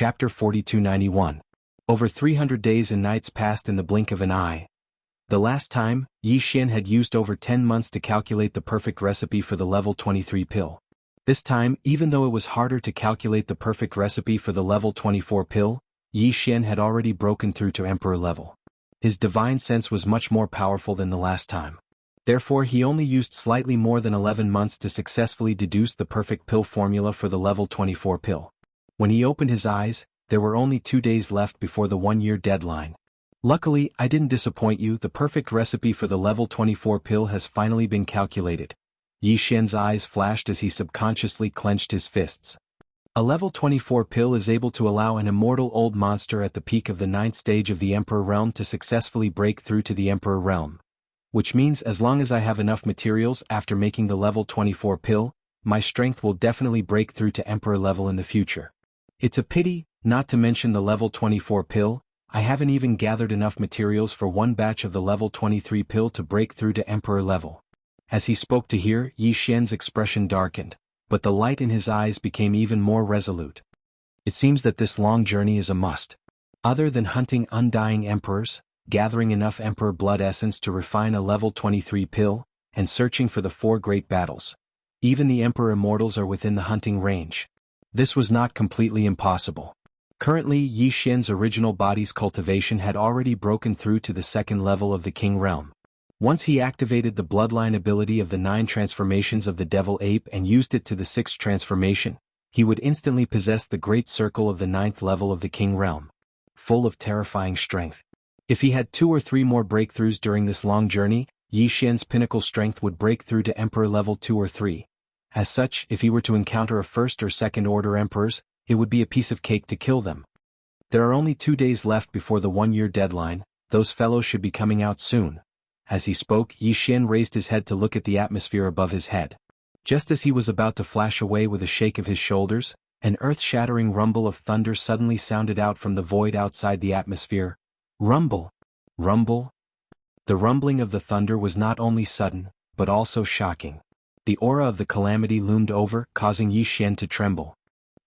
Chapter 4291. Over 300 days and nights passed in the blink of an eye. The last time, Yi Xian had used over 10 months to calculate the perfect recipe for the level 23 pill. This time, even though it was harder to calculate the perfect recipe for the level 24 pill, Yi Xian had already broken through to Emperor level. His divine sense was much more powerful than the last time. Therefore he only used slightly more than 11 months to successfully deduce the perfect pill formula for the level 24 pill. When he opened his eyes, there were only 2 days left before the 1-year deadline. Luckily, I didn't disappoint you. The perfect recipe for the level 24 pill has finally been calculated. Yi Xian's eyes flashed as he subconsciously clenched his fists. A level 24 pill is able to allow an immortal old monster at the peak of the 9th stage of the Emperor realm to successfully break through to the Emperor realm. Which means as long as I have enough materials after making the level 24 pill, my strength will definitely break through to Emperor level in the future. It's a pity, not to mention the level 24 pill, I haven't even gathered enough materials for one batch of the level 23 pill to break through to Emperor level. As he spoke to hear, Yi Xian's expression darkened, but the light in his eyes became even more resolute. It seems that this long journey is a must. Other than hunting undying emperors, gathering enough emperor blood essence to refine a level 23 pill, and searching for the 4 great battles. Even the emperor immortals are within the hunting range. This was not completely impossible. Currently, Yi Xian's original body's cultivation had already broken through to the 2nd level of the king realm. Once he activated the bloodline ability of the 9 transformations of the devil ape and used it to the 6th transformation, he would instantly possess the great circle of the 9th level of the king realm. Full of terrifying strength. If he had 2 or 3 more breakthroughs during this long journey, Yi Xian's pinnacle strength would break through to Emperor level 2 or 3. As such, if he were to encounter a 1st or 2nd order emperors, it would be a piece of cake to kill them. There are only 2 days left before the 1-year deadline. Those fellows should be coming out soon. As he spoke, Yi Xian raised his head to look at the atmosphere above his head. Just as he was about to flash away with a shake of his shoulders, an earth-shattering rumble of thunder suddenly sounded out from the void outside the atmosphere. Rumble! Rumble! The rumbling of the thunder was not only sudden, but also shocking. The aura of the calamity loomed over, causing Yi Xian to tremble.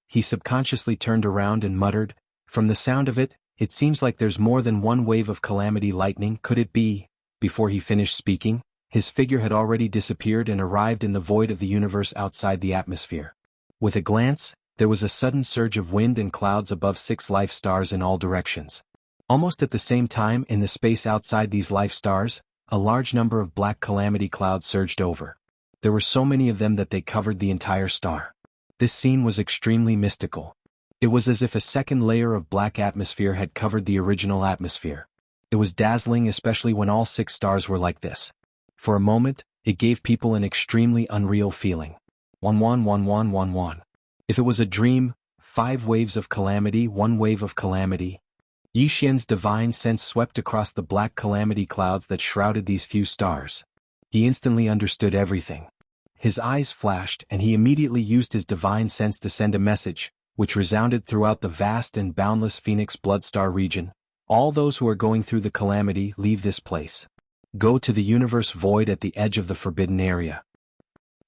He subconsciously turned around and muttered, "From the sound of it, it seems like there's more than one wave of calamity lightning. Could it be?" Before he finished speaking, his figure had already disappeared and arrived in the void of the universe outside the atmosphere. With a glance, there was a sudden surge of wind and clouds above 6 life stars in all directions. Almost at the same time, in the space outside these life stars, a large number of black calamity clouds surged over. There were so many of them that they covered the entire star. This scene was extremely mystical. It was as if a second layer of black atmosphere had covered the original atmosphere. It was dazzling, especially when all 6 stars were like this. For a moment, it gave people an extremely unreal feeling. 111111. If it was a dream, 5 waves of calamity, 1 wave of calamity. Yi Xian's divine sense swept across the black calamity clouds that shrouded these few stars. He instantly understood everything. His eyes flashed and he immediately used his divine sense to send a message, which resounded throughout the vast and boundless Phoenix Bloodstar region. All those who are going through the calamity, leave this place. Go to the universe void at the edge of the forbidden area.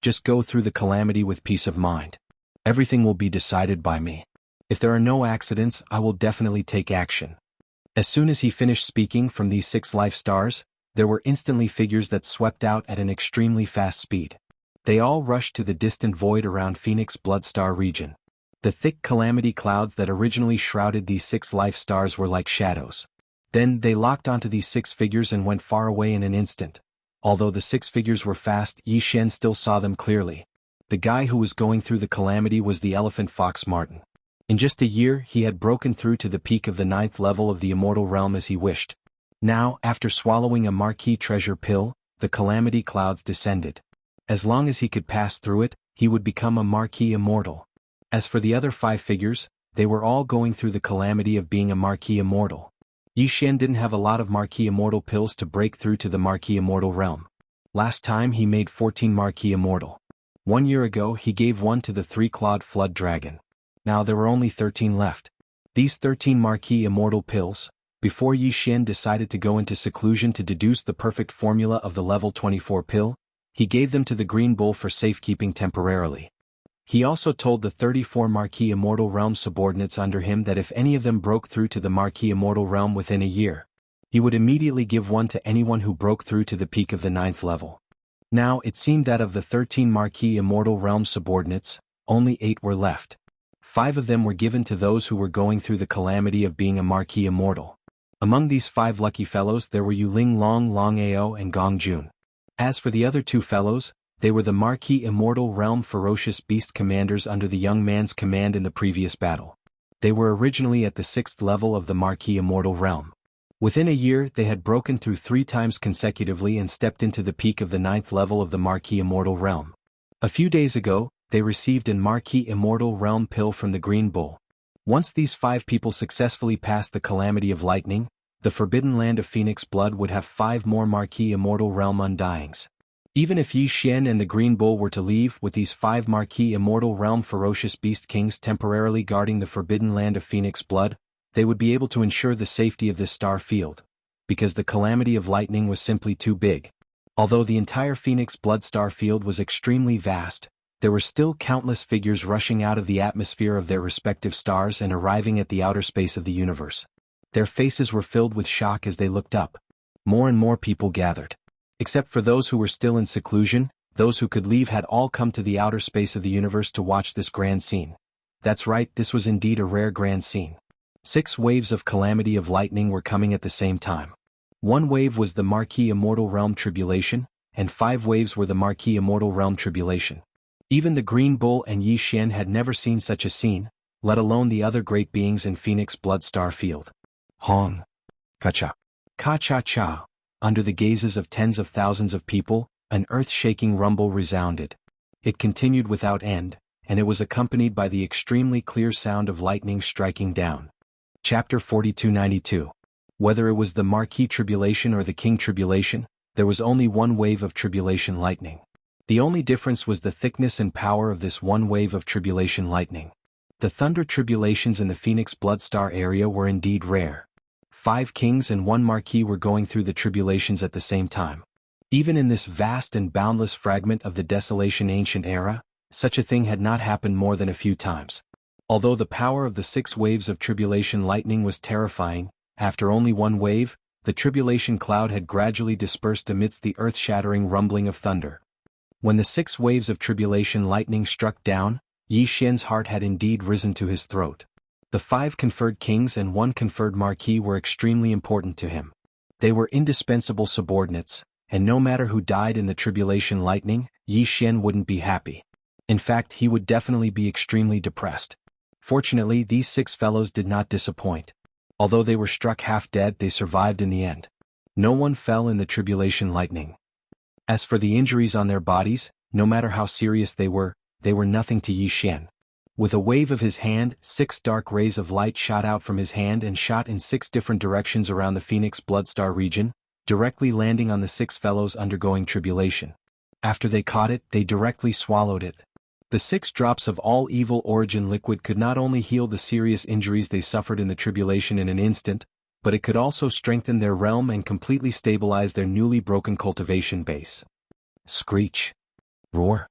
Just go through the calamity with peace of mind. Everything will be decided by me. If there are no accidents, I will definitely take action. As soon as he finished speaking from these 6 life stars, there were instantly figures that swept out at an extremely fast speed. They all rushed to the distant void around Phoenix Bloodstar region. The thick calamity clouds that originally shrouded these 6 life stars were like shadows. Then they locked onto these 6 figures and went far away in an instant. Although the 6 figures were fast, Yi Xian still saw them clearly. The guy who was going through the calamity was the elephant fox Martin. In just a year, he had broken through to the peak of the 9th level of the immortal realm as he wished. Now, after swallowing a marquee treasure pill, the calamity clouds descended. As long as he could pass through it, he would become a marquee immortal. As for the other 5 figures, they were all going through the calamity of being a marquee immortal. Yi Xian didn't have a lot of marquee immortal pills to break through to the marquee immortal realm. Last time he made 14 marquee immortal. 1 year ago he gave 1 to the 3-clawed flood dragon. Now there were only 13 left. These 13 marquee immortal pills, before Yi Xian decided to go into seclusion to deduce the perfect formula of the level 24 pill, he gave them to the green bull for safekeeping temporarily. He also told the 34 Marquis Immortal Realm subordinates under him that if any of them broke through to the Marquis Immortal Realm within a year, he would immediately give one to anyone who broke through to the peak of the 9th level. Now, it seemed that of the 13 Marquis Immortal Realm subordinates, only 8 were left. 5 of them were given to those who were going through the calamity of being a Marquis Immortal. Among these 5 lucky fellows there were Yuling Long, Long Ao and Gong Jun. As for the other 2 fellows, they were the Marquis Immortal Realm Ferocious Beast commanders under the young man's command in the previous battle. They were originally at the 6th level of the Marquis Immortal Realm. Within a year they had broken through 3 times consecutively and stepped into the peak of the 9th level of the Marquis Immortal Realm. A few days ago, they received an Marquis Immortal Realm pill from the Green Bull. Once these 5 people successfully passed the calamity of lightning, the Forbidden Land of Phoenix Blood would have 5 more Marquis Immortal Realm undyings. Even if Yi Xian and the Green Bull were to leave with these 5 Marquis Immortal Realm Ferocious Beast Kings temporarily guarding the Forbidden Land of Phoenix Blood, they would be able to ensure the safety of this star field, because the calamity of lightning was simply too big. Although the entire Phoenix Blood star field was extremely vast, there were still countless figures rushing out of the atmosphere of their respective stars and arriving at the outer space of the universe. Their faces were filled with shock as they looked up. More and more people gathered. Except for those who were still in seclusion, those who could leave had all come to the outer space of the universe to watch this grand scene. That's right, this was indeed a rare grand scene. 6 waves of calamity of lightning were coming at the same time. 1 wave was the Marquis Immortal Realm Tribulation, and 5 waves were the Marquis Immortal Realm Tribulation. Even the Green Bull and Yi Xian had never seen such a scene, let alone the other great beings in Phoenix Blood Star Field. Hong. Ka-cha. Ka-cha-cha. Under the gazes of tens of thousands of people, an earth-shaking rumble resounded. It continued without end, and it was accompanied by the extremely clear sound of lightning striking down. Chapter 4292. Whether it was the Marquis Tribulation or the King Tribulation, there was only one wave of tribulation lightning. The only difference was the thickness and power of this one wave of tribulation lightning. The thunder tribulations in the Phoenix Blood Star area were indeed rare. 5 kings and 1 marquis were going through the tribulations at the same time. Even in this vast and boundless fragment of the desolation ancient era, such a thing had not happened more than a few times. Although the power of the 6 waves of tribulation lightning was terrifying, after only 1 wave, the tribulation cloud had gradually dispersed amidst the earth-shattering rumbling of thunder. When the 6 waves of tribulation lightning struck down, Yi Xian's heart had indeed risen to his throat. The 5 conferred kings and 1 conferred marquis were extremely important to him. They were indispensable subordinates, and no matter who died in the tribulation lightning, Yi Xian wouldn't be happy. In fact, he would definitely be extremely depressed. Fortunately, these 6 fellows did not disappoint. Although they were struck half dead, they survived in the end. No one fell in the tribulation lightning. As for the injuries on their bodies, no matter how serious they were nothing to Yi Xian. With a wave of his hand, 6 dark rays of light shot out from his hand and shot in 6 different directions around the Phoenix Blood Star region, directly landing on the 6 fellows undergoing tribulation. After they caught it, they directly swallowed it. The 6 drops of all evil origin liquid could not only heal the serious injuries they suffered in the tribulation in an instant, but it could also strengthen their realm and completely stabilize their newly broken cultivation base. Screech. Roar.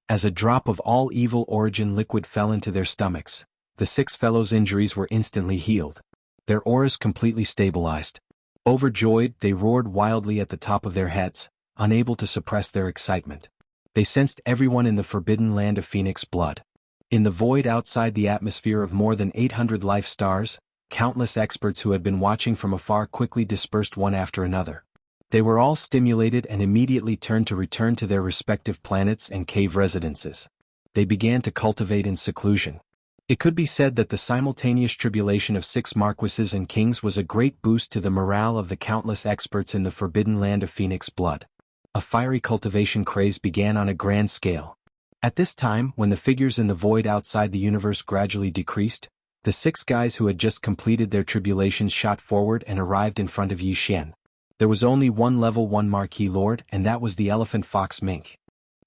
As a drop of all evil origin liquid fell into their stomachs, the 6 fellows' injuries were instantly healed. Their auras completely stabilized. Overjoyed, they roared wildly at the top of their heads, unable to suppress their excitement. They sensed everyone in the Forbidden Land of Phoenix Blood. In the void outside the atmosphere of more than 800 life stars, countless experts who had been watching from afar quickly dispersed one after another. They were all stimulated and immediately turned to return to their respective planets and cave residences. They began to cultivate in seclusion. It could be said that the simultaneous tribulation of 6 marquises and kings was a great boost to the morale of the countless experts in the Forbidden Land of Phoenix Blood. A fiery cultivation craze began on a grand scale. At this time, when the figures in the void outside the universe gradually decreased, the 6 guys who had just completed their tribulations shot forward and arrived in front of Yi Xian. There was only one level 1 Marquis Lord, and that was the Elephant Fox Mink.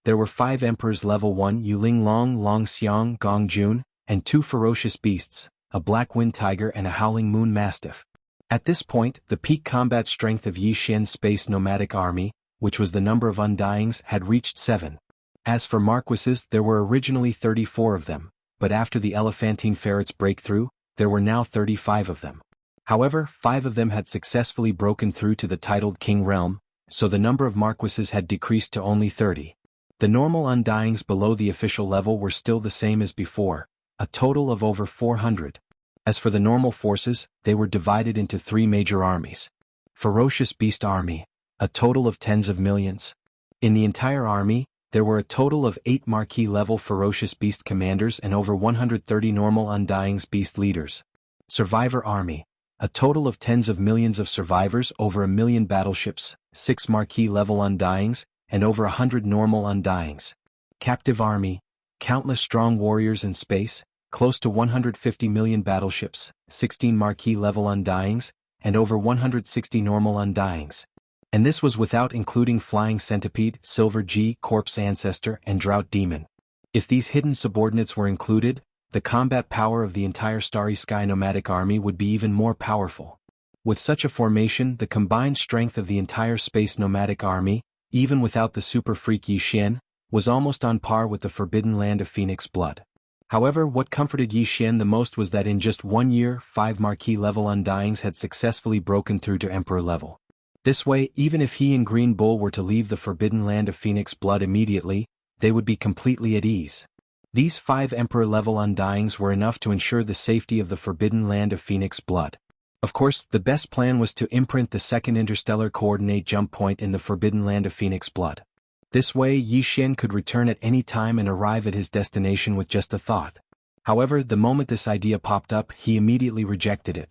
There were 5 Emperors level 1 Yuling Long, Long Xiang, Gong Jun, and 2 ferocious beasts, a Black Wind Tiger and a Howling Moon Mastiff. At this point, the peak combat strength of Yi Xian's space nomadic army, which was the number of undyings, had reached 7. As for marquises, there were originally 34 of them, but after the elephantine ferret's breakthrough, there were now 35 of them. However, 5 of them had successfully broken through to the titled king realm, so the number of marquises had decreased to only 30. The normal undyings below the official level were still the same as before, a total of over 400. As for the normal forces, they were divided into 3 major armies. Ferocious Beast Army, a total of tens of millions. In the entire army, there were a total of 8 marquis-level Ferocious Beast commanders and over 130 normal undyings beast leaders. Survivor Army, a total of tens of millions of survivors, over 1 million battleships, 6 marquis-level undyings, and over 100 normal undyings. Captive Army, countless strong warriors in space, close to 150 million battleships, 16 marquis-level undyings, and over 160 normal undyings. And this was without including Flying Centipede, Silver G, Corpse Ancestor, and Drought Demon. If these hidden subordinates were included, the combat power of the entire Starry Sky Nomadic Army would be even more powerful. With such a formation, the combined strength of the entire Space Nomadic Army, even without the super freak Yi Xian, was almost on par with the Forbidden Land of Phoenix Blood. However, what comforted Yi Xian the most was that in just 1 year, 5 marquis-level undyings had successfully broken through to Emperor level. This way, even if he and Green Bull were to leave the Forbidden Land of Phoenix Blood immediately, they would be completely at ease. These 5 Emperor-level undyings were enough to ensure the safety of the Forbidden Land of Phoenix Blood. Of course, the best plan was to imprint the second interstellar coordinate jump point in the Forbidden Land of Phoenix Blood. This way, Yi Xian could return at any time and arrive at his destination with just a thought. However, the moment this idea popped up, he immediately rejected it.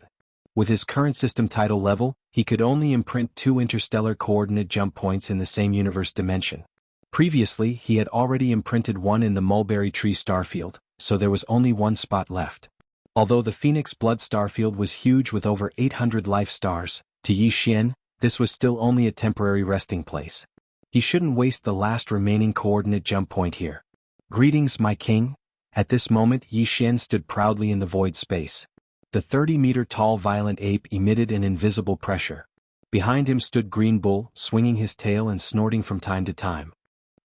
With his current system title level, he could only imprint 2 interstellar coordinate jump points in the same universe dimension. Previously, he had already imprinted one in the Mulberry Tree starfield, so there was only 1 spot left. Although the Phoenix Blood starfield was huge with over 800 life stars, to Yi Xian, this was still only a temporary resting place. He shouldn't waste the last remaining coordinate jump point here. Greetings, my king. At this moment, Yi Xian stood proudly in the void space. The 30-meter-tall violent ape emitted an invisible pressure. Behind him stood Green Bull, swinging his tail and snorting from time to time.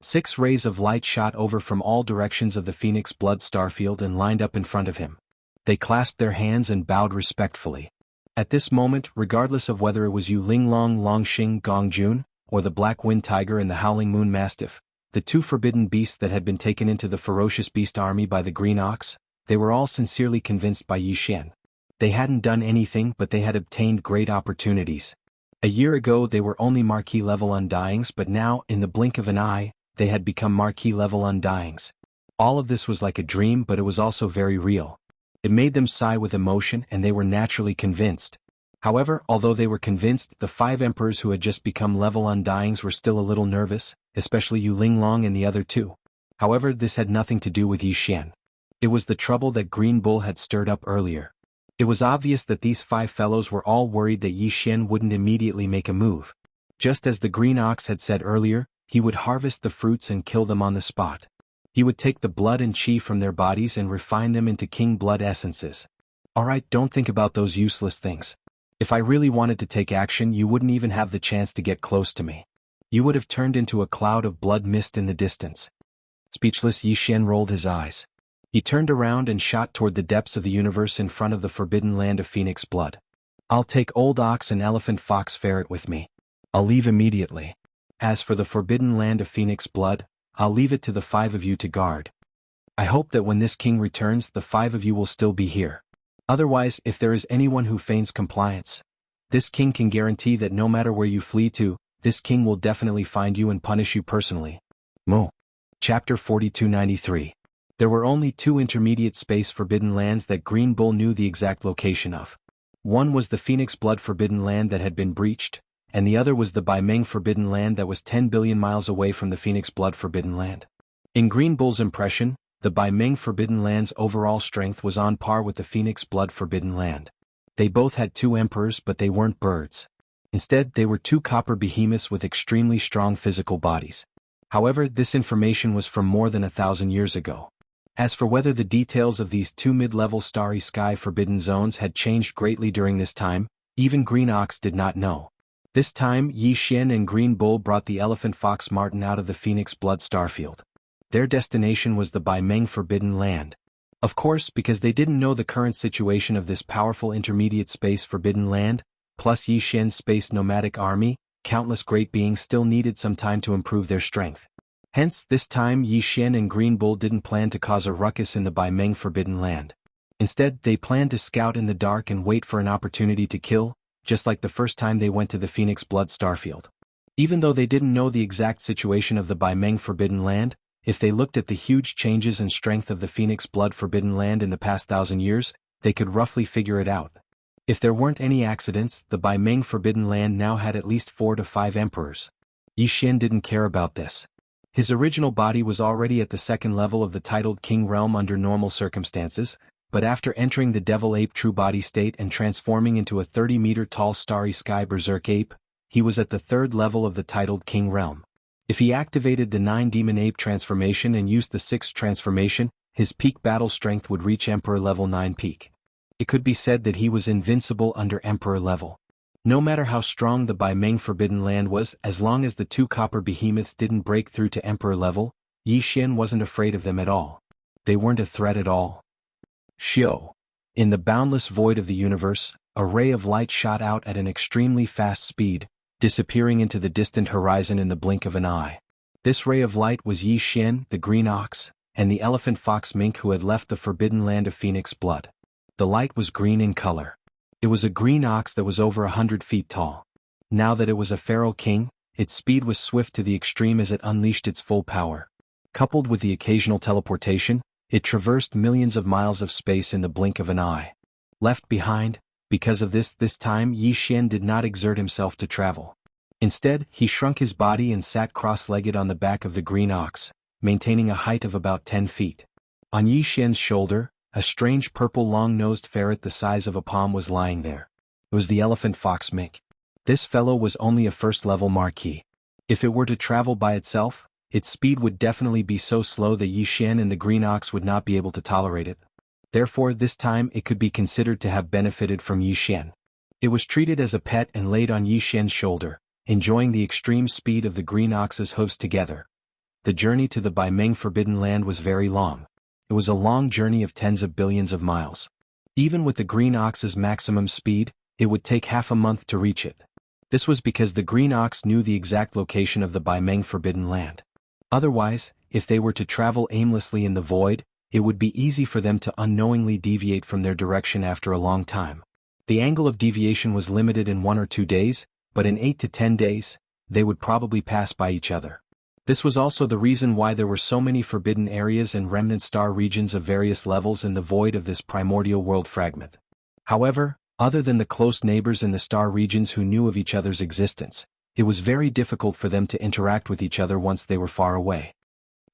6 rays of light shot over from all directions of the Phoenix Blood starfield and lined up in front of him. They clasped their hands and bowed respectfully. At this moment, regardless of whether it was Yu Linglong Longxing Gongjun, or the Black Wind Tiger and the Howling Moon Mastiff, the 2 forbidden beasts that had been taken into the Ferocious Beast Army by the Green Ox, they were all sincerely convinced by Yi Xian. They hadn't done anything, but they had obtained great opportunities. A year ago they were only marquis-level undyings, but now, in the blink of an eye, they had become marquis-level undyings. All of this was like a dream, but it was also very real. It made them sigh with emotion, and they were naturally convinced. However, although they were convinced, the 5 emperors who had just become level undyings were still a little nervous, especially Yu Linglong and the other 2. However, this had nothing to do with Yi Xian. It was the trouble that Green Bull had stirred up earlier. It was obvious that these 5 fellows were all worried that Yi Xian wouldn't immediately make a move. Just as the Green Ox had said earlier, he would harvest the fruits and kill them on the spot. He would take the blood and chi from their bodies and refine them into king blood essences. Alright, don't think about those useless things. If I really wanted to take action, you wouldn't even have the chance to get close to me. You would have turned into a cloud of blood mist in the distance. Speechless, Yi Xian rolled his eyes. He turned around and shot toward the depths of the universe in front of the Forbidden Land of Phoenix Blood. I'll take Old Ox and Elephant Fox Ferret with me. I'll leave immediately. As for the Forbidden Land of Phoenix Blood, I'll leave it to the 5 of you to guard. I hope that when this king returns, the 5 of you will still be here. Otherwise, if there is anyone who feigns compliance, this king can guarantee that no matter where you flee to, this king will definitely find you and punish you personally. Mo. Chapter 4293. There were only 2 intermediate space forbidden lands that Green Bull knew the exact location of. One was the Phoenix Blood Forbidden Land that had been breached, and the other was the Baimeng Forbidden Land that was 10 billion miles away from the Phoenix Blood Forbidden Land. In Green Bull's impression, the Baimeng Forbidden Land's overall strength was on par with the Phoenix Blood Forbidden Land. They both had 2 emperors, but they weren't birds. Instead, they were 2 copper behemoths with extremely strong physical bodies. However, this information was from more than 1,000 years ago. As for whether the details of these 2 mid-level Starry Sky Forbidden Zones had changed greatly during this time, even Green Ox did not know. This time, Yi Xian and Green Bull brought the Elephant Fox Marten out of the Phoenix Blood starfield. Their destination was the Baimeng Forbidden Land. Of course, because they didn't know the current situation of this powerful intermediate space forbidden land, plus Yi Xian's space nomadic army, countless great beings still needed some time to improve their strength. Hence, this time Yi Xian and Green Bull didn't plan to cause a ruckus in the Baimeng Forbidden Land. Instead, they planned to scout in the dark and wait for an opportunity to kill, just like the first time they went to the Phoenix Blood Starfield. Even though they didn't know the exact situation of the Baimeng Forbidden Land, if they looked at the huge changes and strength of the Phoenix Blood Forbidden Land in the past 1,000 years, they could roughly figure it out. If there weren't any accidents, the Baimeng Forbidden Land now had at least 4 to 5 emperors. Yi Xian didn't care about this. His original body was already at the second level of the titled King Realm under normal circumstances, but after entering the Devil Ape true body state and transforming into a 30-meter-tall starry sky berserk ape, he was at the third level of the titled King Realm. If he activated the 9 Demon Ape transformation and used the 6th transformation, his peak battle strength would reach Emperor level 9 peak. It could be said that he was invincible under Emperor level. No matter how strong the Baimeng Forbidden Land was, as long as the 2 copper behemoths didn't break through to Emperor level, Yi Xian wasn't afraid of them at all. They weren't a threat at all. Xiao. In the boundless void of the universe, a ray of light shot out at an extremely fast speed, disappearing into the distant horizon in the blink of an eye. This ray of light was Yi Xian, the green ox, and the elephant fox mink who had left the forbidden land of Phoenix Blood. The light was green in color. It was a green ox that was over 100 feet tall. Now that it was a feral king, its speed was swift to the extreme as it unleashed its full power. Coupled with the occasional teleportation, it traversed millions of miles of space in the blink of an eye. Left behind, because of this time Yi Xian did not exert himself to travel. Instead, he shrunk his body and sat cross-legged on the back of the green ox, maintaining a height of about 10 feet. On Yi Xian's shoulder, a strange purple long-nosed ferret the size of a palm was lying there. It was the elephant fox mink. This fellow was only a first-level marquis. If it were to travel by itself, its speed would definitely be so slow that Yi Xian and the green ox would not be able to tolerate it. Therefore, this time it could be considered to have benefited from Yi Xian. It was treated as a pet and laid on Yi Xian's shoulder, enjoying the extreme speed of the green ox's hooves together. The journey to the Baimeng Forbidden Land was very long. It was a long journey of tens of billions of miles. Even with the green ox's maximum speed, it would take half a month to reach it. This was because the green ox knew the exact location of the Baimeng Forbidden Land. Otherwise, if they were to travel aimlessly in the void, it would be easy for them to unknowingly deviate from their direction after a long time. The angle of deviation was limited in 1 or 2 days, but in 8 to 10 days, they would probably pass by each other. This was also the reason why there were so many forbidden areas and remnant star regions of various levels in the void of this primordial world fragment. However, other than the close neighbors in the star regions who knew of each other's existence, it was very difficult for them to interact with each other once they were far away.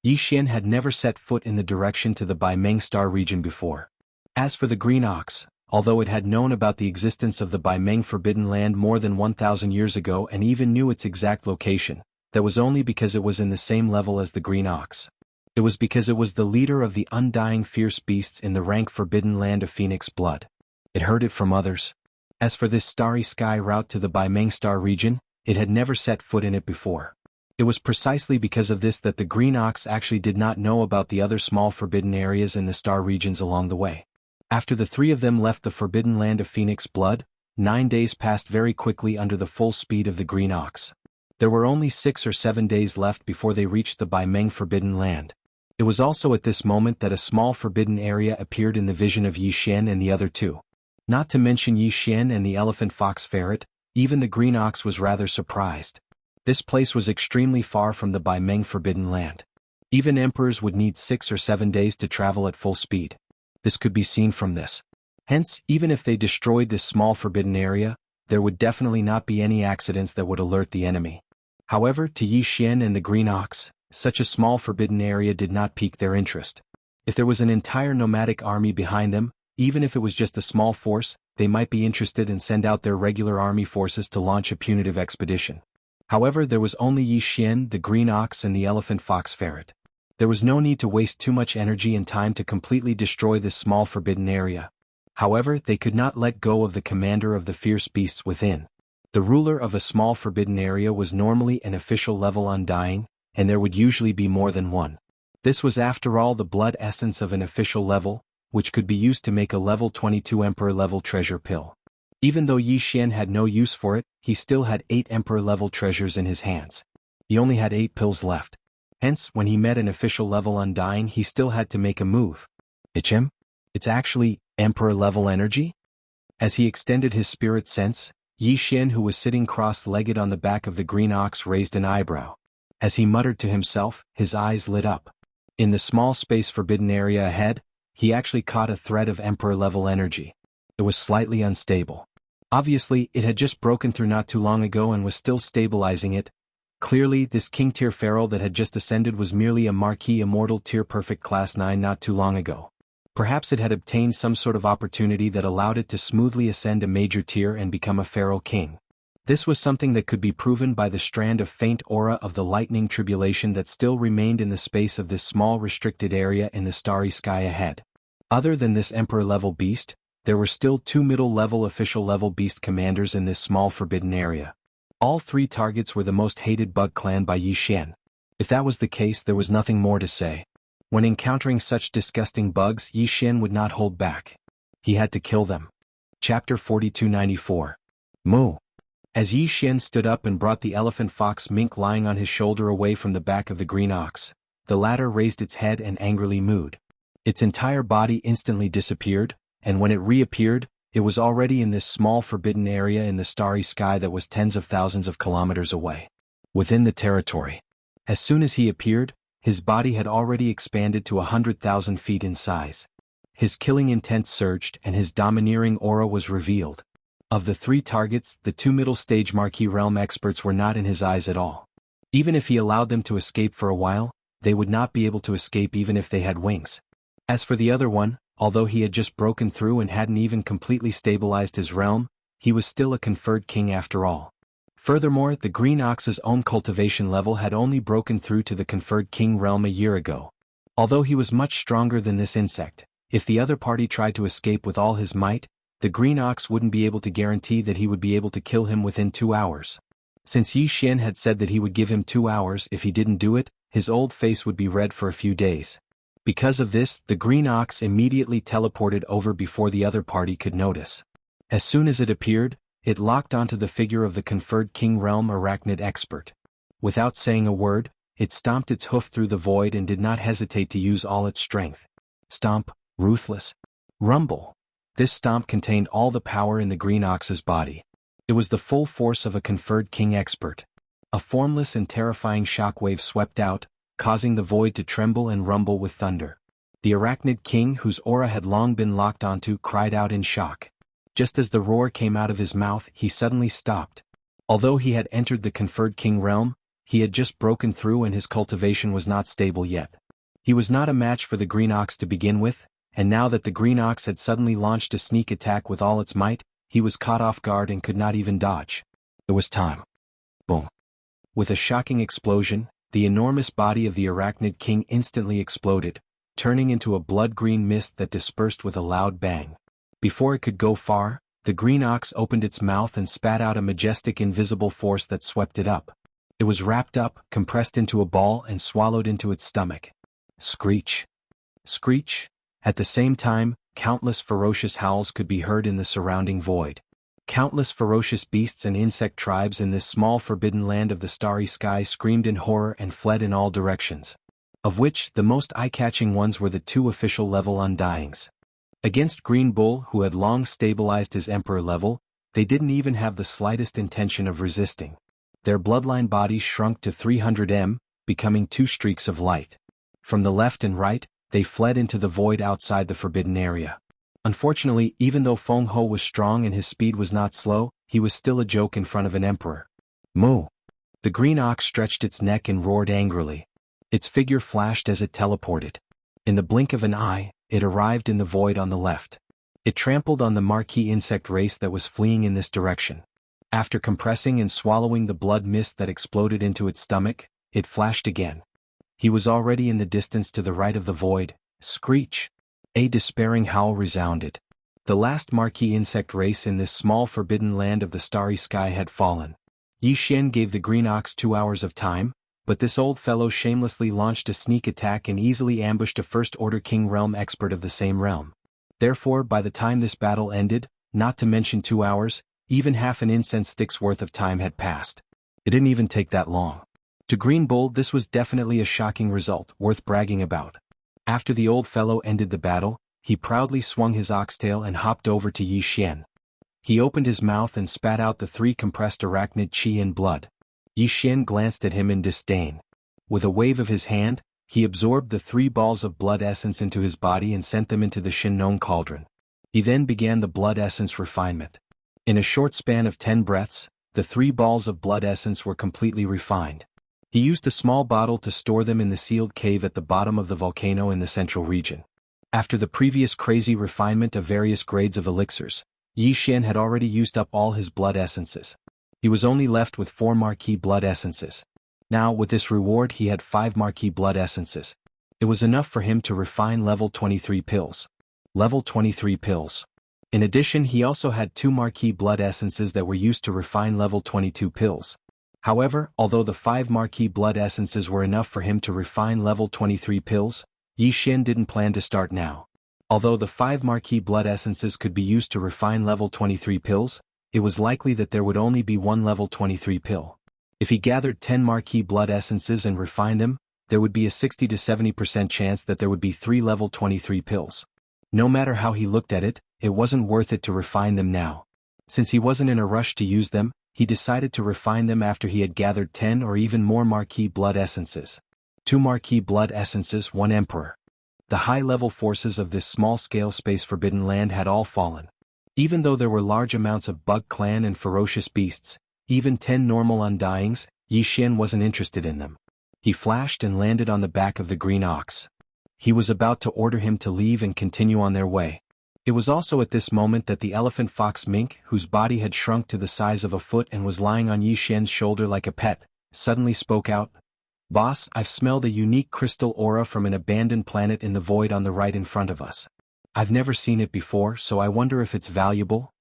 Yi Xian had never set foot in the direction to the Baimeng star region before. As for the green ox, although it had known about the existence of the Baimeng Forbidden Land more than 1,000 years ago and even knew its exact location, that was only because it was in the same level as the green ox. It was because it was the leader of the undying fierce beasts in the rank Forbidden Land of Phoenix Blood. It heard it from others. As for this starry sky route to the Baimeng star region, it had never set foot in it before. It was precisely because of this that the green ox actually did not know about the other small forbidden areas in the star regions along the way. After the 3 of them left the Forbidden Land of Phoenix Blood, 9 days passed very quickly under the full speed of the green ox. There were only 6 or 7 days left before they reached the Baimeng Forbidden Land. It was also at this moment that a small forbidden area appeared in the vision of Yi Xian and the other 2. Not to mention Yi Xian and the elephant fox ferret, even the green ox was rather surprised. This place was extremely far from the Baimeng Forbidden Land. Even emperors would need 6 or 7 days to travel at full speed. This could be seen from this. Hence, even if they destroyed this small forbidden area, there would definitely not be any accidents that would alert the enemy. However, to Yi Xian and the green ox, such a small forbidden area did not pique their interest. If there was an entire nomadic army behind them, even if it was just a small force, they might be interested and send out their regular army forces to launch a punitive expedition. However, there was only Yi Xian, the green ox and the elephant fox ferret. There was no need to waste too much energy and time to completely destroy this small forbidden area. However, they could not let go of the commander of the fierce beasts within. The ruler of a small forbidden area was normally an official level undying, and there would usually be more than one. This was after all the blood essence of an official level, which could be used to make a level 22 Emperor-level treasure pill. Even though Yi Xian had no use for it, he still had 8 Emperor-level treasures in his hands. He only had 8 pills left. Hence, when he met an official-level undying, he still had to make a move. Him? It's actually Emperor-level energy? As he extended his spirit sense, Yi Xian, who was sitting cross-legged on the back of the green ox, raised an eyebrow. As he muttered to himself, his eyes lit up. In the small space forbidden area ahead, he actually caught a thread of Emperor-level energy. It was slightly unstable. Obviously, it had just broken through not too long ago and was still stabilizing it. Clearly, this King-tier feral that had just ascended was merely a Marquis Immortal tier perfect class 9 not too long ago. Perhaps it had obtained some sort of opportunity that allowed it to smoothly ascend a major tier and become a feral king. This was something that could be proven by the strand of faint aura of the lightning tribulation that still remained in the space of this small restricted area in the starry sky ahead. Other than this Emperor-level beast, there were still 2 middle-level official-level beast commanders in this small forbidden area. All 3 targets were the most hated bug clan by Yi Xian. If that was the case, there was nothing more to say. When encountering such disgusting bugs, Yi Xian would not hold back. He had to kill them. Chapter 4294. Moo. As Yi Xian stood up and brought the elephant fox mink lying on his shoulder away from the back of the green ox, the latter raised its head and angrily mooed. Its entire body instantly disappeared, and when it reappeared, it was already in this small forbidden area in the starry sky that was tens of thousands of kilometers away. Within the territory. As soon as he appeared, his body had already expanded to 100,000 feet in size. His killing intent surged and his domineering aura was revealed. Of the 3 targets, the 2 middle-stage Marquis Realm experts were not in his eyes at all. Even if he allowed them to escape for a while, they would not be able to escape even if they had wings. As for the other one, although he had just broken through and hadn't even completely stabilized his realm, he was still a conferred king after all. Furthermore, the green ox's own cultivation level had only broken through to the conferred king realm a year ago. Although he was much stronger than this insect, if the other party tried to escape with all his might, the green ox wouldn't be able to guarantee that he would be able to kill him within 2 hours. Since Yi Xian had said that he would give him 2 hours if he didn't do it, his old face would be red for a few days. Because of this, the green ox immediately teleported over before the other party could notice. As soon as it appeared, it locked onto the figure of the conferred king realm arachnid expert. Without saying a word, it stomped its hoof through the void and did not hesitate to use all its strength. Stomp, ruthless. Rumble. This stomp contained all the power in the green ox's body. It was the full force of a conferred king expert. A formless and terrifying shockwave swept out, causing the void to tremble and rumble with thunder. The arachnid king, whose aura had long been locked onto, cried out in shock. Just as the roar came out of his mouth, he suddenly stopped. Although he had entered the conferred king realm, he had just broken through and his cultivation was not stable yet. He was not a match for the green ox to begin with, and now that the green ox had suddenly launched a sneak attack with all its might, he was caught off guard and could not even dodge. It was time. Boom. With a shocking explosion, the enormous body of the arachnid king instantly exploded, turning into a blood-green mist that dispersed with a loud bang. Before it could go far, the green ox opened its mouth and spat out a majestic invisible force that swept it up. It was wrapped up, compressed into a ball and swallowed into its stomach. Screech. Screech. At the same time, countless ferocious howls could be heard in the surrounding void. Countless ferocious beasts and insect tribes in this small forbidden land of the starry sky screamed in horror and fled in all directions. Of which, the most eye-catching ones were the 2 official-level undyings. Against Green Bull, who had long stabilized his emperor level, they didn't even have the slightest intention of resisting. Their bloodline bodies shrunk to 300 m, becoming 2 streaks of light. From the left and right, they fled into the void outside the forbidden area. Unfortunately, even though Feng Ho was strong and his speed was not slow, he was still a joke in front of an emperor. Moo. The green ox stretched its neck and roared angrily. Its figure flashed as it teleported. In the blink of an eye, it arrived in the void on the left. It trampled on the marquee insect race that was fleeing in this direction. After compressing and swallowing the blood mist that exploded into its stomach, it flashed again. He was already in the distance to the right of the void. Screech. A despairing howl resounded. The last marquee insect race in this small forbidden land of the starry sky had fallen. Yi Xian gave the green ox 2 hours of time, but this old fellow shamelessly launched a sneak attack and easily ambushed a First-Order King Realm expert of the same realm. Therefore, by the time this battle ended, not to mention 2 hours, even half an incense stick's worth of time had passed. It didn't even take that long. To Green Bull, this was definitely a shocking result, worth bragging about. After the old fellow ended the battle, he proudly swung his oxtail and hopped over to Yi Xian. He opened his mouth and spat out the 3 compressed arachnid qi in blood. Yi Xian glanced at him in disdain. With a wave of his hand, he absorbed the 3 balls of blood essence into his body and sent them into the Shinnon cauldron. He then began the blood essence refinement. In a short span of 10 breaths, the 3 balls of blood essence were completely refined. He used a small bottle to store them in the sealed cave at the bottom of the volcano in the central region. After the previous crazy refinement of various grades of elixirs, Yi Xian had already used up all his blood essences. He was only left with 4 marquee blood essences. Now, with this reward, he had 5 marquee blood essences. It was enough for him to refine level 23 pills. Level 23 pills. In addition, he also had 2 marquee blood essences that were used to refine level 22 pills. However, although the 5 marquee blood essences were enough for him to refine level 23 pills, Yi Xian didn't plan to start now. Although the 5 marquee blood essences could be used to refine level 23 pills, it was likely that there would only be 1 level 23 pill. If he gathered 10 marquee blood essences and refined them, there would be a 60 to 70% chance that there would be 3 level 23 pills. No matter how he looked at it, it wasn't worth it to refine them now. Since he wasn't in a rush to use them, he decided to refine them after he had gathered 10 or even more marquee blood essences. 2 marquee blood essences, 1 emperor. The high-level forces of this small-scale space-forbidden land had all fallen. Even though there were large amounts of bug clan and ferocious beasts, even 10 normal undyings, Yi Xian wasn't interested in them. He flashed and landed on the back of the green ox. He was about to order him to leave and continue on their way. It was also at this moment that the elephant fox mink, whose body had shrunk to the size of a foot and was lying on Yi Xian's shoulder like a pet, suddenly spoke out. "Boss, I've smelled a unique crystal aura from an abandoned planet in the void on the right in front of us. I've never seen it before, so I wonder if it's valuable?"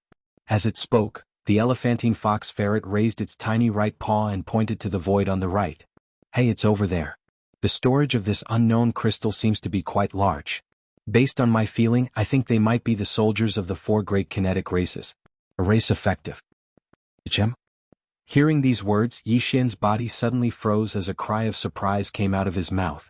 As it spoke, the elephantine fox ferret raised its tiny right paw and pointed to the void on the right. "Hey, it's over there. The storage of this unknown crystal seems to be quite large. Based on my feeling, I think they might be the soldiers of the 4 great kinetic races. A race effective." Chem? Hearing these words, Yi Xian's body suddenly froze as a cry of surprise came out of his mouth.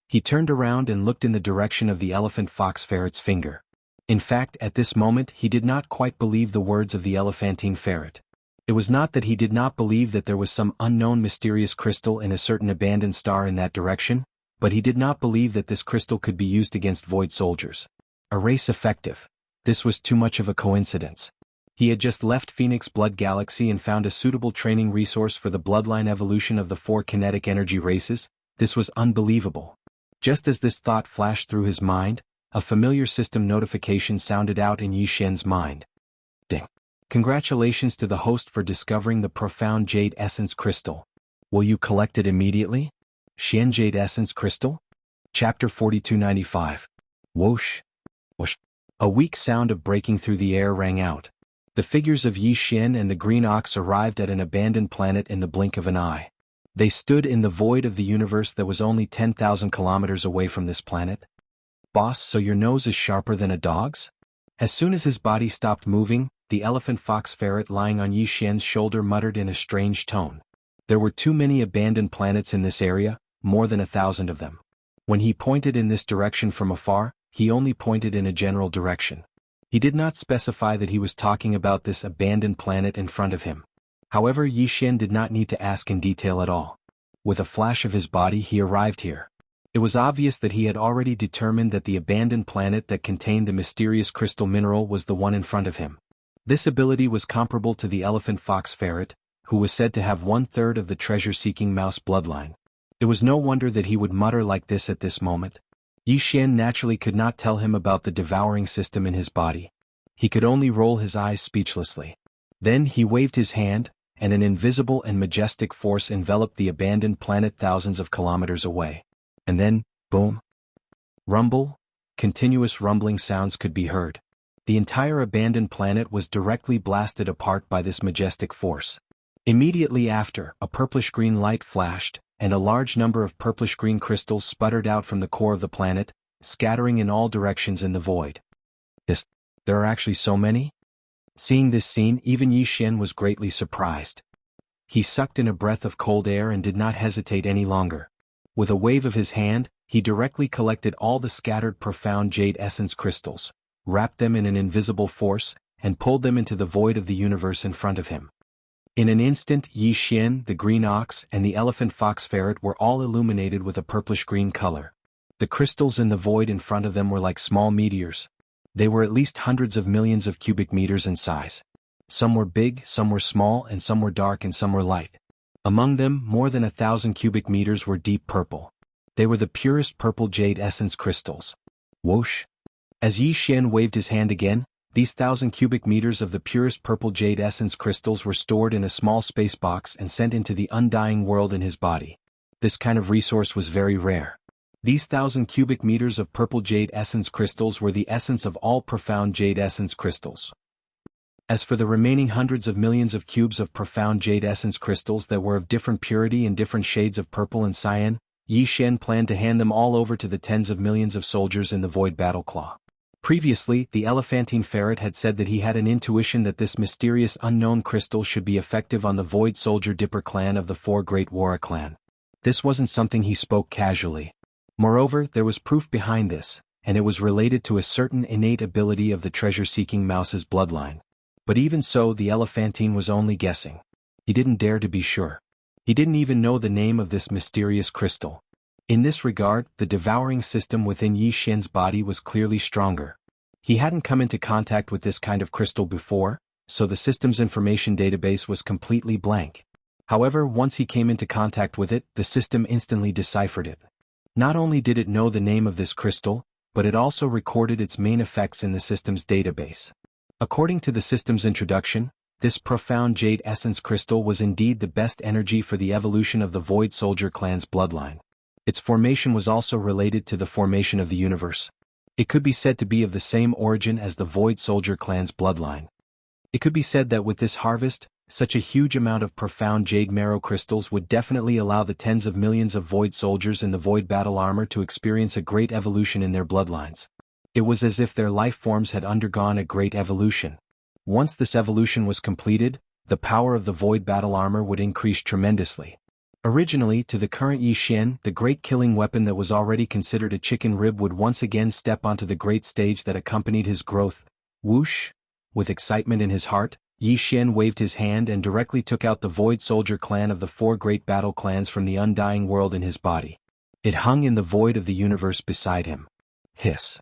He turned around and looked in the direction of the elephant fox ferret's finger. In fact, at this moment he did not quite believe the words of the elephantine ferret. It was not that he did not believe that there was some unknown mysterious crystal in a certain abandoned star in that direction, but he did not believe that this crystal could be used against void soldiers. A race effective. This was too much of a coincidence. He had just left Phoenix Blood Galaxy and found a suitable training resource for the bloodline evolution of the 4 kinetic energy races. This was unbelievable. Just as this thought flashed through his mind, a familiar system notification sounded out in Yi Xian's mind. Ding. Congratulations to the host for discovering the profound Jade Essence Crystal. Will you collect it immediately? Xian Jade Essence Crystal? Chapter 4295. Whoosh. Whoosh. A weak sound of breaking through the air rang out. The figures of Yi Xian and the green ox arrived at an abandoned planet in the blink of an eye. They stood in the void of the universe that was only 10,000 kilometers away from this planet. "Boss, so your nose is sharper than a dog's?" As soon as his body stopped moving, the elephant fox ferret lying on Yi Xian's shoulder muttered in a strange tone. There were too many abandoned planets in this area, more than 1,000 of them. When he pointed in this direction from afar, he only pointed in a general direction. He did not specify that he was talking about this abandoned planet in front of him. However, Yi Xian did not need to ask in detail at all. With a flash of his body he arrived here. It was obvious that he had already determined that the abandoned planet that contained the mysterious crystal mineral was the one in front of him. This ability was comparable to the elephant fox ferret, who was said to have 1/3 of the treasure-seeking mouse bloodline. It was no wonder that he would mutter like this at this moment. Yi Xian naturally could not tell him about the devouring system in his body. He could only roll his eyes speechlessly. Then he waved his hand, and an invisible and majestic force enveloped the abandoned planet thousands of kilometers away. And then, boom. Rumble, continuous rumbling sounds could be heard. The entire abandoned planet was directly blasted apart by this majestic force. Immediately after, a purplish-green light flashed, and a large number of purplish-green crystals sputtered out from the core of the planet, scattering in all directions in the void. There are actually so many? Seeing this scene, even Yi Xian was greatly surprised. He sucked in a breath of cold air and did not hesitate any longer. With a wave of his hand, he directly collected all the scattered profound jade essence crystals, wrapped them in an invisible force, and pulled them into the void of the universe in front of him. In an instant, Yi Xian, the green ox, and the elephant fox ferret were all illuminated with a purplish-green color. The crystals in the void in front of them were like small meteors. They were at least hundreds of millions of cubic meters in size. Some were big, some were small, and some were dark and some were light. Among them, more than 1,000 cubic meters were deep purple. They were the purest purple jade essence crystals. Whoosh! As Yi Xian waved his hand again, these 1,000 cubic meters of the purest purple jade essence crystals were stored in a small space box and sent into the undying world in his body. This kind of resource was very rare. These 1,000 cubic meters of purple jade essence crystals were the essence of all profound jade essence crystals. As for the remaining hundreds of millions of cubes of profound jade essence crystals that were of different purity and different shades of purple and cyan, Yi Xian planned to hand them all over to the tens of millions of soldiers in the Void Battle Claw. Previously, the elephantine ferret had said that he had an intuition that this mysterious unknown crystal should be effective on the Void Soldier Dipper clan of the Four Great Wara clan. This wasn't something he spoke casually. Moreover, there was proof behind this, and it was related to a certain innate ability of the treasure-seeking mouse's bloodline. But even so, the elephantine was only guessing. He didn't dare to be sure. He didn't even know the name of this mysterious crystal. In this regard, the devouring system within Yi Xian's body was clearly stronger. He hadn't come into contact with this kind of crystal before, so the system's information database was completely blank. However, once he came into contact with it, the system instantly deciphered it. Not only did it know the name of this crystal, but it also recorded its main effects in the system's database. According to the system's introduction, this profound jade essence crystal was indeed the best energy for the evolution of the Void Soldier clan's bloodline. Its formation was also related to the formation of the universe. It could be said to be of the same origin as the Void Soldier clan's bloodline. It could be said that with this harvest, such a huge amount of profound jade marrow crystals would definitely allow the tens of millions of Void Soldiers in the Void Battle Armor to experience a great evolution in their bloodlines. It was as if their life forms had undergone a great evolution. Once this evolution was completed, the power of the Void Battle Armor would increase tremendously. Originally, to the current Yi Xian, the great killing weapon that was already considered a chicken rib would once again step onto the great stage that accompanied his growth. Whoosh! With excitement in his heart, Yi Xian waved his hand and directly took out the Void Soldier clan of the Four Great Battle Clans from the undying world in his body. It hung in the void of the universe beside him. Hiss.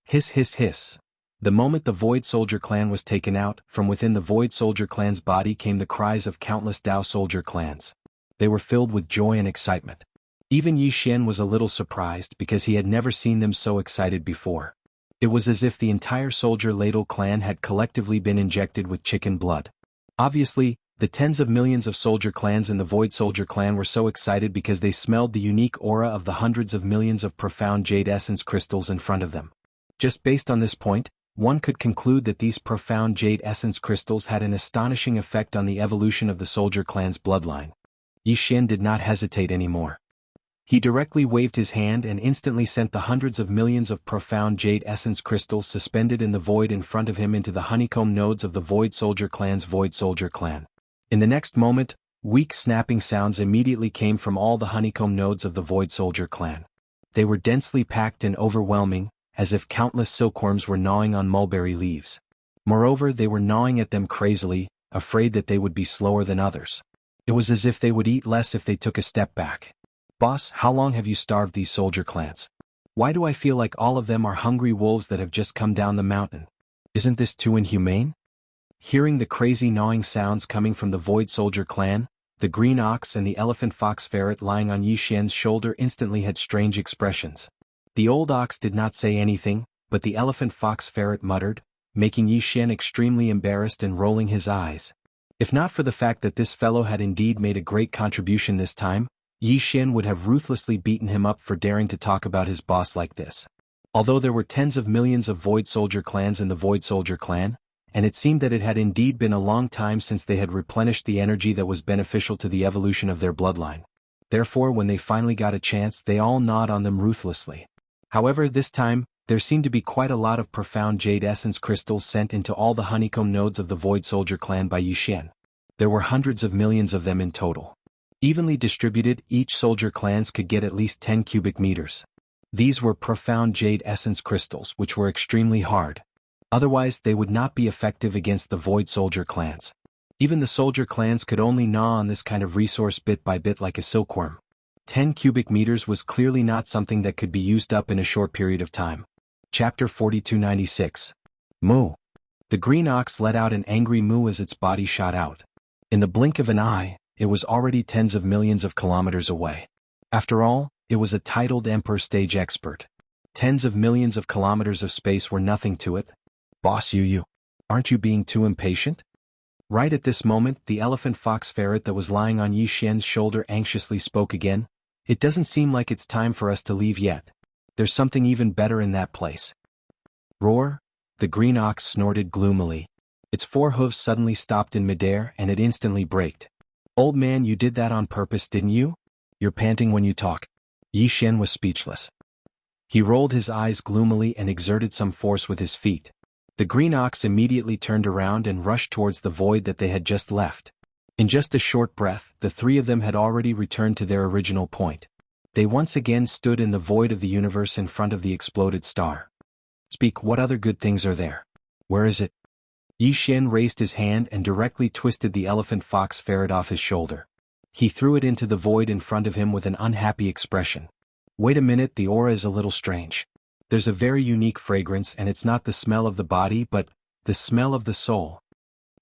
Hiss hiss hiss. The moment the Void Soldier clan was taken out, from within the Void Soldier clan's body came the cries of countless Dao Soldier clans. They were filled with joy and excitement. Even Yi Xian was a little surprised because he had never seen them so excited before. It was as if the entire Soldier Ladle clan had collectively been injected with chicken blood. Obviously, the tens of millions of soldier clans in the Void Soldier clan were so excited because they smelled the unique aura of the hundreds of millions of profound jade essence crystals in front of them. Just based on this point, one could conclude that these profound jade essence crystals had an astonishing effect on the evolution of the Soldier clan's bloodline. Yi Xian did not hesitate anymore. He directly waved his hand and instantly sent the hundreds of millions of profound jade essence crystals suspended in the void in front of him into the honeycomb nodes of the Void Soldier clan's Void Soldier clan. In the next moment, weak snapping sounds immediately came from all the honeycomb nodes of the Void Soldier clan. They were densely packed and overwhelming, as if countless silkworms were gnawing on mulberry leaves. Moreover, they were gnawing at them crazily, afraid that they would be slower than others. It was as if they would eat less if they took a step back. Boss, how long have you starved these soldier clans? Why do I feel like all of them are hungry wolves that have just come down the mountain? Isn't this too inhumane? Hearing the crazy gnawing sounds coming from the Void Soldier clan, the green ox and the elephant fox ferret lying on Yi Xian's shoulder instantly had strange expressions. The old ox did not say anything, but the elephant fox ferret muttered, making Yi Xian extremely embarrassed and rolling his eyes. If not for the fact that this fellow had indeed made a great contribution this time, Yi Xian would have ruthlessly beaten him up for daring to talk about his boss like this. Although there were tens of millions of Void Soldier clans in the Void Soldier clan, and it seemed that it had indeed been a long time since they had replenished the energy that was beneficial to the evolution of their bloodline. Therefore when they finally got a chance they all gnawed on them ruthlessly. However, this time, there seemed to be quite a lot of profound jade essence crystals sent into all the honeycomb nodes of the Void Soldier clan by Yi Xian. There were hundreds of millions of them in total. Evenly distributed, each soldier clans could get at least 10 cubic meters. These were profound jade essence crystals which were extremely hard. Otherwise they would not be effective against the Void Soldier clans. Even the soldier clans could only gnaw on this kind of resource bit by bit like a silkworm. 10 cubic meters was clearly not something that could be used up in a short period of time. Chapter 4296. Moo. The green ox let out an angry moo as its body shot out. In the blink of an eye, it was already tens of millions of kilometers away. After all, it was a titled Emperor stage expert. Tens of millions of kilometers of space were nothing to it. Boss you, aren't you being too impatient? Right at this moment, the elephant fox ferret that was lying on Yi Xian's shoulder anxiously spoke again. It doesn't seem like it's time for us to leave yet. There's something even better in that place. Roar! The green ox snorted gloomily. Its 4 hooves suddenly stopped in midair and it instantly braked. Old man, you did that on purpose, didn't you? You're panting when you talk. Yi Xian was speechless. He rolled his eyes gloomily and exerted some force with his feet. The green ox immediately turned around and rushed towards the void that they had just left. In just a short breath, the 3 of them had already returned to their original point. They once again stood in the void of the universe in front of the exploded star. Speak, what other good things are there? Where is it? Yi Xian raised his hand and directly twisted the elephant fox ferret off his shoulder. He threw it into the void in front of him with an unhappy expression. Wait a minute, the aura is a little strange. There's a very unique fragrance and it's not the smell of the body but the smell of the soul.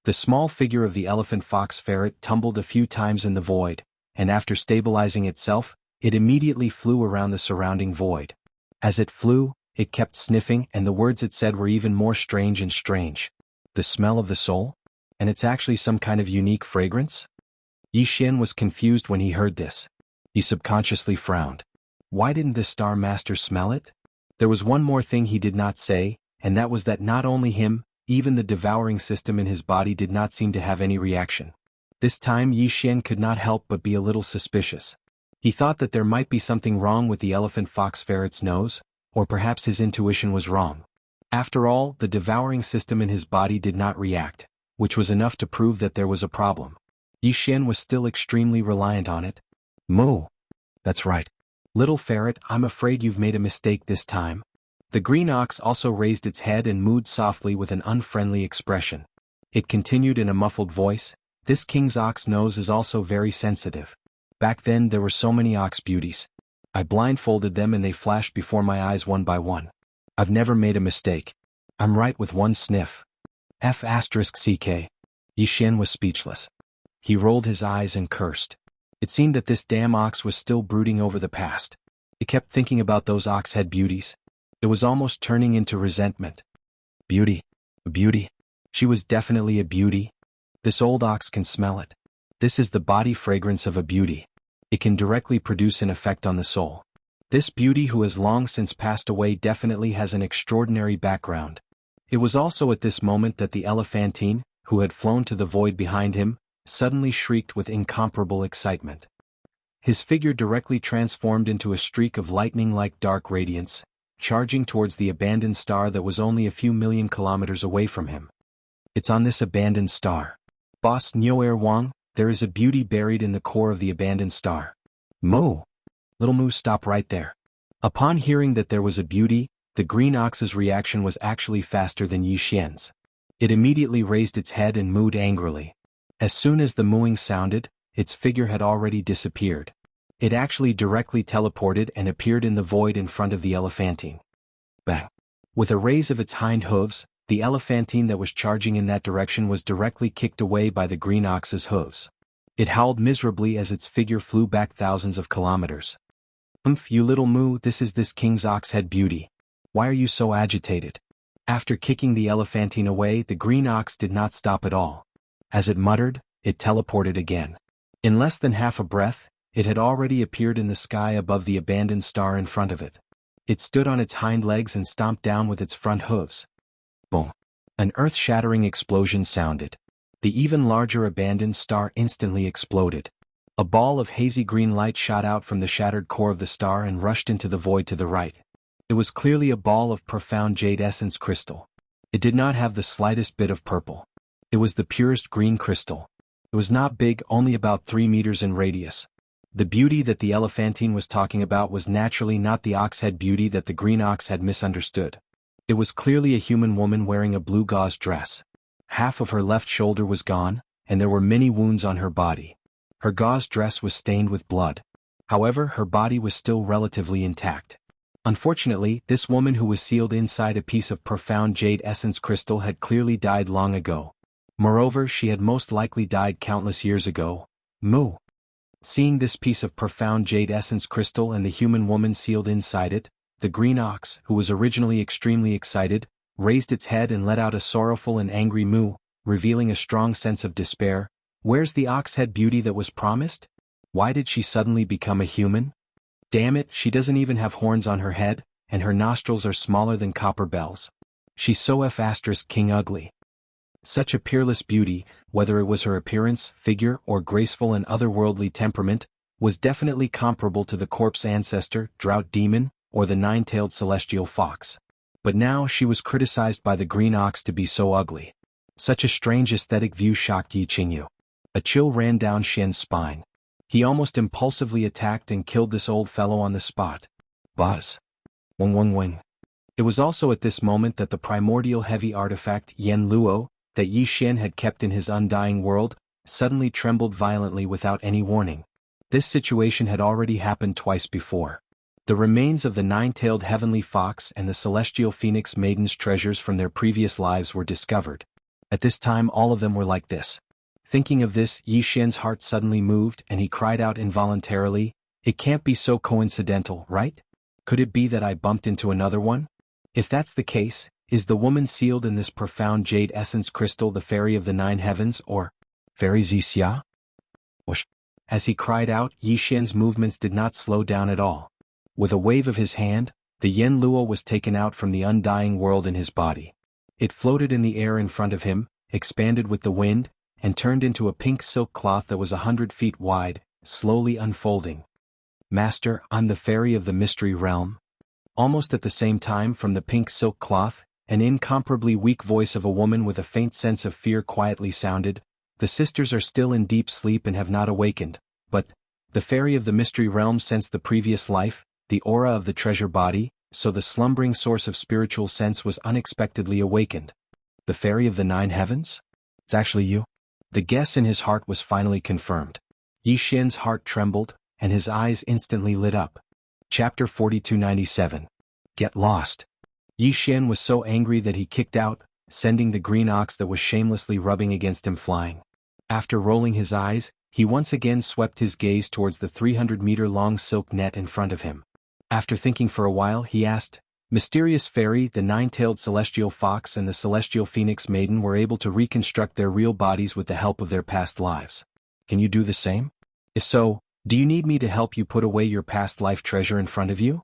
The small figure of the elephant fox ferret tumbled a few times in the void, and after stabilizing itself, it immediately flew around the surrounding void. As it flew, it kept sniffing and the words it said were even more strange and strange. The smell of the soul? And it's actually some kind of unique fragrance? Yi Xian was confused when he heard this. He subconsciously frowned. Why didn't the Star Master smell it? There was one more thing he did not say, and that was that not only him, even the devouring system in his body did not seem to have any reaction. This time Yi Xian could not help but be a little suspicious. He thought that there might be something wrong with the elephant fox ferret's nose, or perhaps his intuition was wrong. After all, the devouring system in his body did not react, which was enough to prove that there was a problem. Yi Xian was still extremely reliant on it. Moo. That's right. Little ferret, I'm afraid you've made a mistake this time. The green ox also raised its head and mooed softly with an unfriendly expression. It continued in a muffled voice, this king's ox nose is also very sensitive. Back then there were so many ox beauties. I blindfolded them and they flashed before my eyes one by one. I've never made a mistake. I'm right with one sniff. F***ck. Yi Xian was speechless. He rolled his eyes and cursed. It seemed that this damn ox was still brooding over the past. It kept thinking about those ox head beauties. It was almost turning into resentment. Beauty. A beauty. She was definitely a beauty. This old ox can smell it. This is the body fragrance of a beauty. It can directly produce an effect on the soul. This beauty who has long since passed away definitely has an extraordinary background. It was also at this moment that the elephantine, who had flown to the void behind him, suddenly shrieked with incomparable excitement. His figure directly transformed into a streak of lightning-like dark radiance, charging towards the abandoned star that was only a few million kilometers away from him. It's on this abandoned star. Boss Nyoer Wang, there is a beauty buried in the core of the abandoned star. Moo! Little Moo, stop right there. Upon hearing that there was a beauty, the green ox's reaction was actually faster than Yi Xian's. It immediately raised its head and mooed angrily. As soon as the mooing sounded, its figure had already disappeared. It actually directly teleported and appeared in the void in front of the elephantine. Bang! With a raise of its hind hooves, the elephantine that was charging in that direction was directly kicked away by the green ox's hooves. It howled miserably as its figure flew back thousands of kilometers. You little Moo, this is this king's ox head beauty. Why are you so agitated? After kicking the elephantine away, the green ox did not stop at all. As it muttered, it teleported again. In less than half a breath, it had already appeared in the sky above the abandoned star in front of it. It stood on its hind legs and stomped down with its front hooves. Boom! An earth-shattering explosion sounded. The even larger abandoned star instantly exploded. A ball of hazy green light shot out from the shattered core of the star and rushed into the void to the right. It was clearly a ball of profound jade essence crystal. It did not have the slightest bit of purple. It was the purest green crystal. It was not big, only about 3 meters in radius. The beauty that the elephantine was talking about was naturally not the ox-head beauty that the green ox had misunderstood. It was clearly a human woman wearing a blue gauze dress. Half of her left shoulder was gone, and there were many wounds on her body. Her gauze dress was stained with blood. However, her body was still relatively intact. Unfortunately, this woman who was sealed inside a piece of profound jade essence crystal had clearly died long ago. Moreover, she had most likely died countless years ago. Moo. Seeing this piece of profound jade essence crystal and the human woman sealed inside it, the green ox, who was originally extremely excited, raised its head and let out a sorrowful and angry moo, revealing a strong sense of despair. Where's the ox-head beauty that was promised? Why did she suddenly become a human? Damn it, she doesn't even have horns on her head, and her nostrils are smaller than copper bells. She's so king ugly. Such a peerless beauty, whether it was her appearance, figure, or graceful and otherworldly temperament, was definitely comparable to the corpse ancestor, drought demon, or the nine-tailed celestial fox. But now she was criticized by the green ox to be so ugly. Such a strange aesthetic view shocked Yi Qingyu. A chill ran down Xian's spine. He almost impulsively attacked and killed this old fellow on the spot. Buzz. Wing wing wing. It was also at this moment that the primordial heavy artifact Yen Luo, that Yi Xian had kept in his undying world, suddenly trembled violently without any warning. This situation had already happened twice before. The remains of the nine-tailed heavenly fox and the celestial phoenix maiden's treasures from their previous lives were discovered. At this time all of them were like this. Thinking of this, Yi Xian's heart suddenly moved and he cried out involuntarily, "It can't be so coincidental, right? Could it be that I bumped into another one? If that's the case, is the woman sealed in this profound jade essence crystal the fairy of the nine heavens or fairy Zixia?" Whoosh. As he cried out, Yi Xian's movements did not slow down at all. With a wave of his hand, the Yen Luo was taken out from the undying world in his body. It floated in the air in front of him, expanded with the wind, and turned into a pink silk cloth that was 100 feet wide, slowly unfolding. "Master, I'm the fairy of the mystery realm." Almost at the same time from the pink silk cloth, an incomparably weak voice of a woman with a faint sense of fear quietly sounded, "The sisters are still in deep sleep and have not awakened, but the fairy of the mystery realm sensed the previous life, the aura of the treasure body, so the slumbering source of spiritual sense was unexpectedly awakened." The fairy of the nine heavens? It's actually you? The guess in his heart was finally confirmed. Yi Xian's heart trembled, and his eyes instantly lit up. Chapter 4297. Get lost. Yi Xian was so angry that he kicked out, sending the green ox that was shamelessly rubbing against him flying. After rolling his eyes, he once again swept his gaze towards the 300-meter-long silk net in front of him. After thinking for a while, he asked, "Mysterious fairy, the nine-tailed celestial fox and the celestial phoenix maiden were able to reconstruct their real bodies with the help of their past lives. Can you do the same? If so, do you need me to help you put away your past life treasure in front of you?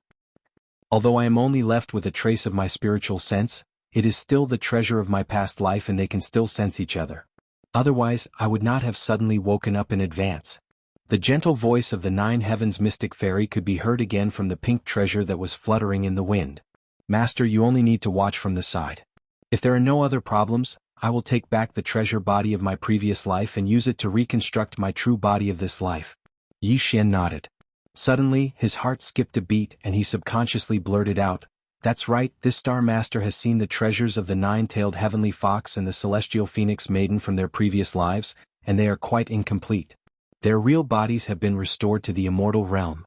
Although I am only left with a trace of my spiritual sense, it is still the treasure of my past life and they can still sense each other. Otherwise, I would not have suddenly woken up in advance." The gentle voice of the nine heavens mystic fairy could be heard again from the pink treasure that was fluttering in the wind. "Master, you only need to watch from the side. If there are no other problems, I will take back the treasure body of my previous life and use it to reconstruct my true body of this life." Yi Xian nodded. Suddenly, his heart skipped a beat and he subconsciously blurted out, "That's right, this Star Master has seen the treasures of the nine-tailed heavenly fox and the celestial phoenix maiden from their previous lives, and they are quite incomplete. Their real bodies have been restored to the immortal realm.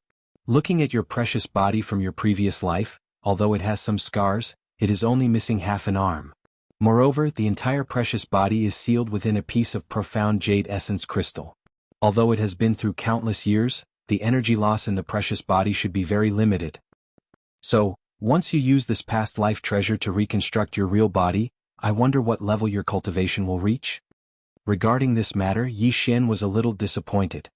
Looking at your precious body from your previous life, although it has some scars, it is only missing half an arm. Moreover, the entire precious body is sealed within a piece of profound jade essence crystal. Although it has been through countless years, the energy loss in the precious body should be very limited. So, once you use this past life treasure to reconstruct your real body, I wonder what level your cultivation will reach?" Regarding this matter, Yi Xian was a little disappointed.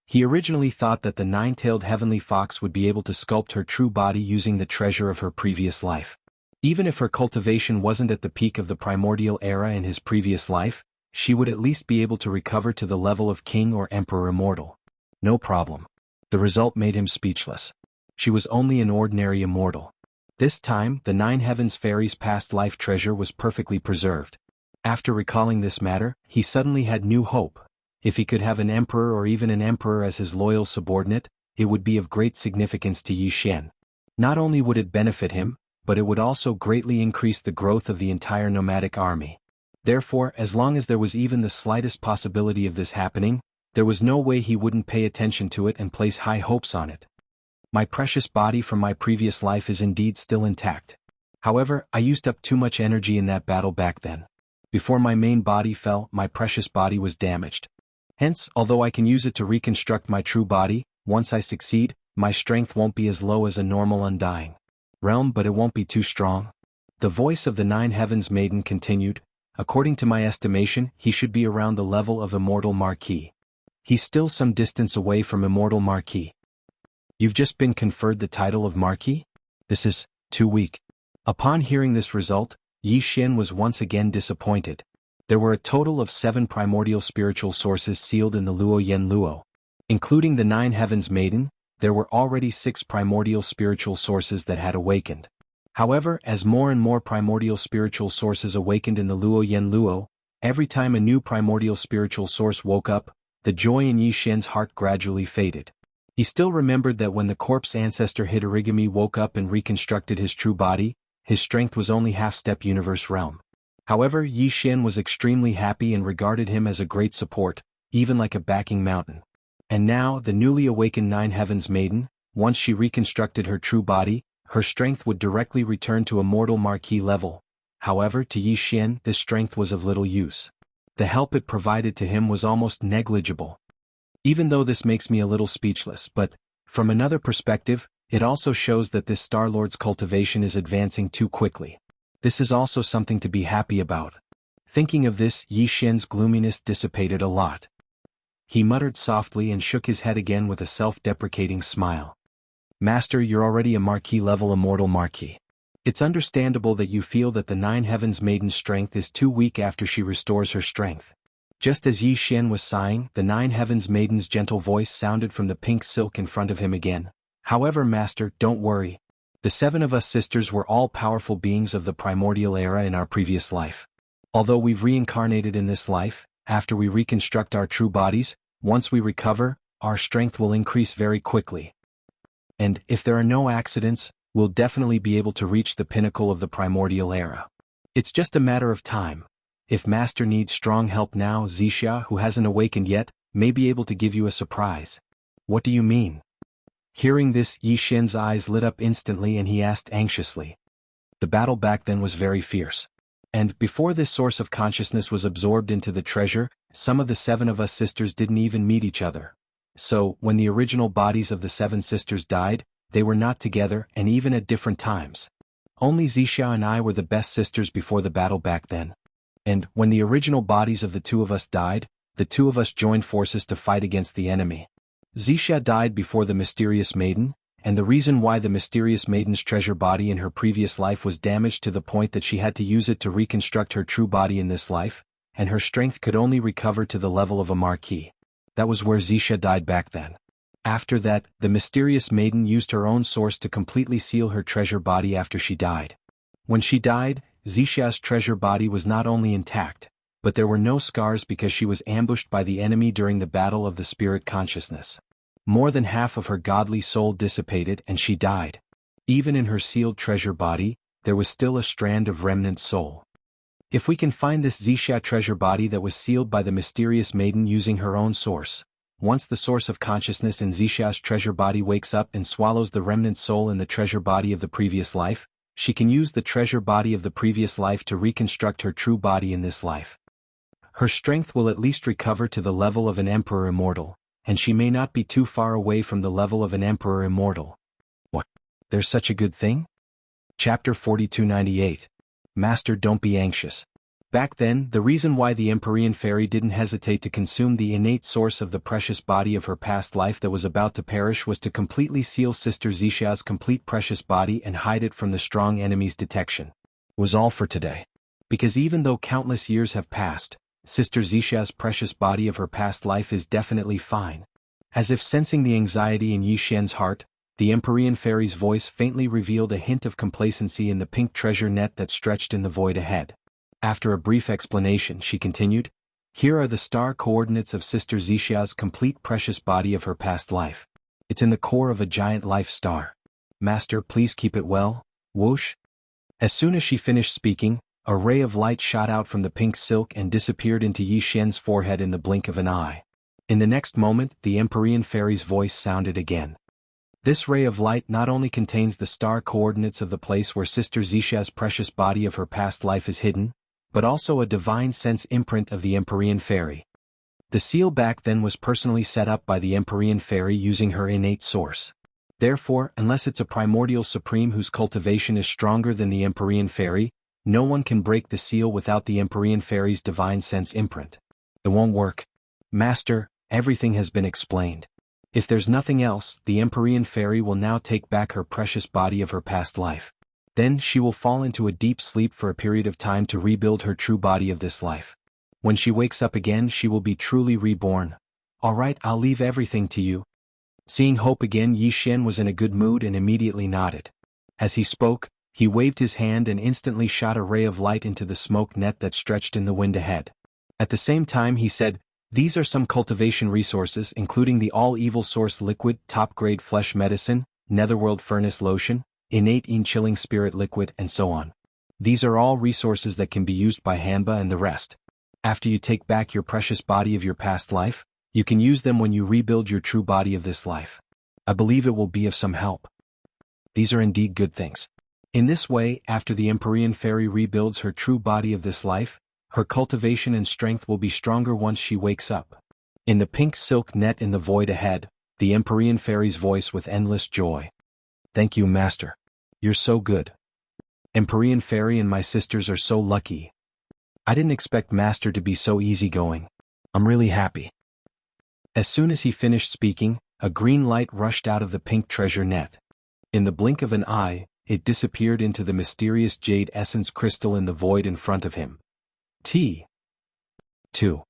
He originally thought that the nine-tailed heavenly fox would be able to sculpt her true body using the treasure of her previous life. Even if her cultivation wasn't at the peak of the primordial era in his previous life, she would at least be able to recover to the level of king or emperor immortal. No problem. The result made him speechless. She was only an ordinary immortal. This time, the Nine Heavens Fairy's past life treasure was perfectly preserved. After recalling this matter, he suddenly had new hope. If he could have an emperor or even an emperor as his loyal subordinate, it would be of great significance to Yi Xian. Not only would it benefit him, but it would also greatly increase the growth of the entire nomadic army. Therefore, as long as there was even the slightest possibility of this happening, there was no way he wouldn't pay attention to it and place high hopes on it. My precious body from my previous life is indeed still intact. However, I used up too much energy in that battle back then. Before my main body fell, my precious body was damaged. Hence, although I can use it to reconstruct my true body, once I succeed, my strength won't be as low as a normal undying realm, but it won't be too strong. The voice of the Nine Heavens Maiden continued. According to my estimation, he should be around the level of Immortal Marquis. He's still some distance away from Immortal Marquis. You've just been conferred the title of Marquis? This is too weak. Upon hearing this result, Yi Xian was once again disappointed. There were a total of 7 primordial spiritual sources sealed in the Luo Yen Luo. Including the Nine Heavens Maiden, there were already 6 primordial spiritual sources that had awakened. However, as more and more primordial spiritual sources awakened in the Luo Yen Luo, every time a new primordial spiritual source woke up, the joy in Yi Xian's heart gradually faded. He still remembered that when the corpse ancestor Hitorigami woke up and reconstructed his true body, his strength was only half-step universe realm. However, Yi Xian was extremely happy and regarded him as a great support, even like a backing mountain. And now, the newly awakened Nine Heavens Maiden, once she reconstructed her true body, her strength would directly return to Immortal Marquis level. However, to Yi Xian, this strength was of little use. The help it provided to him was almost negligible. Even though this makes me a little speechless, but, from another perspective, it also shows that this Star Lord's cultivation is advancing too quickly. This is also something to be happy about. Thinking of this, Yi Xian's gloominess dissipated a lot. He muttered softly and shook his head again with a self-deprecating smile. Master, you're already a Marquis-level Immortal Marquis. It's understandable that you feel that the Nine Heavens Maiden's strength is too weak after she restores her strength. Just as Yi Xian was sighing, the Nine Heavens Maiden's gentle voice sounded from the pink silk in front of him again. However, Master, don't worry. The 7 of us sisters were all powerful beings of the primordial era in our previous life. Although we've reincarnated in this life, after we reconstruct our true bodies, once we recover, our strength will increase very quickly. And, if there are no accidents, we'll definitely be able to reach the pinnacle of the primordial era. It's just a matter of time. If Master needs strong help now, Zixia, who hasn't awakened yet, may be able to give you a surprise. What do you mean? Hearing this, Yi Xian's eyes lit up instantly and he asked anxiously. The battle back then was very fierce. And, before this source of consciousness was absorbed into the treasure, some of the 7 of us sisters didn't even meet each other. So, when the original bodies of the 7 sisters died, they were not together and even at different times. Only Zixia and I were the best sisters before the battle back then. And, when the original bodies of the 2 of us died, the 2 of us joined forces to fight against the enemy. Zixia died before the mysterious maiden, and the reason why the mysterious maiden's treasure body in her previous life was damaged to the point that she had to use it to reconstruct her true body in this life, and her strength could only recover to the level of a marquis. That was where Zixia died back then. After that, the mysterious maiden used her own source to completely seal her treasure body after she died. When she died, Zixia's treasure body was not only intact, but there were no scars because she was ambushed by the enemy during the battle of the spirit consciousness. More than half of her godly soul dissipated and she died. Even in her sealed treasure body, there was still a strand of remnant soul. If we can find this Zixia treasure body that was sealed by the mysterious maiden using her own source, once the source of consciousness in Zixia's treasure body wakes up and swallows the remnant soul in the treasure body of the previous life, she can use the treasure body of the previous life to reconstruct her true body in this life. Her strength will at least recover to the level of an Emperor Immortal, and she may not be too far away from the level of an Emperor Immortal. What? There's such a good thing? Chapter 4298. Master, don't be anxious. Back then, the reason why the Empyrean Fairy didn't hesitate to consume the innate source of the precious body of her past life that was about to perish was to completely seal Sister Zixia's complete precious body and hide it from the strong enemy's detection. Was all for today. Because even though countless years have passed, Sister Zixia's precious body of her past life is definitely fine. As if sensing the anxiety in Yi Xian's heart, the Empyrean fairy's voice faintly revealed a hint of complacency in the pink treasure net that stretched in the void ahead. After a brief explanation, she continued, "Here are the star coordinates of Sister Zixia's complete precious body of her past life. It's in the core of a giant life star. Master, please keep it well, whoosh." As soon as she finished speaking, a ray of light shot out from the pink silk and disappeared into Yi Xian's forehead in the blink of an eye. In the next moment, the Empyrean fairy's voice sounded again. "This ray of light not only contains the star coordinates of the place where Sister Zixia's precious body of her past life is hidden, but also a divine sense imprint of the Empyrean fairy. The seal back then was personally set up by the Empyrean fairy using her innate source. Therefore, unless it's a primordial supreme whose cultivation is stronger than the Empyrean fairy, no one can break the seal without the Empyrean fairy's divine sense imprint. It won't work. Master, everything has been explained. If there's nothing else, the Empyrean fairy will now take back her precious body of her past life. Then she will fall into a deep sleep for a period of time to rebuild her true body of this life. When she wakes up again, she will be truly reborn. All right, I'll leave everything to you." Seeing hope again, Yi Xian was in a good mood and immediately nodded. As he spoke, he waved his hand and instantly shot a ray of light into the smoke net that stretched in the wind ahead. At the same time he said, "These are some cultivation resources including the all-evil source liquid, top-grade flesh medicine, netherworld furnace lotion, innate chilling spirit liquid and so on. These are all resources that can be used by Hanba and the rest. After you take back your precious body of your past life, you can use them when you rebuild your true body of this life. I believe it will be of some help." These are indeed good things. In this way, after the Empyrean fairy rebuilds her true body of this life, her cultivation and strength will be stronger once she wakes up. In the pink silk net in the void ahead, the Empyrean fairy's voice with endless joy. "Thank you, Master. You're so good. Empyrean fairy and my sisters are so lucky. I didn't expect Master to be so easygoing. I'm really happy." As soon as he finished speaking, a green light rushed out of the pink treasure net. In the blink of an eye, it disappeared into the mysterious jade essence crystal in the void in front of him. T2.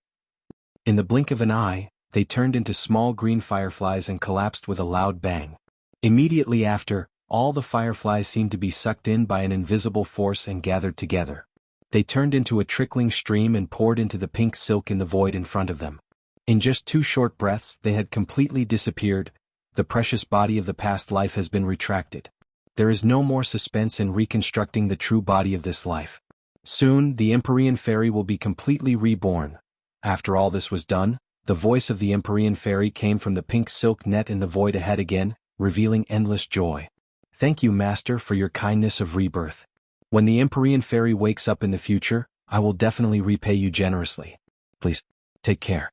In the blink of an eye, they turned into small green fireflies and collapsed with a loud bang. Immediately after, all the fireflies seemed to be sucked in by an invisible force and gathered together. They turned into a trickling stream and poured into the pink silk in the void in front of them. In just 2 short breaths they had completely disappeared. The precious body of the past life has been retracted. There is no more suspense in reconstructing the true body of this life. Soon, the Empyrean fairy will be completely reborn. After all this was done, the voice of the Empyrean fairy came from the pink silk net in the void ahead again, revealing endless joy. "Thank you, Master, for your kindness of rebirth. When the Empyrean fairy wakes up in the future, I will definitely repay you generously. Please, take care."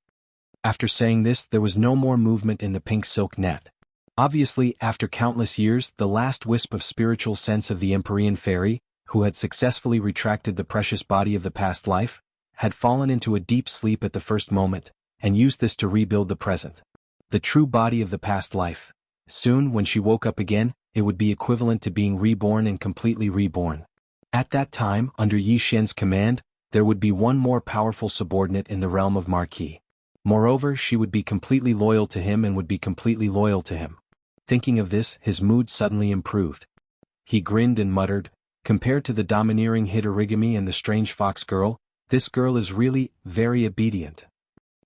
After saying this, there was no more movement in the pink silk net. Obviously, after countless years, the last wisp of spiritual sense of the Empyrean fairy, who had successfully retracted the precious body of the past life, had fallen into a deep sleep at the first moment, and used this to rebuild the present. The true body of the past life. Soon, when she woke up again, it would be equivalent to being reborn and completely reborn. At that time, under Yi Xian's command, there would be one more powerful subordinate in the realm of Marquis. Moreover, she would be completely loyal to him and would be completely loyal to him. Thinking of this, his mood suddenly improved. He grinned and muttered, "Compared to the domineering Hitorigami and the strange fox girl, this girl is really very obedient."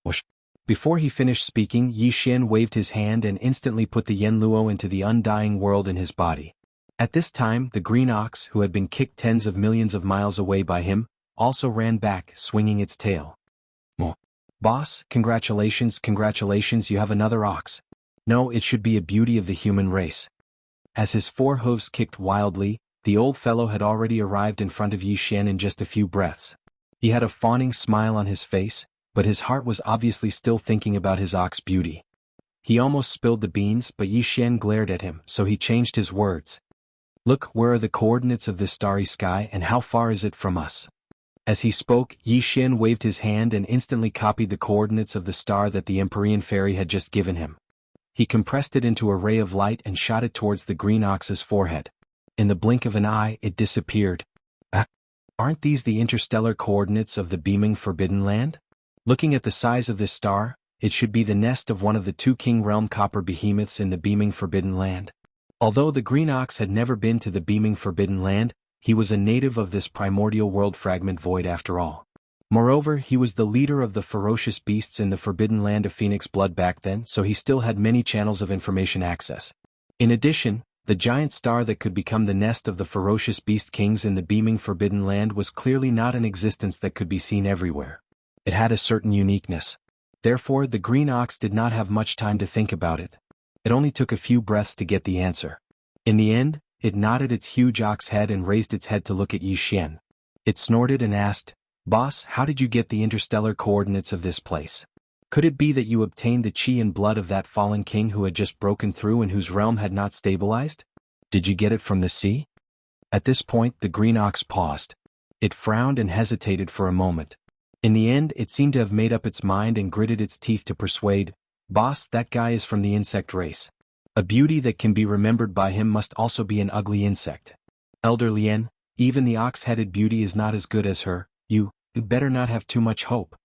Whoosh. Before he finished speaking, Yi Xian waved his hand and instantly put the Yenluo into the undying world in his body. At this time, the green ox, who had been kicked tens of millions of miles away by him, also ran back, swinging its tail. "Boss, congratulations, you have another ox. No, it should be a beauty of the human race." As his 4 hooves kicked wildly, the old fellow had already arrived in front of Yi Xian in just a few breaths. He had a fawning smile on his face, but his heart was obviously still thinking about his ox beauty. He almost spilled the beans, but Yi Xian glared at him, so he changed his words. "Look, where are the coordinates of this starry sky and how far is it from us?" As he spoke, Yi Xian waved his hand and instantly copied the coordinates of the star that the Empyrean fairy had just given him. He compressed it into a ray of light and shot it towards the green ox's forehead. In the blink of an eye, it disappeared. Aren't these the interstellar coordinates of the beaming Forbidden Land? Looking at the size of this star, it should be the nest of one of the two King Realm copper behemoths in the beaming Forbidden Land. Although the Green Ox had never been to the beaming Forbidden Land, he was a native of this primordial world fragment void after all. Moreover, he was the leader of the ferocious beasts in the Forbidden Land of Phoenix Blood back then, so he still had many channels of information access. In addition, the giant star that could become the nest of the ferocious beast kings in the beaming Forbidden Land was clearly not an existence that could be seen everywhere. It had a certain uniqueness. Therefore, the Green Ox did not have much time to think about it. It only took a few breaths to get the answer. In the end, it nodded its huge ox head and raised its head to look at Yi Xian. It snorted and asked, "Boss, how did you get the interstellar coordinates of this place? Could it be that you obtained the chi and blood of that fallen king who had just broken through and whose realm had not stabilized? Did you get it from the sea?" At this point, the Green Ox paused. It frowned and hesitated for a moment. In the end, it seemed to have made up its mind and gritted its teeth to persuade, "Boss, that guy is from the insect race. A beauty that can be remembered by him must also be an ugly insect. Elder Lien, even the ox-headed beauty is not as good as her. You'd better not have too much hope."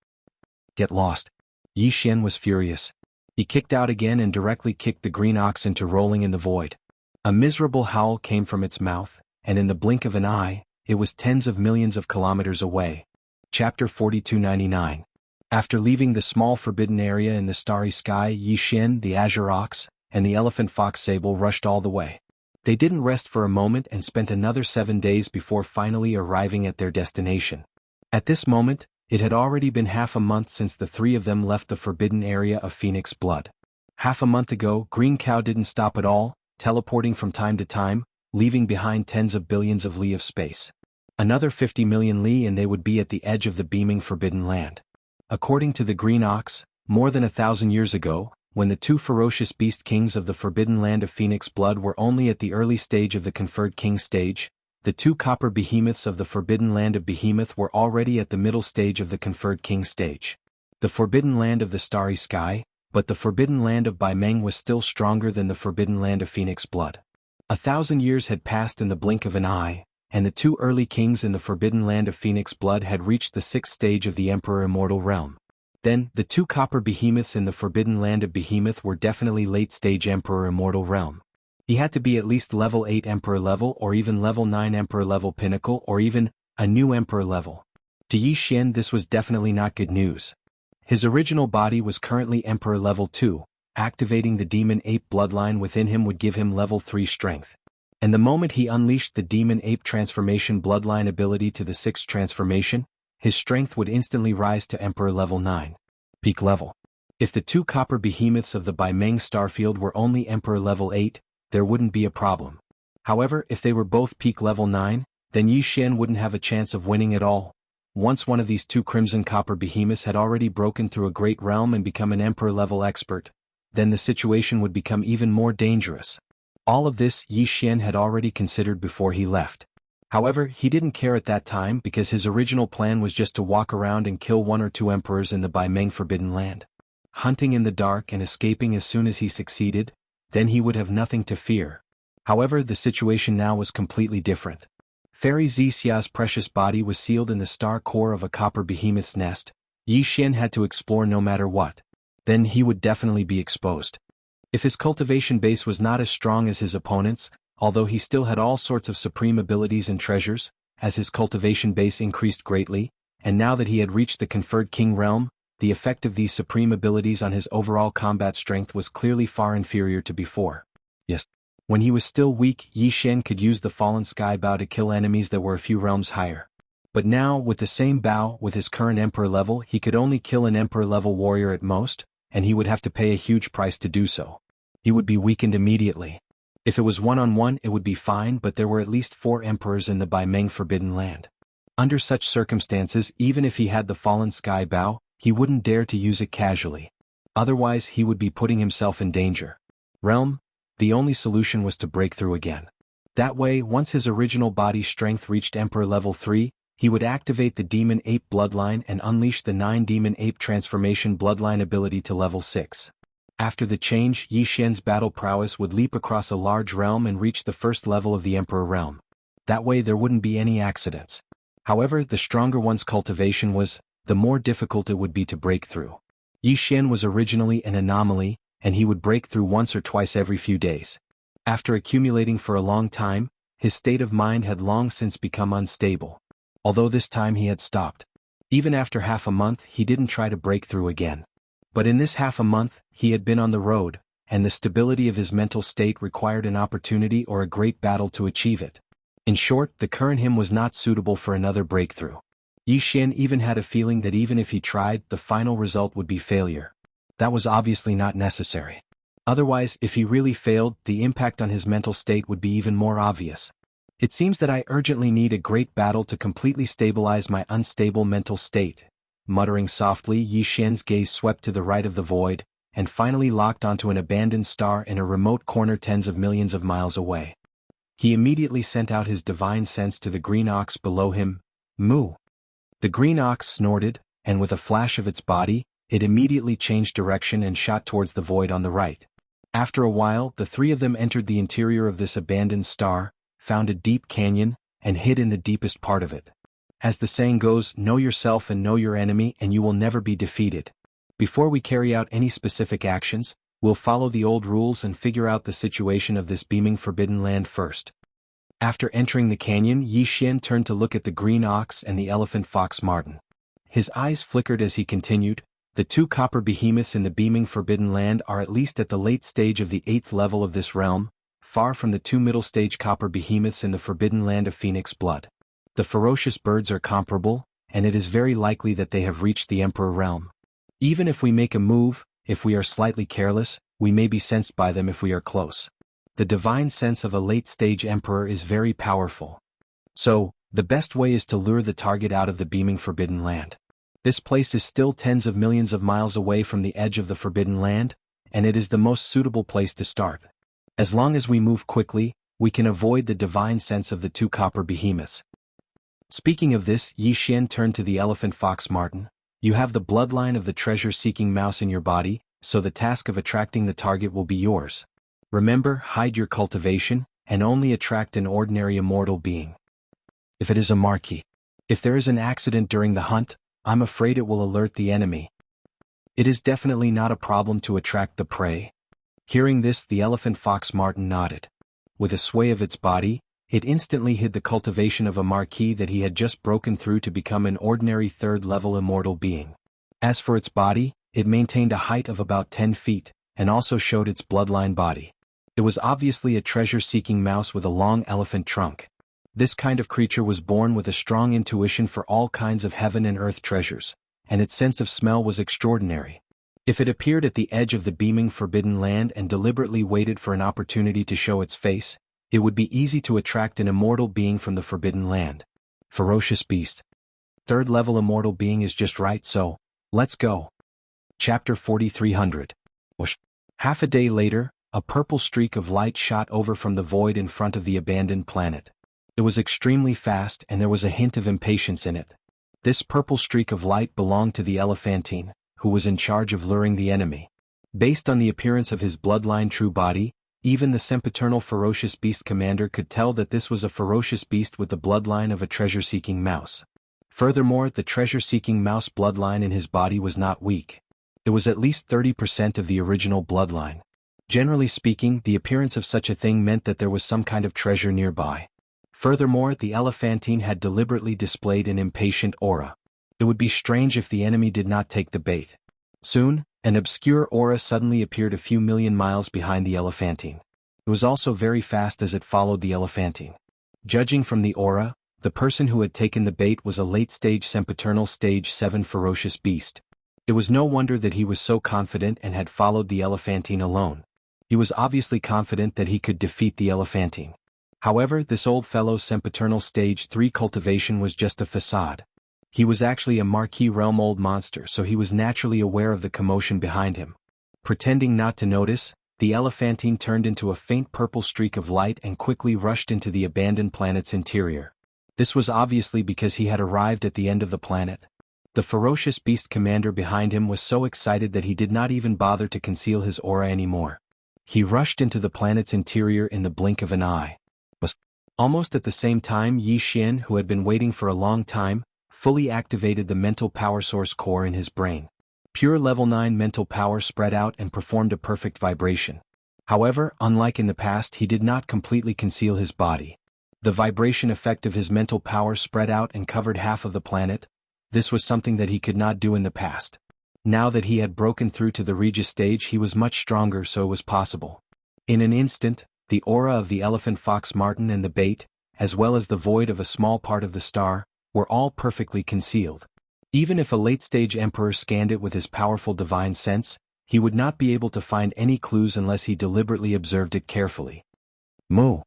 "Get lost." Yi Xian was furious. He kicked out again and directly kicked the Green Ox into rolling in the void. A miserable howl came from its mouth, and in the blink of an eye, it was tens of millions of kilometers away. Chapter 4299. After leaving the small forbidden area in the starry sky, Yi Xian, the Azure Ox, and the Elephant Fox Sable rushed all the way. They didn't rest for a moment and spent another 7 days before finally arriving at their destination. At this moment, it had already been half a month since the three of them left the forbidden area of Phoenix Blood. Half a month ago, Green Cow didn't stop at all, teleporting from time to time, leaving behind tens of billions of li of space. Another 50 million li and they would be at the edge of the beaming Forbidden Land. According to the Green Ox, more than 1,000 years ago, when the two ferocious beast kings of the Forbidden Land of Phoenix Blood were only at the early stage of the conferred king stage, the two copper behemoths of the Forbidden Land of Behemoth were already at the middle stage of the conferred king stage. The Forbidden Land of the Starry Sky, but the Forbidden Land of Baimeng was still stronger than the Forbidden Land of Phoenix Blood. 1,000 years had passed in the blink of an eye, and the two early kings in the Forbidden Land of Phoenix Blood had reached the 6th stage of the Emperor Immortal Realm. Then, the two copper behemoths in the Forbidden Land of Behemoth were definitely late-stage Emperor Immortal Realm. He had to be at least level 8 Emperor level or even level 9 Emperor level Pinnacle or even a new Emperor level. To Yi Xian this was definitely not good news. His original body was currently Emperor level 2, activating the Demon Ape bloodline within him would give him level 3 strength. And the moment he unleashed the Demon Ape transformation bloodline ability to the 6th transformation, his strength would instantly rise to Emperor level 9. Peak level. If the two copper behemoths of the Baimeng starfield were only Emperor level 8, there wouldn't be a problem. However, if they were both peak level 9, then Yi Xian wouldn't have a chance of winning at all. Once one of these two crimson copper behemoths had already broken through a great realm and become an Emperor level expert, then the situation would become even more dangerous. All of this Yi Xian had already considered before he left. However, he didn't care at that time because his original plan was just to walk around and kill 1 or 2 emperors in the Baimeng Forbidden Land. Hunting in the dark and escaping as soon as he succeeded, then he would have nothing to fear. However, the situation now was completely different. Fairy Xia's precious body was sealed in the star core of a copper behemoth's nest. Yi Xian had to explore no matter what. Then he would definitely be exposed. If his cultivation base was not as strong as his opponent's, although he still had all sorts of supreme abilities and treasures, as his cultivation base increased greatly, and now that he had reached the conferred king realm, the effect of these supreme abilities on his overall combat strength was clearly far inferior to before. Yes. When he was still weak, Yi Xian could use the fallen sky bow to kill enemies that were a few realms higher. But now, with the same bow, with his current emperor level, he could only kill an emperor level warrior at most, and he would have to pay a huge price to do so. He would be weakened immediately. If it was one-on-one it would be fine, but there were at least 4 emperors in the Baimeng Forbidden Land. Under such circumstances, even if he had the fallen sky bow, he wouldn't dare to use it casually. Otherwise he would be putting himself in danger. The only solution was to break through again. That way, once his original body strength reached Emperor level 3, he would activate the Demon Ape bloodline and unleash the 9 Demon Ape transformation bloodline ability to level 6. After the change, Yi Xian's battle prowess would leap across a large realm and reach the first level of the Emperor realm. That way there wouldn't be any accidents. However, the stronger one's cultivation was, the more difficult it would be to break through. Yi Xian was originally an anomaly, and he would break through once or twice every few days. After accumulating for a long time, his state of mind had long since become unstable. Although this time he had stopped. Even after half a month he didn't try to break through again. But in this half a month, he had been on the road, and the stability of his mental state required an opportunity or a great battle to achieve it. In short, the current him was not suitable for another breakthrough. Yi Xian even had a feeling that even if he tried, the final result would be failure. That was obviously not necessary. Otherwise, if he really failed, the impact on his mental state would be even more obvious. It seems that I urgently need a great battle to completely stabilize my unstable mental state. Muttering softly, Yi Xian's gaze swept to the right of the void, and finally locked onto an abandoned star in a remote corner tens of millions of miles away. He immediately sent out his divine sense to the green ox below him. Moo! The green ox snorted, and with a flash of its body, it immediately changed direction and shot towards the void on the right. After a while, the three of them entered the interior of this abandoned star, found a deep canyon, and hid in the deepest part of it. As the saying goes, know yourself and know your enemy and you will never be defeated. Before we carry out any specific actions, we'll follow the old rules and figure out the situation of this beaming forbidden land first. After entering the canyon, Yi Xian turned to look at the green ox and the elephant fox marten. His eyes flickered as he continued, the two copper behemoths in the beaming forbidden land are at least at the late stage of the 8th level of this realm, far from the two middle stage copper behemoths in the forbidden land of Phoenix blood. The ferocious birds are comparable, and it is very likely that they have reached the Emperor realm. Even if we make a move, if we are slightly careless, we may be sensed by them if we are close. The divine sense of a late-stage Emperor is very powerful. So, the best way is to lure the target out of the beaming forbidden land. This place is still tens of millions of miles away from the edge of the forbidden land, and it is the most suitable place to start. As long as we move quickly, we can avoid the divine sense of the two copper behemoths. Speaking of this, Yi Xian turned to the elephant fox marten. You have the bloodline of the treasure-seeking mouse in your body, so the task of attracting the target will be yours. Remember, hide your cultivation, and only attract an ordinary immortal being. If it is a marquis. If there is an accident during the hunt, I'm afraid it will alert the enemy. It is definitely not a problem to attract the prey. Hearing this, the elephant fox marten nodded. With a sway of its body, it instantly hid the cultivation of a marquis that he had just broken through to become an ordinary third-level immortal being. As for its body, it maintained a height of about 10 feet, and also showed its bloodline body. It was obviously a treasure-seeking mouse with a long elephant trunk. This kind of creature was born with a strong intuition for all kinds of heaven and earth treasures, and its sense of smell was extraordinary. If it appeared at the edge of the beaming forbidden land and deliberately waited for an opportunity to show its face, it would be easy to attract an immortal being from the forbidden land. Ferocious beast. Third-level immortal being is just right, so, let's go. Chapter 4300. Whoosh. Half a day later, a purple streak of light shot over from the void in front of the abandoned planet. It was extremely fast and there was a hint of impatience in it. This purple streak of light belonged to the elephantine, who was in charge of luring the enemy. Based on the appearance of his bloodline true body, even the sempiternal ferocious beast commander could tell that this was a ferocious beast with the bloodline of a treasure-seeking mouse. Furthermore, the treasure-seeking mouse bloodline in his body was not weak. It was at least 30% of the original bloodline. Generally speaking, the appearance of such a thing meant that there was some kind of treasure nearby. Furthermore, the elephantine had deliberately displayed an impatient aura. It would be strange if the enemy did not take the bait. Soon, an obscure aura suddenly appeared a few million miles behind the elephantine. It was also very fast as it followed the elephantine. Judging from the aura, the person who had taken the bait was a late-stage sempiternal stage 7 ferocious beast. It was no wonder that he was so confident and had followed the elephantine alone. He was obviously confident that he could defeat the elephantine. However, this old fellow's sempiternal stage 3 cultivation was just a facade. He was actually a Marquis realm old monster, so he was naturally aware of the commotion behind him. Pretending not to notice, the elephantine turned into a faint purple streak of light and quickly rushed into the abandoned planet's interior. This was obviously because he had arrived at the end of the planet. The ferocious beast commander behind him was so excited that he did not even bother to conceal his aura anymore. He rushed into the planet's interior in the blink of an eye. Almost at the same time, Yi Xian, who had been waiting for a long time, fully activated the mental power source core in his brain. Pure level 9 mental power spread out and performed a perfect vibration. However, unlike in the past, he did not completely conceal his body. The vibration effect of his mental power spread out and covered half of the planet. This was something that he could not do in the past. Now that he had broken through to the Regis stage, he was much stronger, so it was possible. In an instant, the aura of the elephant fox marten and the bait, as well as the void of a small part of the star, were all perfectly concealed. Even if a late-stage emperor scanned it with his powerful divine sense, he would not be able to find any clues unless he deliberately observed it carefully. Moo.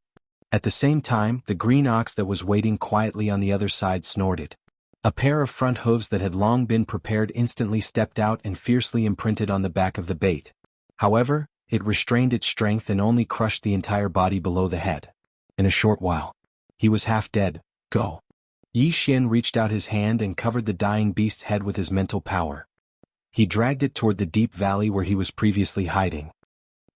At the same time, the green ox that was waiting quietly on the other side snorted. A pair of front hooves that had long been prepared instantly stepped out and fiercely imprinted on the back of the bait. However, it restrained its strength and only crushed the entire body below the head. In a short while, he was half dead. Go. Yi Xian reached out his hand and covered the dying beast's head with his mental power. He dragged it toward the deep valley where he was previously hiding.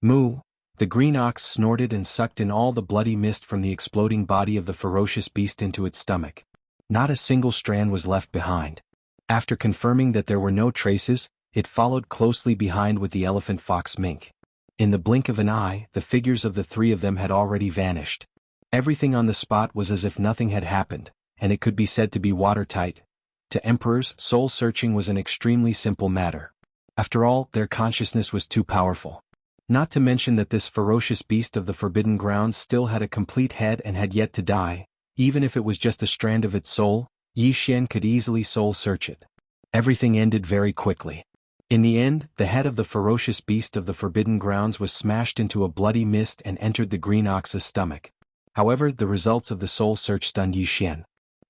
Moo. The green ox snorted and sucked in all the bloody mist from the exploding body of the ferocious beast into its stomach. Not a single strand was left behind. After confirming that there were no traces, it followed closely behind with the elephant fox mink. In the blink of an eye, the figures of the three of them had already vanished. Everything on the spot was as if nothing had happened, and it could be said to be watertight. To emperors, soul-searching was an extremely simple matter. After all, their consciousness was too powerful. Not to mention that this ferocious beast of the Forbidden Grounds still had a complete head and had yet to die. Even if it was just a strand of its soul, Yi Xian could easily soul-search it. Everything ended very quickly. In the end, the head of the ferocious beast of the Forbidden Grounds was smashed into a bloody mist and entered the green ox's stomach. However, the results of the soul search stunned Yi Xian.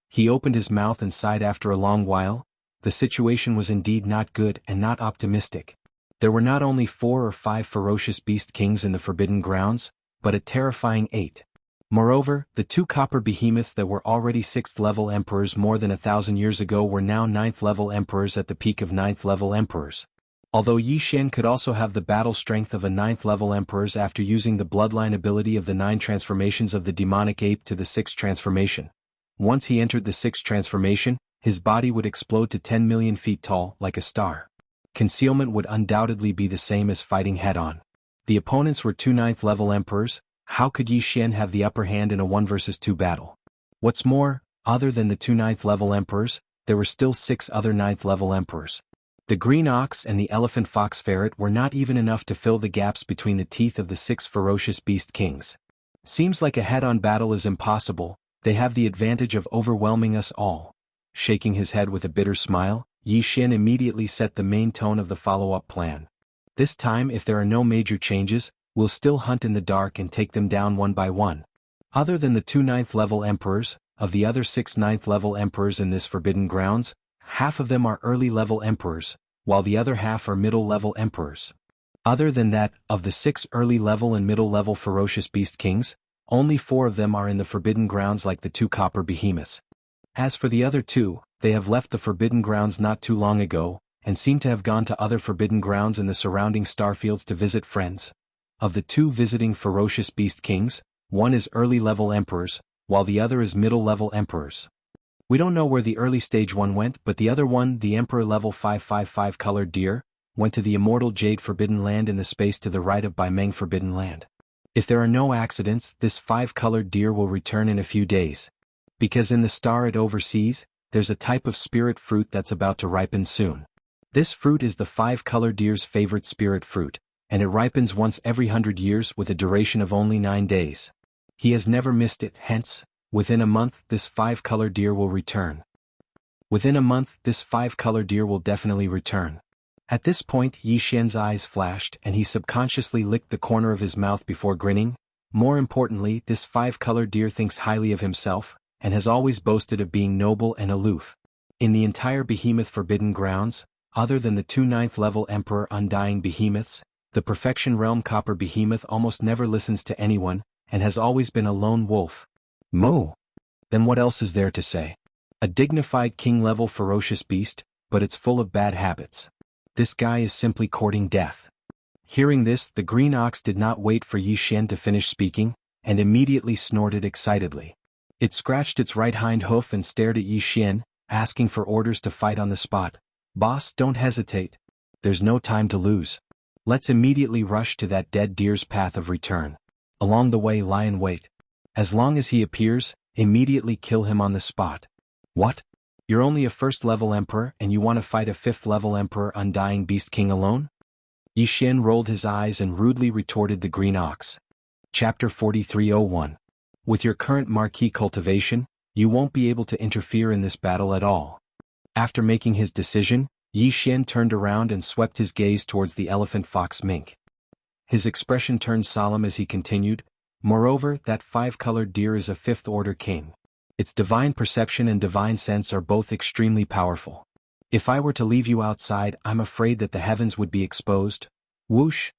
He opened his mouth and sighed after a long while. The situation was indeed not good and not optimistic. There were not only 4 or 5 ferocious beast kings in the Forbidden Grounds, but a terrifying 8. Moreover, the 2 copper behemoths that were already 6th-level emperors more than 1,000 years ago were now 9th-level emperors at the peak of 9th-level emperors. Although Yi Xian could also have the battle strength of a 9th-level emperors after using the bloodline ability of the 9 transformations of the demonic ape to the 6th transformation. Once he entered the 6th transformation, his body would explode to 10 million feet tall, like a star. Concealment would undoubtedly be the same as fighting head-on. The opponents were 2 9th-level emperors. How could Yi Xian have the upper hand in a 1 versus 2 battle? What's more, other than the 2 9th-level emperors, there were still 6 other 9th-level emperors. The green ox and the elephant fox ferret were not even enough to fill the gaps between the teeth of the 6 ferocious beast kings. Seems like a head-on battle is impossible. They have the advantage of overwhelming us all. Shaking his head with a bitter smile, Yi Xian immediately set the main tone of the follow-up plan. This time, if there are no major changes, we'll still hunt in the dark and take them down one by one. Other than the 2 9th-level emperors, of the other 6 9th-level emperors in this Forbidden Grounds, half of them are early-level emperors, while the other half are middle-level emperors. Other than that, of the 6 early-level and middle-level ferocious beast kings, only 4 of them are in the Forbidden Grounds like the 2 copper behemoths. As for the other 2, they have left the Forbidden Grounds not too long ago, and seem to have gone to other Forbidden Grounds in the surrounding starfields to visit friends. Of the 2 visiting ferocious beast kings, one is early-level emperors, while the other is middle-level emperors. We don't know where the early-stage one went, but the other one, the Emperor level 555 colored deer, went to the immortal Jade Forbidden Land in the space to the right of Baimeng Forbidden Land. If there are no accidents, this 5-colored deer will return in a few days. Because in the star it oversees, there's a type of spirit fruit that's about to ripen soon. This fruit is the 5-colored deer's favorite spirit fruit, and it ripens once every 100 years with a duration of only 9 days. He has never missed it, hence, within a month this 5-colored deer will return. Within a month this 5-colored deer will definitely return. At this point Yi Xian's eyes flashed and he subconsciously licked the corner of his mouth before grinning. More importantly, this 5-colored deer thinks highly of himself, and has always boasted of being noble and aloof. In the entire Behemoth Forbidden Grounds, other than the 2 9th-level Emperor Undying Behemoths, the Perfection Realm Copper Behemoth almost never listens to anyone, and has always been a lone wolf. Moo! Then what else is there to say? A dignified king-level ferocious beast, but it's full of bad habits. This guy is simply courting death. Hearing this, the green ox did not wait for Yi Xian to finish speaking, and immediately snorted excitedly. It scratched its right hind hoof and stared at Yi Xian, asking for orders to fight on the spot. Boss, don't hesitate. There's no time to lose. Let's immediately rush to that dead deer's path of return. Along the way lie in wait. As long as he appears, immediately kill him on the spot. What? You're only a first-level emperor and you want to fight a fifth-level emperor Undying Beast King alone? Yi Xian rolled his eyes and rudely retorted the green ox. Chapter 4301. With your current marquee cultivation, you won't be able to interfere in this battle at all. After making his decision, Yi Xian turned around and swept his gaze towards the elephant fox mink. His expression turned solemn as he continued, "Moreover, that five-colored deer is a fifth-order king. Its divine perception and divine sense are both extremely powerful. If I were to leave you outside, I'm afraid that the heavens would be exposed." Whoosh!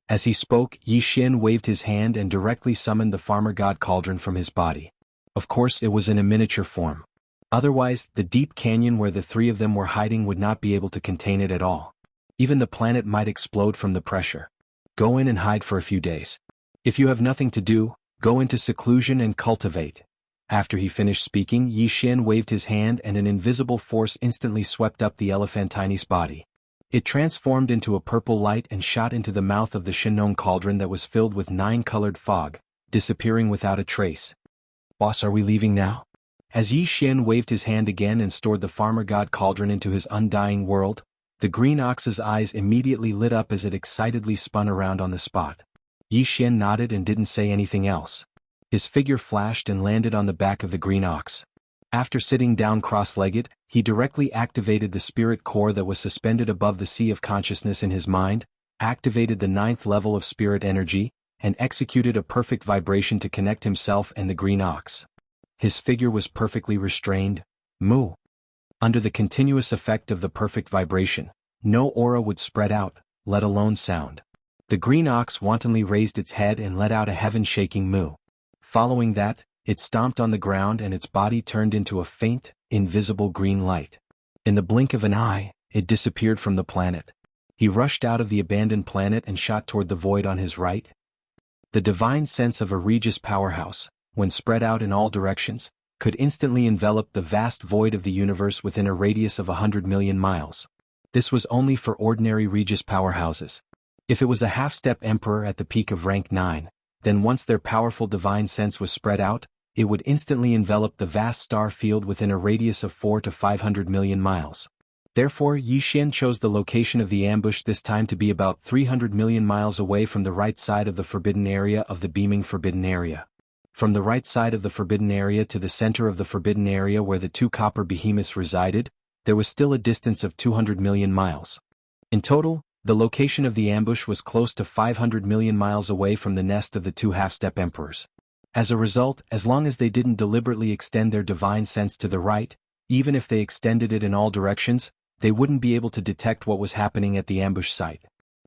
As he spoke, Yi Xian waved his hand and directly summoned the farmer god cauldron from his body. Of course, it was in a miniature form. Otherwise, the deep canyon where the three of them were hiding would not be able to contain it at all. Even the planet might explode from the pressure. Go in and hide for a few days. If you have nothing to do, go into seclusion and cultivate. After he finished speaking, Yi Xian waved his hand and an invisible force instantly swept up the elephantine's body. It transformed into a purple light and shot into the mouth of the Shenong cauldron that was filled with 9-colored fog, disappearing without a trace. "Boss, are we leaving now?" As Yi Xian waved his hand again and stored the farmer god cauldron into his undying world, the green ox's eyes immediately lit up as it excitedly spun around on the spot. Yi Xian nodded and didn't say anything else. His figure flashed and landed on the back of the green ox. After sitting down cross-legged, he directly activated the spirit core that was suspended above the sea of consciousness in his mind, activated the 9th level of spirit energy, and executed a perfect vibration to connect himself and the green ox. His figure was perfectly restrained. Moo. Under the continuous effect of the perfect vibration, no aura would spread out, let alone sound. The green ox wantonly raised its head and let out a heaven-shaking moo. Following that, it stomped on the ground and its body turned into a faint, invisible green light. In the blink of an eye, it disappeared from the planet. He rushed out of the abandoned planet and shot toward the void on his right. The divine sense of a Regis powerhouse, when spread out in all directions, could instantly envelop the vast void of the universe within a radius of 100 million miles. This was only for ordinary Regis powerhouses. If it was a half-step emperor at the peak of rank 9, then once their powerful divine sense was spread out, it would instantly envelop the vast star field within a radius of 400 to 500 million miles. Therefore, Yi Xian chose the location of the ambush this time to be about 300 million miles away from the right side of the forbidden area of the beaming forbidden area. From the right side of the forbidden area to the center of the forbidden area where the two copper behemoths resided, there was still a distance of 200 million miles. In total, the location of the ambush was close to 500 million miles away from the nest of the two half-step emperors. As a result, as long as they didn't deliberately extend their divine sense to the right, even if they extended it in all directions, they wouldn't be able to detect what was happening at the ambush site.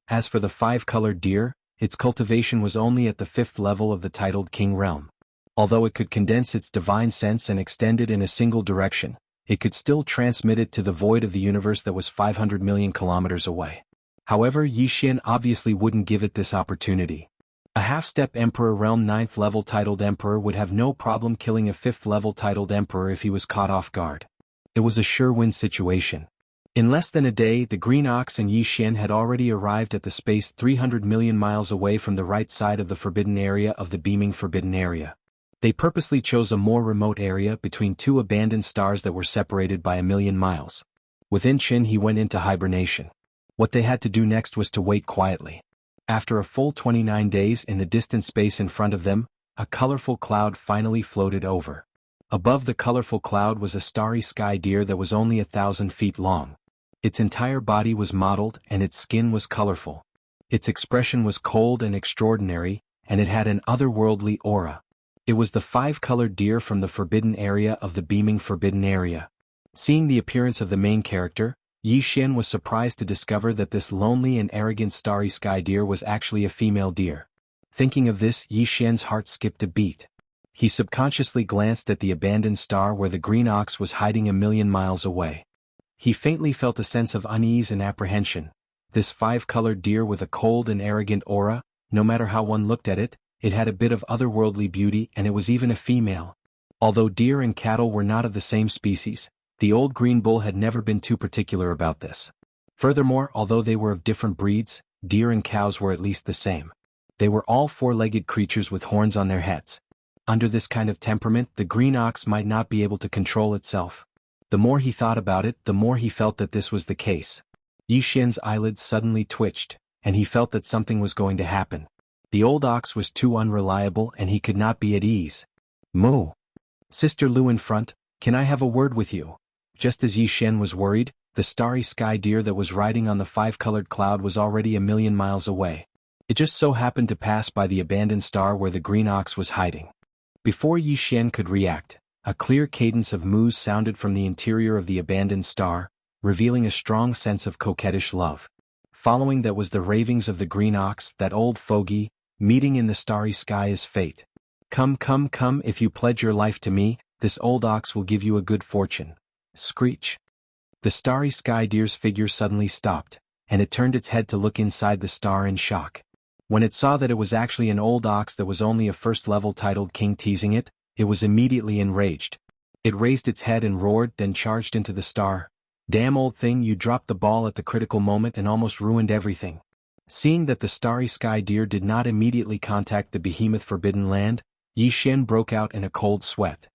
As for the 5-colored deer, its cultivation was only at the 5th level of the titled King realm. Although it could condense its divine sense and extend it in a single direction, it could still transmit it to the void of the universe that was 500 million kilometers away. However, Yi Xian obviously wouldn't give it this opportunity. A half-step emperor realm 9th level titled emperor would have no problem killing a 5th level titled emperor if he was caught off guard. It was a sure-win situation. In less than a day, the green ox and Yi Xian had already arrived at the space 300 million miles away from the right side of the forbidden area of the beaming forbidden area. They purposely chose a more remote area between two abandoned stars that were separated by 1,000,000 miles. Within Qin, he went into hibernation. What they had to do next was to wait quietly. After a full 29 days in the distant space in front of them, a colorful cloud finally floated over. Above the colorful cloud was a starry sky deer that was only 1,000 feet long. Its entire body was mottled and its skin was colorful. Its expression was cold and extraordinary, and it had an otherworldly aura. It was the 5-colored deer from the forbidden area of the beaming forbidden area. Seeing the appearance of the main character, Yi Xian was surprised to discover that this lonely and arrogant starry sky deer was actually a female deer. Thinking of this, Yi Xian's heart skipped a beat. He subconsciously glanced at the abandoned star where the green ox was hiding 1,000,000 miles away. He faintly felt a sense of unease and apprehension. This 5-colored deer with a cold and arrogant aura, no matter how one looked at it, it had a bit of otherworldly beauty and it was even a female. Although deer and cattle were not of the same species, the old green bull had never been too particular about this. Furthermore, although they were of different breeds, deer and cows were at least the same. They were all four-legged creatures with horns on their heads. Under this kind of temperament, the green ox might not be able to control itself. The more he thought about it, the more he felt that this was the case. Yi Xian's eyelids suddenly twitched, and he felt that something was going to happen. The old ox was too unreliable and he could not be at ease. Moo! Sister Lu in front, can I have a word with you? Just as Yi Xian was worried, the starry sky deer that was riding on the five-colored cloud was already 1,000,000 miles away. It just so happened to pass by the abandoned star where the green ox was hiding. Before Yi Xian could react, a clear cadence of moos sounded from the interior of the abandoned star, revealing a strong sense of coquettish love. Following that was the ravings of the green ox, that old fogey, meeting in the starry sky is fate. Come, come, come, if you pledge your life to me, this old ox will give you a good fortune. Screech. The starry sky deer's figure suddenly stopped, and it turned its head to look inside the star in shock. When it saw that it was actually an old ox that was only a first-level titled king teasing it, it was immediately enraged. It raised its head and roared, then charged into the star. Damn old thing, you dropped the ball at the critical moment and almost ruined everything. Seeing that the starry sky deer did not immediately contact the behemoth forbidden land, Yi Xian broke out in a cold sweat.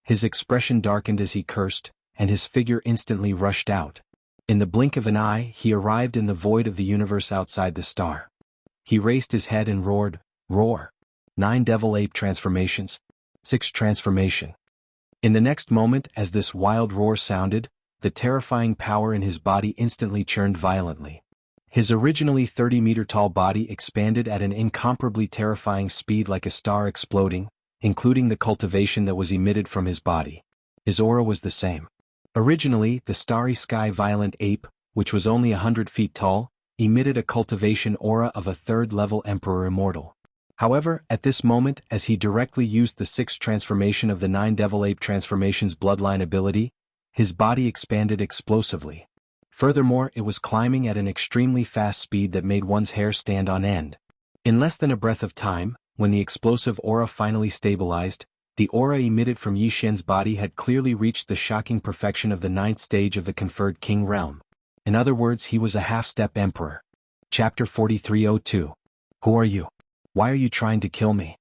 His expression darkened as he cursed, and his figure instantly rushed out. In the blink of an eye, he arrived in the void of the universe outside the star. He raised his head and roared, roar. 9 devil ape transformations. 6 transformation. In the next moment, as this wild roar sounded, the terrifying power in his body instantly churned violently. His originally 30-meter-tall body expanded at an incomparably terrifying speed like a star exploding, including the cultivation that was emitted from his body. His aura was the same. Originally, the starry sky violent ape, which was only 100 feet tall, emitted a cultivation aura of a third-level Emperor Immortal. However, at this moment, as he directly used the 6th transformation of the 9 devil ape transformation's bloodline ability, his body expanded explosively. Furthermore, it was climbing at an extremely fast speed that made one's hair stand on end. In less than a breath of time, when the explosive aura finally stabilized, the aura emitted from Yi Xian's body had clearly reached the shocking perfection of the 9th stage of the conferred king realm. In other words, he was a half-step emperor. Chapter 4302. Who are you? Why are you trying to kill me?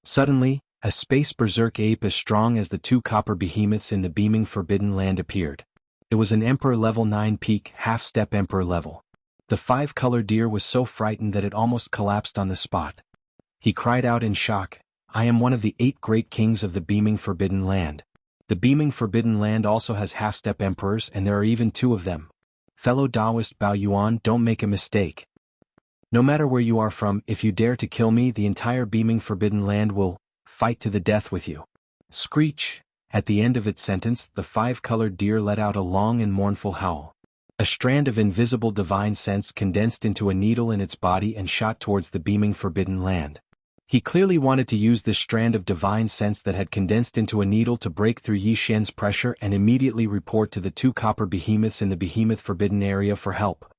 Suddenly, a space berserk ape as strong as the 2 copper behemoths in the beaming forbidden land appeared. It was an Emperor level 9 peak, half-step Emperor level. The 5-colored deer was so frightened that it almost collapsed on the spot. He cried out in shock, I am one of the 8 great kings of the beaming forbidden land. The beaming forbidden land also has half-step emperors and there are even 2 of them. Fellow Taoist Bao Yuan, don't make a mistake. No matter where you are from, if you dare to kill me, the entire beaming forbidden land will fight to the death with you. Screech. At the end of its sentence, the 5-colored deer let out a long and mournful howl. A strand of invisible divine sense condensed into a needle in its body and shot towards the beaming forbidden land. He clearly wanted to use this strand of divine sense that had condensed into a needle to break through Yi Xian's pressure and immediately report to the 2 copper behemoths in the behemoth forbidden area for help.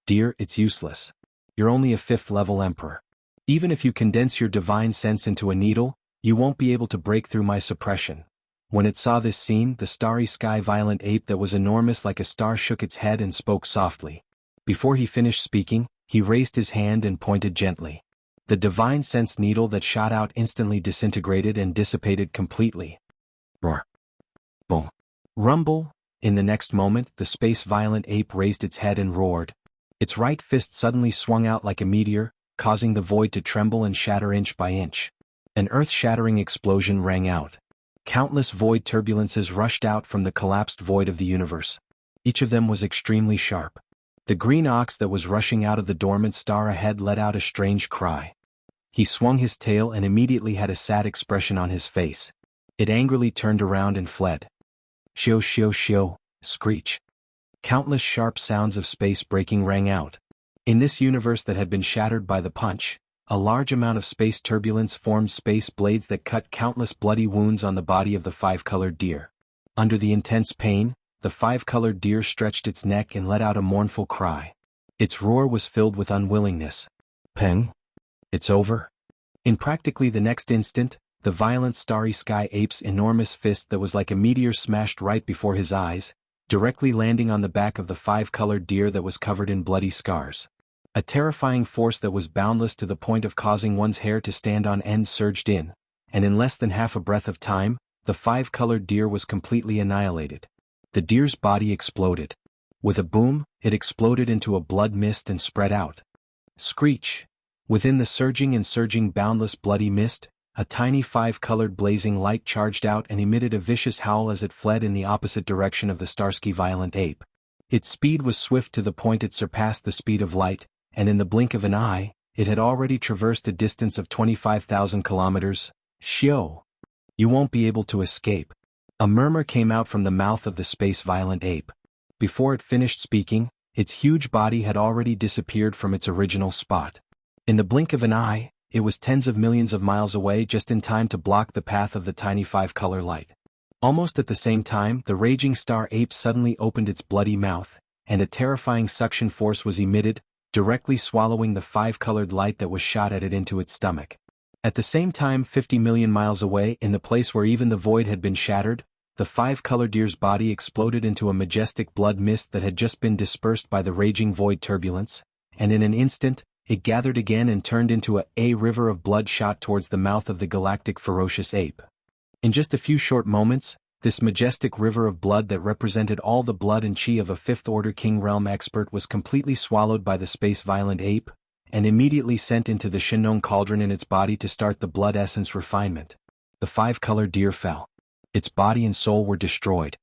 Dear, it's useless. You're only a 5th-level emperor. Even if you condense your divine sense into a needle, you won't be able to break through my suppression. When it saw this scene, the starry sky violent ape that was enormous like a star shook its head and spoke softly. Before he finished speaking, he raised his hand and pointed gently. The divine sense needle that shot out instantly disintegrated and dissipated completely. Roar. Boom. Rumble. In the next moment, the space violent ape raised its head and roared. Its right fist suddenly swung out like a meteor, causing the void to tremble and shatter inch by inch. An earth-shattering explosion rang out. Countless void turbulences rushed out from the collapsed void of the universe. Each of them was extremely sharp. The green ox that was rushing out of the dormant star ahead let out a strange cry. He swung his tail and immediately had a sad expression on his face. It angrily turned around and fled. Shio shio shio, screech. Countless sharp sounds of space breaking rang out. In this universe that had been shattered by the punch, a large amount of space turbulence formed space blades that cut countless bloody wounds on the body of the 5-colored deer. Under the intense pain, the 5-colored deer stretched its neck and let out a mournful cry. Its roar was filled with unwillingness. Peng? It's over? In practically the next instant, the violent starry sky ape's enormous fist that was like a meteor smashed right before his eyes, directly landing on the back of the five-colored deer that was covered in bloody scars. A terrifying force that was boundless to the point of causing one's hair to stand on end surged in, and in less than half a breath of time, the five-colored deer was completely annihilated. The deer's body exploded. With a boom, it exploded into a blood mist and spread out. Screech! Within the surging boundless bloody mist, a tiny five-colored blazing light charged out and emitted a vicious howl as it fled in the opposite direction of the Starsky violent ape. Its speed was swift to the point it surpassed the speed of light, and in the blink of an eye, it had already traversed a distance of 25,000 kilometers. Shio! You won't be able to escape. A murmur came out from the mouth of the space violent ape. Before it finished speaking, its huge body had already disappeared from its original spot. In the blink of an eye, it was tens of millions of miles away just in time to block the path of the tiny five-color light. Almost at the same time, the raging star ape suddenly opened its bloody mouth, and a terrifying suction force was emitted, directly swallowing the five-colored light that was shot at it into its stomach. At the same time, 50 million miles away, in the place where even the void had been shattered, the five-colored deer's body exploded into a majestic blood mist that had just been dispersed by the raging void turbulence, and in an instant, it gathered again and turned into a river of blood shot towards the mouth of the galactic ferocious ape. In just a few short moments, this majestic river of blood that represented all the blood and chi of a fifth-order king realm expert was completely swallowed by the space-violent ape, and immediately sent into the Shinnon cauldron in its body to start the blood essence refinement. The five-colored deer fell. Its body and soul were destroyed.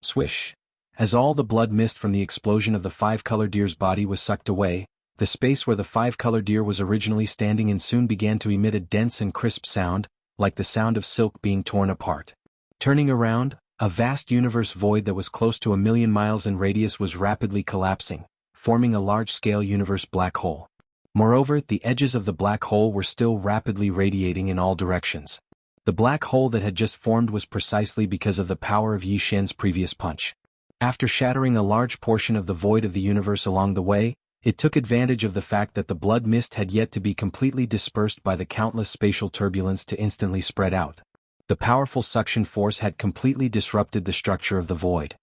Swish! As all the blood mist from the explosion of the five-colored deer's body was sucked away, the space where the five-colored deer was originally standing in soon began to emit a dense and crisp sound, like the sound of silk being torn apart. Turning around, a vast universe void that was close to 1,000,000 miles in radius was rapidly collapsing, forming a large-scale universe black hole. Moreover, the edges of the black hole were still rapidly radiating in all directions. The black hole that had just formed was precisely because of the power of Yi Xian's previous punch. After shattering a large portion of the void of the universe along the way, it took advantage of the fact that the blood mist had yet to be completely dispersed by the countless spatial turbulence to instantly spread out. The powerful suction force had completely disrupted the structure of the void.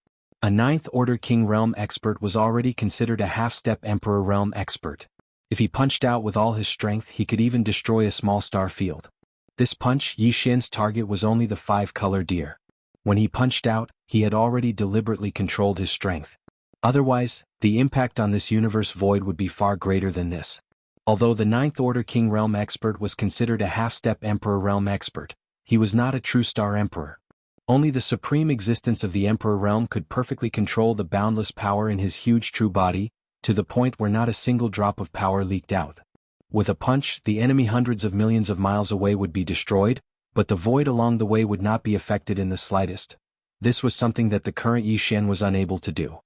A ninth-order king realm expert was already considered a half-step emperor realm expert. If he punched out with all his strength, he could even destroy a small star field. This punch, Yi Xian's target was only the five-color deer. When he punched out, he had already deliberately controlled his strength. Otherwise, the impact on this universe void would be far greater than this. Although the ninth-order king realm expert was considered a half-step emperor realm expert, he was not a true star emperor. Only the supreme existence of the emperor realm could perfectly control the boundless power in his huge true body, to the point where not a single drop of power leaked out. With a punch, the enemy hundreds of millions of miles away would be destroyed, but the void along the way would not be affected in the slightest. This was something that the current Yi Xian was unable to do.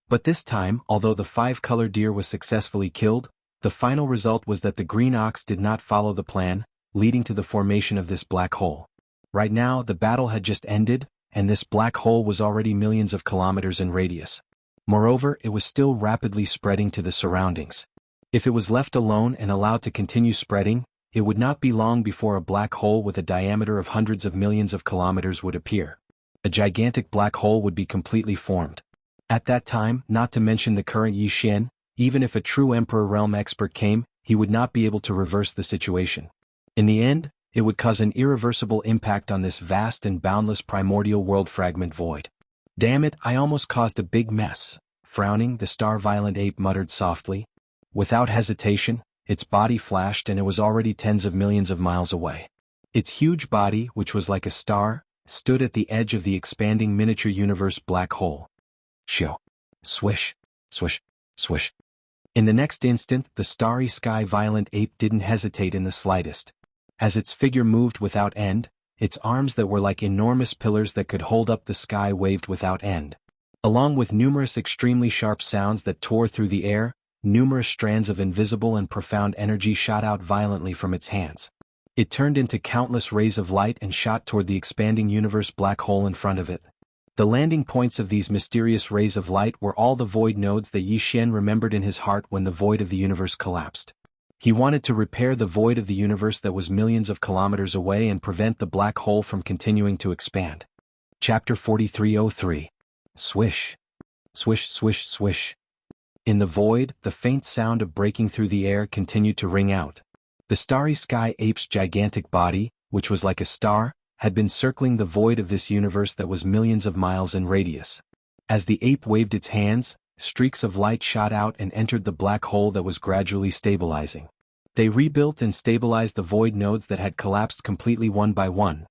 But this time, although the five-color deer was successfully killed, the final result was that the green ox did not follow the plan, leading to the formation of this black hole. Right now, the battle had just ended, and this black hole was already millions of kilometers in radius. Moreover, it was still rapidly spreading to the surroundings. If it was left alone and allowed to continue spreading, it would not be long before a black hole with a diameter of hundreds of millions of kilometers would appear. A gigantic black hole would be completely formed. At that time, not to mention the current Yi Xian, even if a true Emperor Realm expert came, he would not be able to reverse the situation. In the end, it would cause an irreversible impact on this vast and boundless primordial world fragment void. Damn it, I almost caused a big mess. Frowning, the star-violent ape muttered softly. Without hesitation, its body flashed and it was already tens of millions of miles away. Its huge body, which was like a star, stood at the edge of the expanding miniature universe black hole. Shio. Swish, swish, swish. In the next instant, the starry sky violent ape didn't hesitate in the slightest. As its figure moved without end, its arms that were like enormous pillars that could hold up the sky waved without end. Along with numerous extremely sharp sounds that tore through the air, numerous strands of invisible and profound energy shot out violently from its hands. It turned into countless rays of light and shot toward the expanding universe black hole in front of it. The landing points of these mysterious rays of light were all the void nodes that Yi Xian remembered in his heart when the void of the universe collapsed. He wanted to repair the void of the universe that was millions of kilometers away and prevent the black hole from continuing to expand. Chapter 4303. Swish. Swish, swish, swish. In the void, the faint sound of breaking through the air continued to ring out. The starry sky ape's gigantic body, which was like a star, had been circling the void of this universe that was millions of miles in radius. As the ape waved its hands, streaks of light shot out and entered the black hole that was gradually stabilizing. They rebuilt and stabilized the void nodes that had collapsed completely one by one.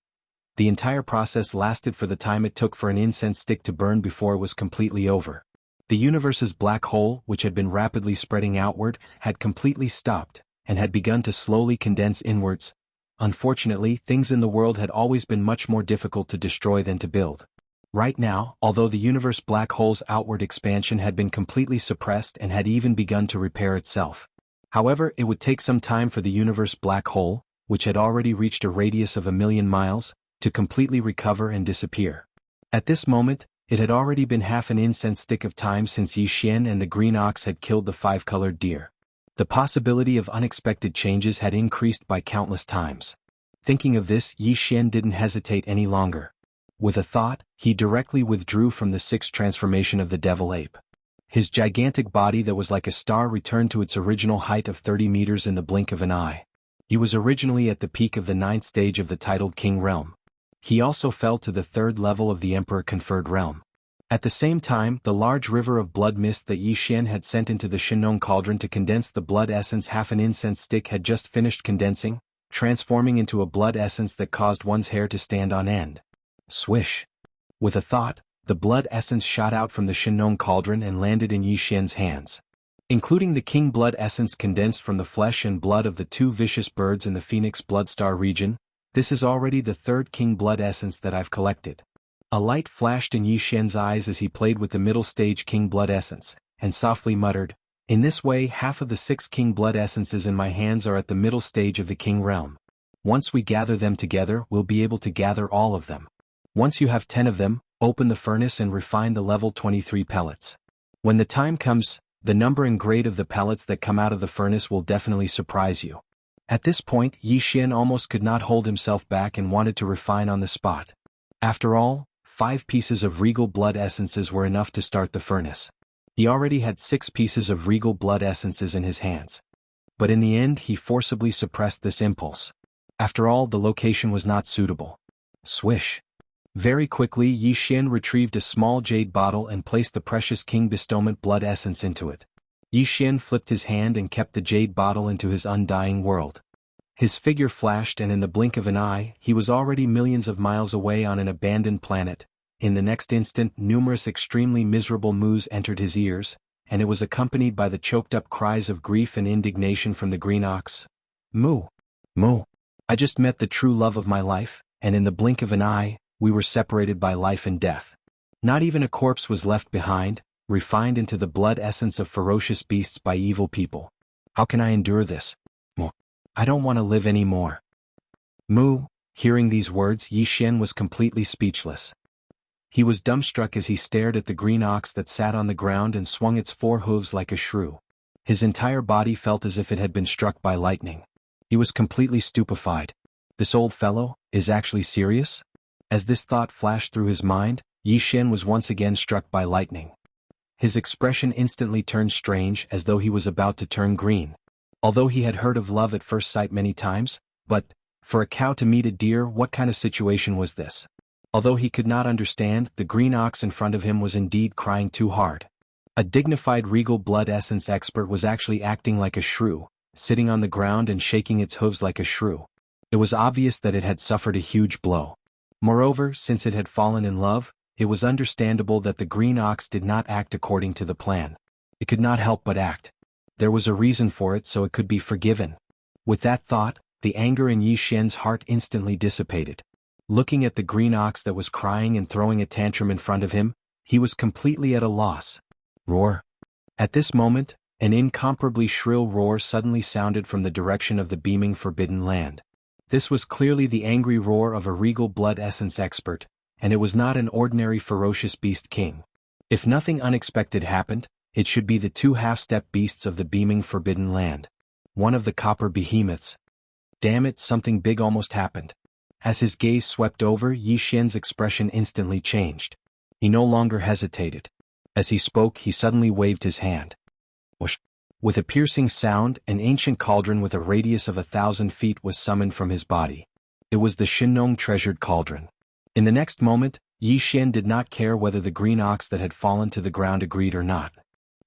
The entire process lasted for the time it took for an incense stick to burn before it was completely over. The universe's black hole, which had been rapidly spreading outward, had completely stopped, and had begun to slowly condense inwards. Unfortunately, things in the world had always been much more difficult to destroy than to build. Right now, although the universe black hole's outward expansion had been completely suppressed and had even begun to repair itself. However, it would take some time for the universe black hole, which had already reached a radius of 1,000,000 miles, to completely recover and disappear. At this moment, it had already been half an incense stick of time since Yi Xian and the green ox had killed the 5-colored deer. The possibility of unexpected changes had increased by countless times. Thinking of this, Yi Xian didn't hesitate any longer. With a thought, he directly withdrew from the 6th transformation of the devil ape. His gigantic body that was like a star returned to its original height of 30 meters in the blink of an eye. He was originally at the peak of the 9th stage of the titled King realm. He also fell to the 3rd level of the Emperor-conferred realm. At the same time, the large river of blood mist that Yi Xian had sent into the Shinong cauldron to condense the blood essence half an incense stick had just finished condensing, transforming into a blood essence that caused one's hair to stand on end. Swish. With a thought, the blood essence shot out from the Shinong cauldron and landed in Yi Xian's hands. Including the king blood essence condensed from the flesh and blood of the 2 vicious birds in the Phoenix Bloodstar region, this is already the 3rd king blood essence that I've collected. A light flashed in Yi Xian's eyes as he played with the middle stage king blood essence, and softly muttered, "In this way half of the 6 king blood essences in my hands are at the middle stage of the king realm. Once we gather them together, we'll be able to gather all of them. Once you have 10 of them, open the furnace and refine the level 23 pellets. When the time comes, the number and grade of the pellets that come out of the furnace will definitely surprise you." At this point, Yi Xian almost could not hold himself back and wanted to refine on the spot. After all, 5 pieces of regal blood essences were enough to start the furnace. He already had 6 pieces of regal blood essences in his hands. But in the end he forcibly suppressed this impulse. After all, the location was not suitable. Swish. Very quickly Yi Xian retrieved a small jade bottle and placed the precious king bestowment blood essence into it. Yi Xian flipped his hand and kept the jade bottle into his undying world. His figure flashed and in the blink of an eye, he was already millions of miles away on an abandoned planet. In the next instant, numerous extremely miserable moos entered his ears, and it was accompanied by the choked-up cries of grief and indignation from the green ox. "Moo! Moo! I just met the true love of my life, and in the blink of an eye, we were separated by life and death. Not even a corpse was left behind, refined into the blood essence of ferocious beasts by evil people. How can I endure this? Moo! I don't want to live anymore." Moo! Hearing these words, Yi Xian was completely speechless. He was dumbstruck as he stared at the green ox that sat on the ground and swung its 4 hooves like a shrew. His entire body felt as if it had been struck by lightning. He was completely stupefied. This old fellow is actually serious? As this thought flashed through his mind, Yi Xian was once again struck by lightning. His expression instantly turned strange as though he was about to turn green. Although he had heard of love at first sight many times, but, for a cow to meet a deer, what kind of situation was this? Although he could not understand, the green ox in front of him was indeed crying too hard. A dignified regal blood essence expert was actually acting like a shrew, sitting on the ground and shaking its hooves like a shrew. It was obvious that it had suffered a huge blow. Moreover, since it had fallen in love, it was understandable that the green ox did not act according to the plan. It could not help but act. There was a reason for it, so it could be forgiven. With that thought, the anger in Yi Xian's heart instantly dissipated. Looking at the green ox that was crying and throwing a tantrum in front of him, he was completely at a loss. Roar! At this moment, an incomparably shrill roar suddenly sounded from the direction of the beaming forbidden land. This was clearly the angry roar of a regal blood essence expert, and it was not an ordinary ferocious beast king. If nothing unexpected happened, it should be the 2 half-step beasts of the beaming forbidden land. One of the copper behemoths. Damn it, something big almost happened. As his gaze swept over, Yi Xian's expression instantly changed. He no longer hesitated. As he spoke, he suddenly waved his hand. Whoosh! With a piercing sound, an ancient cauldron with a radius of 1,000 feet was summoned from his body. It was the Shinnong treasured cauldron. In the next moment, Yi Xian did not care whether the green ox that had fallen to the ground agreed or not.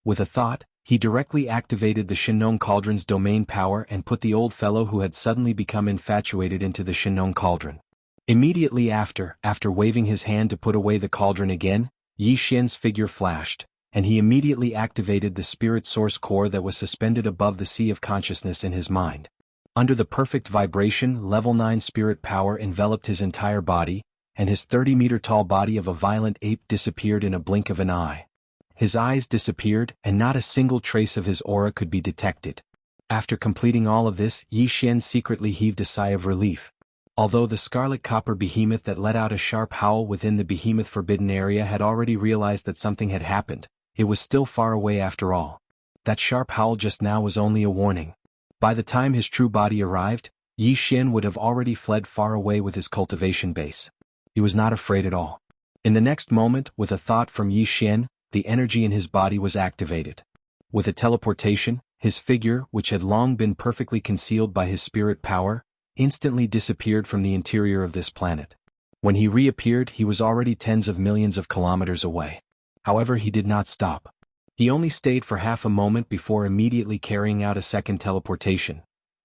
With a thought, he directly activated the Shinnong cauldron's domain power and put the old fellow who had suddenly become infatuated into the Shinnong cauldron. Immediately after waving his hand to put away the cauldron again, Yi Xian's figure flashed, and he immediately activated the spirit source core that was suspended above the sea of consciousness in his mind. Under the perfect vibration, level 9 spirit power enveloped his entire body, and his 30-meter-tall body of a violent ape disappeared in a blink of an eye. His eyes disappeared, and not a single trace of his aura could be detected. After completing all of this, Yi Xian secretly heaved a sigh of relief. Although the scarlet copper behemoth that let out a sharp howl within the behemoth forbidden area had already realized that something had happened, it was still far away after all. That sharp howl just now was only a warning. By the time his true body arrived, Yi Xian would have already fled far away with his cultivation base. He was not afraid at all. In the next moment, with a thought from Yi Xian, the energy in his body was activated. With a teleportation, his figure, which had long been perfectly concealed by his spirit power, instantly disappeared from the interior of this planet. When he reappeared, he was already tens of millions of kilometers away. However, he did not stop. He only stayed for half a moment before immediately carrying out a second teleportation.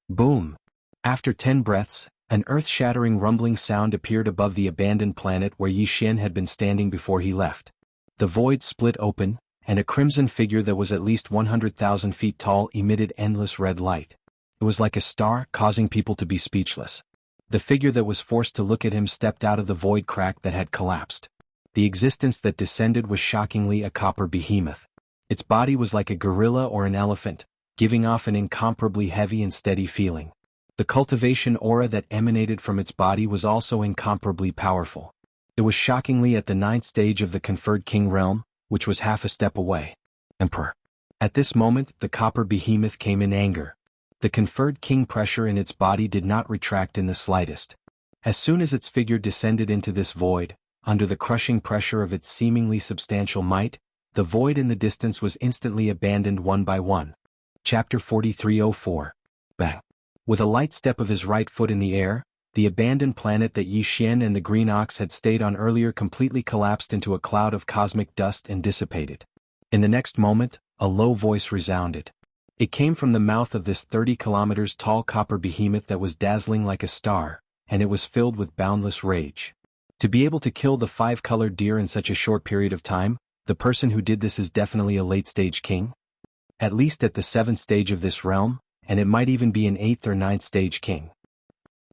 Boom! After 10 breaths, an earth-shattering rumbling sound appeared above the abandoned planet where Yi Xian had been standing before he left. The void split open, and a crimson figure that was at least 100,000 feet tall emitted endless red light. It was like a star, causing people to be speechless. The figure that was forced to look at him stepped out of the void crack that had collapsed. The existence that descended was shockingly a copper behemoth. Its body was like a gorilla or an elephant, giving off an incomparably heavy and steady feeling. The cultivation aura that emanated from its body was also incomparably powerful. It was shockingly at the 9th stage of the conferred king realm, which was half a step away. Emperor. At this moment, the copper behemoth came in anger. The conferred king pressure in its body did not retract in the slightest. As soon as its figure descended into this void, under the crushing pressure of its seemingly substantial might, the void in the distance was instantly abandoned one by one. Chapter 4304. Bang. With a light step of his right foot in the air, the abandoned planet that Yi Xian and the green ox had stayed on earlier completely collapsed into a cloud of cosmic dust and dissipated. In the next moment, a low voice resounded. It came from the mouth of this 30 kilometers tall copper behemoth that was dazzling like a star, and it was filled with boundless rage. To be able to kill the 5-colored deer in such a short period of time, the person who did this is definitely a late-stage king. At least at the 7th stage of this realm, and it might even be an 8th or 9th stage king.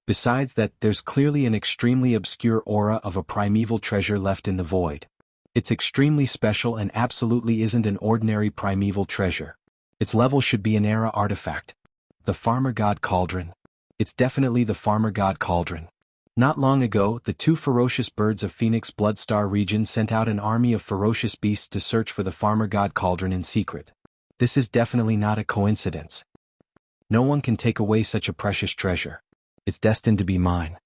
Besides that, there's clearly an extremely obscure aura of a primeval treasure left in the void. It's extremely special and absolutely isn't an ordinary primeval treasure. Its level should be an era artifact. The Farmer God Cauldron. It's definitely the Farmer God Cauldron. Not long ago, the 2 ferocious birds of Phoenix Bloodstar region sent out an army of ferocious beasts to search for the Farmer God Cauldron in secret. This is definitely not a coincidence. No one can take away such a precious treasure. It's destined to be mine.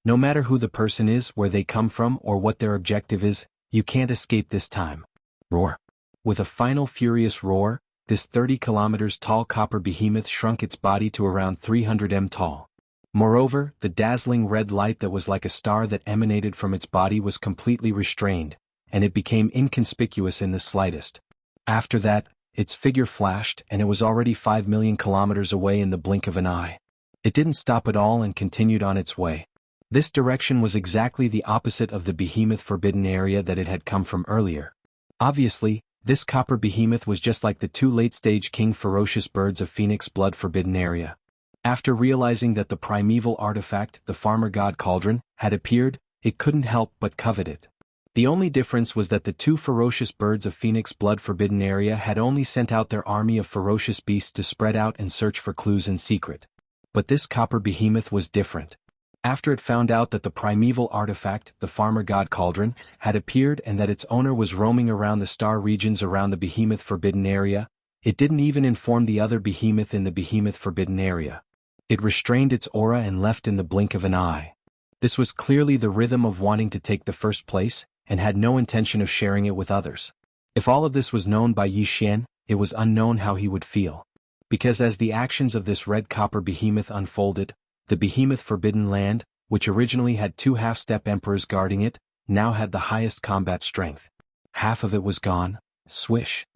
No matter who the person is, where they come from, or what their objective is, you can't escape this time. Roar. With a final furious roar, this 30 kilometers tall copper behemoth shrunk its body to around 300 m tall. Moreover, the dazzling red light that was like a star that emanated from its body was completely restrained, and it became inconspicuous in the slightest. After that, its figure flashed, and it was already 5 million kilometers away in the blink of an eye. It didn't stop at all and continued on its way. This direction was exactly the opposite of the behemoth forbidden area that it had come from earlier. Obviously, this copper behemoth was just like the 2 late-stage king ferocious birds of Phoenix blood forbidden area. After realizing that the primeval artifact, the Farmer God Cauldron, had appeared, it couldn't help but covet it. The only difference was that the 2 ferocious birds of Phoenix blood forbidden area had only sent out their army of ferocious beasts to spread out and search for clues in secret. But this copper behemoth was different. After it found out that the primeval artifact, the Farmer God Cauldron, had appeared and that its owner was roaming around the star regions around the behemoth forbidden area, it didn't even inform the other behemoth in the behemoth forbidden area. It restrained its aura and left in the blink of an eye. This was clearly the rhythm of wanting to take the first place, and had no intention of sharing it with others. If all of this was known by Yi Xian, it was unknown how he would feel. Because as the actions of this red copper behemoth unfolded, the behemoth Forbidden Land, which originally had two half-step emperors guarding it, now had the highest combat strength. Half of it was gone. Swish.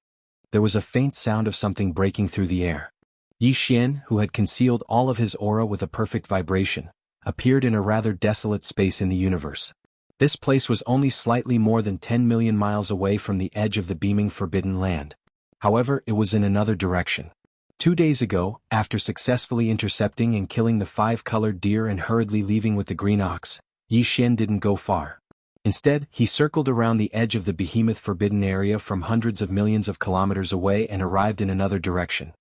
There was a faint sound of something breaking through the air. Yi Xian, who had concealed all of his aura with a perfect vibration, appeared in a rather desolate space in the universe. This place was only slightly more than 10 million miles away from the edge of the beaming Forbidden Land. However, it was in another direction. 2 days ago, after successfully intercepting and killing the 5-colored deer and hurriedly leaving with the green ox, Yi Xian didn't go far. Instead, he circled around the edge of the behemoth forbidden area from hundreds of millions of kilometers away and arrived in another direction.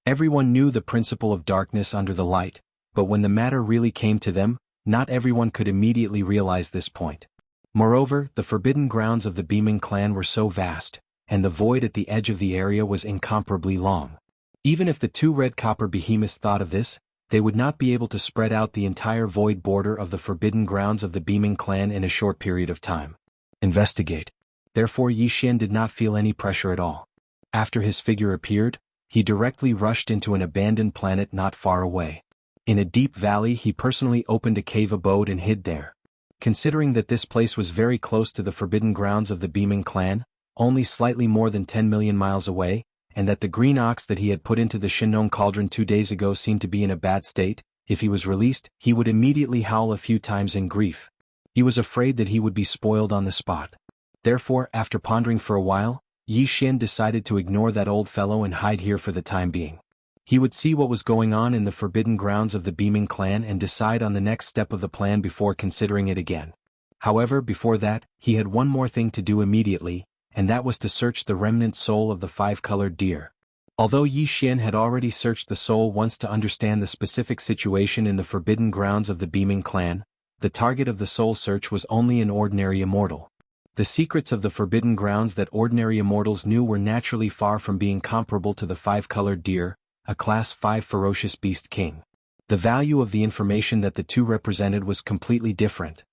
Everyone knew the principle of darkness under the light, but when the matter really came to them, not everyone could immediately realize this point. Moreover, the forbidden grounds of the Beaming clan were so vast, and the void at the edge of the area was incomparably long. Even if the two red copper behemoths thought of this, they would not be able to spread out the entire void border of the forbidden grounds of the Beaming clan in a short period of time. Investigate. Therefore Yi Xian did not feel any pressure at all. After his figure appeared, he directly rushed into an abandoned planet not far away. In a deep valley he personally opened a cave abode and hid there. Considering that this place was very close to the forbidden grounds of the Beaming clan, only slightly more than 10 million miles away, and that the green ox that he had put into the Shinnong cauldron 2 days ago seemed to be in a bad state, if he was released, he would immediately howl a few times in grief. He was afraid that he would be spoiled on the spot. Therefore, after pondering for a while, Yi Xian decided to ignore that old fellow and hide here for the time being. He would see what was going on in the forbidden grounds of the Beaming clan and decide on the next step of the plan before considering it again. However, before that, he had one more thing to do immediately, and that was to search the remnant soul of the 5-colored deer. Although Yi Xian had already searched the soul once to understand the specific situation in the forbidden grounds of the Beaming clan, the target of the soul search was only an ordinary immortal. The secrets of the forbidden grounds that ordinary immortals knew were naturally far from being comparable to the 5-colored deer, a Class 5 ferocious beast king. The value of the information that the two represented was completely different.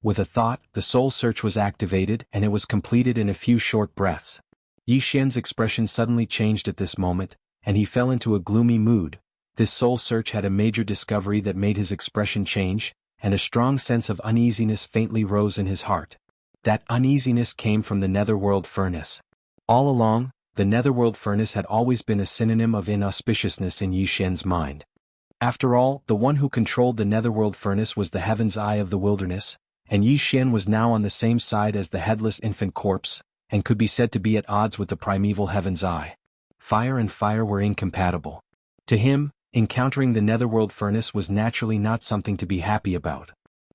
With a thought, the soul search was activated and it was completed in a few short breaths. Yi Xian's expression suddenly changed at this moment, and he fell into a gloomy mood. This soul search had a major discovery that made his expression change, and a strong sense of uneasiness faintly rose in his heart. That uneasiness came from the netherworld furnace. All along, the netherworld furnace had always been a synonym of inauspiciousness in Yi Xian's mind. After all, the one who controlled the netherworld furnace was the heaven's eye of the wilderness, and Yi Xian was now on the same side as the headless infant corpse, and could be said to be at odds with the primeval heaven's eye. Fire and fire were incompatible. To him, encountering the netherworld furnace was naturally not something to be happy about.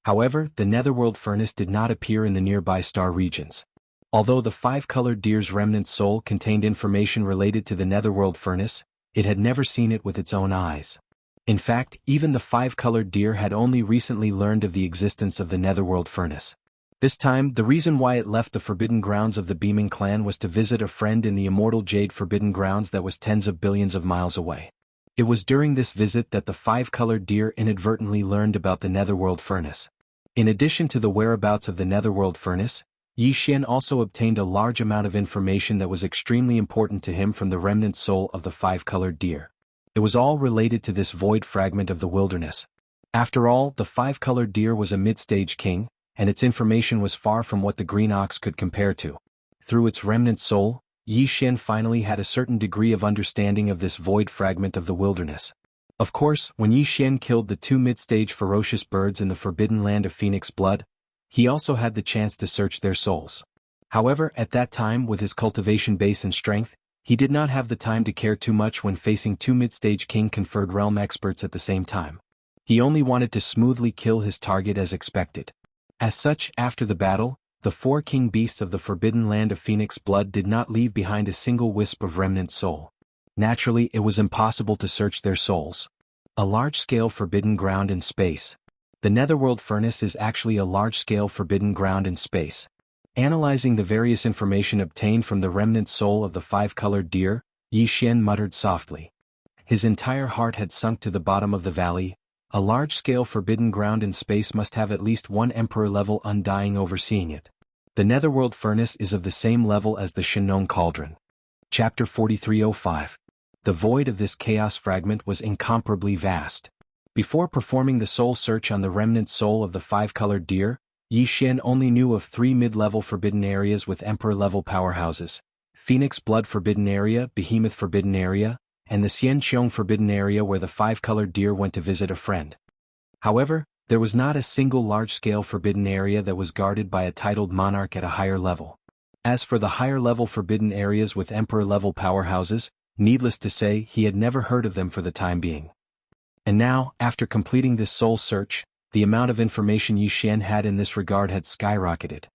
However, the netherworld furnace did not appear in the nearby star regions. Although the 5-colored deer's remnant soul contained information related to the netherworld furnace, it had never seen it with its own eyes. In fact, even the 5-colored deer had only recently learned of the existence of the netherworld furnace. This time, the reason why it left the forbidden grounds of the Beaming clan was to visit a friend in the immortal jade forbidden grounds that was tens of billions of miles away. It was during this visit that the 5-colored deer inadvertently learned about the netherworld furnace. In addition to the whereabouts of the netherworld furnace, Yi Xian also obtained a large amount of information that was extremely important to him from the remnant soul of the 5-colored deer. It was all related to this void fragment of the wilderness. After all, the 5-colored deer was a mid-stage king, and its information was far from what the green ox could compare to. Through its remnant soul, Yi Xian finally had a certain degree of understanding of this void fragment of the wilderness. Of course, when Yi Xian killed the 2 mid-stage ferocious birds in the forbidden land of Phoenix blood, he also had the chance to search their souls. However, at that time, with his cultivation base and strength, he did not have the time to care too much when facing 2 mid-stage king-conferred realm experts at the same time. He only wanted to smoothly kill his target as expected. As such, after the battle, the 4 king beasts of the forbidden land of Phoenix blood did not leave behind a single wisp of remnant soul. Naturally, it was impossible to search their souls. A large-scale forbidden ground in space. The netherworld furnace is actually a large-scale forbidden ground in space. Analyzing the various information obtained from the remnant soul of the 5-colored deer, Yi Xian muttered softly. His entire heart had sunk to the bottom of the valley. A large-scale forbidden ground in space must have at least one emperor-level undying overseeing it. The netherworld furnace is of the same level as the Shinnon cauldron. Chapter 4305. The void of this chaos fragment was incomparably vast. Before performing the soul search on the remnant soul of the five-colored deer, Yi Xian only knew of 3 mid-level forbidden areas with Emperor-level powerhouses: Phoenix Blood Forbidden Area, Behemoth Forbidden Area, and the Xianqiong Forbidden Area where the five-colored deer went to visit a friend. However, there was not a single large-scale forbidden area that was guarded by a titled monarch at a higher level. As for the higher-level forbidden areas with Emperor-level powerhouses, needless to say, he had never heard of them for the time being. And now, after completing this soul search, the amount of information Yi Xian had in this regard had skyrocketed.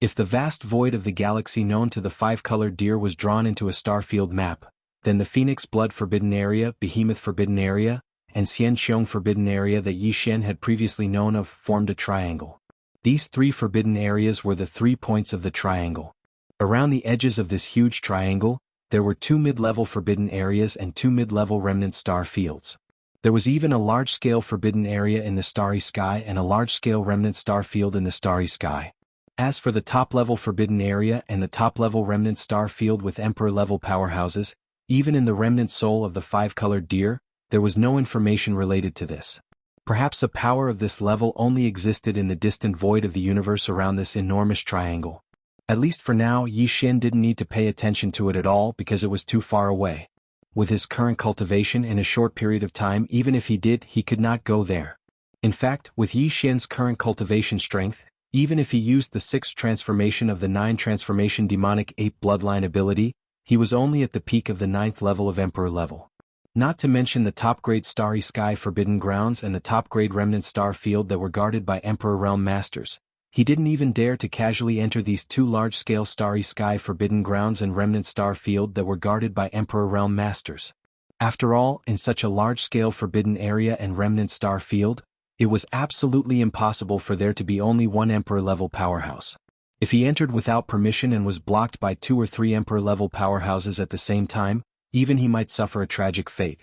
If the vast void of the galaxy known to the five-colored deer was drawn into a starfield map, then the Phoenix Blood Forbidden Area, Behemoth Forbidden Area, and Xianqiong Forbidden Area that Yi Xian had previously known of formed a triangle. These 3 forbidden areas were the 3 points of the triangle. Around the edges of this huge triangle, there were 2 mid-level forbidden areas and 2 mid-level remnant star fields. There was even a large-scale forbidden area in the starry sky and a large-scale remnant star field in the starry sky. As for the top-level forbidden area and the top-level remnant star field with Emperor-level powerhouses, even in the remnant soul of the five-colored deer, there was no information related to this. Perhaps the power of this level only existed in the distant void of the universe around this enormous triangle. At least for now, Yi Xian didn't need to pay attention to it at all because it was too far away. With his current cultivation in a short period of time, even if he did, he could not go there. In fact, with Yi Xian's current cultivation strength, even if he used the 6th transformation of the 9 transformation demonic ape bloodline ability, he was only at the peak of the 9th level of Emperor level. Not to mention the top-grade Starry Sky Forbidden Grounds and the top-grade Remnant Star Field that were guarded by Emperor Realm Masters. He didn't even dare to casually enter these 2 large-scale Starry Sky Forbidden Grounds and Remnant Star Field that were guarded by Emperor Realm Masters. After all, in such a large-scale Forbidden Area and Remnant Star Field, it was absolutely impossible for there to be only one Emperor-level powerhouse. If he entered without permission and was blocked by 2 or 3 Emperor-level powerhouses at the same time, even he might suffer a tragic fate.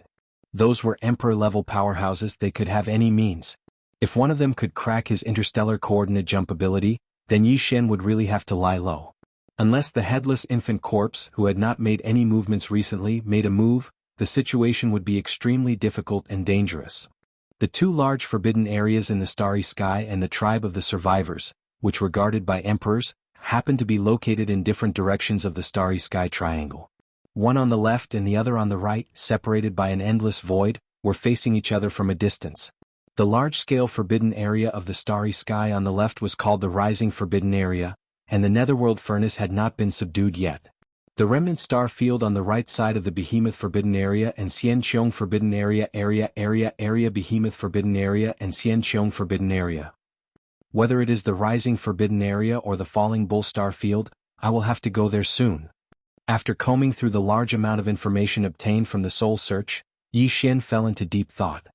Those were Emperor-level powerhouses, they could have any means. If one of them could crack his interstellar coordinate jump ability, then Yi Xian would really have to lie low. Unless the headless infant corpse, who had not made any movements recently, made a move, the situation would be extremely difficult and dangerous. The 2 large forbidden areas in the starry sky and the tribe of the survivors, which were guarded by emperors, happened to be located in different directions of the starry sky triangle. One on the left and the other on the right, separated by an endless void, were facing each other from a distance. The large-scale forbidden area of the starry sky on the left was called the Rising Forbidden Area, and the netherworld furnace had not been subdued yet. The remnant star field on the right side of the Behemoth Forbidden Area and Xianqiong Forbidden Area Behemoth Forbidden Area and Xianqiong Forbidden Area. Whether it is the Rising Forbidden Area or the Falling Bull Star Field, I will have to go there soon. After combing through the large amount of information obtained from the soul search, Yi Xian fell into deep thought.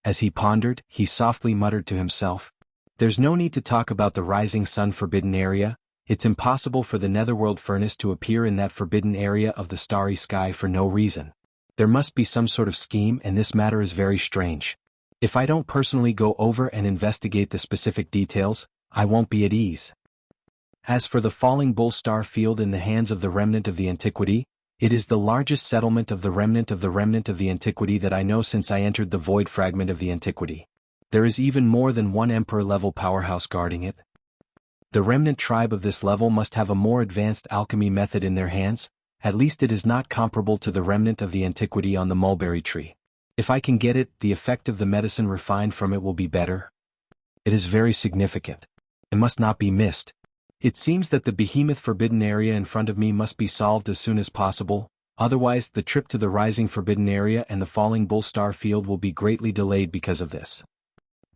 As he pondered, he softly muttered to himself, "There's no need to talk about the Rising Sun Forbidden Area. It's impossible for the netherworld furnace to appear in that forbidden area of the starry sky for no reason. There must be some sort of scheme, and this matter is very strange. If I don't personally go over and investigate the specific details, I won't be at ease." As for the Falling Bull Star Field in the hands of the Remnant of the Antiquity, it is the largest settlement of the Remnant of the Antiquity that I know since I entered the Void Fragment of the Antiquity. There is even more than one Emperor-level powerhouse guarding it. The Remnant tribe of this level must have a more advanced alchemy method in their hands, at least it is not comparable to the Remnant of the Antiquity on the mulberry tree. If I can get it, the effect of the medicine refined from it will be better. It is very significant. It must not be missed. It seems that the Behemoth Forbidden Area in front of me must be solved as soon as possible, otherwise the trip to the Rising Forbidden Area and the Falling Bull Star Field will be greatly delayed because of this.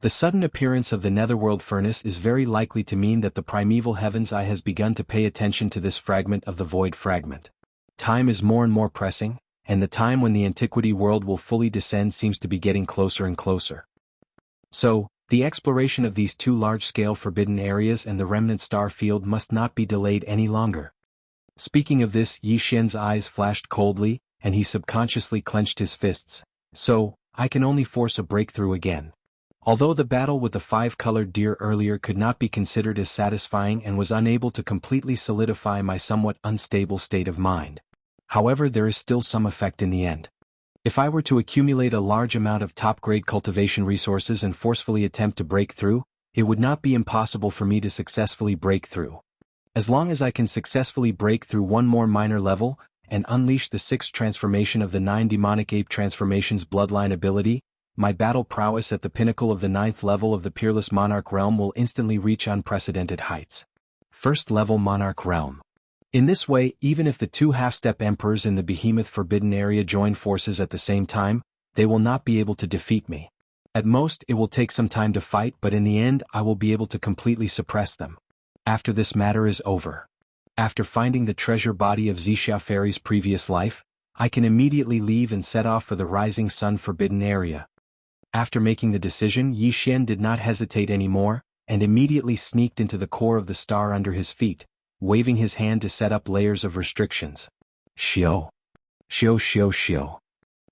The sudden appearance of the netherworld furnace is very likely to mean that the primeval heavens eye has begun to pay attention to this fragment of the void fragment. Time is more and more pressing, and the time when the antiquity world will fully descend seems to be getting closer and closer. So, the exploration of these 2 large-scale forbidden areas and the remnant star field must not be delayed any longer. Speaking of this, Yi Xian's eyes flashed coldly, and he subconsciously clenched his fists. So, I can only force a breakthrough again. Although the battle with the five-colored deer earlier could not be considered as satisfying and was unable to completely solidify my somewhat unstable state of mind. However, there is still some effect in the end. If I were to accumulate a large amount of top-grade cultivation resources and forcefully attempt to break through, it would not be impossible for me to successfully break through. As long as I can successfully break through one more minor level and unleash the sixth transformation of the 9 demonic ape transformations bloodline ability, my battle prowess at the pinnacle of the 9th level of the Peerless Monarch realm will instantly reach unprecedented heights. First level Monarch realm. In this way, even if the 2 half-step emperors in the Behemoth Forbidden Area join forces at the same time, they will not be able to defeat me. At most, it will take some time to fight, but in the end, I will be able to completely suppress them. After this matter is over. After finding the treasure body of Wuxia Fairy's previous life, I can immediately leave and set off for the Rising Sun Forbidden Area. After making the decision, Yi Xian did not hesitate anymore, and immediately sneaked into the core of the star under his feet, waving his hand to set up layers of restrictions. Xiao. Xiao xiao xiao.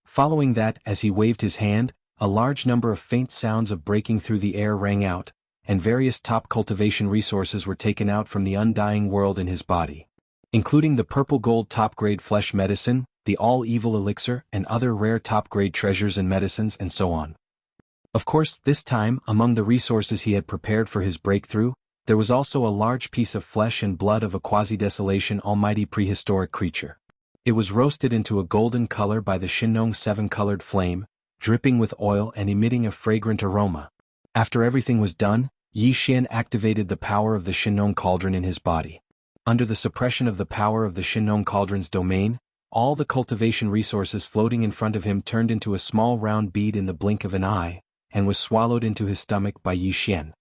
Following that, as he waved his hand, a large number of faint sounds of breaking through the air rang out, and various top cultivation resources were taken out from the undying world in his body, including the purple gold top-grade flesh medicine, the all-evil elixir, and other rare top-grade treasures and medicines, and so on. Of course, this time, among the resources he had prepared for his breakthrough, there was also a large piece of flesh and blood of a quasi-desolation almighty prehistoric creature. It was roasted into a golden color by the Shinnong 7-colored flame, dripping with oil and emitting a fragrant aroma. After everything was done, Yi Xian activated the power of the Shinnong cauldron in his body. Under the suppression of the power of the Shinnong cauldron's domain, all the cultivation resources floating in front of him turned into a small round bead in the blink of an eye, and was swallowed into his stomach by Yi Xian.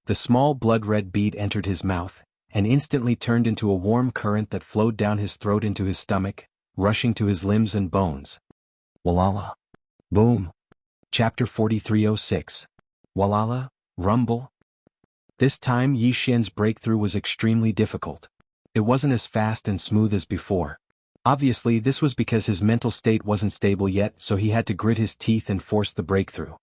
The small blood-red bead entered his mouth, and instantly turned into a warm current that flowed down his throat into his stomach, rushing to his limbs and bones. Walala. Boom. Chapter 4306. Walala, rumble. This time Yi Xian's breakthrough was extremely difficult. It wasn't as fast and smooth as before. Obviously, this was because his mental state wasn't stable yet, so he had to grit his teeth and force the breakthrough.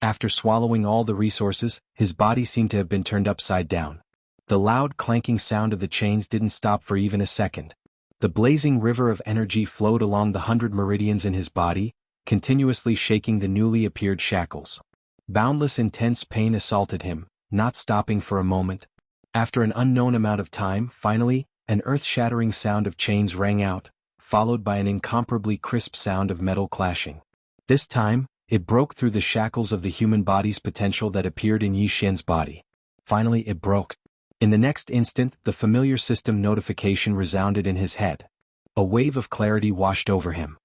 After swallowing all the resources, his body seemed to have been turned upside down. The loud clanking sound of the chains didn't stop for even a second. The blazing river of energy flowed along the 100 meridians in his body, continuously shaking the newly appeared shackles. Boundless intense pain assaulted him, not stopping for a moment. After an unknown amount of time, finally, an earth-shattering sound of chains rang out, followed by an incomparably crisp sound of metal clashing. This time, it broke through the shackles of the human body's potential that appeared in Yi Xian's body. Finally, it broke. In the next instant, the familiar system notification resounded in his head. A wave of clarity washed over him.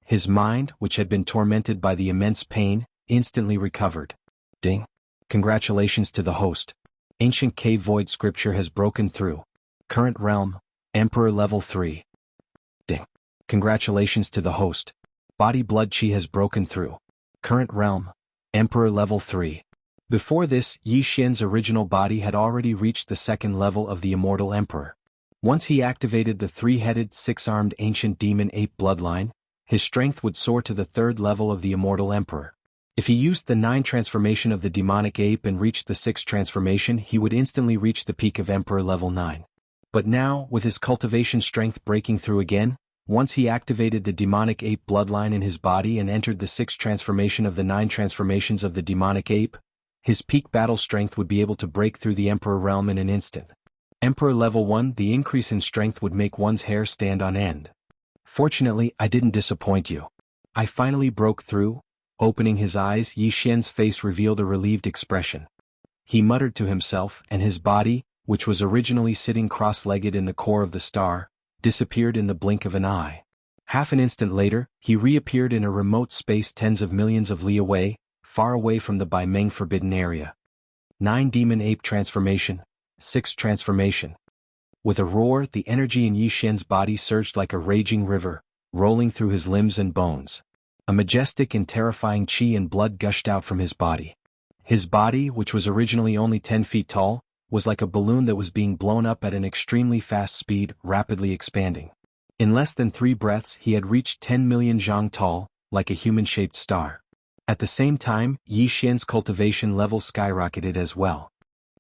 His mind, which had been tormented by the immense pain, instantly recovered. Ding. Congratulations to the host. Ancient cave void scripture has broken through. Current realm, Emperor level 3. Ding. Congratulations to the host. Body blood chi has broken through. Current realm, Emperor level 3. Before this, Yi Xian's original body had already reached the 2nd level of the Immortal Emperor. Once he activated the 3-headed, 6-armed ancient demon ape bloodline, his strength would soar to the 3rd level of the Immortal Emperor. If he used the 9 transformation of the demonic ape and reached the 6th transformation, he would instantly reach the peak of Emperor level 9. But now, with his cultivation strength breaking through again, once he activated the demonic ape bloodline in his body and entered the 6th transformation of the 9 transformations of the demonic ape, his peak battle strength would be able to break through the Emperor realm in an instant. Emperor level 1, the increase in strength would make one's hair stand on end. Fortunately, I didn't disappoint you. I finally broke through. Opening his eyes, Yi Xian's face revealed a relieved expression. He muttered to himself, and his body, which was originally sitting cross-legged in the core of the star, disappeared in the blink of an eye. Half an instant later, he reappeared in a remote space tens of millions of li away, far away from the Baimeng Forbidden Area. 9 Demon Ape Transformation, 6th Transformation. With a roar, the energy in Yi Xian's body surged like a raging river, rolling through his limbs and bones. A majestic and terrifying chi and blood gushed out from his body. His body, which was originally only 10 feet tall, was like a balloon that was being blown up at an extremely fast speed, rapidly expanding. In less than 3 breaths, he had reached 10 million zhang tall, like a human-shaped star. At the same time, Yi Xian's cultivation level skyrocketed as well.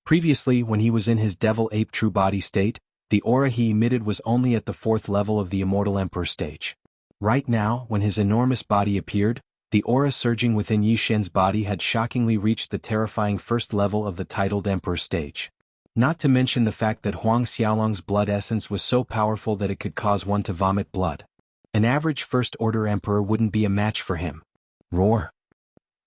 Previously, when he was in his devil ape true body state, the aura he emitted was only at the 4th level of the immortal emperor stage. Right now, when his enormous body appeared, the aura surging within Yi Xian's body had shockingly reached the terrifying 1st level of the titled emperor stage. Not to mention the fact that Huang Xiaolong's blood essence was so powerful that it could cause one to vomit blood. An average first-order emperor wouldn't be a match for him. Roar!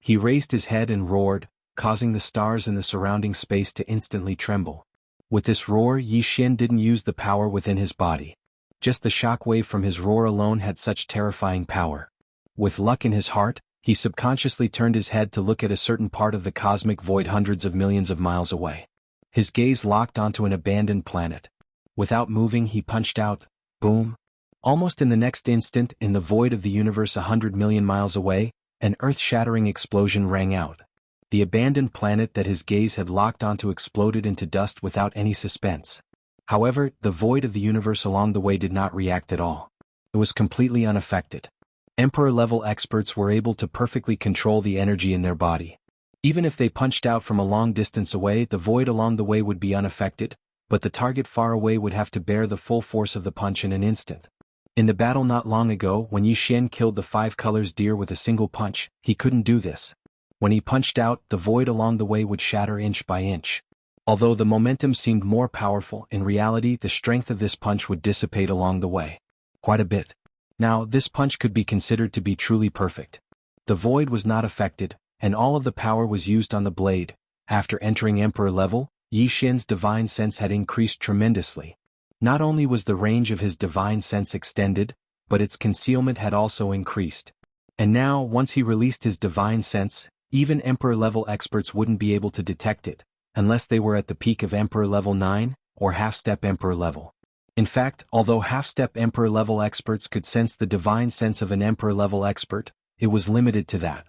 He raised his head and roared, causing the stars in the surrounding space to instantly tremble. With this roar, Yi Xian didn't use the power within his body. Just the shockwave from his roar alone had such terrifying power. With luck in his heart, he subconsciously turned his head to look at a certain part of the cosmic void hundreds of millions of miles away. His gaze locked onto an abandoned planet. Without moving, he punched out, boom. Almost in the next instant, in the void of the universe 100 million miles away, an earth-shattering explosion rang out. The abandoned planet that his gaze had locked onto exploded into dust without any suspense. However, the void of the universe along the way did not react at all. It was completely unaffected. Emperor-level experts were able to perfectly control the energy in their body. Even if they punched out from a long distance away, the void along the way would be unaffected, but the target far away would have to bear the full force of the punch in an instant. In the battle not long ago, when Yi Xian killed the 5 colors deer with a single punch, he couldn't do this. When he punched out, the void along the way would shatter inch by inch. Although the momentum seemed more powerful, in reality the strength of this punch would dissipate along the way. Quite a bit. Now, this punch could be considered to be truly perfect. The void was not affected, and all of the power was used on the blade. After entering Emperor level, Yi Xian's divine sense had increased tremendously. Not only was the range of his divine sense extended, but its concealment had also increased. And now, once he released his divine sense, even Emperor-level experts wouldn't be able to detect it, unless they were at the peak of Emperor level 9, or half-step Emperor level. In fact, although half-step Emperor-level experts could sense the divine sense of an Emperor-level expert, it was limited to that.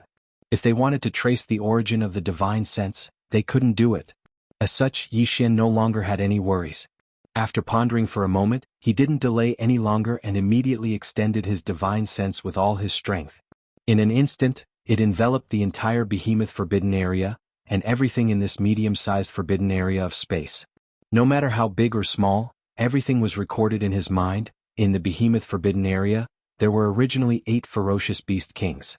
If they wanted to trace the origin of the divine sense, they couldn't do it. As such, Yi Xian no longer had any worries. After pondering for a moment, he didn't delay any longer and immediately extended his divine sense with all his strength. In an instant, it enveloped the entire behemoth forbidden area, and everything in this medium-sized forbidden area of space. No matter how big or small, everything was recorded in his mind. In the behemoth forbidden area, there were originally 8 ferocious beast kings.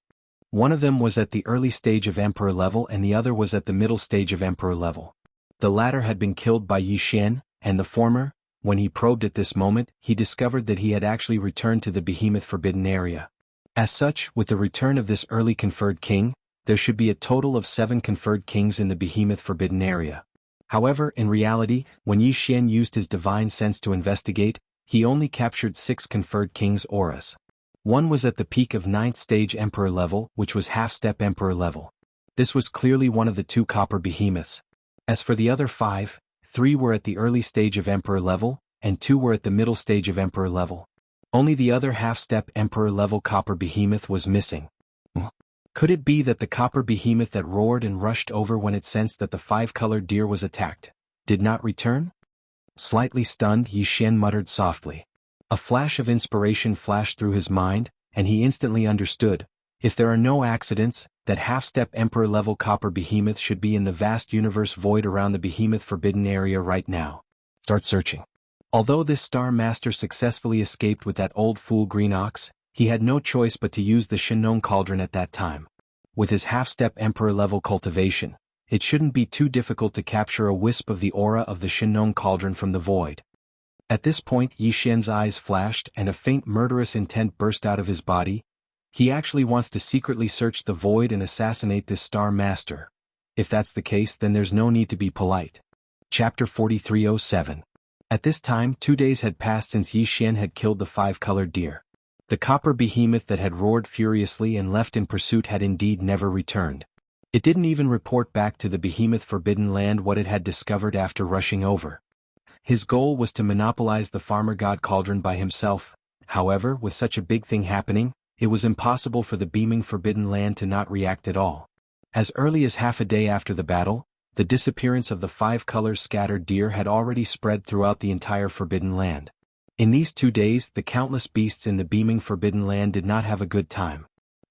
One of them was at the early stage of Emperor level and the other was at the middle stage of Emperor level. The latter had been killed by Yi Xian, and the former, when he probed at this moment, he discovered that he had actually returned to the behemoth forbidden area. As such, with the return of this early conferred king, there should be a total of 7 conferred kings in the behemoth forbidden area. However, in reality, when Yi Xian used his divine sense to investigate, he only captured 6 conferred kings' auras. One was at the peak of 9th stage Emperor level, which was half-step Emperor level. This was clearly one of the 2 copper behemoths. As for the other 5, 3 were at the early stage of Emperor level, and 2 were at the middle stage of Emperor level. Only the other half-step Emperor level copper behemoth was missing. Could it be that the copper behemoth that roared and rushed over when it sensed that the 5-colored deer was attacked did not return? Slightly stunned, Yi Xian muttered softly. A flash of inspiration flashed through his mind, and he instantly understood. If there are no accidents, that half-step Emperor-level copper behemoth should be in the vast universe void around the behemoth forbidden area right now. Start searching. Although this Star Master successfully escaped with that old fool Green Ox, he had no choice but to use the Shinong Cauldron at that time. With his half-step Emperor-level cultivation, it shouldn't be too difficult to capture a wisp of the aura of the Shinong Cauldron from the void. At this point, Yi Xian's eyes flashed and a faint murderous intent burst out of his body. He actually wants to secretly search the void and assassinate this Star Master. If that's the case, then there's no need to be polite. Chapter 4307. At this time, 2 days had passed since Yi Xian had killed the 5-colored deer. The copper behemoth that had roared furiously and left in pursuit had indeed never returned. It didn't even report back to the behemoth forbidden land what it had discovered after rushing over. His goal was to monopolize the farmer god cauldron by himself. However, with such a big thing happening, it was impossible for the beaming forbidden land to not react at all. As early as half a day after the battle, the disappearance of the 5-color scattered deer had already spread throughout the entire forbidden land. In these 2 days, the countless beasts in the beaming forbidden land did not have a good time.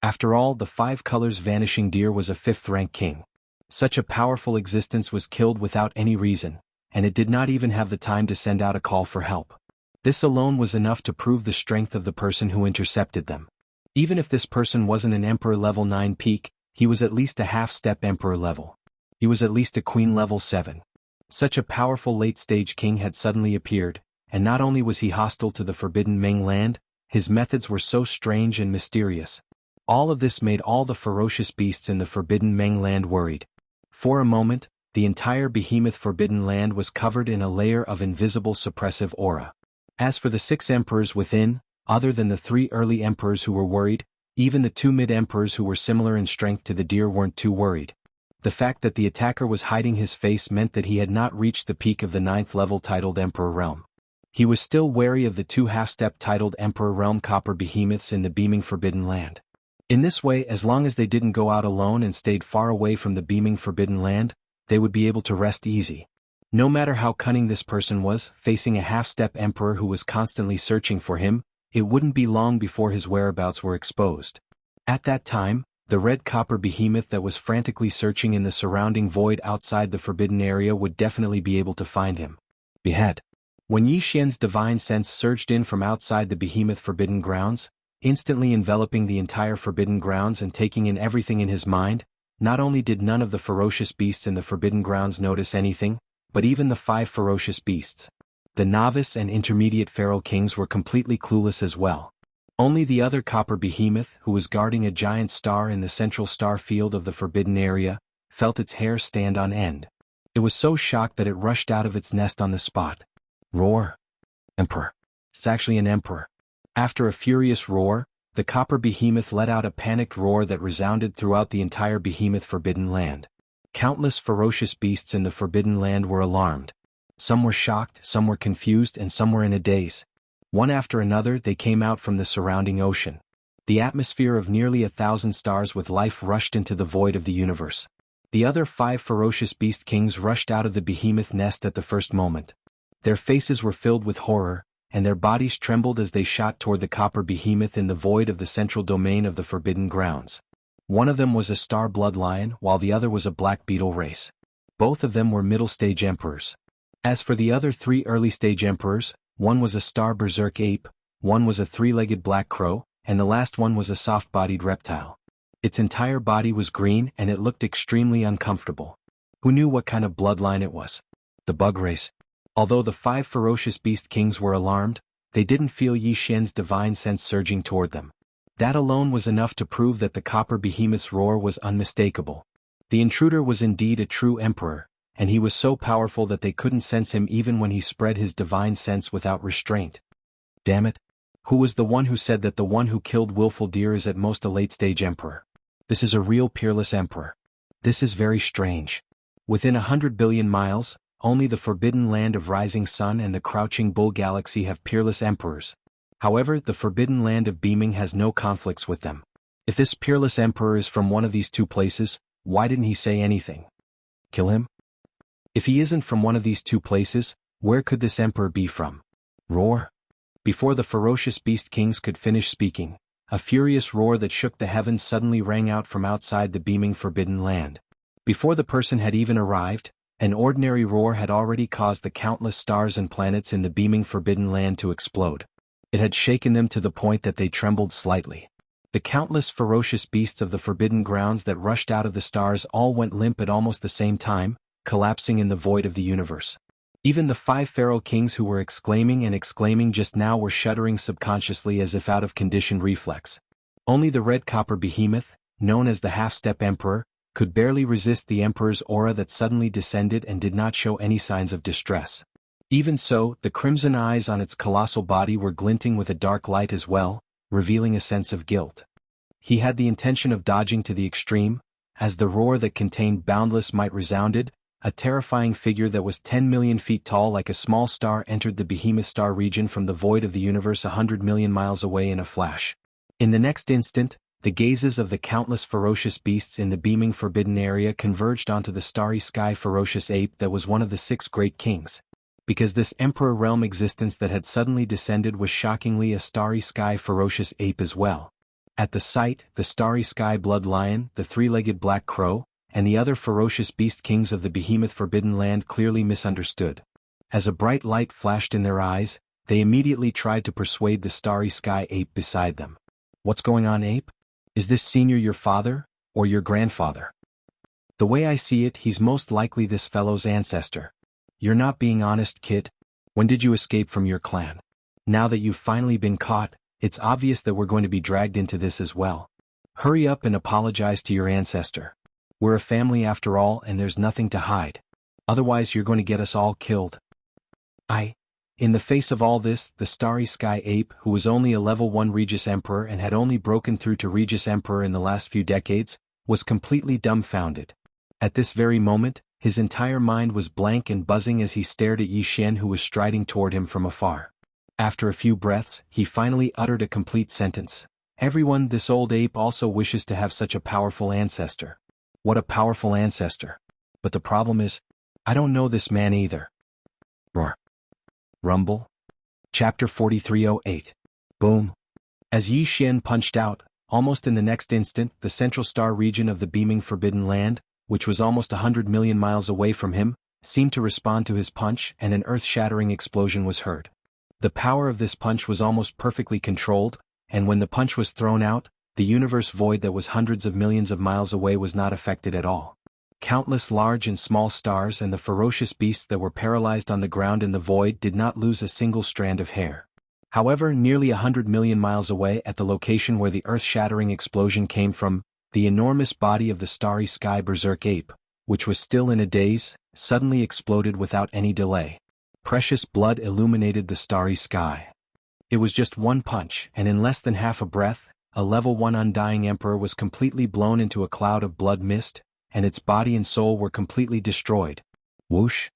After all, the 5 colors vanishing deer was a 5th-rank king. Such a powerful existence was killed without any reason, and it did not even have the time to send out a call for help. This alone was enough to prove the strength of the person who intercepted them. Even if this person wasn't an Emperor level 9 peak, he was at least a half-step Emperor level. He was at least a Queen level 7. Such a powerful late-stage king had suddenly appeared, and not only was he hostile to the Forbidden Ming land, his methods were so strange and mysterious. All of this made all the ferocious beasts in the Forbidden Ming land worried. For a moment, the entire behemoth Forbidden Land was covered in a layer of invisible suppressive aura. As for the 6 emperors within, other than the 3 early emperors who were worried, even the 2 mid-emperors who were similar in strength to the deer weren't too worried. The fact that the attacker was hiding his face meant that he had not reached the peak of the 9th level titled Emperor Realm. He was still wary of the 2 half-step titled Emperor Realm copper behemoths in the beaming Forbidden Land. In this way, as long as they didn't go out alone and stayed far away from the beaming Forbidden Land, they would be able to rest easy. No matter how cunning this person was, facing a half-step emperor who was constantly searching for him, it wouldn't be long before his whereabouts were exposed. At that time, the red copper behemoth that was frantically searching in the surrounding void outside the forbidden area would definitely be able to find him. Behead. When Yi Xian's divine sense surged in from outside the behemoth forbidden grounds, instantly enveloping the entire forbidden grounds and taking in everything in his mind, not only did none of the ferocious beasts in the forbidden grounds notice anything, but even the 5 ferocious beasts. The novice and intermediate feral kings were completely clueless as well. Only the other copper behemoth, who was guarding a giant star in the central star field of the forbidden area, felt its hair stand on end. It was so shocked that it rushed out of its nest on the spot. Roar. Emperor. It's actually an emperor. After a furious roar, the copper behemoth let out a panicked roar that resounded throughout the entire behemoth Forbidden Land. Countless ferocious beasts in the Forbidden Land were alarmed. Some were shocked, some were confused, and some were in a daze. One after another, they came out from the surrounding ocean. The atmosphere of nearly 1,000 stars with life rushed into the void of the universe. The other 5 ferocious beast kings rushed out of the behemoth nest at the first moment. Their faces were filled with horror, and their bodies trembled as they shot toward the copper behemoth in the void of the central domain of the forbidden grounds. One of them was a star bloodlion, while the other was a black beetle race. Both of them were middle-stage emperors. As for the other 3 early-stage emperors, one was a star berserk ape, one was a 3-legged black crow, and the last one was a soft-bodied reptile. Its entire body was green and it looked extremely uncomfortable. Who knew what kind of bloodline it was? The bug race. Although the 5 ferocious beast kings were alarmed, they didn't feel Yi Xian's divine sense surging toward them. That alone was enough to prove that the copper behemoth's roar was unmistakable. The intruder was indeed a true emperor, and he was so powerful that they couldn't sense him even when he spread his divine sense without restraint. Damn it! Who was the one who said that the one who killed willful deer is at most a late-stage emperor? This is a real peerless emperor. This is very strange. Within 100 billion miles, only the forbidden land of Rising Sun and the Crouching Bull Galaxy have peerless emperors. However, the forbidden land of Beaming has no conflicts with them. If this peerless emperor is from one of these 2 places, why didn't he say anything? Kill him? If he isn't from one of these 2 places, where could this emperor be from? Roar. Before the ferocious beast kings could finish speaking, a furious roar that shook the heavens suddenly rang out from outside the beaming forbidden land. Before the person had even arrived, an ordinary roar had already caused the countless stars and planets in the beaming forbidden land to explode. It had shaken them to the point that they trembled slightly. The countless ferocious beasts of the forbidden grounds that rushed out of the stars all went limp at almost the same time, collapsing in the void of the universe. Even the 5 feral kings who were exclaiming just now were shuddering subconsciously as if out of conditioned reflex. Only the red copper behemoth, known as the half-step emperor, could barely resist the emperor's aura that suddenly descended and did not show any signs of distress. Even so, the crimson eyes on its colossal body were glinting with a dark light as well, revealing a sense of guilt. He had the intention of dodging to the extreme. As the roar that contained boundless might resounded, a terrifying figure that was 10 million feet tall like a small star entered the behemoth star region from the void of the universe 100 million miles away in a flash. In the next instant, the gazes of the countless ferocious beasts in the beaming forbidden area converged onto the starry sky ferocious ape that was one of the 6 great kings. Because this emperor realm existence that had suddenly descended was shockingly a starry sky ferocious ape as well. At the sight, the starry sky blood lion, the three-legged black crow, and the other ferocious beast kings of the behemoth forbidden land clearly misunderstood. As a bright light flashed in their eyes, they immediately tried to persuade the starry sky ape beside them. "What's going on, ape? Is this senior your father, or your grandfather? The way I see it, he's most likely this fellow's ancestor. You're not being honest, kid. When did you escape from your clan? Now that you've finally been caught, it's obvious that we're going to be dragged into this as well. Hurry up and apologize to your ancestor. We're a family after all, and there's nothing to hide. Otherwise you're going to get us all killed." In the face of all this, the starry sky ape, who was only a level 1 Regis Emperor and had only broken through to Regis Emperor in the last few decades, was completely dumbfounded. At this very moment, his entire mind was blank and buzzing as he stared at Yi Xian, who was striding toward him from afar. After a few breaths, he finally uttered a complete sentence. "Everyone, this old ape also wishes to have such a powerful ancestor." What a powerful ancestor. But the problem is, I don't know this man either. Roar. Rumble. Chapter 4308. Boom. As Yi Xian punched out, almost in the next instant, the central star region of the beaming forbidden land, which was almost 100 million miles away from him, seemed to respond to his punch, and an earth-shattering explosion was heard. The power of this punch was almost perfectly controlled, and when the punch was thrown out, the universe void that was hundreds of millions of miles away was not affected at all. Countless large and small stars and the ferocious beasts that were paralyzed on the ground in the void did not lose a single strand of hair. However, nearly 100 million miles away at the location where the earth-shattering explosion came from, the enormous body of the starry sky berserk ape, which was still in a daze, suddenly exploded without any delay. Precious blood illuminated the starry sky. It was just one punch, and in less than half a breath, a level 1 undying emperor was completely blown into a cloud of blood mist, and its body and soul were completely destroyed. Whoosh!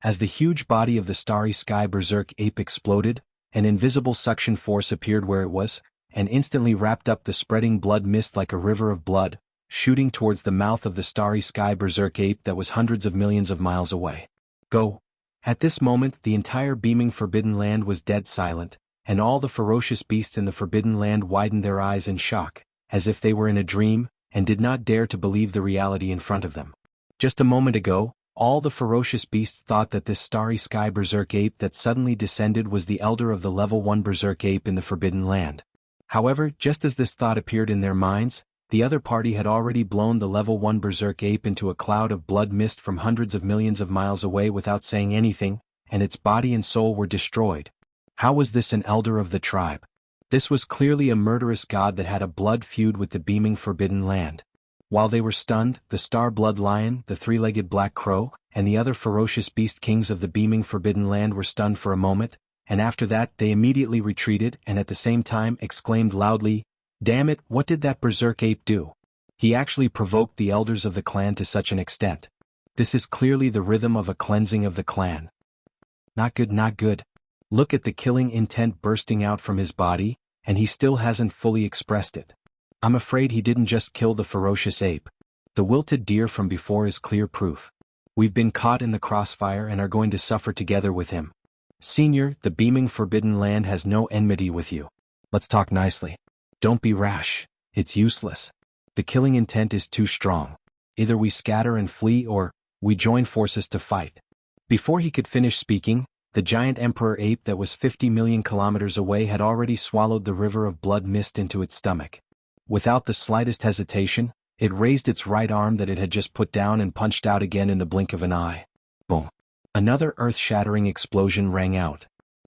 As the huge body of the starry sky berserk ape exploded, an invisible suction force appeared where it was, and instantly wrapped up the spreading blood mist like a river of blood, shooting towards the mouth of the starry sky berserk ape that was hundreds of millions of miles away. Go! At this moment, the entire beaming forbidden land was dead silent, and all the ferocious beasts in the forbidden land widened their eyes in shock, as if they were in a dream, and did not dare to believe the reality in front of them. Just a moment ago, all the ferocious beasts thought that this starry sky berserk ape that suddenly descended was the elder of the level 1 berserk ape in the forbidden land. However, just as this thought appeared in their minds, the other party had already blown the level 1 berserk ape into a cloud of blood mist from hundreds of millions of miles away without saying anything, and its body and soul were destroyed. How was this an elder of the tribe? This was clearly a murderous god that had a blood feud with the beaming forbidden land. While they were stunned, the star blood lion, the three-legged black crow, and the other ferocious beast kings of the beaming forbidden land were stunned for a moment, and after that they immediately retreated and at the same time exclaimed loudly, "Damn it, what did that berserk ape do? He actually provoked the elders of the clan to such an extent. This is clearly the rhythm of a cleansing of the clan. Not good, not good. Look at the killing intent bursting out from his body, and he still hasn't fully expressed it. I'm afraid he didn't just kill the ferocious ape. The wilted deer from before is clear proof. We've been caught in the crossfire and are going to suffer together with him. Senior, the beaming forbidden land has no enmity with you. Let's talk nicely. Don't be rash. It's useless. The killing intent is too strong. Either we scatter and flee or we join forces to fight." Before he could finish speaking, the giant emperor ape that was 50 million kilometers away had already swallowed the river of blood mist into its stomach. Without the slightest hesitation, it raised its right arm that it had just put down and punched out again in the blink of an eye. Boom. Another earth-shattering explosion rang out.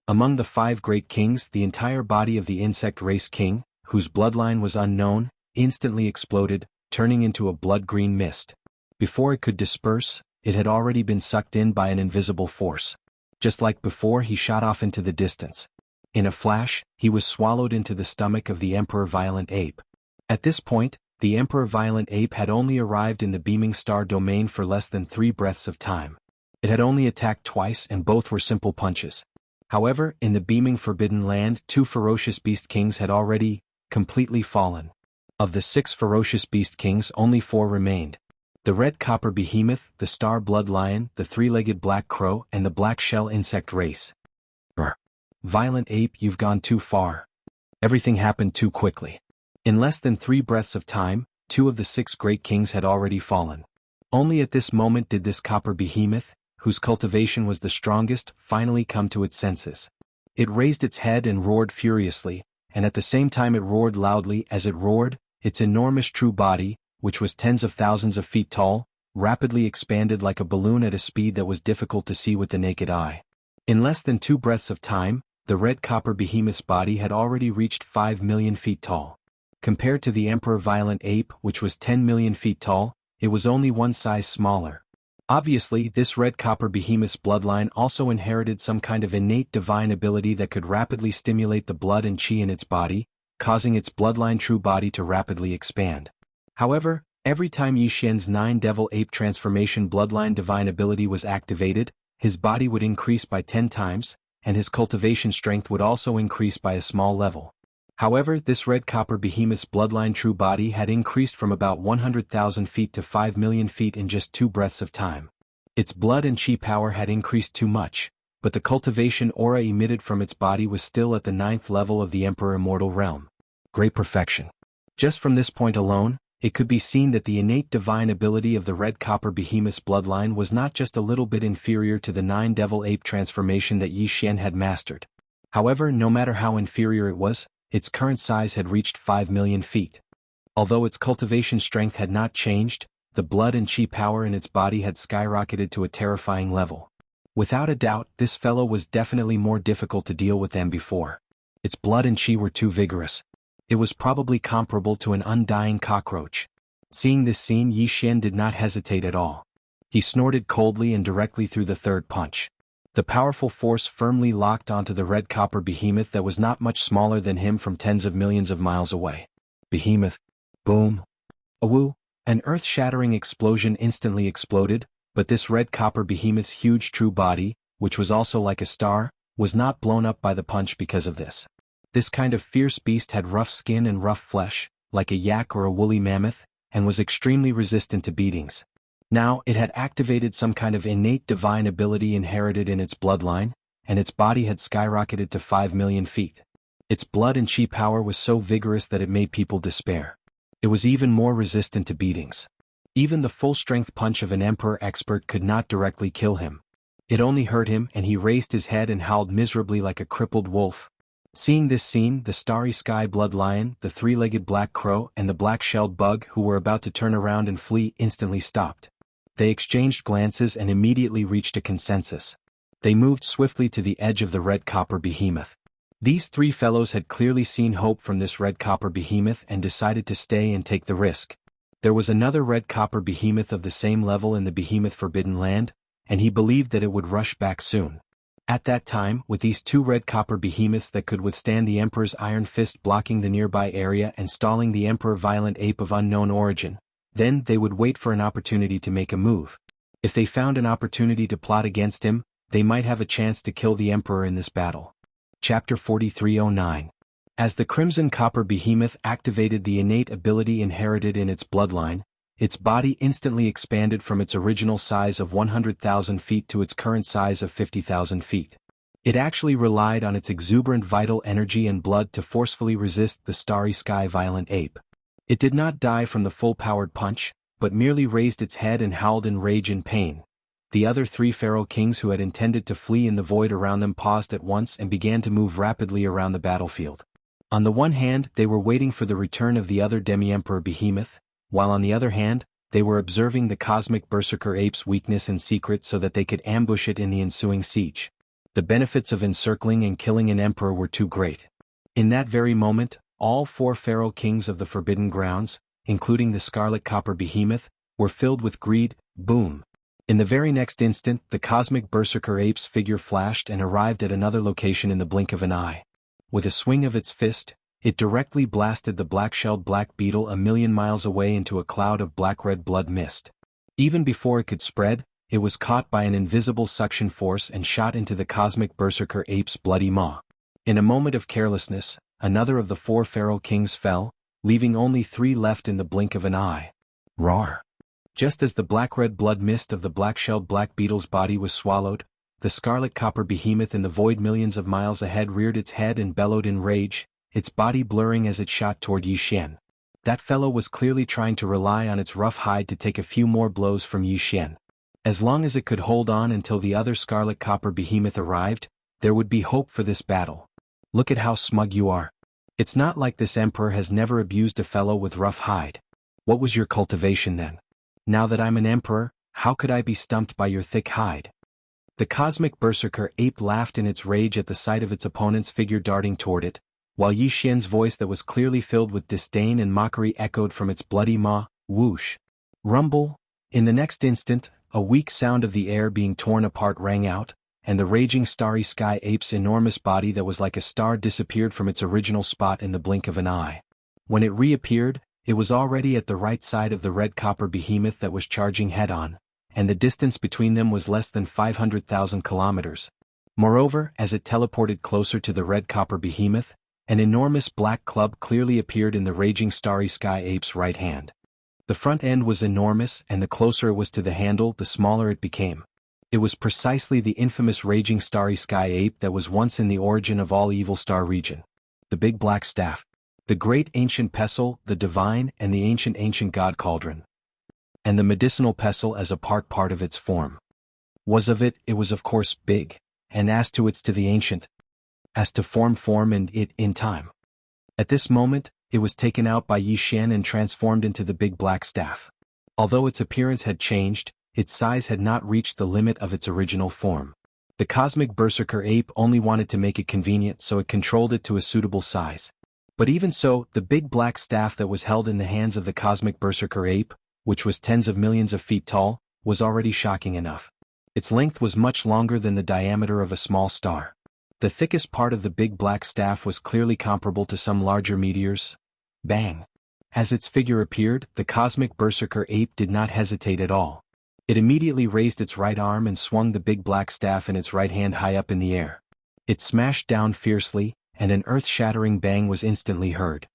Among the 5 great kings, the entire body of the insect race king, whose bloodline was unknown, instantly exploded, turning into a blood-green mist. Before it could disperse, it had already been sucked in by an invisible force. Just like before, he shot off into the distance. In a flash, he was swallowed into the stomach of the Emperor Violent Ape. At this point, the Emperor Violent Ape had only arrived in the beaming star domain for less than 3 breaths of time. It had only attacked twice and both were simple punches. However, in the beaming forbidden land, 2 ferocious beast kings had already completely fallen. Of the 6 ferocious beast kings, only 4 remained. The red copper behemoth, the star blood lion, the three-legged black crow, and the black shell insect race. Violent Ape, you've gone too far. Everything happened too quickly. In less than 3 breaths of time, 2 of the 6 great kings had already fallen. Only at this moment did this copper behemoth, whose cultivation was the strongest, finally come to its senses. It raised its head and roared furiously, and at the same time it roared loudly. As it roared, its enormous true body, which was tens of thousands of feet tall, rapidly expanded like a balloon at a speed that was difficult to see with the naked eye. In less than 2 breaths of time, the red copper behemoth's body had already reached 5 million feet tall. Compared to the emperor violent ape, which was 10 million feet tall, it was only one size smaller. Obviously, this red copper behemoth's bloodline also inherited some kind of innate divine ability that could rapidly stimulate the blood and chi in its body, causing its bloodline true body to rapidly expand. However, every time Yi Xian's 9 devil ape transformation bloodline divine ability was activated, his body would increase by 10 times, and his cultivation strength would also increase by a small level. However, this red copper behemoth's bloodline true body had increased from about 100,000 feet to 5 million feet in just 2 breaths of time. Its blood and chi power had increased too much, but the cultivation aura emitted from its body was still at the 9th level of the Emperor Immortal Realm. Great perfection. Just from this point alone, it could be seen that the innate divine ability of the red copper behemoth's bloodline was not just a little bit inferior to the 9 devil ape transformation that Yi Xian had mastered. However, no matter how inferior it was, its current size had reached 5 million feet. Although its cultivation strength had not changed, the blood and chi power in its body had skyrocketed to a terrifying level. Without a doubt, this fellow was definitely more difficult to deal with than before. Its blood and chi were too vigorous. It was probably comparable to an undying cockroach. Seeing this scene, Yi Xian did not hesitate at all. He snorted coldly and directly threw the third punch. The powerful force firmly locked onto the red copper behemoth that was not much smaller than him from tens of millions of miles away. Behemoth. Boom. Awoo. An earth-shattering explosion instantly exploded, but this red copper behemoth's huge true body, which was also like a star, was not blown up by the punch because of this. This kind of fierce beast had rough skin and rough flesh, like a yak or a woolly mammoth, and was extremely resistant to beatings. Now, it had activated some kind of innate divine ability inherited in its bloodline, and its body had skyrocketed to 5 million feet. Its blood and chi power was so vigorous that it made people despair. It was even more resistant to beatings. Even the full-strength punch of an emperor expert could not directly kill him. It only hurt him, and he raised his head and howled miserably like a crippled wolf. Seeing this scene, the starry sky blood lion, the 3-legged black crow, and the black-shelled bug who were about to turn around and flee instantly stopped. They exchanged glances and immediately reached a consensus. They moved swiftly to the edge of the red copper behemoth. These 3 fellows had clearly seen hope from this red copper behemoth and decided to stay and take the risk. There was another red copper behemoth of the same level in the behemoth Forbidden Land, and he believed that it would rush back soon. At that time, with these 2 red copper behemoths that could withstand the Emperor's iron fist blocking the nearby area and stalling the Emperor violent ape of unknown origin, then they would wait for an opportunity to make a move. If they found an opportunity to plot against him, they might have a chance to kill the Emperor in this battle. Chapter 4309. As the Crimson Copper Behemoth activated the innate ability inherited in its bloodline, its body instantly expanded from its original size of 100,000 feet to its current size of 50,000 feet. It actually relied on its exuberant vital energy and blood to forcefully resist the starry sky violent ape. It did not die from the full-powered punch, but merely raised its head and howled in rage and pain. The other 3 feral kings who had intended to flee in the void around them paused at once and began to move rapidly around the battlefield. On the one hand, they were waiting for the return of the other demi-emperor behemoth, while on the other hand, they were observing the cosmic berserker ape's weakness in secret so that they could ambush it in the ensuing siege. The benefits of encircling and killing an emperor were too great. In that very moment, all 4 feral kings of the Forbidden Grounds, including the scarlet copper behemoth, were filled with greed. Boom. In the very next instant, the cosmic berserker ape's figure flashed and arrived at another location in the blink of an eye. With a swing of its fist, it directly blasted the black-shelled black beetle a million miles away into a cloud of black-red blood mist. Even before it could spread, it was caught by an invisible suction force and shot into the cosmic berserker ape's bloody maw. In a moment of carelessness, another of the 4 feral kings fell, leaving only 3 left in the blink of an eye. Roar! Just as the black-red blood mist of the black-shelled black beetle's body was swallowed, the scarlet copper behemoth in the void millions of miles ahead reared its head and bellowed in rage. its body blurring as it shot toward Yi Xian. That fellow was clearly trying to rely on its rough hide to take a few more blows from Yi Xian. As long as it could hold on until the other scarlet copper behemoth arrived, there would be hope for this battle. Look at how smug you are. It's not like this emperor has never abused a fellow with rough hide. What was your cultivation then? Now that I'm an emperor, how could I be stumped by your thick hide? The cosmic berserker ape laughed in its rage at the sight of its opponent's figure darting toward it, while Yi Xian's voice that was clearly filled with disdain and mockery echoed from its bloody maw, whoosh. Rumble. In the next instant, a weak sound of the air being torn apart rang out, and the raging starry sky ape's enormous body that was like a star disappeared from its original spot in the blink of an eye. When it reappeared, it was already at the right side of the red copper behemoth that was charging head-on, and the distance between them was less than 500,000 kilometers. Moreover, as it teleported closer to the red copper behemoth, an enormous black club clearly appeared in the raging starry sky ape's right hand. The front end was enormous, and the closer it was to the handle, the smaller it became. It was precisely the infamous raging starry sky ape that was once in the origin of all Evil Star region. The big black staff. The great ancient pestle, the divine and the ancient god cauldron. And the medicinal pestle as a part of its form. It was of course big, and as to the ancient. As to form and it in time. At this moment, it was taken out by Yi Xian and transformed into the big black staff. Although its appearance had changed, its size had not reached the limit of its original form. The cosmic berserker ape only wanted to make it convenient, so it controlled it to a suitable size. But even so, the big black staff that was held in the hands of the cosmic berserker ape, which was tens of millions of feet tall, was already shocking enough. Its length was much longer than the diameter of a small star. The thickest part of the big black staff was clearly comparable to some larger meteors. Bang! As its figure appeared, the cosmic berserker ape did not hesitate at all. It immediately raised its right arm and swung the big black staff in its right hand high up in the air. It smashed down fiercely, and an earth-shattering bang was instantly heard.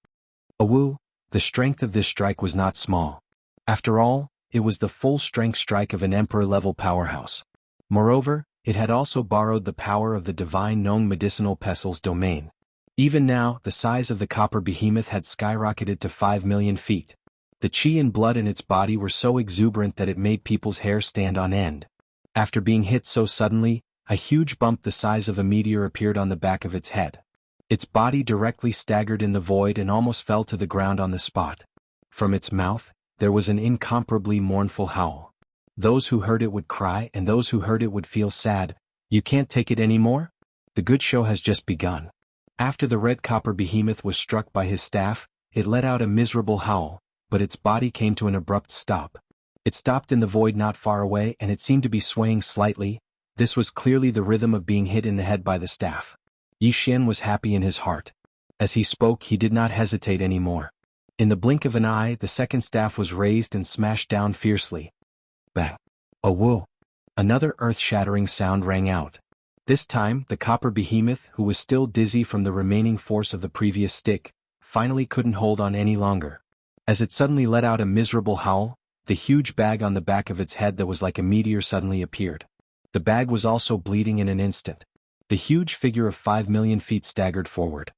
Awoo! The strength of this strike was not small. After all, it was the full-strength strike of an emperor-level powerhouse. Moreover, it had also borrowed the power of the divine known medicinal pestle's domain. Even now, the size of the copper behemoth had skyrocketed to 5 million feet. The chi and blood in its body were so exuberant that it made people's hair stand on end. After being hit so suddenly, a huge bump the size of a meteor appeared on the back of its head. Its body directly staggered in the void and almost fell to the ground on the spot. From its mouth, there was an incomparably mournful howl. Those who heard it would cry, and those who heard it would feel sad. You can't take it anymore? The good show has just begun. After the red copper behemoth was struck by his staff, it let out a miserable howl, but its body came to an abrupt stop. It stopped in the void not far away, and it seemed to be swaying slightly. This was clearly the rhythm of being hit in the head by the staff. Yi Xian was happy in his heart. As he spoke, he did not hesitate anymore. In the blink of an eye, the second staff was raised and smashed down fiercely. Bang! Oh whoa! Another earth-shattering sound rang out. This time, the copper behemoth, who was still dizzy from the remaining force of the previous stick, finally couldn't hold on any longer. As it suddenly let out a miserable howl, the huge bag on the back of its head that was like a meteor suddenly appeared. The bag was also bleeding in an instant. The huge figure of 5 million feet staggered forward.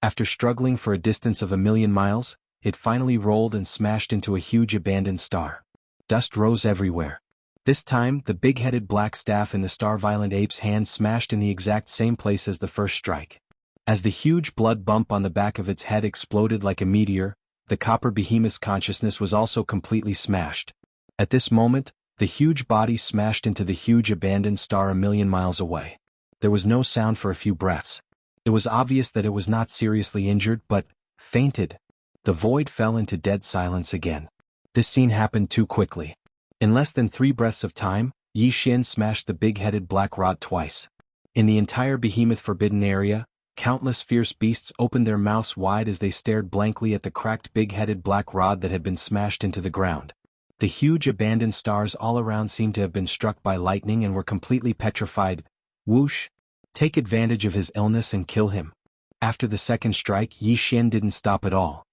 After struggling for a distance of 1,000,000 miles, it finally rolled and smashed into a huge abandoned star. Dust rose everywhere. This time, the big-headed black staff in the star-violent ape's hand smashed in the exact same place as the first strike. As the huge blood bump on the back of its head exploded like a meteor, the copper behemoth's consciousness was also completely smashed. At this moment, the huge body smashed into the huge abandoned star 1,000,000 miles away. There was no sound for a few breaths. It was obvious that it was not seriously injured, but fainted. The void fell into dead silence again. This scene happened too quickly. In less than 3 breaths of time, Yi Xian smashed the big-headed black rod twice. In the entire behemoth forbidden area, countless fierce beasts opened their mouths wide as they stared blankly at the cracked big-headed black rod that had been smashed into the ground. The huge abandoned stars all around seemed to have been struck by lightning and were completely petrified. Whoosh! Take advantage of his illness and kill him. After the second strike, Yi Xian didn't stop at all.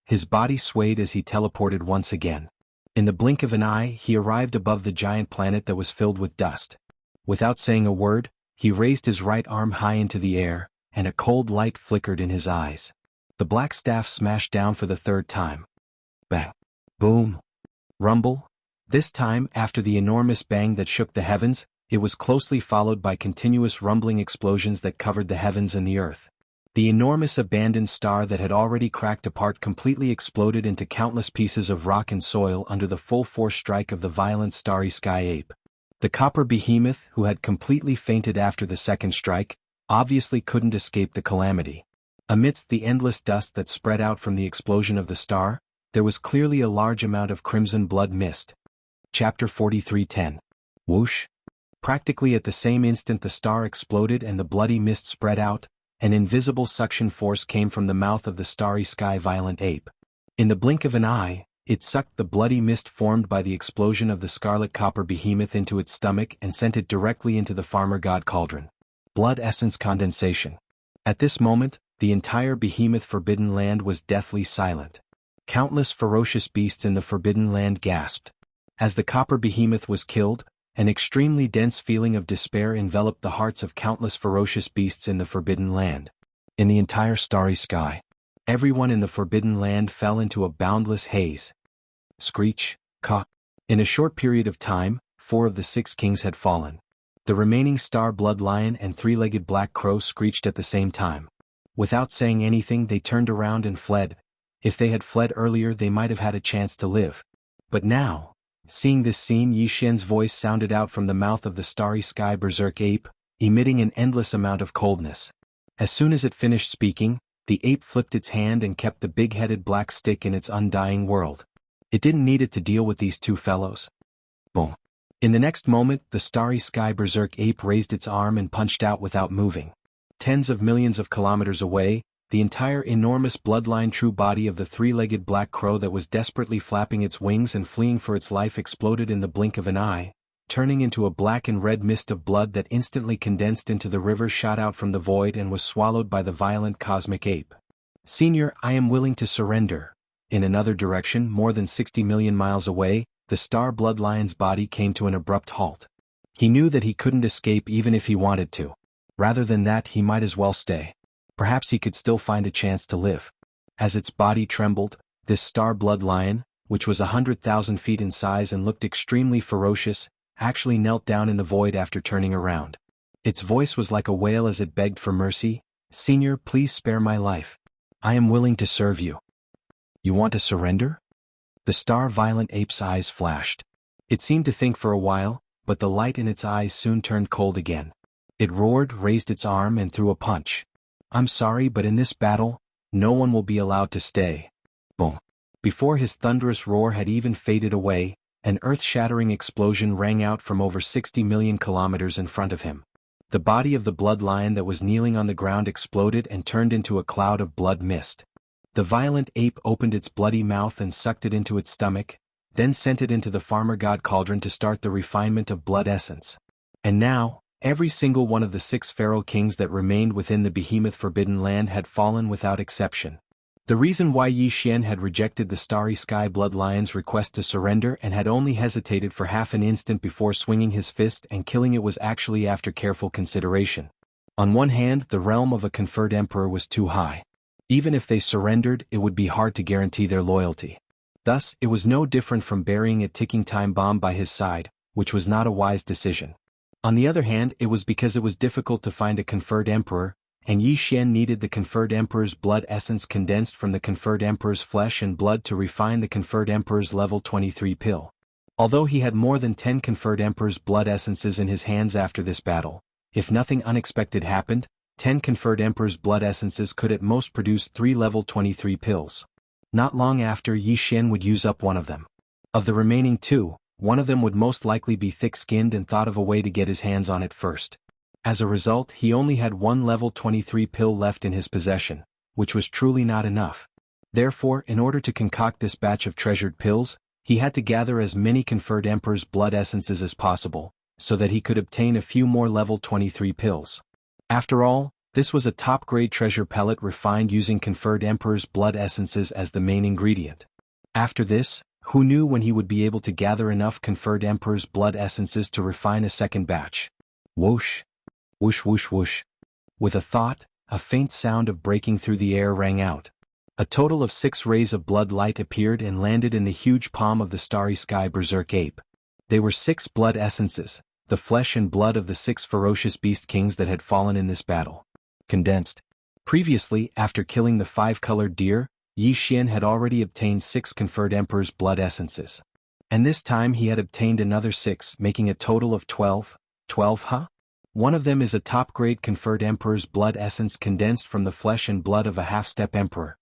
His body swayed as he teleported once again. In the blink of an eye, he arrived above the giant planet that was filled with dust. Without saying a word, he raised his right arm high into the air, and a cold light flickered in his eyes. The black staff smashed down for the third time. Bang. Boom. Rumble. This time, after the enormous bang that shook the heavens, it was closely followed by continuous rumbling explosions that covered the heavens and the earth. The enormous abandoned star that had already cracked apart completely exploded into countless pieces of rock and soil under the full force strike of the violent starry sky ape. The copper behemoth, who had completely fainted after the second strike, obviously couldn't escape the calamity. Amidst the endless dust that spread out from the explosion of the star, there was clearly a large amount of crimson blood mist. Chapter 43:10. Whoosh. Practically at the same instant the star exploded and the bloody mist spread out. An invisible suction force came from the mouth of the starry sky violent ape. In the blink of an eye, it sucked the bloody mist formed by the explosion of the scarlet copper behemoth into its stomach and sent it directly into the farmer god cauldron. Blood essence condensation. At this moment, the entire behemoth forbidden land was deathly silent. Countless ferocious beasts in the forbidden land gasped. As the copper behemoth was killed, an extremely dense feeling of despair enveloped the hearts of countless ferocious beasts in the forbidden land. In the entire starry sky, everyone in the forbidden land fell into a boundless haze. Screech, caw. In a short period of time, 4 of the 6 kings had fallen. The remaining star blood lion and 3-legged black crow screeched at the same time. Without saying anything they turned around and fled. If they had fled earlier they might have had a chance to live. But now, seeing this scene, Yi Xian's voice sounded out from the mouth of the starry sky berserk ape, emitting an endless amount of coldness. As soon as it finished speaking, the ape flipped its hand and kept the big-headed black stick in its undying world. It didn't need it to deal with these two fellows. Boom. In the next moment, the starry sky berserk ape raised its arm and punched out without moving. Tens of millions of kilometers away, the entire enormous bloodline true body of the 3-legged black crow that was desperately flapping its wings and fleeing for its life exploded in the blink of an eye, turning into a black and red mist of blood that instantly condensed into the river shot out from the void and was swallowed by the violent cosmic ape. Senior, I am willing to surrender. In another direction, more than 60 million miles away, the star blood lion's body came to an abrupt halt. He knew that he couldn't escape even if he wanted to. Rather than that, he might as well stay. Perhaps he could still find a chance to live. As its body trembled, this star blood lion, which was 100,000 feet in size and looked extremely ferocious, actually knelt down in the void after turning around. Its voice was like a wail as it begged for mercy. Senior, please spare my life. I am willing to serve you. You want to surrender? The star violent ape's eyes flashed. It seemed to think for a while, but the light in its eyes soon turned cold again. It roared, raised its arm and threw a punch. I'm sorry, but in this battle, no one will be allowed to stay. Boom. Before his thunderous roar had even faded away, an earth-shattering explosion rang out from over 60 million kilometers in front of him. The body of the blood lion that was kneeling on the ground exploded and turned into a cloud of blood mist. The violent ape opened its bloody mouth and sucked it into its stomach, then sent it into the farmer god cauldron to start the refinement of blood essence. And now, every single one of the 6 feral kings that remained within the behemoth forbidden land had fallen without exception. The reason why Yi Xian had rejected the starry sky blood lion's request to surrender and had only hesitated for half an instant before swinging his fist and killing it was actually after careful consideration. On one hand, the realm of a conferred emperor was too high. Even if they surrendered, it would be hard to guarantee their loyalty. Thus, it was no different from burying a ticking time bomb by his side, which was not a wise decision. On the other hand, it was because it was difficult to find a conferred emperor, and Yi Xian needed the conferred emperor's blood essence condensed from the conferred emperor's flesh and blood to refine the conferred emperor's level 23 pill. Although he had more than 10 conferred emperor's blood essences in his hands after this battle, if nothing unexpected happened, 10 conferred emperor's blood essences could at most produce 3 level 23 pills. Not long after, Yi Xian would use up one of them. Of the remaining 2, one of them would most likely be thick-skinned and thought of a way to get his hands on it first. As a result, he only had 1 level 23 pill left in his possession, which was truly not enough. Therefore, in order to concoct this batch of treasured pills, he had to gather as many conferred emperor's blood essences as possible, so that he could obtain a few more level 23 pills. After all, this was a top-grade treasure pellet refined using conferred emperor's blood essences as the main ingredient. After this, who knew when he would be able to gather enough conferred emperor's blood essences to refine a second batch? Whoosh. Whoosh whoosh whoosh. With a thought, a faint sound of breaking through the air rang out. A total of 6 rays of blood light appeared and landed in the huge palm of the starry sky berserk ape. They were 6 blood essences, the flesh and blood of the 6 ferocious beast kings that had fallen in this battle. Condensed. Previously, after killing the 5-colored deer, Yi Xian had already obtained 6 conferred emperor's blood essences. And this time he had obtained another 6, making a total of 12. 12, huh? One of them is a top-grade conferred emperor's blood essence condensed from the flesh and blood of a half-step emperor.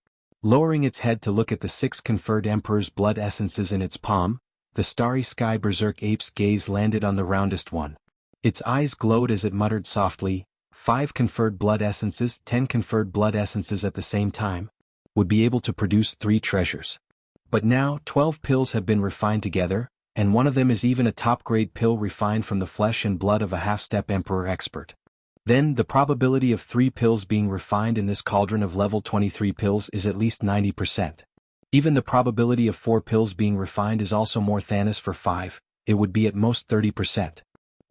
Lowering its head to look at the 6 conferred emperor's blood essences in its palm, the starry sky berserk ape's gaze landed on the roundest one. Its eyes glowed as it muttered softly, 5 conferred blood essences, 10 conferred blood essences at the same time, would be able to produce 3 treasures. But now 12 pills have been refined together, and one of them is even a top-grade pill refined from the flesh and blood of a half-step emperor expert. Then the probability of 3 pills being refined in this cauldron of level 23 pills is at least 90%. Even the probability of 4 pills being refined is also more than for 5, it would be at most 30%.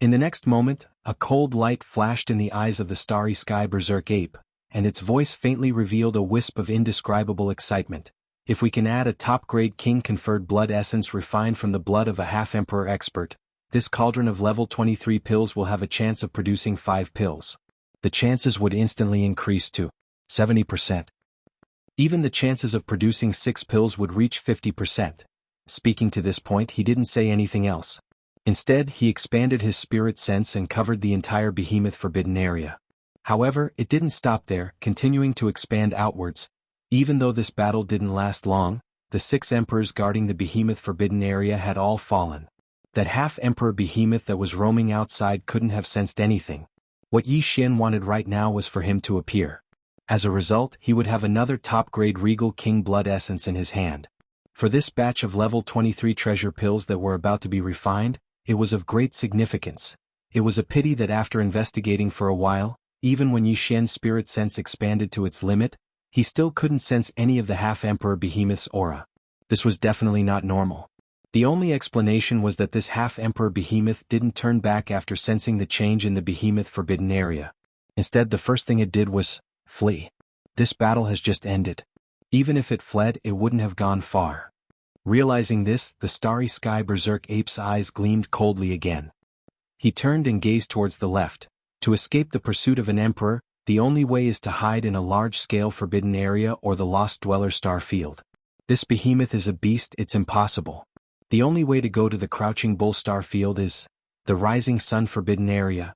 In the next moment, a cold light flashed in the eyes of the starry sky berserk ape, and its voice faintly revealed a wisp of indescribable excitement. If we can add a top-grade king-conferred blood essence refined from the blood of a half-emperor expert, this cauldron of level 23 pills will have a chance of producing 5 pills. The chances would instantly increase to 70%. Even the chances of producing 6 pills would reach 50%. Speaking to this point, he didn't say anything else. Instead, he expanded his spirit sense and covered the entire behemoth forbidden area. However, it didn't stop there, continuing to expand outwards. Even though this battle didn't last long, the 6 emperors guarding the behemoth forbidden area had all fallen. That half-emperor behemoth that was roaming outside couldn't have sensed anything. What Yi Xian wanted right now was for him to appear. As a result, he would have another top-grade regal king blood essence in his hand. For this batch of level 23 treasure pills that were about to be refined, it was of great significance. It was a pity that after investigating for a while, even when Yi Xian's spirit sense expanded to its limit, he still couldn't sense any of the half-emperor behemoth's aura. This was definitely not normal. The only explanation was that this half-emperor behemoth didn't turn back after sensing the change in the behemoth forbidden area. Instead, the first thing it did was flee. This battle has just ended. Even if it fled, it wouldn't have gone far. Realizing this, the starry sky berserk ape's eyes gleamed coldly again. He turned and gazed towards the left. To escape the pursuit of an emperor, the only way is to hide in a large-scale forbidden area or the Lost Dweller star field. This behemoth is a beast, it's impossible. The only way to go to the Crouching Bull star field is the Rising Sun forbidden area.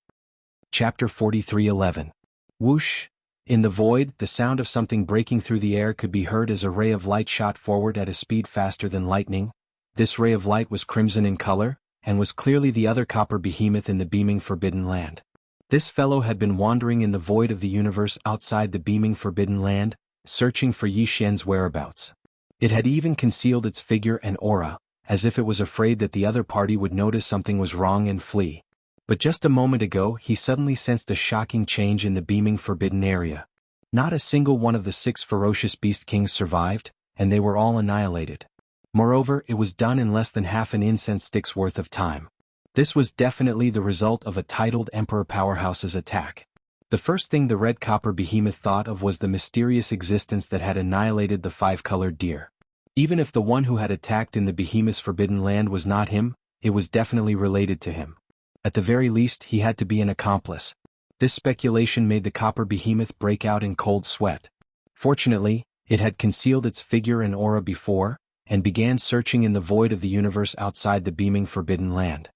Chapter 43:11. Whoosh! In the void, the sound of something breaking through the air could be heard as a ray of light shot forward at a speed faster than lightning. This ray of light was crimson in color, and was clearly the other copper behemoth in the beaming forbidden land. This fellow had been wandering in the void of the universe outside the beaming forbidden land, searching for Yi Xian's whereabouts. It had even concealed its figure and aura, as if it was afraid that the other party would notice something was wrong and flee. But just a moment ago he suddenly sensed a shocking change in the beaming forbidden area. Not a single one of the 6 ferocious beast kings survived, and they were all annihilated. Moreover, it was done in less than half an incense stick's worth of time. This was definitely the result of a titled Emperor Powerhouse's attack. The first thing the red copper behemoth thought of was the mysterious existence that had annihilated the 5-colored deer. Even if the one who had attacked in the behemoth's forbidden land was not him, it was definitely related to him. At the very least, he had to be an accomplice. This speculation made the copper behemoth break out in cold sweat. Fortunately, it had concealed its figure and aura before, and began searching in the void of the universe outside the beaming forbidden land.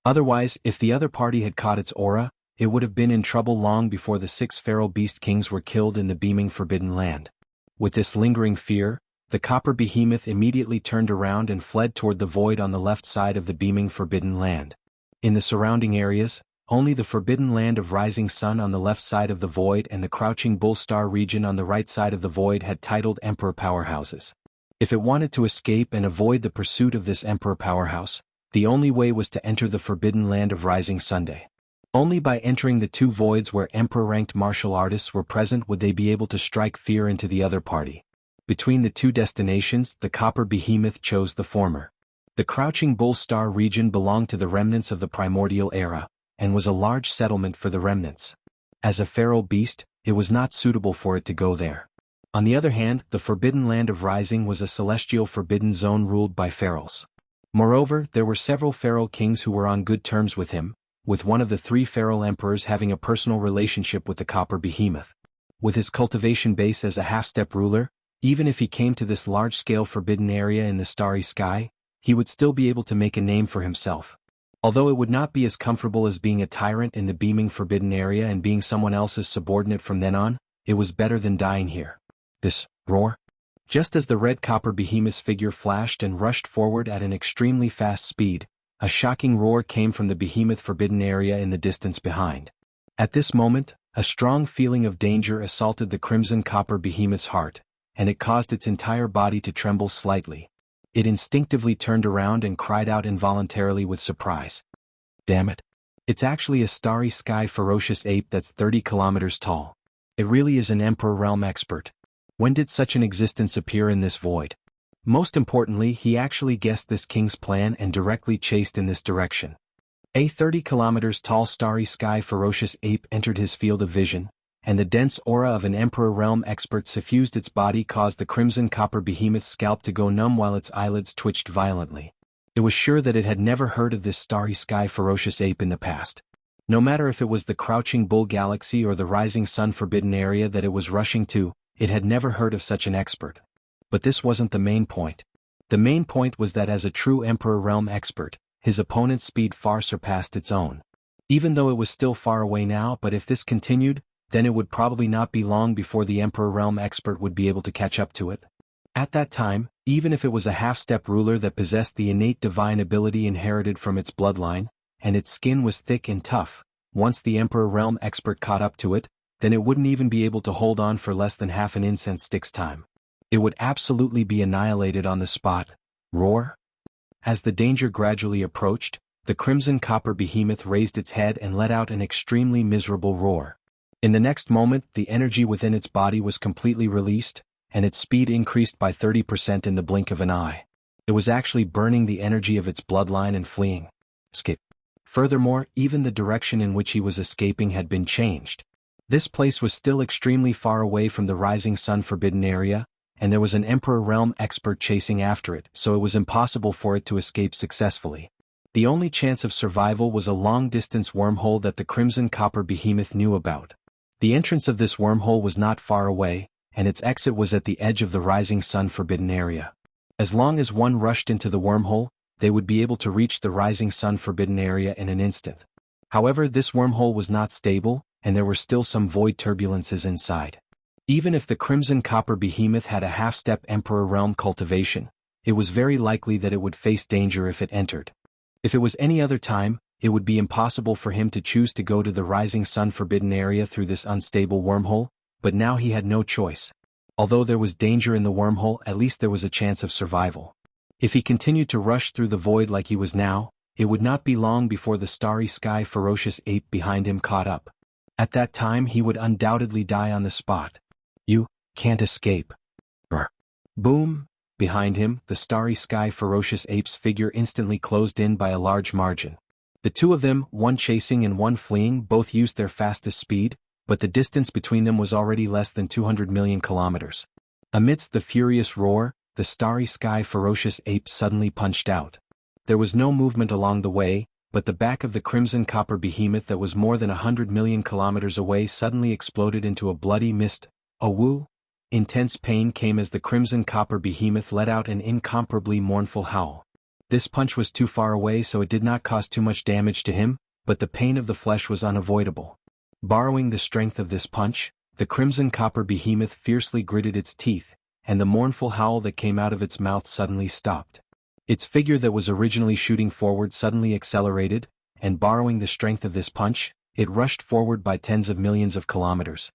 Otherwise, if the other party had caught its aura, it would have been in trouble long before the 6 feral beast kings were killed in the beaming forbidden land. With this lingering fear, the copper behemoth immediately turned around and fled toward the void on the left side of the beaming forbidden land. In the surrounding areas, only the forbidden land of Rising Sun on the left side of the void and the Crouching Bull Star region on the right side of the void had titled Emperor Powerhouses. If it wanted to escape and avoid the pursuit of this Emperor Powerhouse, the only way was to enter the forbidden land of Rising Sunday. Only by entering the 2 voids where Emperor-ranked martial artists were present would they be able to strike fear into the other party. Between the 2 destinations, the copper behemoth chose the former. The Crouching Bull Star region belonged to the remnants of the primordial era, and was a large settlement for the remnants. As a feral beast, it was not suitable for it to go there. On the other hand, the Forbidden Land of Rising was a celestial forbidden zone ruled by pharaohs. Moreover, there were several pharaoh kings who were on good terms with him, with one of the 3 pharaoh emperors having a personal relationship with the copper behemoth. With his cultivation base as a half-step ruler, even if he came to this large-scale forbidden area in the starry sky, he would still be able to make a name for himself. Although it would not be as comfortable as being a tyrant in the beaming forbidden area and being someone else's subordinate from then on, it was better than dying here. This roar? Just as the red copper behemoth's figure flashed and rushed forward at an extremely fast speed, a shocking roar came from the behemoth forbidden area in the distance behind. At this moment, a strong feeling of danger assaulted the crimson copper behemoth's heart, and it caused its entire body to tremble slightly. It instinctively turned around and cried out involuntarily with surprise. Damn it. It's actually a starry sky ferocious ape that's 30 kilometers tall. It really is an Emperor Realm expert. When did such an existence appear in this void? Most importantly, he actually guessed this king's plan and directly chased in this direction. A 30 kilometers tall starry sky ferocious ape entered his field of vision, and the dense aura of an Emperor Realm expert suffused its body caused the crimson copper behemoth's scalp to go numb while its eyelids twitched violently. It was sure that it had never heard of this starry sky ferocious ape in the past. No matter if it was the Crouching Bull Galaxy or the Rising Sun forbidden area that it was rushing to, it had never heard of such an expert. But this wasn't the main point. The main point was that as a true Emperor Realm expert, his opponent's speed far surpassed its own. Even though it was still far away now, but if this continued, then it would probably not be long before the Emperor Realm expert would be able to catch up to it. At that time, even if it was a half-step ruler that possessed the innate divine ability inherited from its bloodline, and its skin was thick and tough, once the Emperor Realm expert caught up to it, then it wouldn't even be able to hold on for less than half an incense stick's time. It would absolutely be annihilated on the spot. Roar? As the danger gradually approached, the crimson copper behemoth raised its head and let out an extremely miserable roar. In the next moment, the energy within its body was completely released, and its speed increased by 30% in the blink of an eye. It was actually burning the energy of its bloodline and fleeing. Skip. Furthermore, even the direction in which he was escaping had been changed. This place was still extremely far away from the Rising Sun forbidden area, and there was an Emperor Realm expert chasing after it, so it was impossible for it to escape successfully. The only chance of survival was a long-distance wormhole that the crimson copper behemoth knew about. The entrance of this wormhole was not far away, and its exit was at the edge of the Rising Sun forbidden area. As long as one rushed into the wormhole, they would be able to reach the Rising Sun forbidden area in an instant. However, this wormhole was not stable, and there were still some void turbulences inside. Even if the crimson copper behemoth had a half-step Emperor Realm cultivation, it was very likely that it would face danger if it entered. If it was any other time, it would be impossible for him to choose to go to the Rising Sun forbidden area through this unstable wormhole, but now he had no choice. Although there was danger in the wormhole, at least there was a chance of survival. If he continued to rush through the void like he was now, it would not be long before the starry sky ferocious ape behind him caught up. At that time he would undoubtedly die on the spot. You can't escape. Brr. Boom! Behind him, the starry sky ferocious ape's figure instantly closed in by a large margin. The two of them, one chasing and one fleeing, both used their fastest speed, but the distance between them was already less than 200 million kilometers. Amidst the furious roar, the starry sky ferocious ape suddenly punched out. There was no movement along the way, but the back of the crimson copper behemoth that was more than 100 million kilometers away suddenly exploded into a bloody mist. A woo! Intense pain came as the crimson copper behemoth let out an incomparably mournful howl. This punch was too far away, so it did not cause too much damage to him, but the pain of the flesh was unavoidable. Borrowing the strength of this punch, the crimson copper behemoth fiercely gritted its teeth, and the mournful howl that came out of its mouth suddenly stopped. Its figure that was originally shooting forward suddenly accelerated, and borrowing the strength of this punch, it rushed forward by tens of millions of kilometers.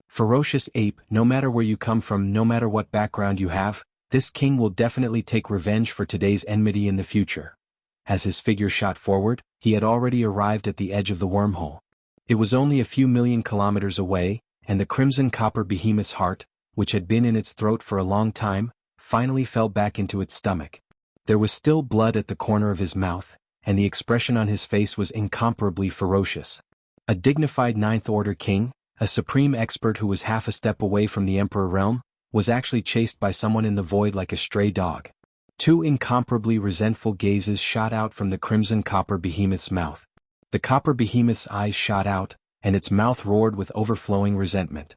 Ferocious ape, no matter where you come from, no matter what background you have, this king will definitely take revenge for today's enmity in the future. As his figure shot forward, he had already arrived at the edge of the wormhole. It was only a few million kilometers away, and the crimson copper behemoth's heart, which had been in its throat for a long time, finally fell back into its stomach. There was still blood at the corner of his mouth, and the expression on his face was incomparably ferocious. A dignified Ninth Order king, a supreme expert who was half a step away from the Emperor realm, was actually chased by someone in the void like a stray dog. Two incomparably resentful gazes shot out from the crimson copper behemoth's mouth. The copper behemoth's eyes shot out, and its mouth roared with overflowing resentment.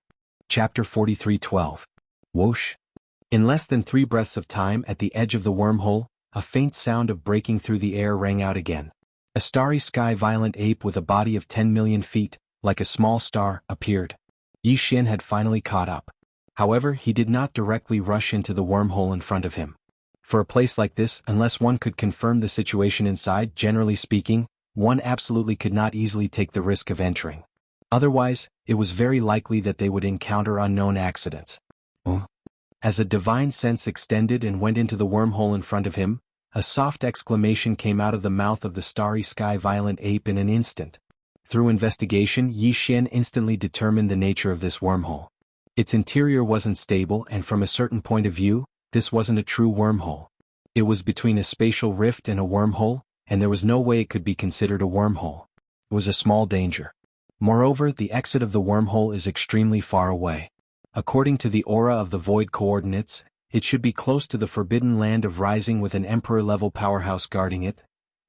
Chapter 43:12. Whoosh. In less than 3 breaths of time at the edge of the wormhole, a faint sound of breaking through the air rang out again. A starry sky violent ape with a body of 10 million feet, like a small star, appeared. Yi Xian had finally caught up. However, he did not directly rush into the wormhole in front of him. For a place like this, unless one could confirm the situation inside, generally speaking, one absolutely could not easily take the risk of entering. Otherwise, it was very likely that they would encounter unknown accidents. As a divine sense extended and went into the wormhole in front of him, a soft exclamation came out of the mouth of the starry sky violent ape in an instant. Through investigation, Yi Xian instantly determined the nature of this wormhole. Its interior wasn't stable, and from a certain point of view, this wasn't a true wormhole. It was between a spatial rift and a wormhole, and there was no way it could be considered a wormhole. It was a small danger. Moreover, the exit of the wormhole is extremely far away. According to the aura of the void coordinates, it should be close to the forbidden land of rising with an emperor-level powerhouse guarding it.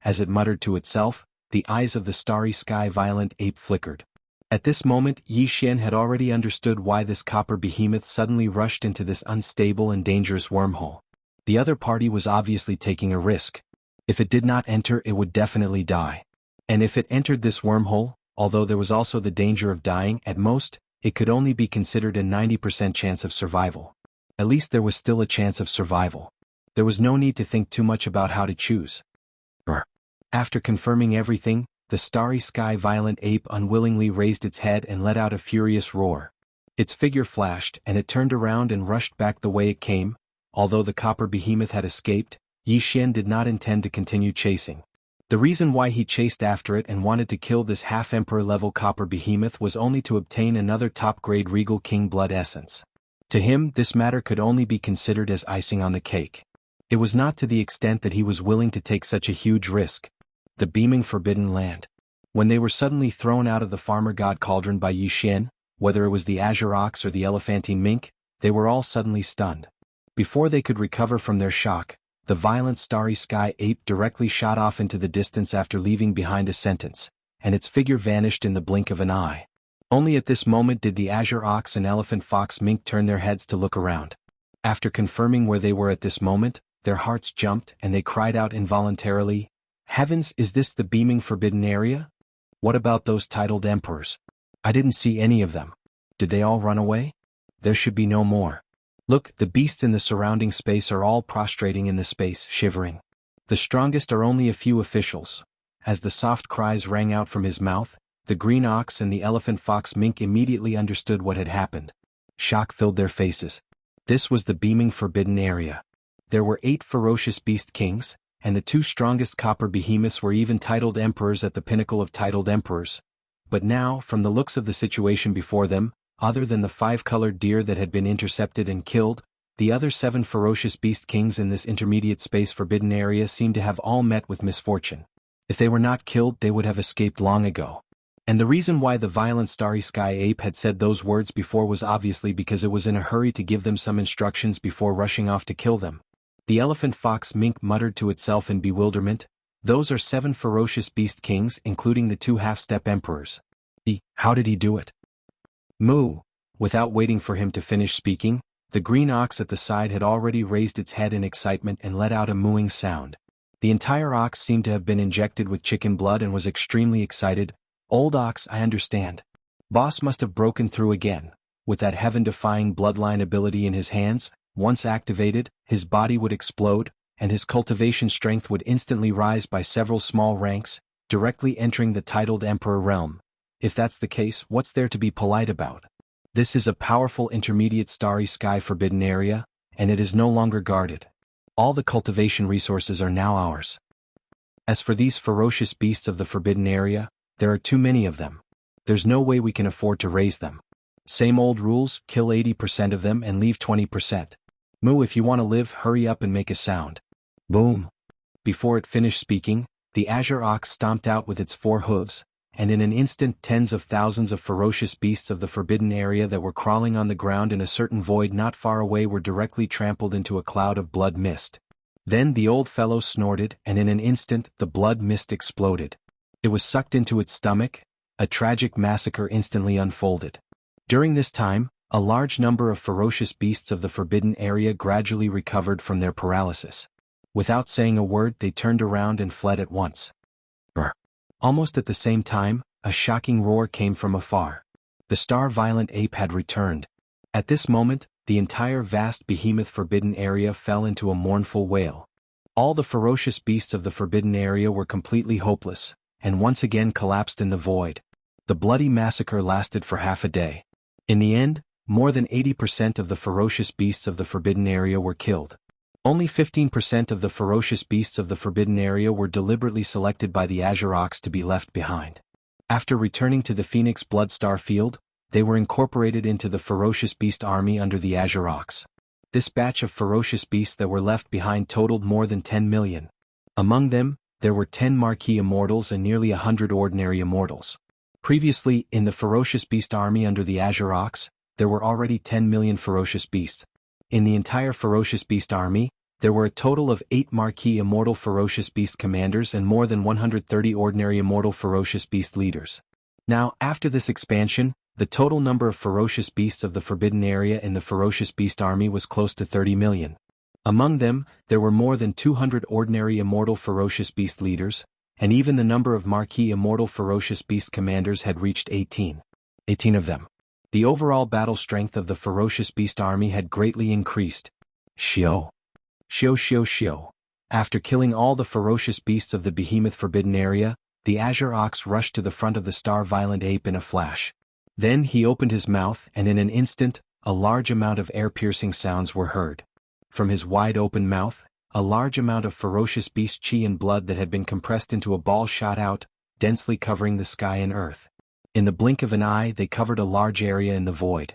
As it muttered to itself, the eyes of the starry sky violent ape flickered. At this moment, Yi Xian had already understood why this copper behemoth suddenly rushed into this unstable and dangerous wormhole. The other party was obviously taking a risk. If it did not enter, it would definitely die. And if it entered this wormhole, although there was also the danger of dying, at most, it could only be considered a 90% chance of survival. At least there was still a chance of survival. There was no need to think too much about how to choose. After confirming everything, the starry sky violent ape unwillingly raised its head and let out a furious roar. Its figure flashed, and it turned around and rushed back the way it came. Although the copper behemoth had escaped, Yi Xian did not intend to continue chasing. The reason why he chased after it and wanted to kill this half-emperor-level copper behemoth was only to obtain another top-grade regal king blood essence. To him, this matter could only be considered as icing on the cake. It was not to the extent that he was willing to take such a huge risk. The beaming forbidden land. When they were suddenly thrown out of the farmer god cauldron by Yi Xian, whether it was the azure ox or the elephantine mink, they were all suddenly stunned. Before they could recover from their shock, the violent starry sky ape directly shot off into the distance after leaving behind a sentence, and its figure vanished in the blink of an eye. Only at this moment did the azure ox and elephant fox mink turn their heads to look around. After confirming where they were at this moment, their hearts jumped and they cried out involuntarily, "Heavens, is this the beaming forbidden area? What about those titled emperors? I didn't see any of them. Did they all run away? There should be no more. Look, the beasts in the surrounding space are all prostrating in the space, shivering. The strongest are only a few officials." As the soft cries rang out from his mouth, the green ox and the elephant fox mink immediately understood what had happened. Shock filled their faces. This was the beaming forbidden area. There were 8 ferocious beast kings, and the 2 strongest copper behemoths were even titled emperors at the pinnacle of titled emperors. But now, from the looks of the situation before them, other than the 5-colored deer that had been intercepted and killed, the other 7 ferocious beast kings in this intermediate space forbidden area seemed to have all met with misfortune. If they were not killed, they would have escaped long ago. And the reason why the violent starry sky ape had said those words before was obviously because it was in a hurry to give them some instructions before rushing off to kill them. The elephant fox mink muttered to itself in bewilderment, "Those are 7 ferocious beast kings, including the 2 half-step emperors. How did he do it?" Moo! Without waiting for him to finish speaking, the green ox at the side had already raised its head in excitement and let out a mooing sound. The entire ox seemed to have been injected with chicken blood and was extremely excited. "Old ox, I understand. Boss must have broken through again. With that heaven-defying bloodline ability in his hands, once activated, his body would explode, and his cultivation strength would instantly rise by several small ranks, directly entering the titled emperor realm. If that's the case, what's there to be polite about? This is a powerful intermediate starry sky forbidden area, and it is no longer guarded. All the cultivation resources are now ours. As for these ferocious beasts of the forbidden area, there are too many of them. There's no way we can afford to raise them. Same old rules, kill 80% of them and leave 20%. Moo, if you want to live, hurry up and make a sound." Boom! Before it finished speaking, the azure ox stomped out with its 4 hooves, and in an instant tens of thousands of ferocious beasts of the forbidden area that were crawling on the ground in a certain void not far away were directly trampled into a cloud of blood mist. Then the old fellow snorted, and in an instant the blood mist exploded. It was sucked into its stomach. A tragic massacre instantly unfolded. During this time, a large number of ferocious beasts of the forbidden area gradually recovered from their paralysis. Without saying a word, they turned around and fled at once. Almost at the same time, a shocking roar came from afar. The star-violent ape had returned. At this moment, the entire vast behemoth forbidden area fell into a mournful wail. All the ferocious beasts of the forbidden area were completely hopeless, and once again collapsed in the void. The bloody massacre lasted for half a day. In the end, more than 80% of the ferocious beasts of the forbidden area were killed. Only 15% of the ferocious beasts of the forbidden area were deliberately selected by the Azure Ox to be left behind. After returning to the Phoenix Bloodstar field, they were incorporated into the ferocious beast army under the Azure Ox. This batch of ferocious beasts that were left behind totaled more than 10 million. Among them, there were 10 marquee immortals and nearly 100 ordinary immortals. Previously, in the ferocious beast army under the Azure Ox, there were already 10 million ferocious beasts. In the entire ferocious beast army, there were a total of 8 marquee immortal ferocious beast commanders and more than 130 ordinary immortal ferocious beast leaders. Now, after this expansion, the total number of ferocious beasts of the forbidden area in the ferocious beast army was close to 30 million. Among them, there were more than 200 ordinary immortal ferocious beast leaders, and even the number of marquee immortal ferocious beast commanders had reached 18 of them. The overall battle strength of the ferocious beast army had greatly increased. Shio. After killing all the ferocious beasts of the behemoth forbidden area, the Azure Ox rushed to the front of the star-violent ape in a flash. Then he opened his mouth, and in an instant, a large amount of air-piercing sounds were heard. From his wide-open mouth, a large amount of ferocious beast chi and blood that had been compressed into a ball shot out, densely covering the sky and earth. In the blink of an eye, they covered a large area in the void.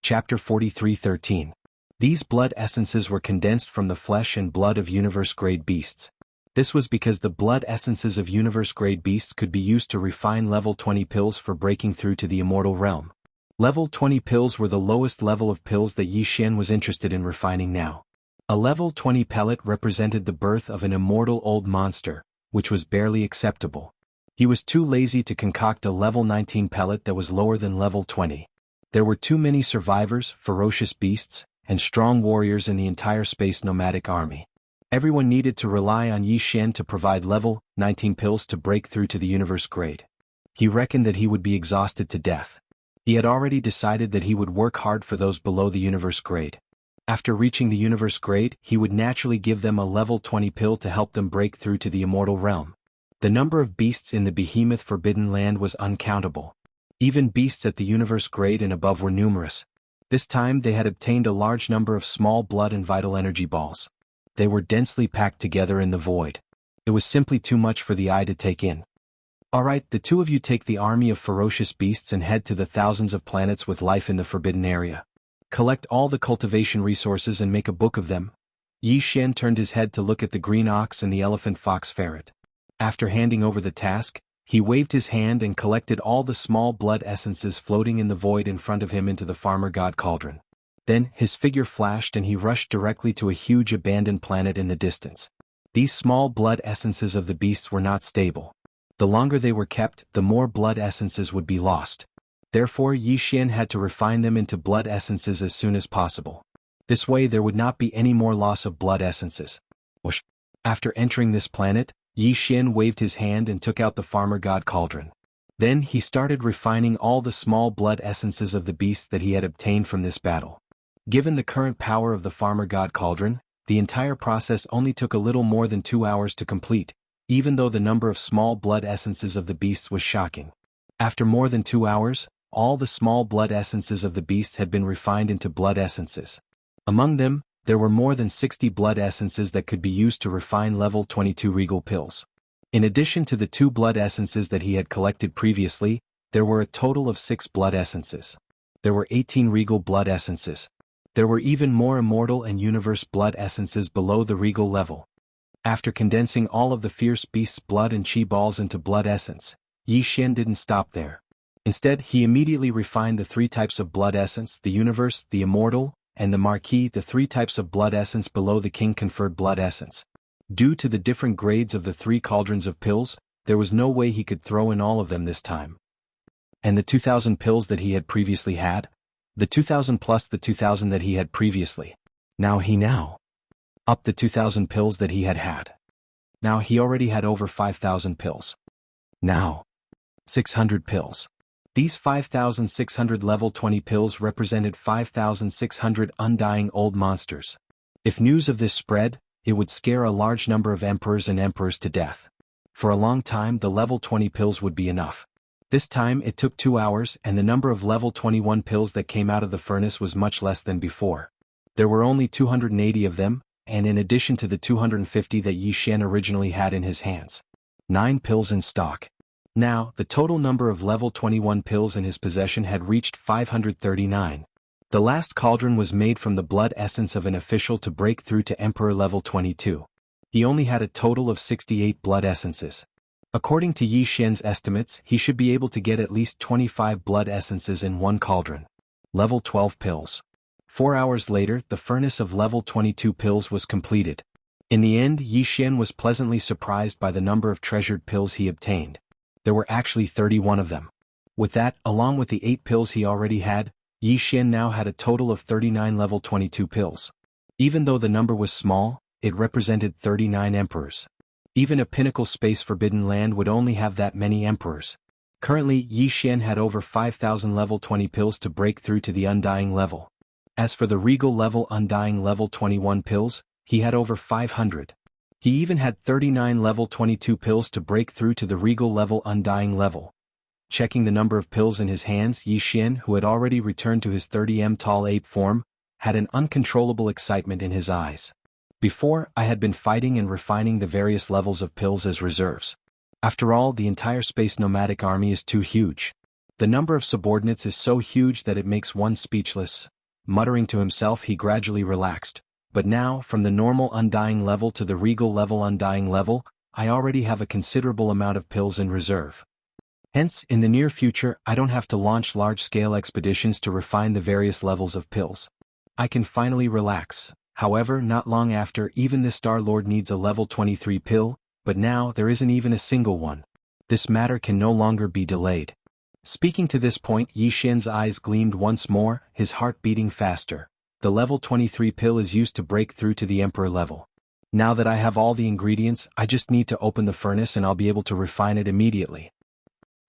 Chapter 43:13. These blood essences were condensed from the flesh and blood of universe-grade beasts. This was because the blood essences of universe-grade beasts could be used to refine level 20 pills for breaking through to the immortal realm. Level 20 pills were the lowest level of pills that Yi Xian was interested in refining now. A level 20 pellet represented the birth of an immortal old monster, which was barely acceptable. He was too lazy to concoct a level 19 pellet that was lower than level 20. There were too many survivors, ferocious beasts, and strong warriors in the entire space nomadic army. Everyone needed to rely on Yi Xian to provide level 19 pills to break through to the universe grade. He reckoned that he would be exhausted to death. He had already decided that he would work hard for those below the universe grade. After reaching the universe grade, he would naturally give them a level 20 pill to help them break through to the immortal realm. The number of beasts in the behemoth forbidden land was uncountable. Even beasts at the universe grade and above were numerous. This time they had obtained a large number of small blood and vital energy balls. They were densely packed together in the void. It was simply too much for the eye to take in. Alright, the two of you take the army of ferocious beasts and head to the thousands of planets with life in the forbidden area. Collect all the cultivation resources and make a book of them. Yi Xian turned his head to look at the green ox and the elephant fox ferret. After handing over the task, he waved his hand and collected all the small blood essences floating in the void in front of him into the farmer god cauldron. Then, his figure flashed and he rushed directly to a huge abandoned planet in the distance. These small blood essences of the beasts were not stable. The longer they were kept, the more blood essences would be lost. Therefore, Yi Xian had to refine them into blood essences as soon as possible. This way there would not be any more loss of blood essences. After entering this planet, Yi Xian waved his hand and took out the farmer god cauldron. Then he started refining all the small blood essences of the beasts that he had obtained from this battle. Given the current power of the farmer god cauldron, the entire process only took a little more than 2 hours to complete, even though the number of small blood essences of the beasts was shocking. After more than 2 hours, all the small blood essences of the beasts had been refined into blood essences. Among them, there were more than 60 blood essences that could be used to refine level 22 regal pills. In addition to the 2 blood essences that he had collected previously, there were a total of 6 blood essences. There were 18 regal blood essences. There were even more immortal and universe blood essences below the regal level. After condensing all of the fierce beast's blood and chi balls into blood essence, Yi Xian didn't stop there. Instead, he immediately refined the 3 types of blood essence: the universe, the immortal, and the marquis, the 3 types of blood essence below the king-conferred blood essence. Due to the different grades of the 3 cauldrons of pills, there was no way he could throw in all of them this time. And the 2,000 pills that he had previously had? The 2,000 plus the 2,000 that he had previously. Now up the 2,000 pills that he had had. Now he already had over 5,000 pills. Now 600 pills. These 5,600 level 20 pills represented 5,600 undying old monsters. If news of this spread, it would scare a large number of emperors and emperors to death. For a long time the level 20 pills would be enough. This time it took 2 hours, and the number of level 21 pills that came out of the furnace was much less than before. There were only 280 of them, and in addition to the 250 that Yi Xian originally had in his hands. 9 pills in stock. Now, the total number of level 21 pills in his possession had reached 539. The last cauldron was made from the blood essence of an official to break through to Emperor level 22. He only had a total of 68 blood essences. According to Yi Xian's estimates, he should be able to get at least 25 blood essences in one cauldron. Level 12 pills. 4 hours later, the furnace of level 22 pills was completed. In the end, Yi Xian was pleasantly surprised by the number of treasured pills he obtained. There were actually 31 of them. With that, along with the 8 pills he already had, Yi Xian now had a total of 39 level 22 pills. Even though the number was small, it represented 39 emperors. Even a pinnacle space forbidden land would only have that many emperors. Currently, Yi Xian had over 5,000 level 20 pills to break through to the undying level. As for the regal level undying level 21 pills, he had over 500. He even had 39 level 22 pills to break through to the regal level undying level. Checking the number of pills in his hands, Yi Xian, who had already returned to his 30m tall ape form, had an uncontrollable excitement in his eyes. Before, I had been fighting and refining the various levels of pills as reserves. After all, the entire space nomadic army is too huge. The number of subordinates is so huge that it makes one speechless. Muttering to himself, he gradually relaxed. But now, from the normal undying level to the regal level undying level, I already have a considerable amount of pills in reserve. Hence, in the near future, I don't have to launch large-scale expeditions to refine the various levels of pills. I can finally relax. However, not long after, even the Star Lord needs a level 23 pill, but now there isn't even a single one. This matter can no longer be delayed. Speaking to this point, Yi Xian's eyes gleamed once more, his heart beating faster. The level 23 pill is used to break through to the Emperor level. Now that I have all the ingredients, I just need to open the furnace and I'll be able to refine it immediately.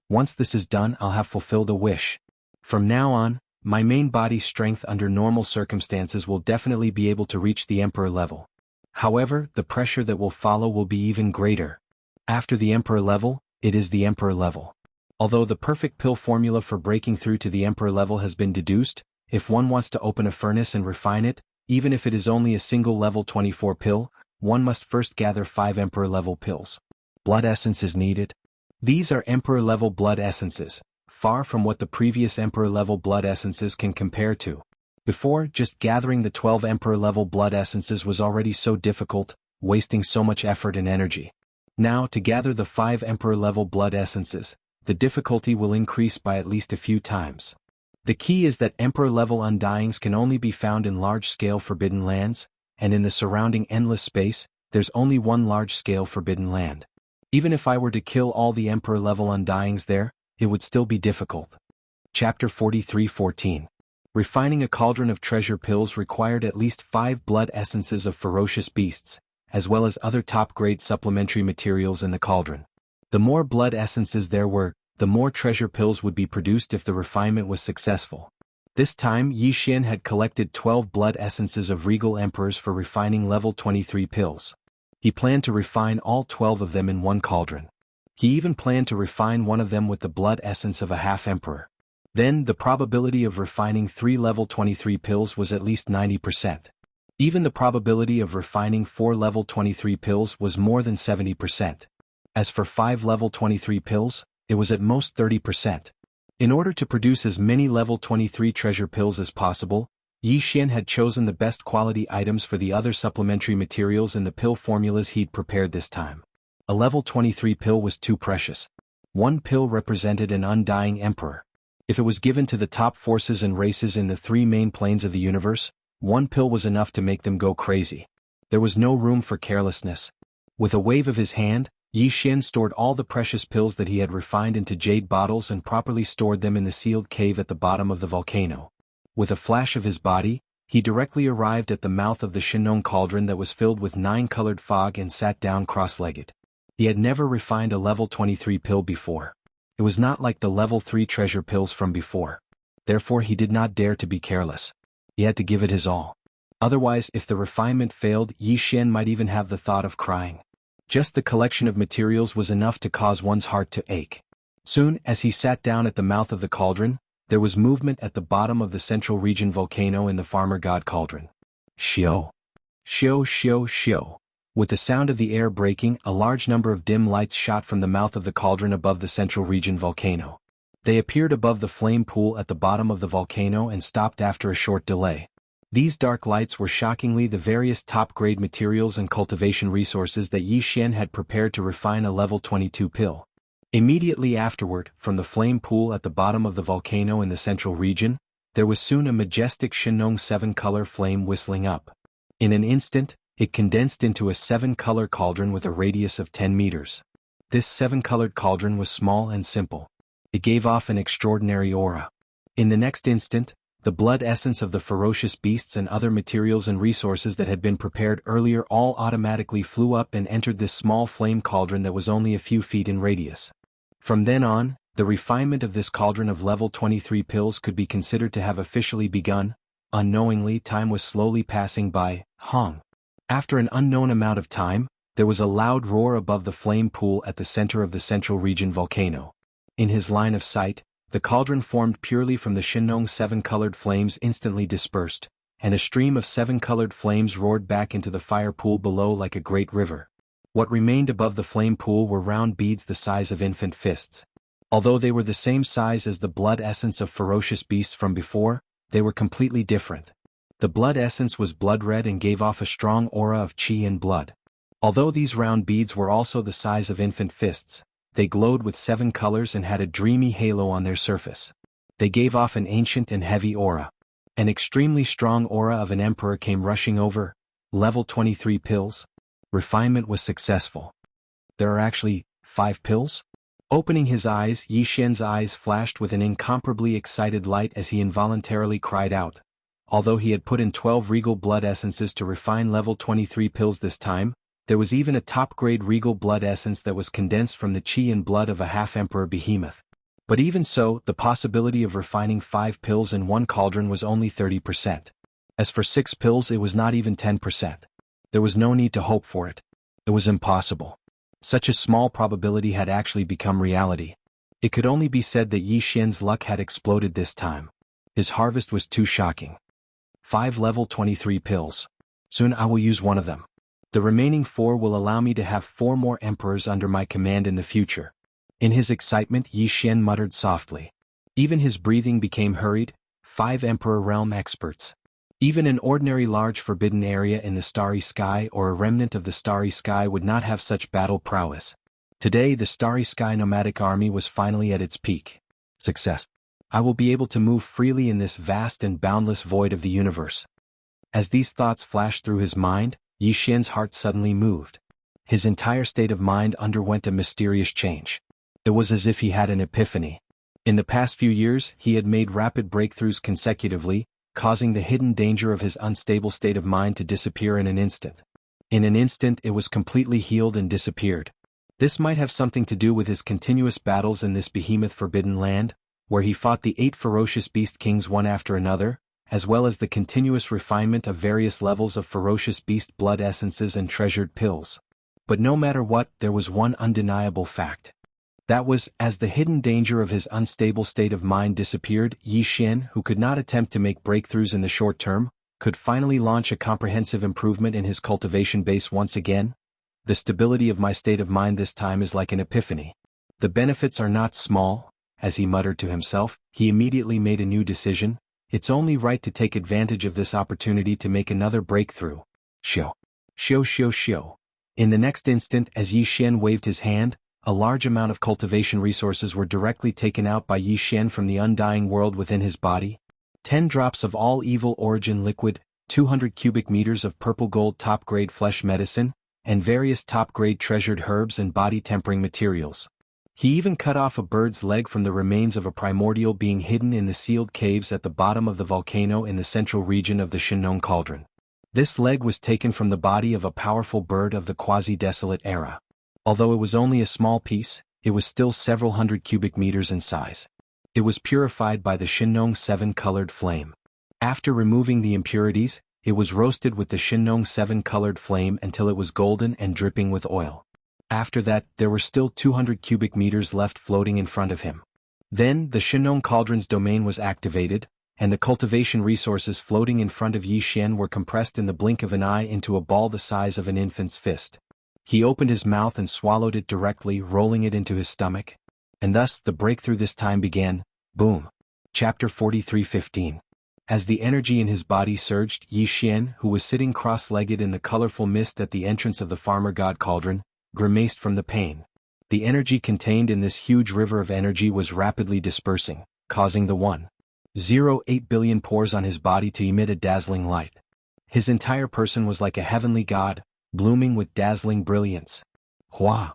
Once this is done, I'll have fulfilled a wish. From now on, my main body strength under normal circumstances will definitely be able to reach the Emperor level. However, the pressure that will follow will be even greater. After the Emperor level, it is the Emperor level. Although the perfect pill formula for breaking through to the Emperor level has been deduced, if one wants to open a furnace and refine it, even if it is only a single level 24 pill, one must first gather 5 Emperor level pills. Blood essence is needed. These are Emperor level blood essences, far from what the previous Emperor level blood essences can compare to. Before, just gathering the 12 Emperor level blood essences was already so difficult, wasting so much effort and energy. Now, to gather the 5 Emperor level blood essences, the difficulty will increase by at least a few times. The key is that Emperor-level undyings can only be found in large-scale forbidden lands, and in the surrounding endless space, there's only one large-scale forbidden land. Even if I were to kill all the Emperor-level undyings there, it would still be difficult. Chapter 43:14. Refining a cauldron of treasure pills required at least 5 blood essences of ferocious beasts, as well as other top-grade supplementary materials in the cauldron. The more blood essences there were, the more treasure pills would be produced if the refinement was successful. This time, Yi Xian had collected 12 blood essences of regal emperors for refining level 23 pills. He planned to refine all 12 of them in one cauldron. He even planned to refine one of them with the blood essence of a half-emperor. Then, the probability of refining 3 level 23 pills was at least 90%. Even the probability of refining 4 level 23 pills was more than 70%. As for 5 level 23 pills, it was at most 30%. In order to produce as many level 23 treasure pills as possible, Yi Xian had chosen the best quality items for the other supplementary materials in the pill formulas he'd prepared this time. A level 23 pill was too precious. One pill represented an undying emperor. If it was given to the top forces and races in the three main planes of the universe, one pill was enough to make them go crazy. There was no room for carelessness. With a wave of his hand, Yi Xian stored all the precious pills that he had refined into jade bottles and properly stored them in the sealed cave at the bottom of the volcano. With a flash of his body, he directly arrived at the mouth of the Shenong cauldron that was filled with 9-colored fog and sat down cross-legged. He had never refined a level 23 pill before. It was not like the level 3 treasure pills from before. Therefore he did not dare to be careless. He had to give it his all. Otherwise, if the refinement failed, Yi Xian might even have the thought of crying. Just the collection of materials was enough to cause one's heart to ache. Soon, as he sat down at the mouth of the cauldron, there was movement at the bottom of the central region volcano in the farmer god cauldron. Shio. Shio shio shio. With the sound of the air breaking, a large number of dim lights shot from the mouth of the cauldron above the central region volcano. They appeared above the flame pool at the bottom of the volcano and stopped after a short delay. These dark lights were shockingly the various top-grade materials and cultivation resources that Yi Xian had prepared to refine a level 22 pill. Immediately afterward, from the flame pool at the bottom of the volcano in the central region, there was soon a majestic Shenong 7-color flame whistling up. In an instant, it condensed into a 7-color cauldron with a radius of 10 meters. This 7-colored cauldron was small and simple. It gave off an extraordinary aura. In the next instant, the blood essence of the ferocious beasts and other materials and resources that had been prepared earlier all automatically flew up and entered this small flame cauldron that was only a few feet in radius. From then on, the refinement of this cauldron of level 23 pills could be considered to have officially begun. Unknowingly, time was slowly passing by. Hong. After an unknown amount of time, there was a loud roar above the flame pool at the center of the central region volcano. In his line of sight, the cauldron formed purely from the Shenong 7-colored flames instantly dispersed, and a stream of 7-colored flames roared back into the fire pool below like a great river. What remained above the flame pool were round beads the size of infant fists. Although they were the same size as the blood essence of ferocious beasts from before, they were completely different. The blood essence was blood red and gave off a strong aura of qi and blood. Although these round beads were also the size of infant fists, they glowed with 7 colors and had a dreamy halo on their surface. They gave off an ancient and heavy aura. An extremely strong aura of an emperor came rushing over. Level 23 pills. Refinement was successful. There are actually 5 pills? Opening his eyes, Yi Xian's eyes flashed with an incomparably excited light as he involuntarily cried out. Although he had put in 12 regal blood essences to refine level 23 pills this time, there was even a top-grade regal blood essence that was condensed from the qi and blood of a half-emperor behemoth. But even so, the possibility of refining 5 pills in one cauldron was only 30%. As for 6 pills, it was not even 10%. There was no need to hope for it. It was impossible. Such a small probability had actually become reality. It could only be said that Yi Xian's luck had exploded this time. His harvest was too shocking. 5 level 23 pills. Soon I will use one of them. The remaining 4 will allow me to have 4 more emperors under my command in the future. In his excitement, Yi Xian muttered softly. Even his breathing became hurried. 5 Emperor Realm experts. Even an ordinary large forbidden area in the starry sky or a remnant of the starry sky would not have such battle prowess. Today the starry sky nomadic army was finally at its peak. Success. I will be able to move freely in this vast and boundless void of the universe. As these thoughts flashed through his mind, Yi Xian's heart suddenly moved. His entire state of mind underwent a mysterious change. It was as if he had an epiphany. In the past few years, he had made rapid breakthroughs consecutively, causing the hidden danger of his unstable state of mind to disappear in an instant. In an instant it was completely healed and disappeared. This might have something to do with his continuous battles in this behemoth forbidden land, where he fought the 8 ferocious beast kings one after another, as well as the continuous refinement of various levels of ferocious beast blood essences and treasured pills. But no matter what, there was one undeniable fact. That was, as the hidden danger of his unstable state of mind disappeared, Yi Xian, who could not attempt to make breakthroughs in the short term, could finally launch a comprehensive improvement in his cultivation base once again. The stability of my state of mind this time is like an epiphany. The benefits are not small. As he muttered to himself, he immediately made a new decision. It's only right to take advantage of this opportunity to make another breakthrough. Shio. Shio shio shio. In the next instant, as Yi Xian waved his hand, a large amount of cultivation resources were directly taken out by Yi Xian from the undying world within his body. 10 drops of all evil origin liquid, 200 cubic meters of purple gold top-grade flesh medicine, and various top-grade treasured herbs and body-tempering materials. He even cut off a bird's leg from the remains of a primordial being hidden in the sealed caves at the bottom of the volcano in the central region of the Shinong Cauldron. This leg was taken from the body of a powerful bird of the quasi-desolate era. Although it was only a small piece, it was still several hundred cubic meters in size. It was purified by the Shinong 7-colored flame. After removing the impurities, it was roasted with the Shinong 7-colored flame until it was golden and dripping with oil. After that, there were still 200 cubic meters left floating in front of him. Then, the Shinong Cauldron's domain was activated, and the cultivation resources floating in front of Yi Xian were compressed in the blink of an eye into a ball the size of an infant's fist. He opened his mouth and swallowed it directly, rolling it into his stomach. And thus, the breakthrough this time began. Boom. Chapter 43:15. As the energy in his body surged, Yi Xian, who was sitting cross-legged in the colorful mist at the entrance of the farmer god cauldron, grimaced from the pain. The energy contained in this huge river of energy was rapidly dispersing, causing the 1.08 billion pores on his body to emit a dazzling light. His entire person was like a heavenly god, blooming with dazzling brilliance. Hua!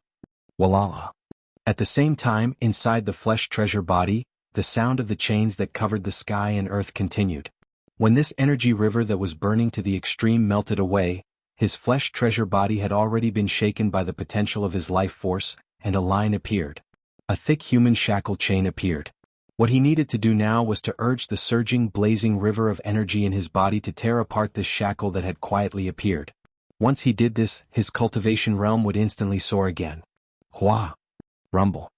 Walala! At the same time, inside the flesh treasure body, the sound of the chains that covered the sky and earth continued. When this energy river that was burning to the extreme melted away, his flesh treasure body had already been shaken by the potential of his life force, and a line appeared. A thick human shackle chain appeared. What he needed to do now was to urge the surging, blazing river of energy in his body to tear apart this shackle that had quietly appeared. Once he did this, his cultivation realm would instantly soar again. Hua! Rumble.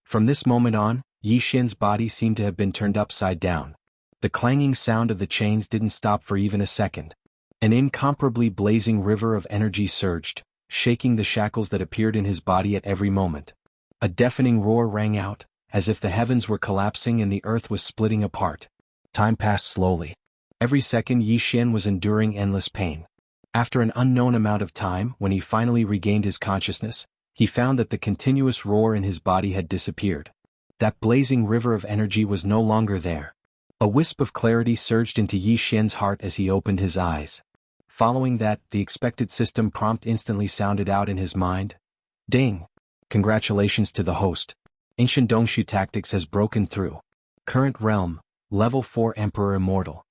From this moment on, Yi Xian's body seemed to have been turned upside down. The clanging sound of the chains didn't stop for even a second. An incomparably blazing river of energy surged, shaking the shackles that appeared in his body at every moment. A deafening roar rang out, as if the heavens were collapsing and the earth was splitting apart. Time passed slowly. Every second Yi Xian was enduring endless pain. After an unknown amount of time, when he finally regained his consciousness, he found that the continuous roar in his body had disappeared. That blazing river of energy was no longer there. A wisp of clarity surged into Yi Xian's heart as he opened his eyes. Following that, the expected system prompt instantly sounded out in his mind. Ding! Congratulations to the host. Ancient Dongshu Tactics has broken through. Current realm, Level 4 Emperor Immortal.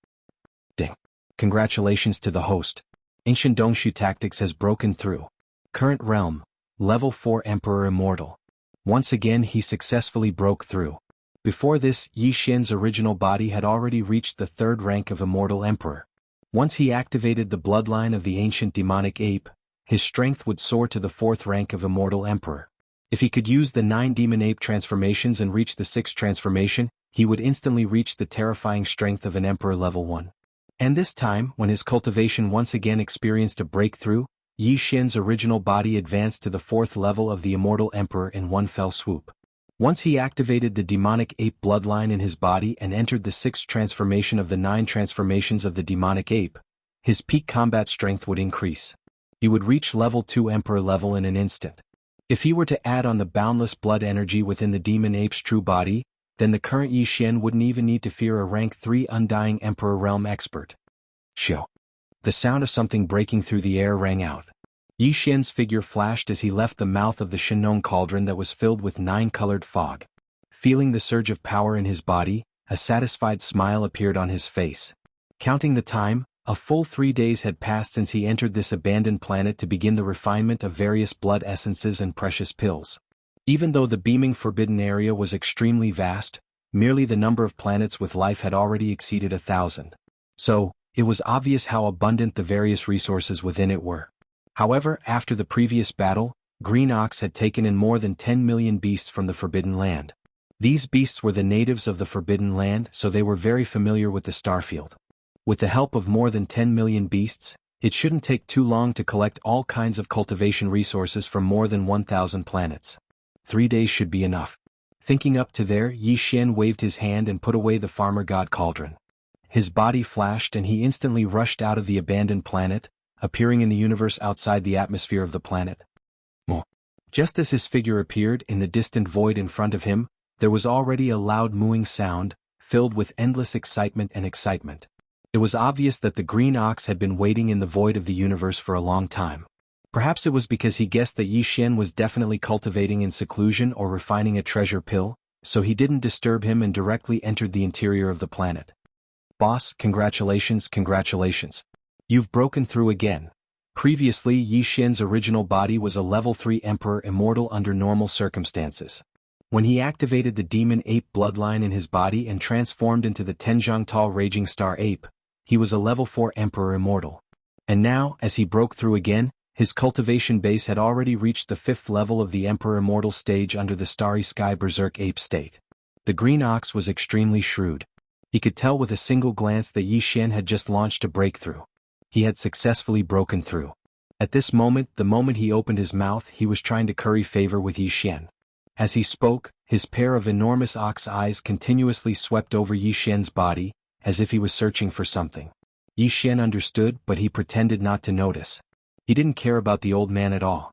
Ding! Congratulations to the host. Ancient Dongshu Tactics has broken through. Current realm, Level 4 Emperor Immortal. Once again he successfully broke through. Before this, Yi Xian's original body had already reached the 3rd rank of Immortal Emperor. Once he activated the bloodline of the ancient demonic ape, his strength would soar to the 4th rank of Immortal Emperor. If he could use the 9 demon ape transformations and reach the 6th transformation, he would instantly reach the terrifying strength of an Emperor Level 1. And this time, when his cultivation once again experienced a breakthrough, Yi Xian's original body advanced to the 4th level of the Immortal Emperor in one fell swoop. Once he activated the demonic ape bloodline in his body and entered the 6th transformation of the 9 transformations of the demonic ape, his peak combat strength would increase. He would reach level 2 Emperor level in an instant. If he were to add on the boundless blood energy within the demon ape's true body, then the current Yi Xian wouldn't even need to fear a rank 3 Undying Emperor Realm expert. Shio. The sound of something breaking through the air rang out. Yi Xian's figure flashed as he left the mouth of the Shinong Cauldron that was filled with 9-colored fog. Feeling the surge of power in his body, a satisfied smile appeared on his face. Counting the time, a full 3 days had passed since he entered this abandoned planet to begin the refinement of various blood essences and precious pills. Even though the beaming forbidden area was extremely vast, merely the number of planets with life had already exceeded 1,000. So, it was obvious how abundant the various resources within it were. However, after the previous battle, Green Ox had taken in more than 10 million beasts from the Forbidden Land. These beasts were the natives of the Forbidden Land, so they were very familiar with the starfield. With the help of more than 10 million beasts, it shouldn't take too long to collect all kinds of cultivation resources from more than 1,000 planets. 3 days should be enough. Thinking up to there, Yi Xian waved his hand and put away the farmer god cauldron. His body flashed and he instantly rushed out of the abandoned planet, appearing in the universe outside the atmosphere of the planet. Just as his figure appeared in the distant void in front of him, there was already a loud mooing sound, filled with endless excitement and excitement. It was obvious that the green ox had been waiting in the void of the universe for a long time. Perhaps it was because he guessed that Yi Xian was definitely cultivating in seclusion or refining a treasure pill, so he didn't disturb him and directly entered the interior of the planet. Boss, congratulations, congratulations. You've broken through again. Previously, Yi Xian's original body was a level 3 Emperor immortal under normal circumstances. When he activated the demon ape bloodline in his body and transformed into the Tenjiangtal Raging Star Ape, he was a level 4 Emperor immortal. And now, as he broke through again, his cultivation base had already reached the 5th level of the Emperor immortal stage under the Starry Sky Berserk Ape state. The green ox was extremely shrewd. He could tell with a single glance that Yi Xian had just launched a breakthrough. He had successfully broken through. At this moment, the moment he opened his mouth, he was trying to curry favor with Yi Xian. As he spoke, his pair of enormous ox eyes continuously swept over Yi Xian's body, as if he was searching for something. Yi Xian understood, but he pretended not to notice. He didn't care about the old man at all.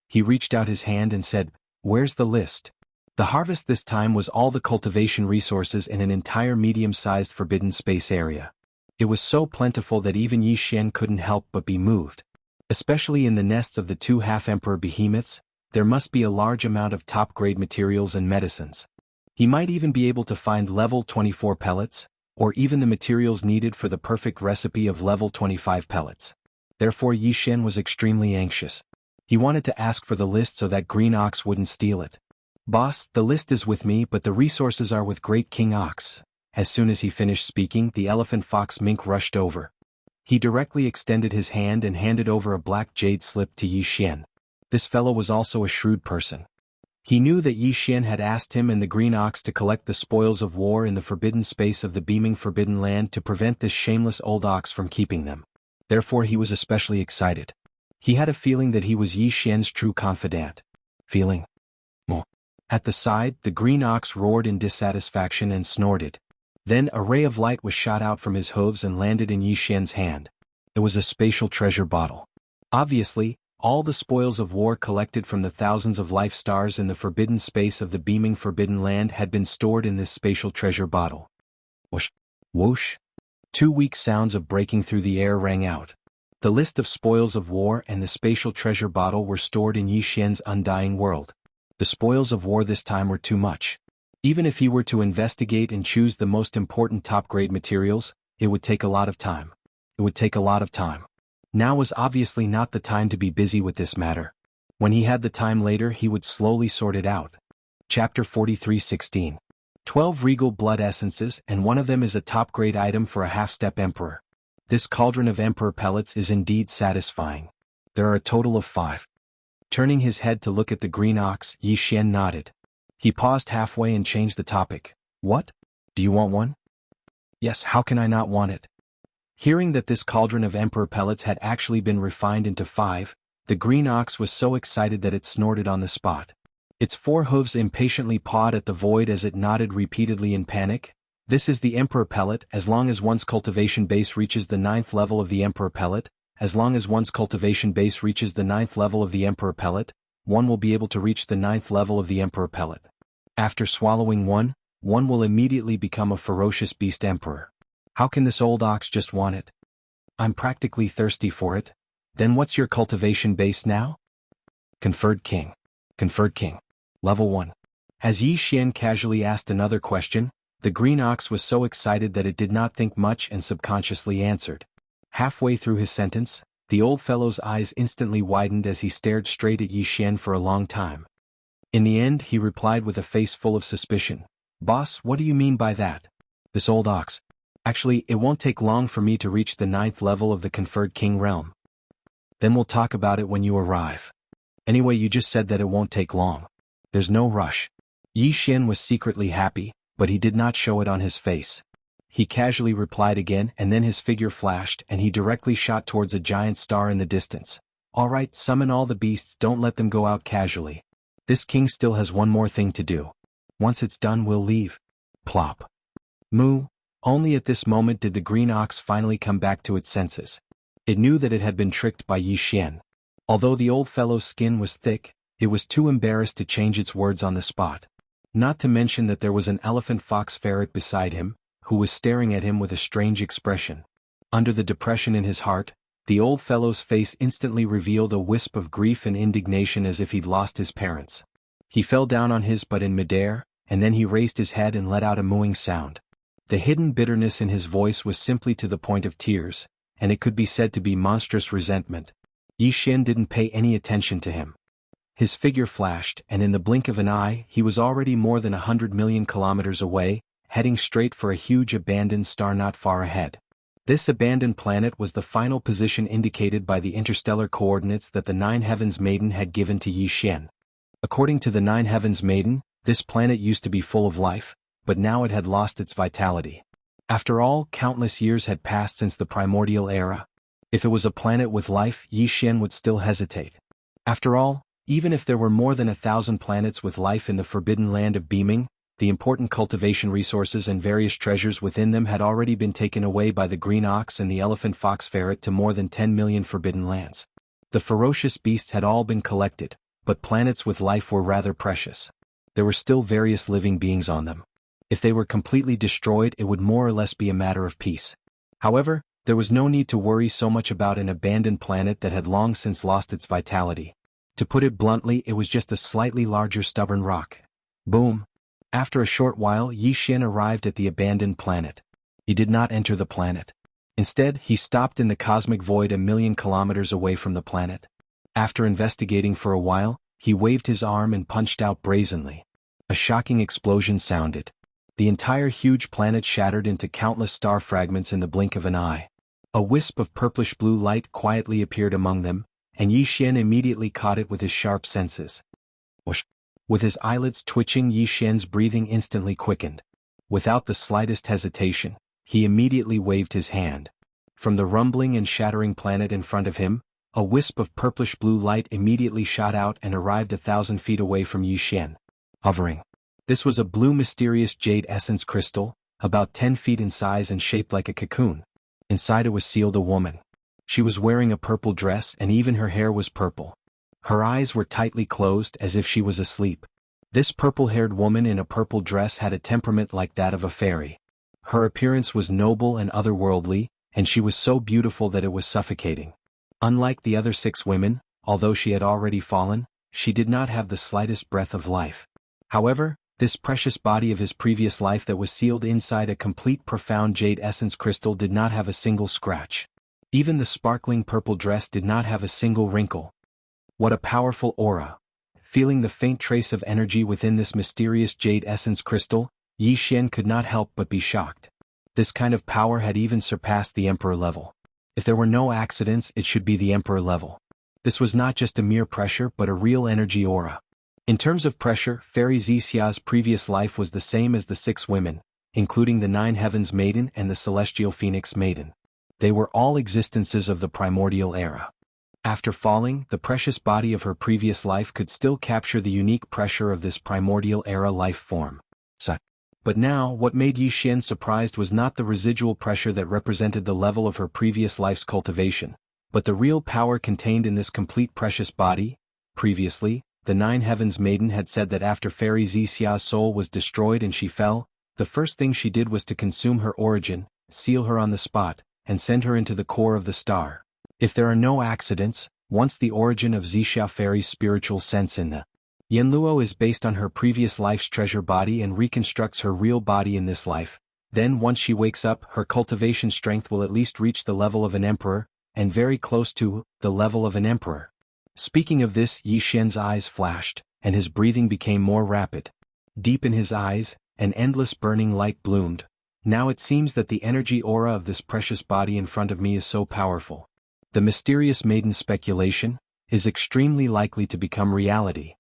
He reached out his hand and said, "Where's the list?" The harvest this time was all the cultivation resources in an entire medium-sized forbidden space area. It was so plentiful that even Yi Xian couldn't help but be moved. Especially in the nests of the 2 half-emperor behemoths, there must be a large amount of top-grade materials and medicines. He might even be able to find level 24 pellets, or even the materials needed for the perfect recipe of level 25 pellets. Therefore Yi Xian was extremely anxious. He wanted to ask for the list so that Green Ox wouldn't steal it. "Boss, the list is with me, but the resources are with Great King Ox." As soon as he finished speaking, the elephant fox mink rushed over. He directly extended his hand and handed over a black jade slip to Yi Xian. This fellow was also a shrewd person. He knew that Yi Xian had asked him and the Green Ox to collect the spoils of war in the forbidden space of the beaming Forbidden Land to prevent this shameless old ox from keeping them. Therefore he was especially excited. He had a feeling that he was Yi Xian's true confidant. Feeling? Mo. At the side, the Green Ox roared in dissatisfaction and snorted. Then a ray of light was shot out from his hooves and landed in Yi Xian's hand. It was a spatial treasure bottle. Obviously, all the spoils of war collected from the thousands of life stars in the forbidden space of the beaming Forbidden Land had been stored in this spatial treasure bottle. Whoosh! Whoosh! 2 weak sounds of breaking through the air rang out. The list of spoils of war and the spatial treasure bottle were stored in Yi Xian's undying world. The spoils of war this time were too much. Even if he were to investigate and choose the most important top-grade materials, it would take a lot of time. It would take a lot of time. Now was obviously not the time to be busy with this matter. When he had the time later, he would slowly sort it out. Chapter 43:16. 12 regal blood essences, and one of them is a top-grade item for a half-step emperor. This cauldron of emperor pellets is indeed satisfying. There are a total of 5. Turning his head to look at the green ox, Yi Xian nodded. He paused halfway and changed the topic. "What? Do you want one?" "Yes, how can I not want it?" Hearing that this cauldron of emperor pellets had actually been refined into 5, the green ox was so excited that it snorted on the spot. Its 4 hooves impatiently pawed at the void as it nodded repeatedly in panic. "This is the emperor pellet. As long as one's cultivation base reaches the 9th level of the emperor pellet, as long as one's cultivation base reaches the 9th level of the emperor pellet, one will be able to reach the 9th level of the emperor pellet. After swallowing one will immediately become a ferocious beast emperor. How can this old ox just want it? I'm practically thirsty for it." "Then what's your cultivation base now?" "Conferred king. Conferred king. Level 1. As Yi Xian casually asked another question, the green ox was so excited that it did not think much and subconsciously answered. Halfway through his sentence, the old fellow's eyes instantly widened as he stared straight at Yi Xian for a long time. In the end, he replied with a face full of suspicion. "Boss, what do you mean by that?" "This old ox. Actually, it won't take long for me to reach the 9th level of the conferred king realm." "Then we'll talk about it when you arrive. Anyway, you just said that it won't take long. There's no rush." Yi Xian was secretly happy, but he did not show it on his face. He casually replied again, and then his figure flashed and he directly shot towards a giant star in the distance. "All right, summon all the beasts, don't let them go out casually. This king still has one more thing to do. Once it's done, we'll leave." Plop. Moo. Only at this moment did the green ox finally come back to its senses. It knew that it had been tricked by Yi Xian. Although the old fellow's skin was thick, It was too embarrassed to change its words on the spot. Not to mention that there was an elephant-fox ferret beside him, who was staring at him with a strange expression. Under the depression in his heart, the old fellow's face instantly revealed a wisp of grief and indignation as if he'd lost his parents. He fell down on his butt in midair, and then he raised his head and let out a mooing sound. The hidden bitterness in his voice was simply to the point of tears, and it could be said to be monstrous resentment. Yi Xian didn't pay any attention to him. His figure flashed, and in the blink of an eye he was already more than 100 million kilometers away, heading straight for a huge abandoned star not far ahead. This abandoned planet was the final position indicated by the interstellar coordinates that the Nine Heavens Maiden had given to Yi Xian. According to the Nine Heavens Maiden, this planet used to be full of life, but now it had lost its vitality. After all, countless years had passed since the primordial era. If it was a planet with life, Yi Xian would still hesitate. After all, even if there were more than 1,000 planets with life in the forbidden land of beaming, the important cultivation resources and various treasures within them had already been taken away by the green ox and the elephant-fox ferret to more than 10 million forbidden lands. The ferocious beasts had all been collected, but planets with life were rather precious. There were still various living beings on them. If they were completely destroyed, it would more or less be a matter of peace. However, there was no need to worry so much about an abandoned planet that had long since lost its vitality. To put it bluntly, it was just a slightly larger stubborn rock. Boom! After a short while, Yi Xian arrived at the abandoned planet. He did not enter the planet. Instead, he stopped in the cosmic void a million kilometers away from the planet. After investigating for a while, he waved his arm and punched out brazenly. A shocking explosion sounded. The entire huge planet shattered into countless star fragments in the blink of an eye. A wisp of purplish-blue light quietly appeared among them, and Yi Xian immediately caught it with his sharp senses. Whoosh! With his eyelids twitching, Yi Xian's breathing instantly quickened. Without the slightest hesitation, he immediately waved his hand. From the rumbling and shattering planet in front of him, a wisp of purplish-blue light immediately shot out and arrived 1,000 feet away from Yi Xian. Hovering. This was a blue mysterious jade essence crystal, about 10 feet in size and shaped like a cocoon. Inside it was sealed a woman. She was wearing a purple dress and even her hair was purple. Her eyes were tightly closed as if she was asleep. This purple-haired woman in a purple dress had a temperament like that of a fairy. Her appearance was noble and otherworldly, and she was so beautiful that it was suffocating. Unlike the other 6 women, although she had already fallen, she did not have the slightest breath of life. However, this precious body of his previous life that was sealed inside a complete profound jade essence crystal did not have a single scratch. Even the sparkling purple dress did not have a single wrinkle. What a powerful aura! Feeling the faint trace of energy within this mysterious jade essence crystal, Yi Xian could not help but be shocked. This kind of power had even surpassed the Emperor level. If there were no accidents, it should be the Emperor level. This was not just a mere pressure but a real energy aura. In terms of pressure, Fairy Xixia's previous life was the same as the 6 women, including the Nine Heavens Maiden and the Celestial Phoenix Maiden. They were all existences of the primordial era. After falling, the precious body of her previous life could still capture the unique pressure of this primordial era life form. But now, what made Yi Xian surprised was not the residual pressure that represented the level of her previous life's cultivation, but the real power contained in this complete precious body. Previously, the Nine Heavens Maiden had said that after Fairy Xixia's soul was destroyed and she fell, the first thing she did was to consume her origin, seal her on the spot, and send her into the core of the star. If there are no accidents, once the origin of Xixia Fairy's spiritual sense in the Yanluo is based on her previous life's treasure body and reconstructs her real body in this life, then once she wakes up, her cultivation strength will at least reach the level of an emperor, and very close to the level of an emperor. Speaking of this, Yi Xian's eyes flashed, and his breathing became more rapid. Deep in his eyes, an endless burning light bloomed. Now it seems that the energy aura of this precious body in front of me is so powerful. The mysterious maiden's speculation is extremely likely to become reality.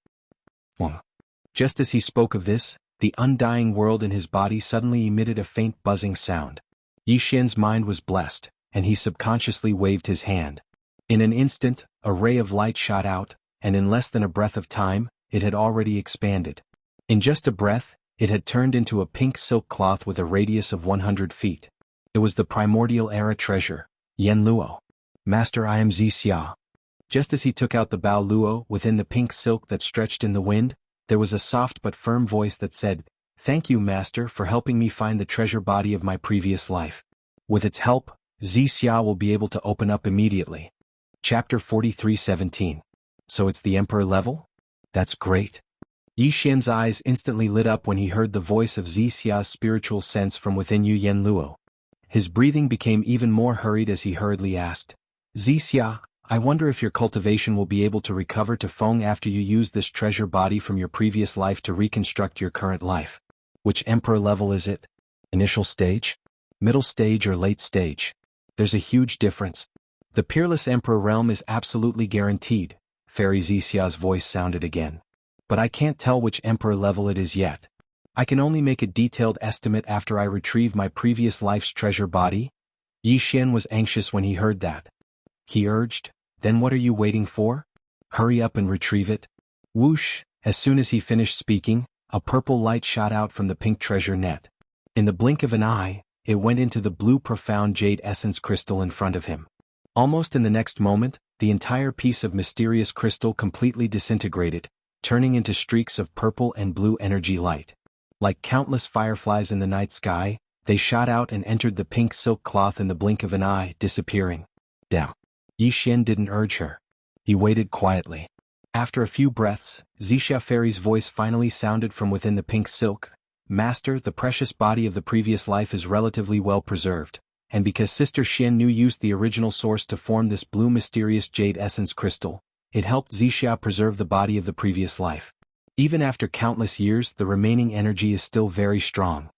Just as he spoke of this, the undying world in his body suddenly emitted a faint buzzing sound. Yi Xian's mind was blessed, and he subconsciously waved his hand. In an instant, a ray of light shot out, and in less than a breath of time, it had already expanded. In just a breath, it had turned into a pink silk cloth with a radius of 100 feet. It was the primordial era treasure, Yanluo. Master, I am Xixia. Just as he took out the Bao Luo within the pink silk that stretched in the wind, there was a soft but firm voice that said, "Thank you, Master, for helping me find the treasure body of my previous life. With its help, Xia will be able to open up immediately." Chapter 43:17. So it's the Emperor level? That's great. Yi Xian's eyes instantly lit up when he heard the voice of Xia's spiritual sense from within Yu Yen Luo. His breathing became even more hurried as he hurriedly asked, "Xia, I wonder if your cultivation will be able to recover to Feng after you use this treasure body from your previous life to reconstruct your current life. Which Emperor level is it? Initial stage? Middle stage or late stage? There's a huge difference. The Peerless Emperor realm is absolutely guaranteed," Fairy Xia's voice sounded again. "But I can't tell which Emperor level it is yet. I can only make a detailed estimate after I retrieve my previous life's treasure body." Yi Xian was anxious when he heard that. He urged, "Then what are you waiting for? Hurry up and retrieve it." Whoosh! As soon as he finished speaking, a purple light shot out from the pink treasure net. In the blink of an eye, it went into the blue profound jade essence crystal in front of him. Almost in the next moment, the entire piece of mysterious crystal completely disintegrated, turning into streaks of purple and blue energy light. Like countless fireflies in the night sky, they shot out and entered the pink silk cloth in the blink of an eye, disappearing. Damn. Yi Xian didn't urge her. He waited quietly. After a few breaths, Xia Fairy's voice finally sounded from within the pink silk. "Master, the precious body of the previous life is relatively well preserved, and because Sister Xian Nu used the original source to form this blue mysterious jade essence crystal, it helped Xia preserve the body of the previous life. Even after countless years, the remaining energy is still very strong.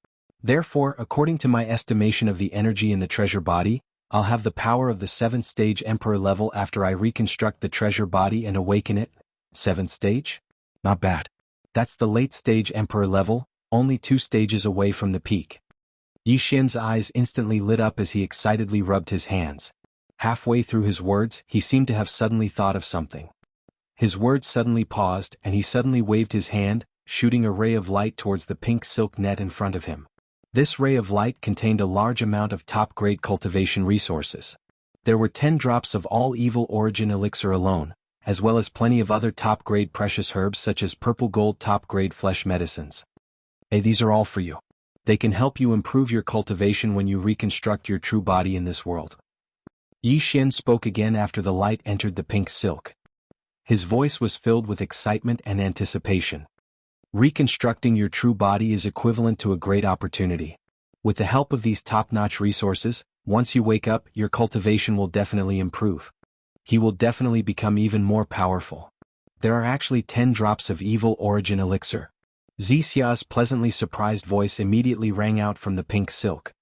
Therefore, according to my estimation of the energy in the treasure body, I'll have the power of the 7th stage Emperor level after I reconstruct the treasure body and awaken it." 7th stage? Not bad. That's the late stage Emperor level, only 2 stages away from the peak. Yi Xian's eyes instantly lit up as he excitedly rubbed his hands. Halfway through his words, he seemed to have suddenly thought of something. His words suddenly paused and he suddenly waved his hand, shooting a ray of light towards the pink silk net in front of him. This ray of light contained a large amount of top-grade cultivation resources. There were 10 drops of all evil origin elixir alone, as well as plenty of other top-grade precious herbs such as purple gold top-grade flesh medicines. "Hey, these are all for you. They can help you improve your cultivation when you reconstruct your true body in this world." Yi Xian spoke again after the light entered the pink silk. His voice was filled with excitement and anticipation. "Reconstructing your true body is equivalent to a great opportunity. With the help of these top-notch resources, once you wake up, your cultivation will definitely improve. He will definitely become even more powerful. There are actually 10 drops of evil origin elixir." Xia's pleasantly surprised voice immediately rang out from the pink silk.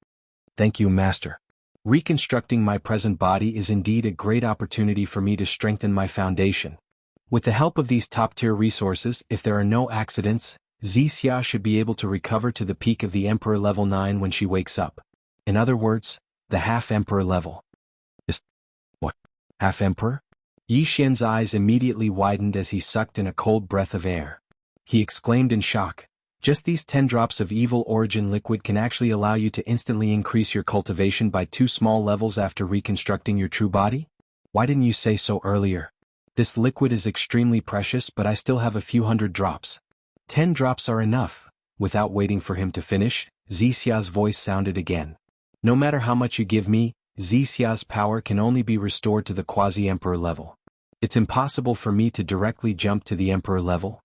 "Thank you, Master. Reconstructing my present body is indeed a great opportunity for me to strengthen my foundation. With the help of these top-tier resources, if there are no accidents, Xia should be able to recover to the peak of the Emperor level 9 when she wakes up. In other words, the half-Emperor level." "What? Half-Emperor?" Yi Xian's eyes immediately widened as he sucked in a cold breath of air. He exclaimed in shock, "Just these 10 drops of evil origin liquid can actually allow you to instantly increase your cultivation by 2 small levels after reconstructing your true body? Why didn't you say so earlier? This liquid is extremely precious, but I still have a few hundred drops." 10 drops are enough." Without waiting for him to finish, Xia's voice sounded again. "No matter how much you give me, Xia's power can only be restored to the quasi-emperor level. It's impossible for me to directly jump to the emperor level.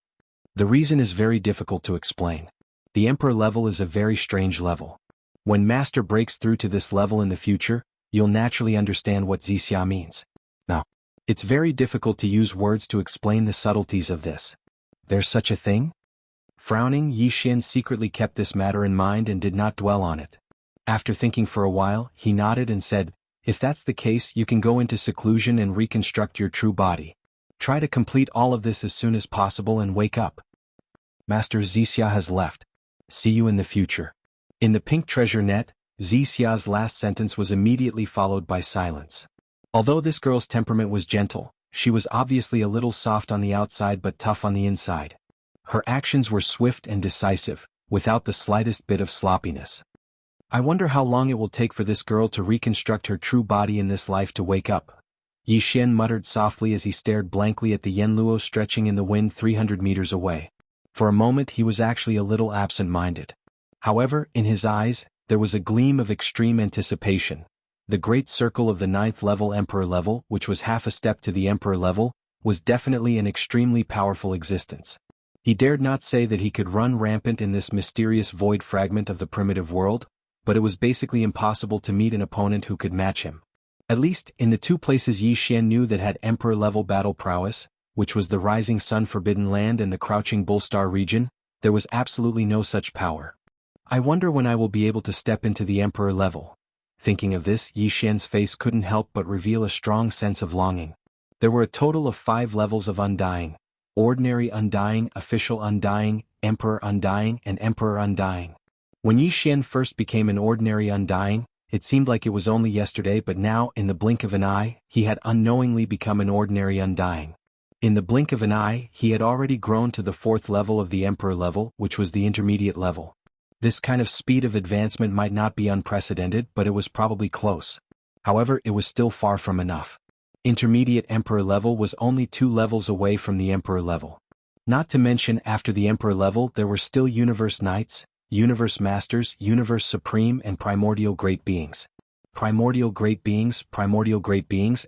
The reason is very difficult to explain. The emperor level is a very strange level. When Master breaks through to this level in the future, you'll naturally understand what Xia means. Now, it's very difficult to use words to explain the subtleties of this. There's such a thing?" Frowning, Yi Xian secretly kept this matter in mind and did not dwell on it. After thinking for a while, he nodded and said, "If that's the case, you can go into seclusion and reconstruct your true body. Try to complete all of this as soon as possible and wake up. Master Xia has left. See you in the future." In the pink treasure net, Xia's last sentence was immediately followed by silence. Although this girl's temperament was gentle, she was obviously a little soft on the outside but tough on the inside. Her actions were swift and decisive, without the slightest bit of sloppiness. "I wonder how long it will take for this girl to reconstruct her true body in this life to wake up." Yi Xian muttered softly as he stared blankly at the Yenluo stretching in the wind 300 meters away. For a moment he was actually a little absent-minded. However, in his eyes, there was a gleam of extreme anticipation. The great circle of the 9th level Emperor level, which was half a step to the Emperor level, was definitely an extremely powerful existence. He dared not say that he could run rampant in this mysterious void fragment of the primitive world, but it was basically impossible to meet an opponent who could match him. At least, in the two places Yi Xian knew that had Emperor-level battle prowess, which was the Rising Sun Forbidden Land and the Crouching Bull Star region, there was absolutely no such power. I wonder when I will be able to step into the Emperor level. Thinking of this, Yi Xian's face couldn't help but reveal a strong sense of longing. There were a total of 5 levels of Undying: Ordinary Undying, Official Undying, Emperor Undying, and Emperor Undying. When Yi Xian first became an Ordinary Undying, it seemed like it was only yesterday, but now, in the blink of an eye, he had unknowingly become an Ordinary Undying. In the blink of an eye, he had already grown to the 4th level of the Emperor level, which was the intermediate level. This kind of speed of advancement might not be unprecedented, but it was probably close. However, it was still far from enough. Intermediate Emperor level was only 2 levels away from the Emperor level. Not to mention, after the Emperor level there were still Universe Knights, Universe Masters, Universe Supreme, and Primordial Great Beings. Primordial Great Beings,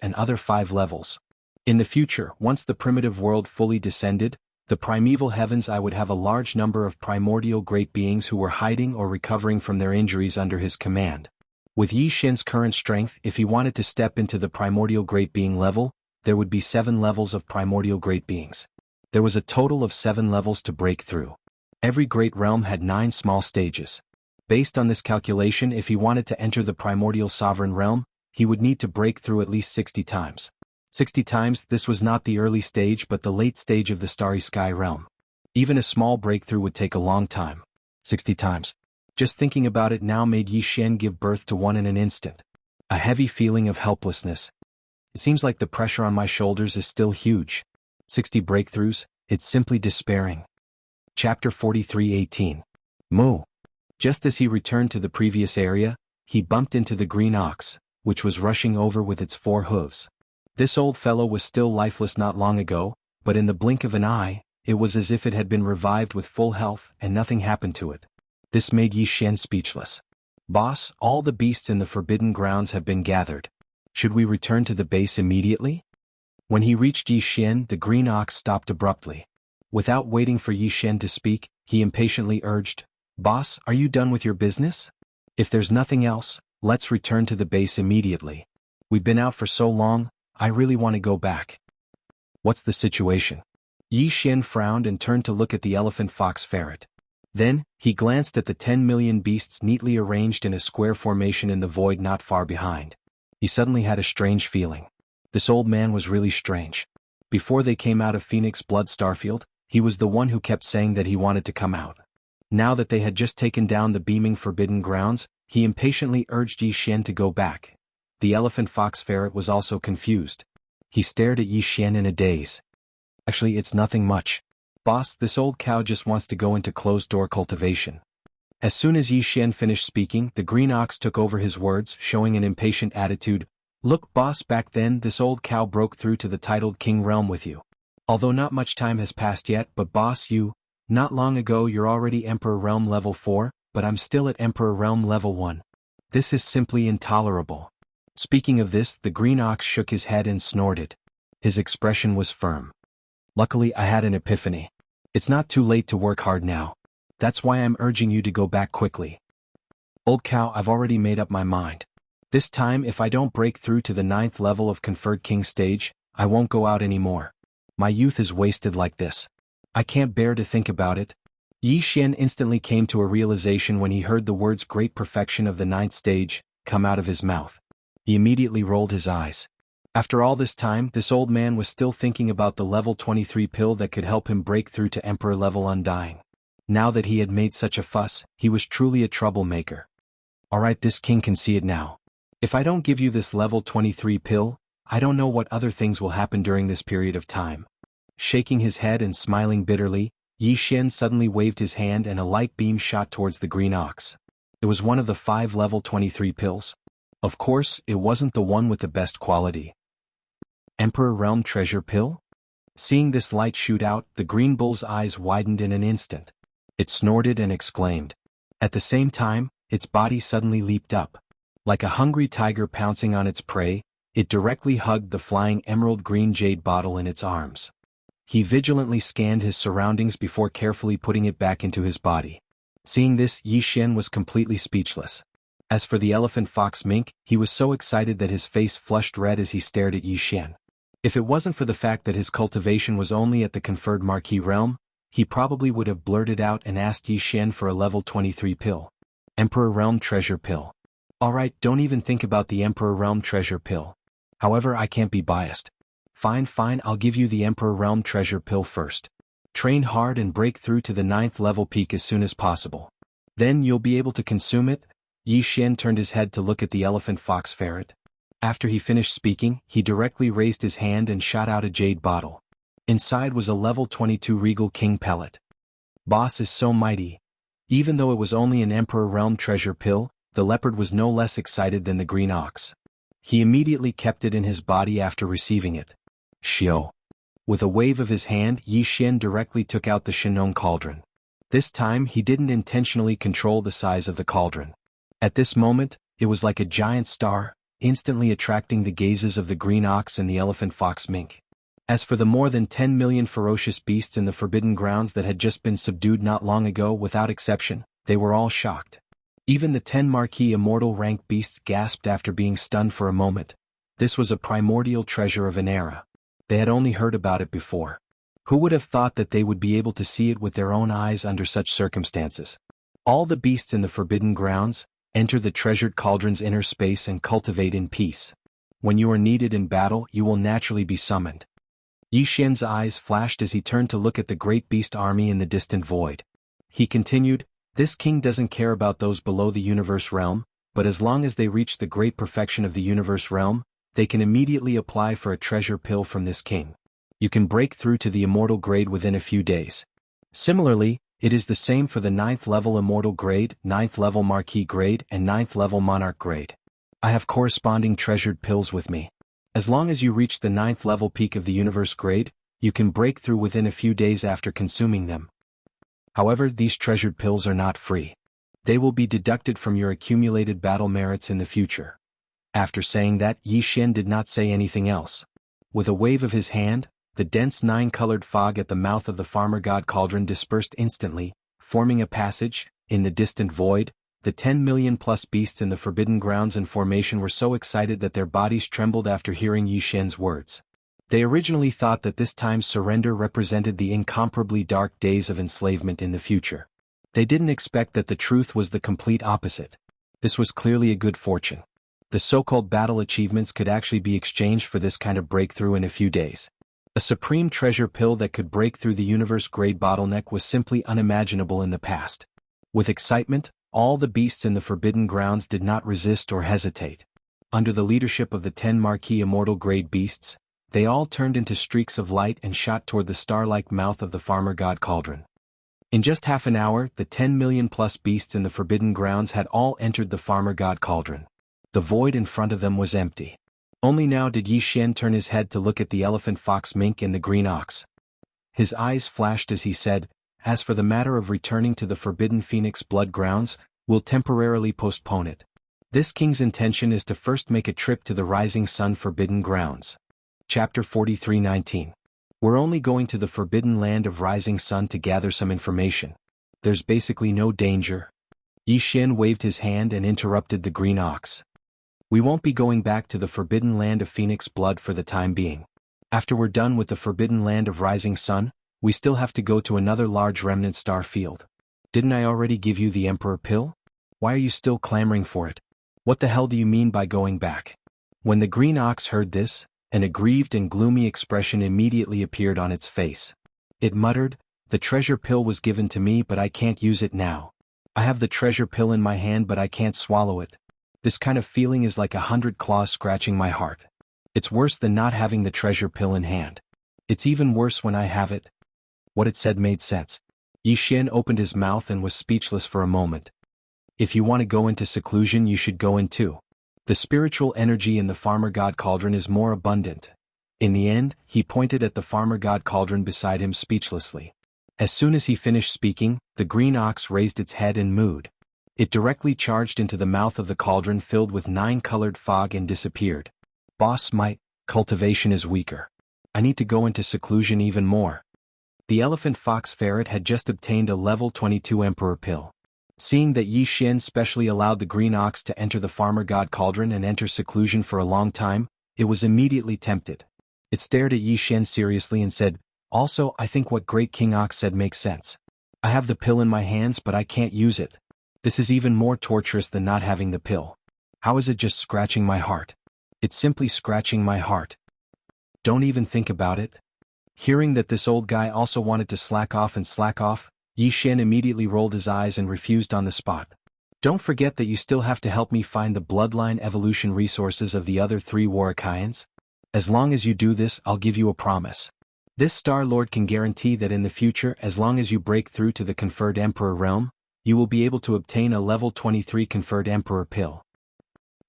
and other 5 levels. In the future, once the primitive world fully descended, the primeval heavens, I would have a large number of Primordial Great Beings who were hiding or recovering from their injuries under his command. With Yi Xian's current strength, if he wanted to step into the Primordial Great Being level, there would be 7 levels of Primordial Great Beings. There was a total of 7 levels to break through. Every great realm had 9 small stages. Based on this calculation, if he wanted to enter the Primordial Sovereign Realm, he would need to break through at least 60 times. 60 times, this was not the early stage but the late stage of the Starry Sky realm. Even a small breakthrough would take a long time. 60 times. Just thinking about it now made Yi Xian give birth to one in an instant. A heavy feeling of helplessness. It seems like the pressure on my shoulders is still huge. 60 breakthroughs, it's simply despairing. Chapter 43:18. Moo. Just as he returned to the previous area, he bumped into the green ox, which was rushing over with its 4 hooves. This old fellow was still lifeless not long ago, but in the blink of an eye, it was as if it had been revived with full health and nothing happened to it. This made Yi Xian speechless. Boss, all the beasts in the Forbidden Grounds have been gathered. Should we return to the base immediately? When he reached Yi Xian, the green ox stopped abruptly. Without waiting for Yi Xian to speak, he impatiently urged, "Boss, are you done with your business? If there's nothing else, let's return to the base immediately. We've been out for so long, I really want to go back." "What's the situation?" Yi Xian frowned and turned to look at the elephant fox ferret. Then, he glanced at the 10 million beasts neatly arranged in a square formation in the void not far behind. He suddenly had a strange feeling. This old man was really strange. Before they came out of Phoenix Blood Starfield, he was the one who kept saying that he wanted to come out. Now that they had just taken down the beaming Forbidden Grounds, he impatiently urged Yi Xian to go back. The elephant fox ferret was also confused. He stared at Yi Xian in a daze. "Actually, it's nothing much. Boss, this old cow just wants to go into closed-door cultivation." As soon as Yi Xian finished speaking, the green ox took over his words, showing an impatient attitude. "Look, boss, back then this old cow broke through to the titled king realm with you. Although not much time has passed yet, but boss, not long ago you're already Emperor Realm level 4, but I'm still at Emperor Realm level 1. This is simply intolerable." Speaking of this, the green ox shook his head and snorted. His expression was firm. "Luckily I had an epiphany. It's not too late to work hard now. That's why I'm urging you to go back quickly." "Old cow, I've already made up my mind. This time if I don't break through to the 9th level of Conferred King stage, I won't go out anymore. My youth is wasted like this. I can't bear to think about it." Yi Xian instantly came to a realization when he heard the words "great perfection of the 9th stage" come out of his mouth. He immediately rolled his eyes. After all this time, this old man was still thinking about the level 23 pill that could help him break through to Emperor level Undying. Now that he had made such a fuss, he was truly a troublemaker. "Alright, this king can see it now. If I don't give you this level 23 pill, I don't know what other things will happen during this period of time." Shaking his head and smiling bitterly, Yi Xian suddenly waved his hand and a light beam shot towards the green ox. It was one of the 5 level 23 pills. Of course, it wasn't the one with the best quality. Emperor Realm Treasure Pill? Seeing this light shoot out, the green bull's eyes widened in an instant. It snorted and exclaimed. At the same time, its body suddenly leaped up. Like a hungry tiger pouncing on its prey, it directly hugged the flying emerald green jade bottle in its arms. He vigilantly scanned his surroundings before carefully putting it back into his body. Seeing this, Yi Xian was completely speechless. As for the elephant fox mink, he was so excited that his face flushed red as he stared at Yi Xian. If it wasn't for the fact that his cultivation was only at the conferred marquee realm, he probably would have blurted out and asked Yi Xian for a level 23 pill. Emperor Realm Treasure Pill. Alright, don't even think about the Emperor Realm Treasure Pill. However, I can't be biased. Fine, I'll give you the Emperor Realm Treasure Pill first. Train hard and break through to the 9th level peak as soon as possible. Then you'll be able to consume it. Yi Xian turned his head to look at the elephant fox ferret. After he finished speaking, he directly raised his hand and shot out a jade bottle. Inside was a level 22 Regal King pellet. Boss is so mighty. Even though it was only an Emperor Realm Treasure Pill, the leopard was no less excited than the green ox. He immediately kept it in his body after receiving it. Xiao. With a wave of his hand, Yi Xian directly took out the Shinong cauldron. This time he didn't intentionally control the size of the cauldron. At this moment, it was like a giant star, instantly attracting the gazes of the green ox and the elephant fox mink. As for the more than 10 million ferocious beasts in the Forbidden Grounds that had just been subdued not long ago, without exception, they were all shocked. Even the 10 marquee immortal rank beasts gasped after being stunned for a moment. This was a primordial treasure of an era. They had only heard about it before. Who would have thought that they would be able to see it with their own eyes under such circumstances? All the beasts in the Forbidden Grounds enter the treasured cauldron's inner space and cultivate in peace. When you are needed in battle, you will naturally be summoned. Yi Xian's eyes flashed as he turned to look at the great beast army in the distant void. He continued, "This king doesn't care about those below the universe realm, but as long as they reach the great perfection of the universe realm, they can immediately apply for a treasure pill from this king. You can break through to the immortal grade within a few days. Similarly, it is the same for the 9th level immortal grade, 9th level marquee grade, and 9th level monarch grade. I have corresponding treasured pills with me. As long as you reach the 9th level peak of the universe grade, you can break through within a few days after consuming them. However, these treasured pills are not free. They will be deducted from your accumulated battle merits in the future." After saying that, Yi Xian did not say anything else. With a wave of his hand, the dense 9-colored fog at the mouth of the farmer god cauldron dispersed instantly, forming a passage. In the distant void, the 10 million plus beasts in the Forbidden Grounds in formation were so excited that their bodies trembled after hearing Yi Xian's words. They originally thought that this time's surrender represented the incomparably dark days of enslavement in the future. They didn't expect that the truth was the complete opposite. This was clearly a good fortune. The so-called battle achievements could actually be exchanged for this kind of breakthrough in a few days. A supreme treasure pill that could break through the universe-grade bottleneck was simply unimaginable in the past. With excitement, all the beasts in the Forbidden Grounds did not resist or hesitate. Under the leadership of the 10 marquee immortal grade beasts, they all turned into streaks of light and shot toward the star-like mouth of the farmer god cauldron. In just half an hour, the 10 million plus beasts in the Forbidden Grounds had all entered the farmer god cauldron. The void in front of them was empty. Only now did Yi Xian turn his head to look at the elephant fox mink and the green ox. His eyes flashed as he said, "As for the matter of returning to the Forbidden Phoenix Blood Grounds, we'll temporarily postpone it. This king's intention is to first make a trip to the Rising Sun Forbidden Grounds." Chapter 43:19. We're only going to the Forbidden Land of Rising Sun to gather some information. There's basically no danger. Yi Xian waved his hand and interrupted the green ox. We won't be going back to the Forbidden Land of Phoenix Blood for the time being. After we're done with the Forbidden Land of Rising Sun, we still have to go to another large remnant star field. Didn't I already give you the Emperor Pill? Why are you still clamoring for it? What the hell do you mean by going back? When the green ox heard this, an aggrieved and gloomy expression immediately appeared on its face. It muttered, "The treasure pill was given to me, but I can't use it now. I have the treasure pill in my hand, but I can't swallow it. This kind of feeling is like 100 claws scratching my heart. It's worse than not having the treasure pill in hand. It's even worse when I have it." What it said made sense. Yi Xian opened his mouth and was speechless for a moment. If you want to go into seclusion, you should go in too. The spiritual energy in the farmer god cauldron is more abundant. In the end, he pointed at the farmer god cauldron beside him speechlessly. As soon as he finished speaking, the green ox raised its head and mooed. It directly charged into the mouth of the cauldron filled with 9-colored fog and disappeared. Boss, my cultivation is weaker. I need to go into seclusion even more. The elephant fox ferret had just obtained a level 22 emperor pill. Seeing that Yi Xian specially allowed the green ox to enter the farmer god cauldron and enter seclusion for a long time, it was immediately tempted. It stared at Yi Xian seriously and said, "Also, I think what Great King Ox said makes sense. I have the pill in my hands but I can't use it. This is even more torturous than not having the pill. How is it just scratching my heart? It's simply scratching my heart. Don't even think about it." Hearing that this old guy also wanted to slack off, Yi Xian immediately rolled his eyes and refused on the spot. "Don't forget that you still have to help me find the bloodline evolution resources of the other 3 Warikaians. As long as you do this, I'll give you a promise. This Star Lord can guarantee that in the future, as long as you break through to the conferred Emperor realm, you will be able to obtain a level 23 conferred Emperor pill.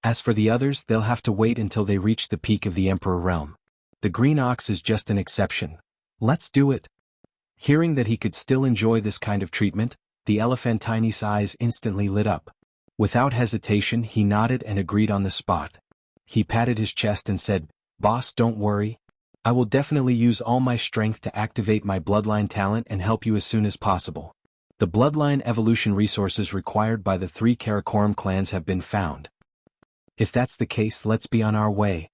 As for the others, they'll have to wait until they reach the peak of the Emperor realm. The green ox is just an exception. Let's do it." Hearing that he could still enjoy this kind of treatment, the elephantine's eyes instantly lit up. Without hesitation, he nodded and agreed on the spot. He patted his chest and said, "Boss, don't worry. I will definitely use all my strength to activate my bloodline talent and help you as soon as possible. The bloodline evolution resources required by the 3 Karakoram clans have been found. If that's the case, let's be on our way."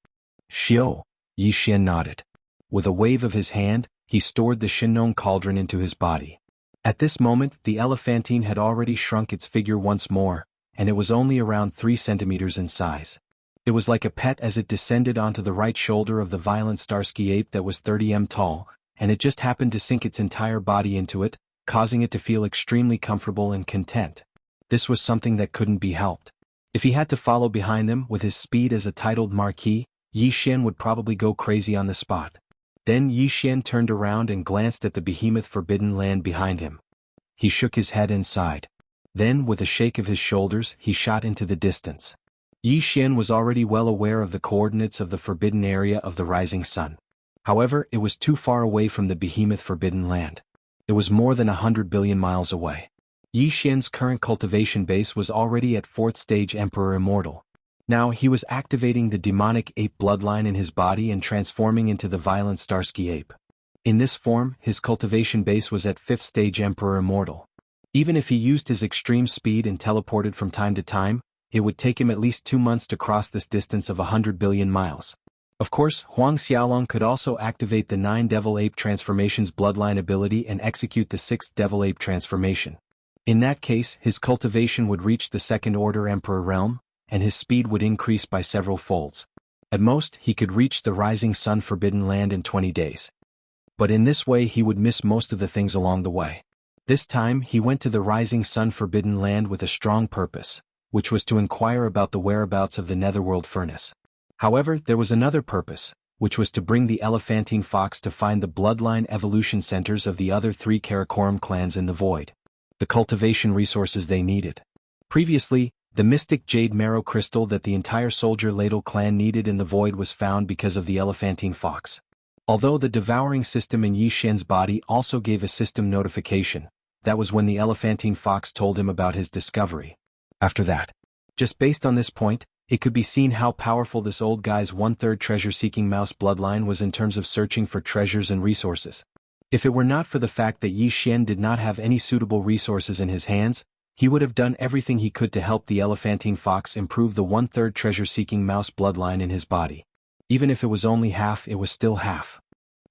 "Xiao," Yi Xian nodded. With a wave of his hand, he stored the Shinong cauldron into his body. At this moment, the elephantine had already shrunk its figure once more, and it was only around 3 centimeters in size. It was like a pet as it descended onto the right shoulder of the violent Starsky ape that was 30 m tall, and it just happened to sink its entire body into it, causing it to feel extremely comfortable and content. This was something that couldn't be helped. If he had to follow behind them with his speed as a titled marquis, Yi Xian would probably go crazy on the spot. Then Yi Xian turned around and glanced at the behemoth forbidden land behind him. He shook his head and sighed. Then, with a shake of his shoulders, he shot into the distance. Yi Xian was already well aware of the coordinates of the forbidden area of the rising sun. However, it was too far away from the behemoth forbidden land. It was more than 100 billion miles away. Yi Xian's current cultivation base was already at 4th stage Emperor Immortal. Now he was activating the demonic ape bloodline in his body and transforming into the violent Starsky ape. In this form, his cultivation base was at 5th stage Emperor Immortal. Even if he used his extreme speed and teleported from time to time, it would take him at least 2 months to cross this distance of 100 billion miles. Of course, Huang Xiaolong could also activate the 9 Devil Ape Transformations bloodline ability and execute the 6th Devil Ape Transformation. In that case, his cultivation would reach the 2nd Order Emperor realm, and his speed would increase by several folds. At most, he could reach the Rising Sun Forbidden Land in 20 days. But in this way he would miss most of the things along the way. This time he went to the Rising Sun Forbidden Land with a strong purpose, which was to inquire about the whereabouts of the Netherworld Furnace. However, there was another purpose, which was to bring the elephantine fox to find the bloodline evolution centers of the other 3 Karakoram clans in the void. The cultivation resources they needed. Previously, the mystic jade marrow crystal that the entire soldier ladle clan needed in the void was found because of the elephantine fox. Although the devouring system in Yi Xian's body also gave a system notification, that was when the elephantine fox told him about his discovery. After that, just based on this point, it could be seen how powerful this old guy's 1/3 treasure-seeking mouse bloodline was in terms of searching for treasures and resources. If it were not for the fact that Yi Xian did not have any suitable resources in his hands, he would have done everything he could to help the elephantine fox improve the 1/3 treasure-seeking mouse bloodline in his body. Even if it was only half, it was still half.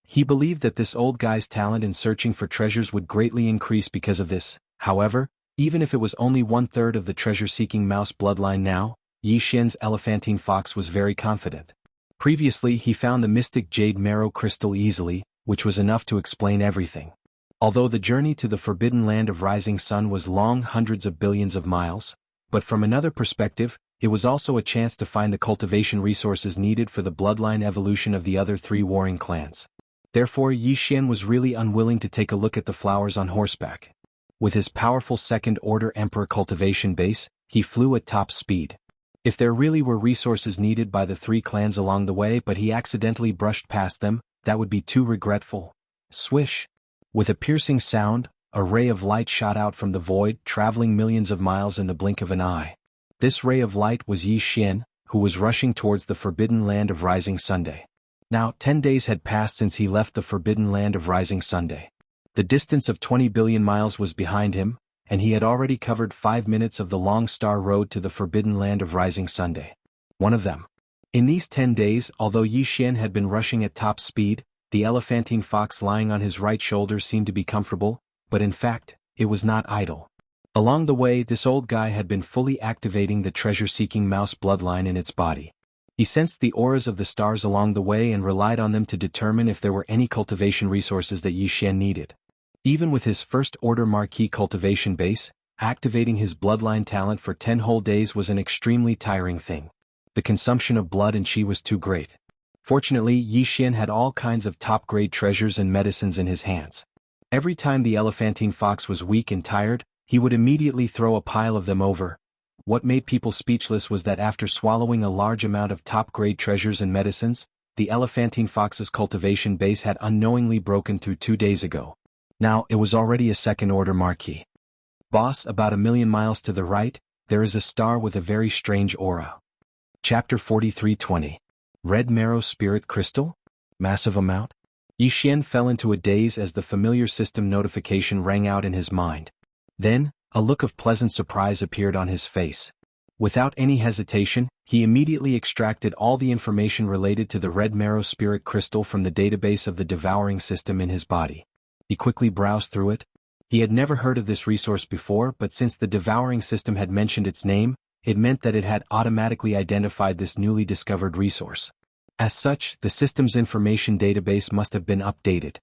He believed that this old guy's talent in searching for treasures would greatly increase because of this. However, even if it was only 1/3 of the treasure-seeking mouse bloodline now, Yi Xian's elephantine fox was very confident. Previously he found the mystic jade marrow crystal easily, which was enough to explain everything. Although the journey to the forbidden land of Rising Sun was long, hundreds of billions of miles, but from another perspective, it was also a chance to find the cultivation resources needed for the bloodline evolution of the other 3 warring clans. Therefore Yi Xian was really unwilling to take a look at the flowers on horseback. With his powerful 2nd Order Emperor cultivation base, he flew at top speed. If there really were resources needed by the three clans along the way but he accidentally brushed past them, that would be too regretful. Swish! With a piercing sound, a ray of light shot out from the void, traveling millions of miles in the blink of an eye. This ray of light was Yi Xian, who was rushing towards the forbidden land of Rising Sunday. Now, 10 days had passed since he left the forbidden land of Rising Sunday. The distance of 20 billion miles was behind him, and he had already covered 5 minutes of the long star road to the forbidden land of Rising Sunday. One of them. In these 10 days, although Yi Xian had been rushing at top speed, the elephantine fox lying on his right shoulder seemed to be comfortable, but in fact, it was not idle. Along the way, this old guy had been fully activating the treasure-seeking mouse bloodline in its body. He sensed the auras of the stars along the way and relied on them to determine if there were any cultivation resources that Yi Xian needed. Even with his first-order marquee cultivation base, activating his bloodline talent for 10 whole days was an extremely tiring thing. The consumption of blood and qi was too great. Fortunately, Yi Xian had all kinds of top-grade treasures and medicines in his hands. Every time the elephantine fox was weak and tired, he would immediately throw a pile of them over. What made people speechless was that after swallowing a large amount of top-grade treasures and medicines, the elephantine fox's cultivation base had unknowingly broken through 2 days ago. Now, it was already a second-order marquee. Boss, about 1,000,000 miles to the right, there is a star with a very strange aura. Chapter 43:20. Red Marrow Spirit Crystal? Massive amount? Yi Xian fell into a daze as the familiar system notification rang out in his mind. Then, a look of pleasant surprise appeared on his face. Without any hesitation, he immediately extracted all the information related to the Red Marrow Spirit Crystal from the database of the devouring system in his body. He quickly browsed through it. He had never heard of this resource before, but since the devouring system had mentioned its name, it meant that it had automatically identified this newly discovered resource. As such, the system's information database must have been updated.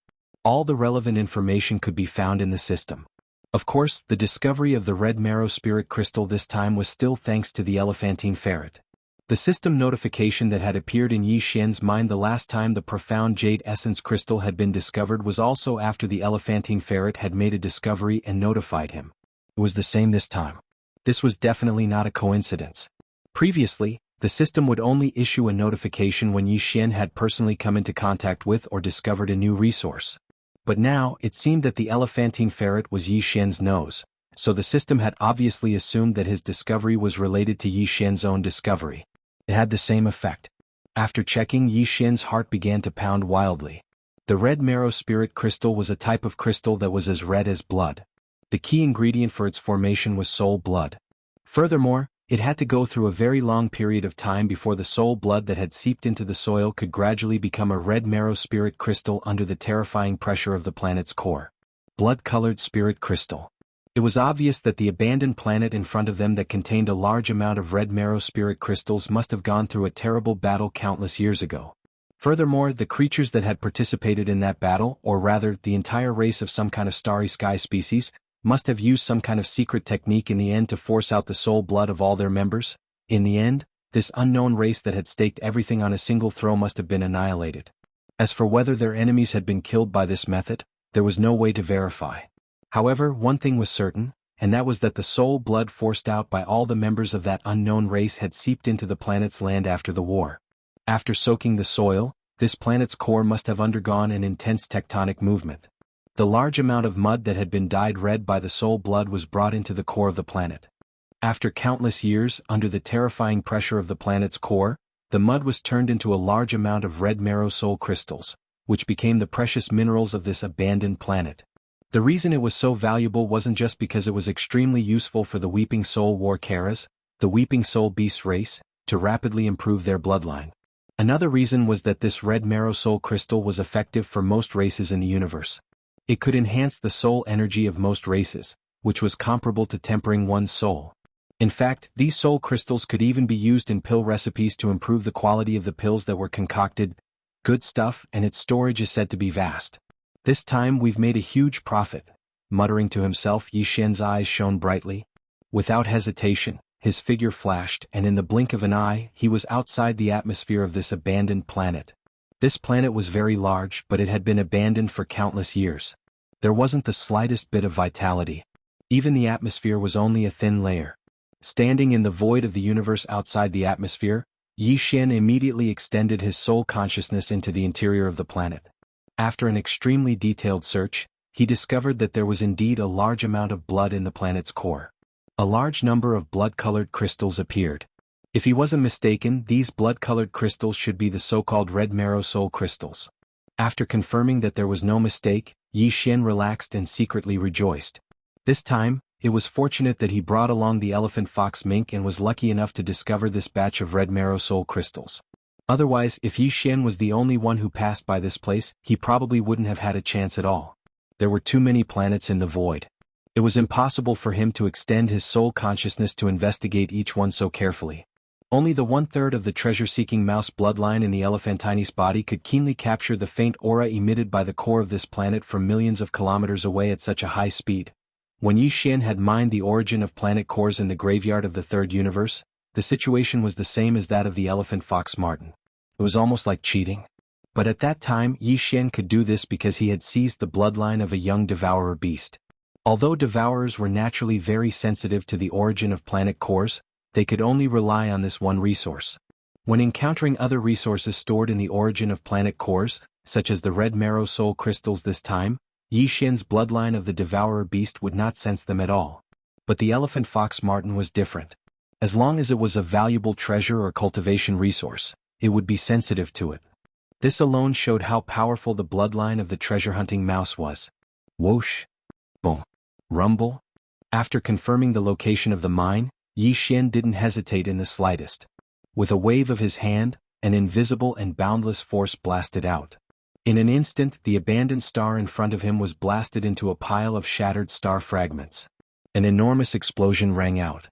All the relevant information could be found in the system. Of course, the discovery of the Red Marrow Spirit Crystal this time was still thanks to the elephantine ferret. The system notification that had appeared in Yi Xian's mind the last time the profound Jade Essence Crystal had been discovered was also after the elephantine ferret had made a discovery and notified him. It was the same this time. This was definitely not a coincidence. Previously, the system would only issue a notification when Yi Xian had personally come into contact with or discovered a new resource. But now, it seemed that the elephantine ferret was Yi Xian's nose, so the system had obviously assumed that his discovery was related to Yi Xian's own discovery. It had the same effect. After checking, Yi Xian's heart began to pound wildly. The Red Marrow Spirit Crystal was a type of crystal that was as red as blood. The key ingredient for its formation was soul blood. Furthermore, it had to go through a very long period of time before the soul blood that had seeped into the soil could gradually become a Red Marrow Spirit Crystal under the terrifying pressure of the planet's core. Blood-colored spirit crystal. It was obvious that the abandoned planet in front of them that contained a large amount of Red Marrow Spirit crystals must have gone through a terrible battle countless years ago. Furthermore, the creatures that had participated in that battle, or rather, the entire race of some kind of starry sky species, must have used some kind of secret technique in the end to force out the soul blood of all their members. In the end, this unknown race that had staked everything on a single throw must have been annihilated. As for whether their enemies had been killed by this method, there was no way to verify. However, one thing was certain, and that was that the soul blood forced out by all the members of that unknown race had seeped into the planet's land after the war. After soaking the soil, this planet's core must have undergone an intense tectonic movement. The large amount of mud that had been dyed red by the soul blood was brought into the core of the planet. After countless years, under the terrifying pressure of the planet's core, the mud was turned into a large amount of Red Marrow soul crystals, which became the precious minerals of this abandoned planet. The reason it was so valuable wasn't just because it was extremely useful for the Weeping Soul Warcaras, the Weeping Soul Beast race, to rapidly improve their bloodline. Another reason was that this Red Marrow Soul Crystal was effective for most races in the universe. It could enhance the soul energy of most races, which was comparable to tempering one's soul. In fact, these soul crystals could even be used in pill recipes to improve the quality of the pills that were concocted. Good stuff, and its storage is said to be vast. This time we've made a huge profit. Muttering to himself, Yi Xian's eyes shone brightly. Without hesitation, his figure flashed, and in the blink of an eye, he was outside the atmosphere of this abandoned planet. This planet was very large, but it had been abandoned for countless years. There wasn't the slightest bit of vitality. Even the atmosphere was only a thin layer. Standing in the void of the universe outside the atmosphere, Yi Xian immediately extended his soul consciousness into the interior of the planet. After an extremely detailed search, he discovered that there was indeed a large amount of blood in the planet's core. A large number of blood-colored crystals appeared. If he wasn't mistaken, these blood-colored crystals should be the so-called red marrow soul crystals. After confirming that there was no mistake, Yi Xian relaxed and secretly rejoiced. This time, it was fortunate that he brought along the elephant fox mink and was lucky enough to discover this batch of red marrow soul crystals. Otherwise, if Yi Xian was the only one who passed by this place, he probably wouldn't have had a chance at all. There were too many planets in the void. It was impossible for him to extend his soul consciousness to investigate each one so carefully. Only the one-third of the treasure-seeking mouse bloodline in the elephantine's body could keenly capture the faint aura emitted by the core of this planet from millions of kilometers away at such a high speed. When Yi Xian had mined the origin of planet cores in the graveyard of the third universe, the situation was the same as that of the elephant fox marten. It was almost like cheating. But at that time, Yi Xian could do this because he had seized the bloodline of a young devourer beast. Although devourers were naturally very sensitive to the origin of planet cores, they could only rely on this one resource. When encountering other resources stored in the origin of planet cores, such as the red marrow soul crystals this time, Yi Xian's bloodline of the devourer beast would not sense them at all. But the elephant fox marten was different. As long as it was a valuable treasure or cultivation resource, it would be sensitive to it. This alone showed how powerful the bloodline of the treasure-hunting mouse was. Whoosh! Boom! Rumble! After confirming the location of the mine, Yi Xian didn't hesitate in the slightest. With a wave of his hand, an invisible and boundless force blasted out. In an instant, the abandoned star in front of him was blasted into a pile of shattered star fragments. An enormous explosion rang out.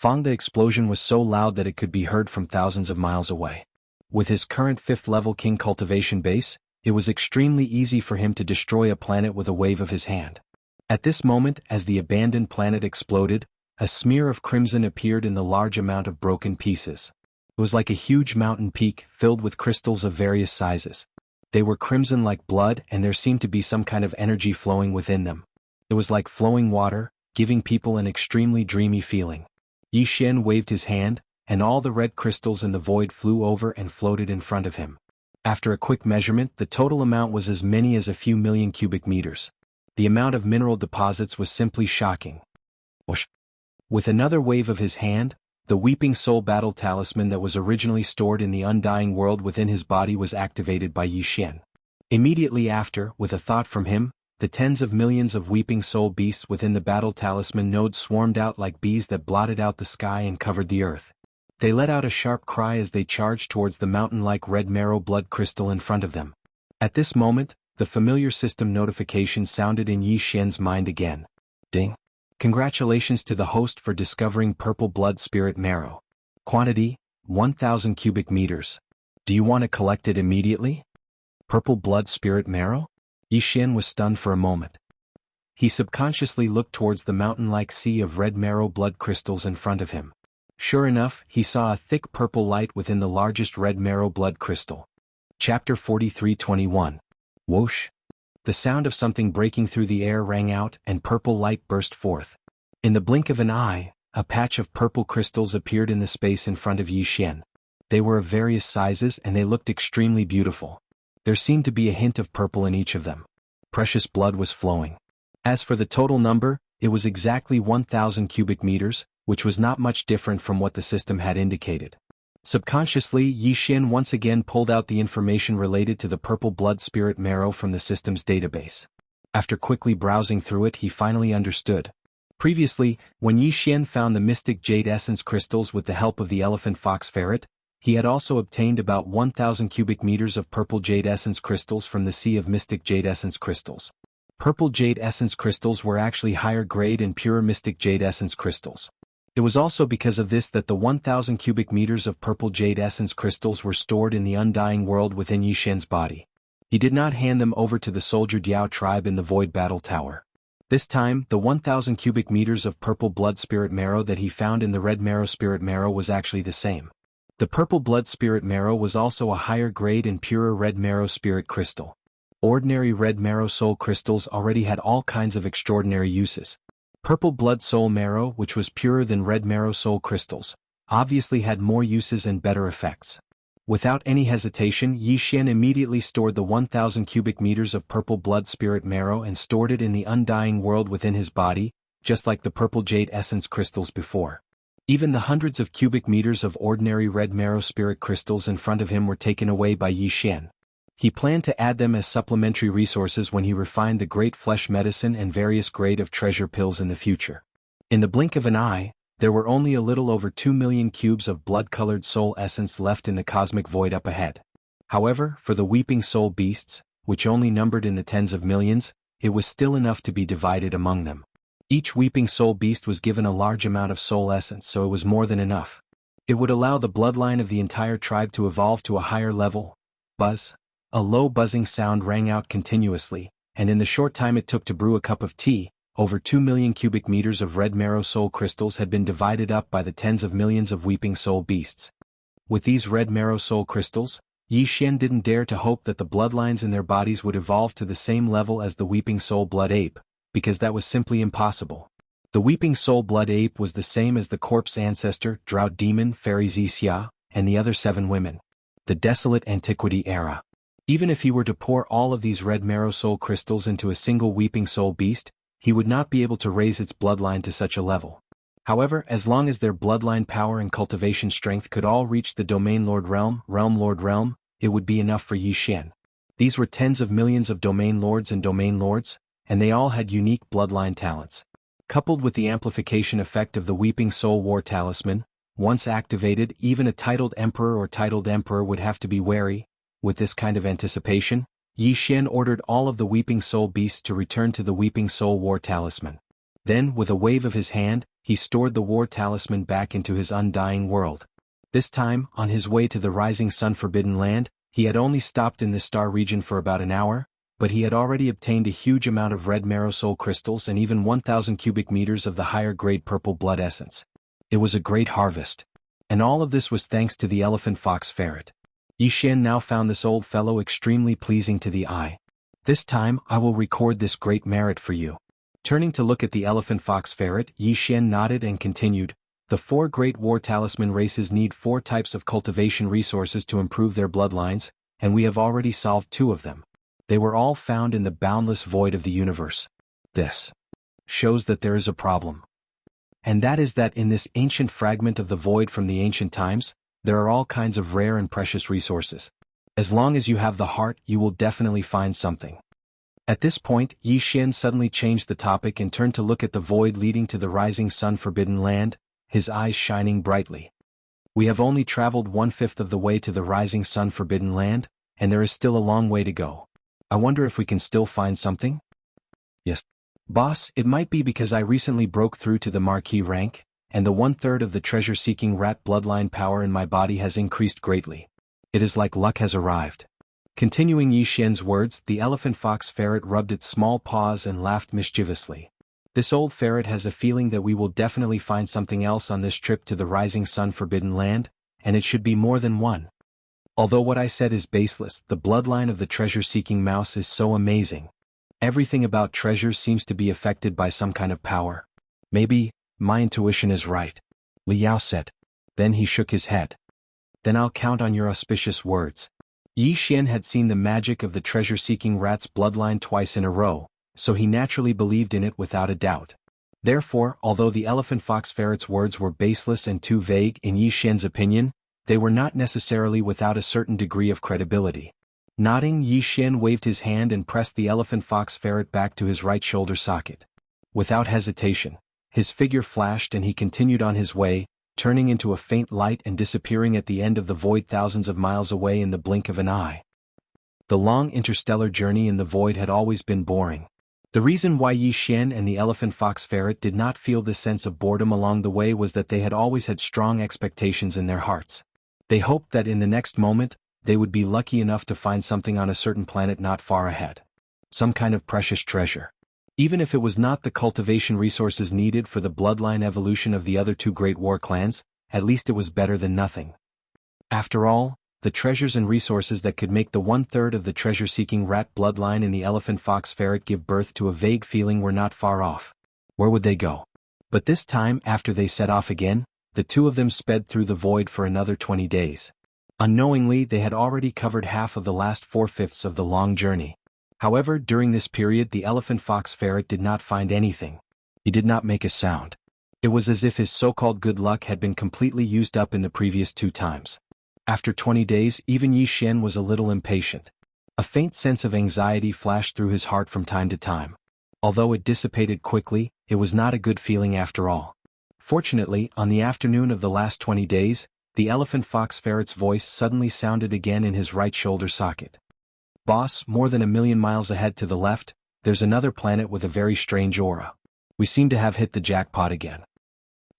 The explosion was so loud that it could be heard from thousands of miles away. With his current 5th-level king cultivation base, it was extremely easy for him to destroy a planet with a wave of his hand. At this moment, as the abandoned planet exploded, a smear of crimson appeared in the large amount of broken pieces. It was like a huge mountain peak filled with crystals of various sizes. They were crimson like blood, and there seemed to be some kind of energy flowing within them. It was like flowing water, giving people an extremely dreamy feeling. Yi Xian waved his hand, and all the red crystals in the void flew over and floated in front of him. After a quick measurement, the total amount was as many as a few million cubic meters. The amount of mineral deposits was simply shocking. Whoosh! With another wave of his hand, the Weeping Soul Battle Talisman that was originally stored in the Undying World within his body was activated by Yi Xian. Immediately after, with a thought from him, the tens of millions of Weeping Soul beasts within the Battle Talisman node swarmed out like bees that blotted out the sky and covered the earth. They let out a sharp cry as they charged towards the mountain-like red marrow blood crystal in front of them. At this moment, the familiar system notification sounded in Yi Xian's mind again. Ding! Congratulations to the host for discovering purple blood spirit marrow. Quantity, 1,000 cubic meters. Do you want to collect it immediately? Purple blood spirit marrow? Yi Xian was stunned for a moment. He subconsciously looked towards the mountain-like sea of red marrow blood crystals in front of him. Sure enough, he saw a thick purple light within the largest red marrow blood crystal. Chapter 43:21. Whoosh! The sound of something breaking through the air rang out, and purple light burst forth. In the blink of an eye, a patch of purple crystals appeared in the space in front of Yi Xian. They were of various sizes and they looked extremely beautiful. There seemed to be a hint of purple in each of them. Precious blood was flowing. As for the total number, it was exactly 1,000 cubic meters, which was not much different from what the system had indicated. Subconsciously, Yi Xian once again pulled out the information related to the purple blood spirit marrow from the system's database. After quickly browsing through it, he finally understood. Previously, when Yi Xian found the mystic jade essence crystals with the help of the elephant fox ferret, he had also obtained about 1,000 cubic meters of purple jade essence crystals from the sea of mystic jade essence crystals. Purple jade essence crystals were actually higher grade and purer mystic jade essence crystals. It was also because of this that the 1,000 cubic meters of purple jade essence crystals were stored in the Undying World within Yi Xian's body. He did not hand them over to the soldier Diao tribe in the Void Battle Tower. This time, the 1,000 cubic meters of purple blood spirit marrow that he found in the red marrow spirit marrow was actually the same. The purple blood spirit marrow was also a higher grade and purer red marrow spirit crystal. Ordinary red marrow soul crystals already had all kinds of extraordinary uses. Purple blood soul marrow, which was purer than red marrow soul crystals, obviously had more uses and better effects. Without any hesitation, Yi Xian immediately stored the 1,000 cubic meters of purple blood spirit marrow and stored it in the undying world within his body, just like the purple jade essence crystals before. Even the hundreds of cubic meters of ordinary red marrow spirit crystals in front of him were taken away by Yi Xian. He planned to add them as supplementary resources when he refined the great flesh medicine and various grade of treasure pills in the future. In the blink of an eye, there were only a little over 2 million cubes of blood-colored soul essence left in the cosmic void up ahead. However, for the weeping soul beasts, which only numbered in the tens of millions, it was still enough to be divided among them. Each weeping soul beast was given a large amount of soul essence, so it was more than enough. It would allow the bloodline of the entire tribe to evolve to a higher level. Buzz. A low buzzing sound rang out continuously, and in the short time it took to brew a cup of tea, over 2 million cubic meters of red marrow soul crystals had been divided up by the tens of millions of weeping soul beasts. With these red marrow soul crystals, Yi Xian didn't dare to hope that the bloodlines in their bodies would evolve to the same level as the weeping soul blood ape, because that was simply impossible. The weeping soul blood ape was the same as the corpse ancestor, drought demon, fairy Xixia, and the other 7 women. The desolate antiquity era. Even if he were to pour all of these red marrow soul crystals into a single weeping soul beast, he would not be able to raise its bloodline to such a level. However, as long as their bloodline power and cultivation strength could all reach the Domain Lord realm, it would be enough for Yi Xian. These were tens of millions of Domain Lords, and they all had unique bloodline talents. Coupled with the amplification effect of the Weeping Soul War Talisman, once activated, even a titled emperor would have to be wary. With this kind of anticipation, Yi Xian ordered all of the Weeping Soul beasts to return to the Weeping Soul War Talisman. Then, with a wave of his hand, he stored the War Talisman back into his undying world. This time, on his way to the Rising Sun Forbidden Land, he had only stopped in this star region for about an hour, but he had already obtained a huge amount of red marrow soul crystals and even 1,000 cubic meters of the higher-grade purple blood essence. It was a great harvest. And all of this was thanks to the elephant fox ferret. Yi Xian now found this old fellow extremely pleasing to the eye. This time, I will record this great merit for you. Turning to look at the elephant fox ferret, Yi Xian nodded and continued, the 4 great war talisman races need 4 types of cultivation resources to improve their bloodlines, and we have already solved 2 of them. They were all found in the boundless void of the universe. This shows that there is a problem. And that is that in this ancient fragment of the void from the ancient times, there are all kinds of rare and precious resources. As long as you have the heart, you will definitely find something. At this point, Yi Xian suddenly changed the topic and turned to look at the void leading to the Rising Sun Forbidden Land, his eyes shining brightly. We have only traveled 1/5 of the way to the Rising Sun Forbidden Land, and there is still a long way to go. I wonder if we can still find something? Yes. Boss, it might be because I recently broke through to the Marquis rank, and the 1/3 of the treasure-seeking rat bloodline power in my body has increased greatly. It is like luck has arrived. Continuing Yi Xian's words, the elephant fox ferret rubbed its small paws and laughed mischievously. This old ferret has a feeling that we will definitely find something else on this trip to the Rising Sun Forbidden Land, and it should be more than one. Although what I said is baseless, the bloodline of the treasure-seeking mouse is so amazing. Everything about treasure seems to be affected by some kind of power. Maybe my intuition is right, Liao said. Then he shook his head. Then I'll count on your auspicious words. Yi Xian had seen the magic of the treasure-seeking rat's bloodline twice in a row, so he naturally believed in it without a doubt. Therefore, although the elephant fox ferret's words were baseless and too vague in Yi Xian's opinion, they were not necessarily without a certain degree of credibility. Nodding, Yi Xian waved his hand and pressed the elephant fox ferret back to his right shoulder socket. Without hesitation, his figure flashed and he continued on his way, turning into a faint light and disappearing at the end of the void thousands of miles away in the blink of an eye. The long interstellar journey in the void had always been boring. The reason why Yi Xian and the elephant fox ferret did not feel this sense of boredom along the way was that they had always had strong expectations in their hearts. They hoped that in the next moment, they would be lucky enough to find something on a certain planet not far ahead. Some kind of precious treasure. Even if it was not the cultivation resources needed for the bloodline evolution of the other 2 great war clans, at least it was better than nothing. After all, the treasures and resources that could make the 1/3 of the treasure-seeking rat bloodline in the elephant fox ferret give birth to a vague feeling were not far off. Where would they go? But this time, after they set off again, the two of them sped through the void for another 20 days. Unknowingly, they had already covered half of the last 4/5 of the long journey. However, during this period the elephant fox ferret did not find anything. He did not make a sound. It was as if his so-called good luck had been completely used up in the previous 2 times. After 20 days, even Yi Xian was a little impatient. A faint sense of anxiety flashed through his heart from time to time. Although it dissipated quickly, it was not a good feeling after all. Fortunately, on the afternoon of the last 20 days, the elephant fox ferret's voice suddenly sounded again in his right shoulder socket. "Boss, more than 1,000,000 miles ahead to the left, there's another planet with a very strange aura. We seem to have hit the jackpot again."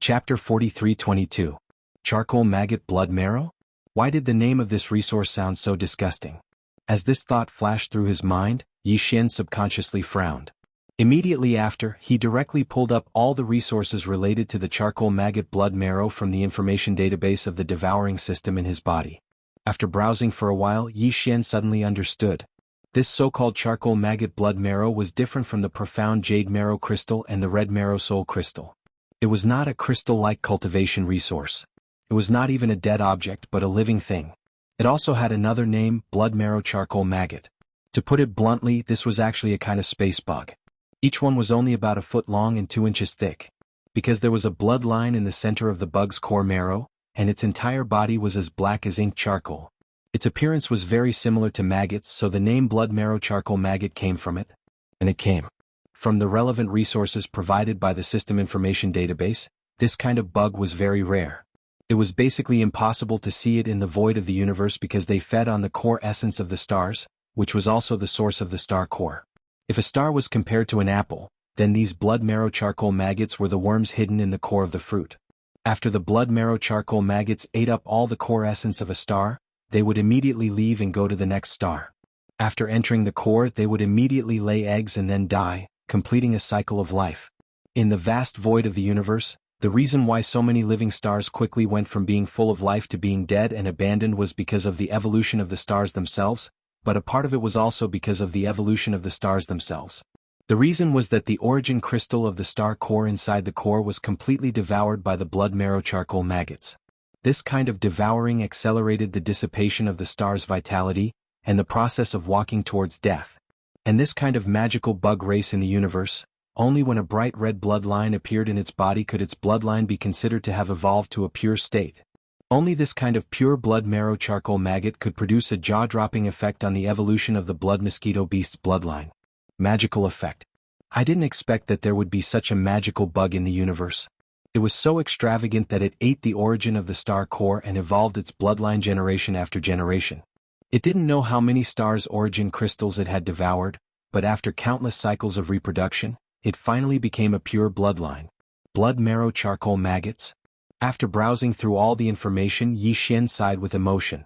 Chapter 43:22. Charcoal Maggot Blood Marrow? Why did the name of this resource sound so disgusting? As this thought flashed through his mind, Yi Xian subconsciously frowned. Immediately after, he directly pulled up all the resources related to the charcoal maggot blood marrow from the information database of the devouring system in his body. After browsing for a while, Yi Xian suddenly understood. This so-called charcoal maggot blood marrow was different from the profound jade marrow crystal and the red marrow soul crystal. It was not a crystal-like cultivation resource. It was not even a dead object but a living thing. It also had another name, blood marrow charcoal maggot. To put it bluntly, this was actually a kind of space bug. Each one was only about 1 foot long and 2 inches thick. Because there was a blood line in the center of the bug's core marrow, and its entire body was as black as ink charcoal. Its appearance was very similar to maggots, so the name blood marrow charcoal maggot came from it. And it came from the relevant resources provided by the system information database. This kind of bug was very rare. It was basically impossible to see it in the void of the universe because they fed on the core essence of the stars, which was also the source of the star core. If a star was compared to an apple, then these blood marrow charcoal maggots were the worms hidden in the core of the fruit. After the blood marrow charcoal maggots ate up all the core essence of a star, they would immediately leave and go to the next star. After entering the core, they would immediately lay eggs and then die, completing a cycle of life. In the vast void of the universe, the reason why so many living stars quickly went from being full of life to being dead and abandoned was because of the evolution of the stars themselves, but a part of it was also because of the evolution of the stars themselves. The reason was that the origin crystal of the star core inside the core was completely devoured by the blood marrow charcoal maggots. This kind of devouring accelerated the dissipation of the star's vitality, and the process of walking towards death. And this kind of magical bug race in the universe, only when a bright red bloodline appeared in its body could its bloodline be considered to have evolved to a pure state. Only this kind of pure blood marrow charcoal maggot could produce a jaw-dropping effect on the evolution of the blood mosquito beast's bloodline. Magical effect. I didn't expect that there would be such a magical bug in the universe. It was so extravagant that it ate the origin of the star core and evolved its bloodline generation after generation. It didn't know how many stars' origin crystals it had devoured, but after countless cycles of reproduction, it finally became a pure bloodline. Blood marrow charcoal maggots? After browsing through all the information, Yi Xian sighed with emotion.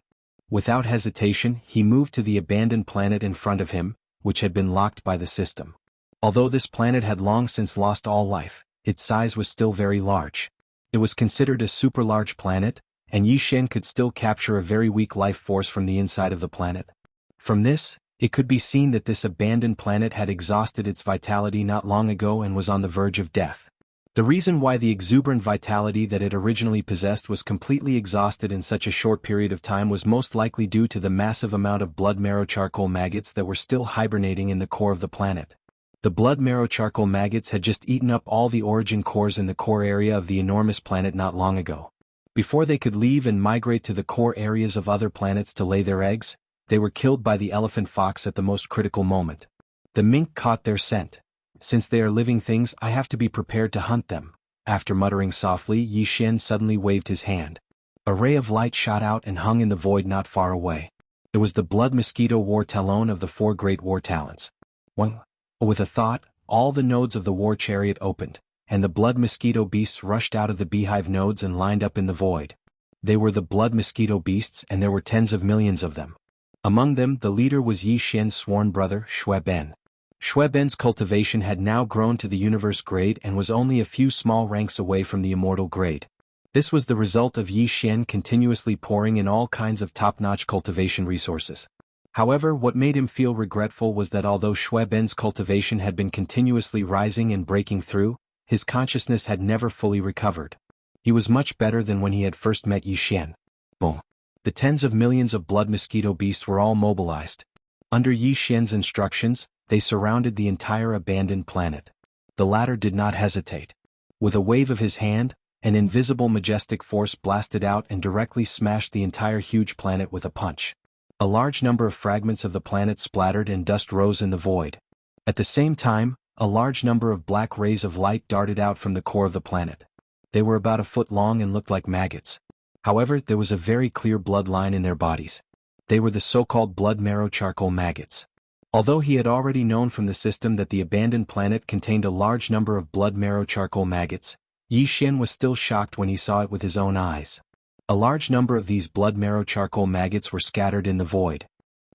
Without hesitation, he moved to the abandoned planet in front of him, which had been locked by the system. Although this planet had long since lost all life, its size was still very large. It was considered a super-large planet, and Yi Xian could still capture a very weak life force from the inside of the planet. From this, it could be seen that this abandoned planet had exhausted its vitality not long ago and was on the verge of death. The reason why the exuberant vitality that it originally possessed was completely exhausted in such a short period of time was most likely due to the massive amount of blood marrow charcoal maggots that were still hibernating in the core of the planet. The blood marrow charcoal maggots had just eaten up all the origin cores in the core area of the enormous planet not long ago. Before they could leave and migrate to the core areas of other planets to lay their eggs, they were killed by the elephant fox at the most critical moment. The mink caught their scent. Since they are living things, I have to be prepared to hunt them. After muttering softly, Yi Xian suddenly waved his hand. A ray of light shot out and hung in the void not far away. It was the blood mosquito war talon of the 4 great war talents. With a thought, all the nodes of the war chariot opened, and the blood mosquito beasts rushed out of the beehive nodes and lined up in the void. They were the blood mosquito beasts, and there were tens of millions of them. Among them, the leader was Yi Xian's sworn brother, Shui Ben. Shui Ben's cultivation had now grown to the universe grade and was only a few small ranks away from the immortal grade. This was the result of Yi Xian continuously pouring in all kinds of top-notch cultivation resources. However, what made him feel regretful was that although Shui Ben's cultivation had been continuously rising and breaking through, his consciousness had never fully recovered. He was much better than when he had first met Yixian. Boom. The tens of millions of blood mosquito beasts were all mobilized. Under Yixian's instructions, they surrounded the entire abandoned planet. The latter did not hesitate. With a wave of his hand, an invisible majestic force blasted out and directly smashed the entire huge planet with a punch. A large number of fragments of the planet splattered and dust rose in the void. At the same time, a large number of black rays of light darted out from the core of the planet. They were about a foot long and looked like maggots. However, there was a very clear bloodline in their bodies. They were the so-called blood marrow charcoal maggots. Although he had already known from the system that the abandoned planet contained a large number of blood marrow charcoal maggots, Yixian was still shocked when he saw it with his own eyes. A large number of these blood marrow charcoal maggots were scattered in the void.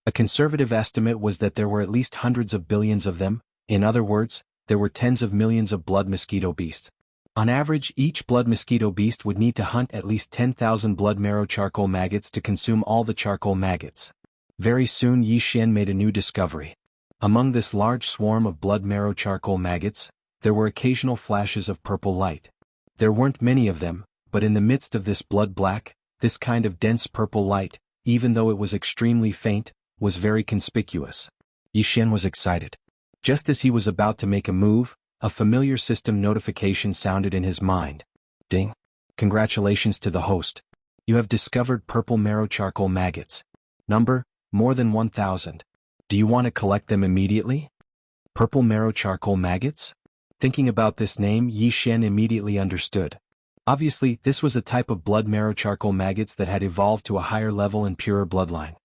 A conservative estimate was that there were at least hundreds of billions of them. In other words, there were tens of millions of blood mosquito beasts. On average, each blood mosquito beast would need to hunt at least 10,000 blood marrow charcoal maggots to consume all the charcoal maggots. Very soon Yixian made a new discovery. Among this large swarm of blood marrow charcoal maggots, there were occasional flashes of purple light. There weren't many of them, but in the midst of this blood black, this kind of dense purple light, even though it was extremely faint, was very conspicuous. Yixian was excited. Just as he was about to make a move, a familiar system notification sounded in his mind. Ding. Congratulations to the host. You have discovered purple marrow charcoal maggots. Number, more than 1,000. Do you want to collect them immediately? Purple marrow charcoal maggots? Thinking about this name, Yixian immediately understood. Obviously, this was a type of blood marrow charcoal maggots that had evolved to a higher level and purer bloodline.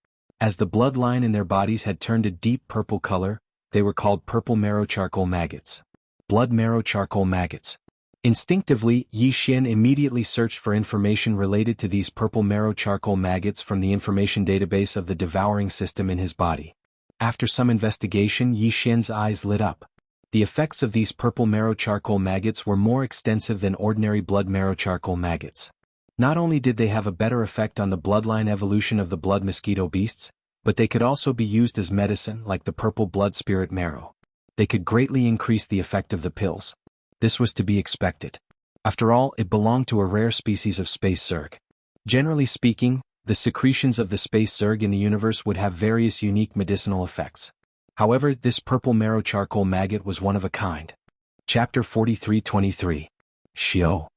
As the bloodline in their bodies had turned a deep purple color, they were called purple marrow charcoal maggots. Blood marrow charcoal maggots. Instinctively, Yixian immediately searched for information related to these purple marrow charcoal maggots from the information database of the devouring system in his body. After some investigation, Yixian's eyes lit up. The effects of these purple marrow charcoal maggots were more extensive than ordinary blood marrow charcoal maggots. Not only did they have a better effect on the bloodline evolution of the blood mosquito beasts, but they could also be used as medicine like the purple blood spirit marrow. They could greatly increase the effect of the pills. This was to be expected. After all, it belonged to a rare species of space zerg. Generally speaking, the secretions of the space zerg in the universe would have various unique medicinal effects. However, this purple marrow charcoal maggot was one of a kind. Chapter 43:23. Shio.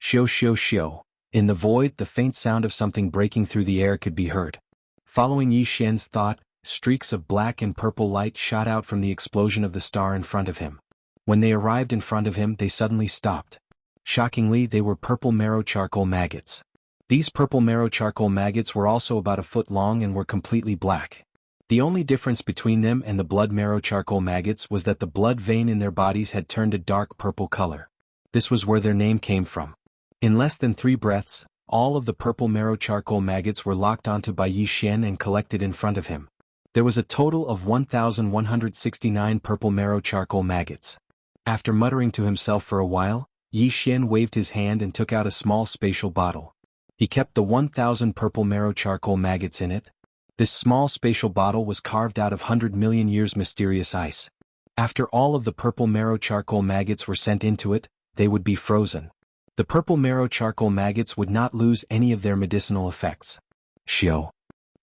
Shio shio shio. In the void, the faint sound of something breaking through the air could be heard. Following Yixian's thought, streaks of black and purple light shot out from the explosion of the star in front of him. When they arrived in front of him, they suddenly stopped. Shockingly, they were purple marrow charcoal maggots. These purple marrow charcoal maggots were also about a foot long and were completely black. The only difference between them and the blood marrow charcoal maggots was that the blood vein in their bodies had turned a dark purple color. This was where their name came from. In less than 3 breaths, all of the purple marrow charcoal maggots were locked onto by Yixian and collected in front of him. There was a total of 1,169 purple marrow charcoal maggots. After muttering to himself for a while, Yixian waved his hand and took out a small spatial bottle. He kept the 1,000 purple marrow charcoal maggots in it. This small spatial bottle was carved out of 100 million years mysterious ice. After all of the purple marrow charcoal maggots were sent into it, they would be frozen. The purple marrow charcoal maggots would not lose any of their medicinal effects. Shio.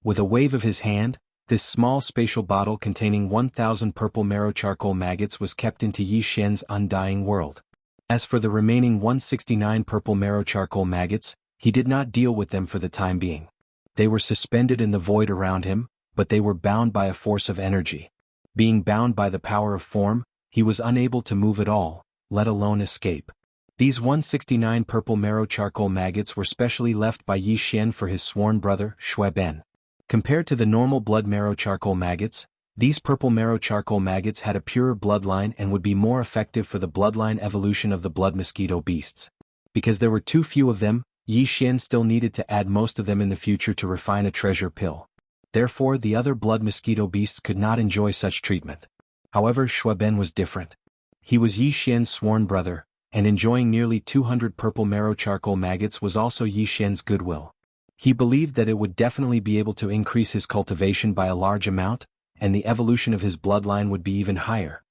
With a wave of his hand, this small spatial bottle containing 1,000 purple marrow charcoal maggots was kept into Yixian's undying world. As for the remaining 169 purple marrow charcoal maggots, he did not deal with them for the time being. They were suspended in the void around him, but they were bound by a force of energy. Being bound by the power of form, he was unable to move at all, let alone escape. These 169 purple marrow charcoal maggots were specially left by Yixian for his sworn brother, Shueben. Compared to the normal blood marrow charcoal maggots, these purple marrow charcoal maggots had a purer bloodline and would be more effective for the bloodline evolution of the blood mosquito beasts. Because there were too few of them, Yixian still needed to add most of them in the future to refine a treasure pill. Therefore, the other blood mosquito beasts could not enjoy such treatment. However, Shueben was different. He was Yixian's sworn brother, and enjoying nearly 200 purple marrow charcoal maggots was also Yixian's goodwill. He believed that it would definitely be able to increase his cultivation by a large amount, and the evolution of his bloodline would be even higher.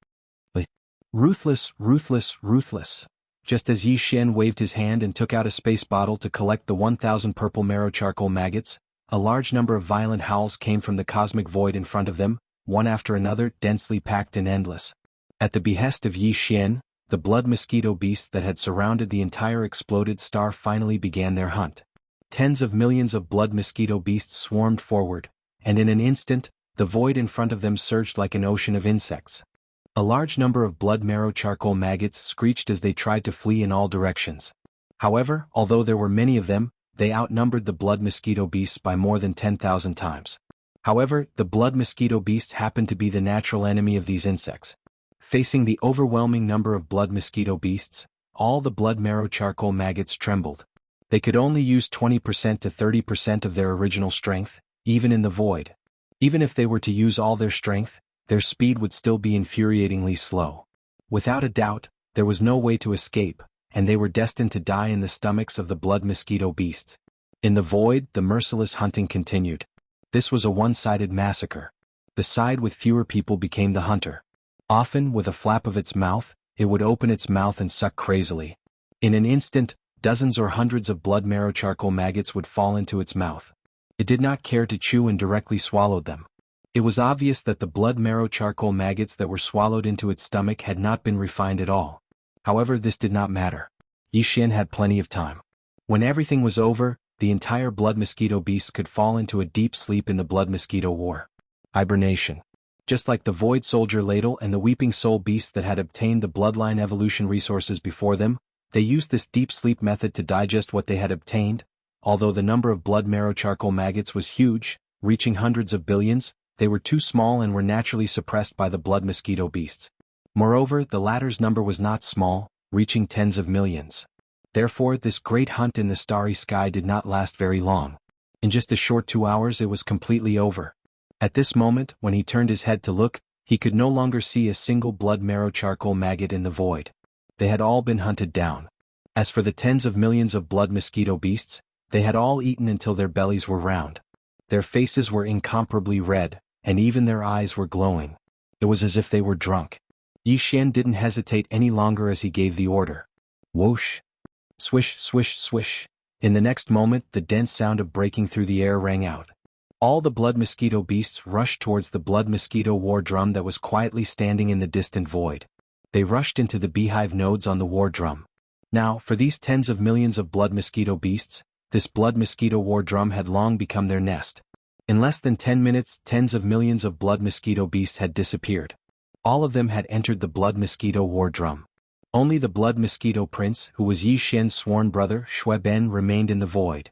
Ruthless, ruthless, ruthless. Just as Yi Xian waved his hand and took out a space bottle to collect the 1,000 purple marrow charcoal maggots, a large number of violent howls came from the cosmic void in front of them, one after another, densely packed and endless. At the behest of Yi Xian, the blood mosquito beasts that had surrounded the entire exploded star finally began their hunt. Tens of millions of blood mosquito beasts swarmed forward, and in an instant, the void in front of them surged like an ocean of insects. A large number of blood marrow charcoal maggots screeched as they tried to flee in all directions. However, although there were many of them, they outnumbered the blood mosquito beasts by more than 10,000 times. However, the blood mosquito beasts happened to be the natural enemy of these insects. Facing the overwhelming number of blood mosquito beasts, all the blood marrow charcoal maggots trembled. They could only use 20% to 30% of their original strength, even in the void. Even if they were to use all their strength, their speed would still be infuriatingly slow. Without a doubt, there was no way to escape, and they were destined to die in the stomachs of the blood mosquito beasts. In the void, the merciless hunting continued. This was a one-sided massacre. The side with fewer people became the hunter. Often, with a flap of its mouth, it would open its mouth and suck crazily. In an instant, dozens or hundreds of blood marrow charcoal maggots would fall into its mouth. It did not care to chew and directly swallowed them. It was obvious that the blood marrow charcoal maggots that were swallowed into its stomach had not been refined at all. However, this did not matter. Yi Xian had plenty of time. When everything was over, the entire blood mosquito beasts could fall into a deep sleep in the blood mosquito war. Hibernation. Just like the void soldier ladle and the weeping soul beasts that had obtained the bloodline evolution resources before them, they used this deep sleep method to digest what they had obtained. Although the number of blood marrow charcoal maggots was huge, reaching hundreds of billions, they were too small and were naturally suppressed by the blood mosquito beasts. Moreover, the latter's number was not small, reaching tens of millions. Therefore, this great hunt in the starry sky did not last very long. In just a short 2 hours it was completely over. At this moment, when he turned his head to look, he could no longer see a single blood marrow charcoal maggot in the void. They had all been hunted down. As for the tens of millions of blood mosquito beasts, they had all eaten until their bellies were round. Their faces were incomparably red, and even their eyes were glowing. It was as if they were drunk. Yi Xian didn't hesitate any longer as he gave the order. Whoosh! Swish, swish, swish. In the next moment, the dense sound of breaking through the air rang out. All the blood mosquito beasts rushed towards the blood mosquito war drum that was quietly standing in the distant void. They rushed into the beehive nodes on the war drum. Now, for these tens of millions of blood mosquito beasts, this blood mosquito war drum had long become their nest. In less than 10 minutes, tens of millions of blood mosquito beasts had disappeared. All of them had entered the blood mosquito war drum. Only the blood mosquito prince, who was Yi Xian's sworn brother, Shui Ben, remained in the void.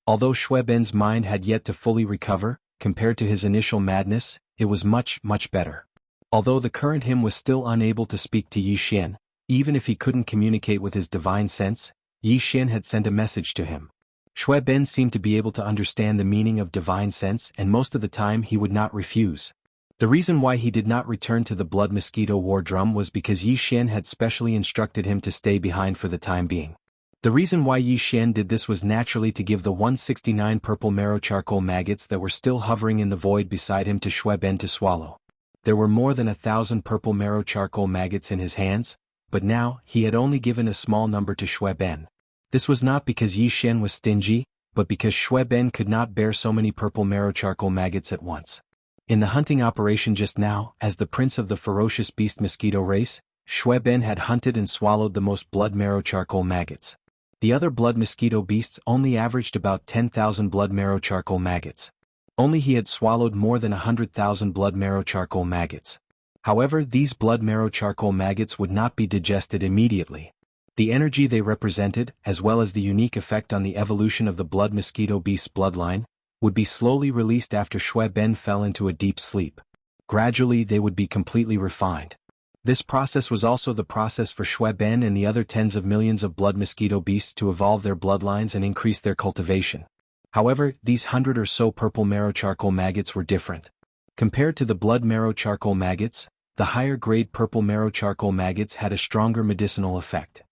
Although Shui Ben's mind had yet to fully recover, compared to his initial madness, it was much, much better. Although the current him was still unable to speak to Yi Xian, even if he couldn't communicate with his divine sense, Yi Xian had sent a message to him. Shui Ben seemed to be able to understand the meaning of divine sense, and most of the time he would not refuse. The reason why he did not return to the blood mosquito war drum was because Yi Xian had specially instructed him to stay behind for the time being. The reason why Yi Xian did this was naturally to give the 169 purple marrow charcoal maggots that were still hovering in the void beside him to Shui Ben to swallow. There were more than 1,000 purple marrow charcoal maggots in his hands, but now he had only given a small number to Shui Ben. This was not because Yi Xian was stingy, but because Shui Ben could not bear so many purple marrow charcoal maggots at once. In the hunting operation just now, as the prince of the ferocious beast mosquito race, Shui Ben had hunted and swallowed the most blood marrow charcoal maggots. The other blood mosquito beasts only averaged about 10,000 blood marrow charcoal maggots. Only he had swallowed more than 100,000 blood marrow charcoal maggots. However, these blood marrow charcoal maggots would not be digested immediately. The energy they represented, as well as the unique effect on the evolution of the blood mosquito beast's bloodline, would be slowly released after Shui Ben fell into a deep sleep. Gradually they would be completely refined. This process was also the process for Shui Ben and the other tens of millions of blood mosquito beasts to evolve their bloodlines and increase their cultivation. However, these 100 or so purple marrow charcoal maggots were different. Compared to the blood marrow charcoal maggots, the higher grade purple marrow charcoal maggots had a stronger medicinal effect.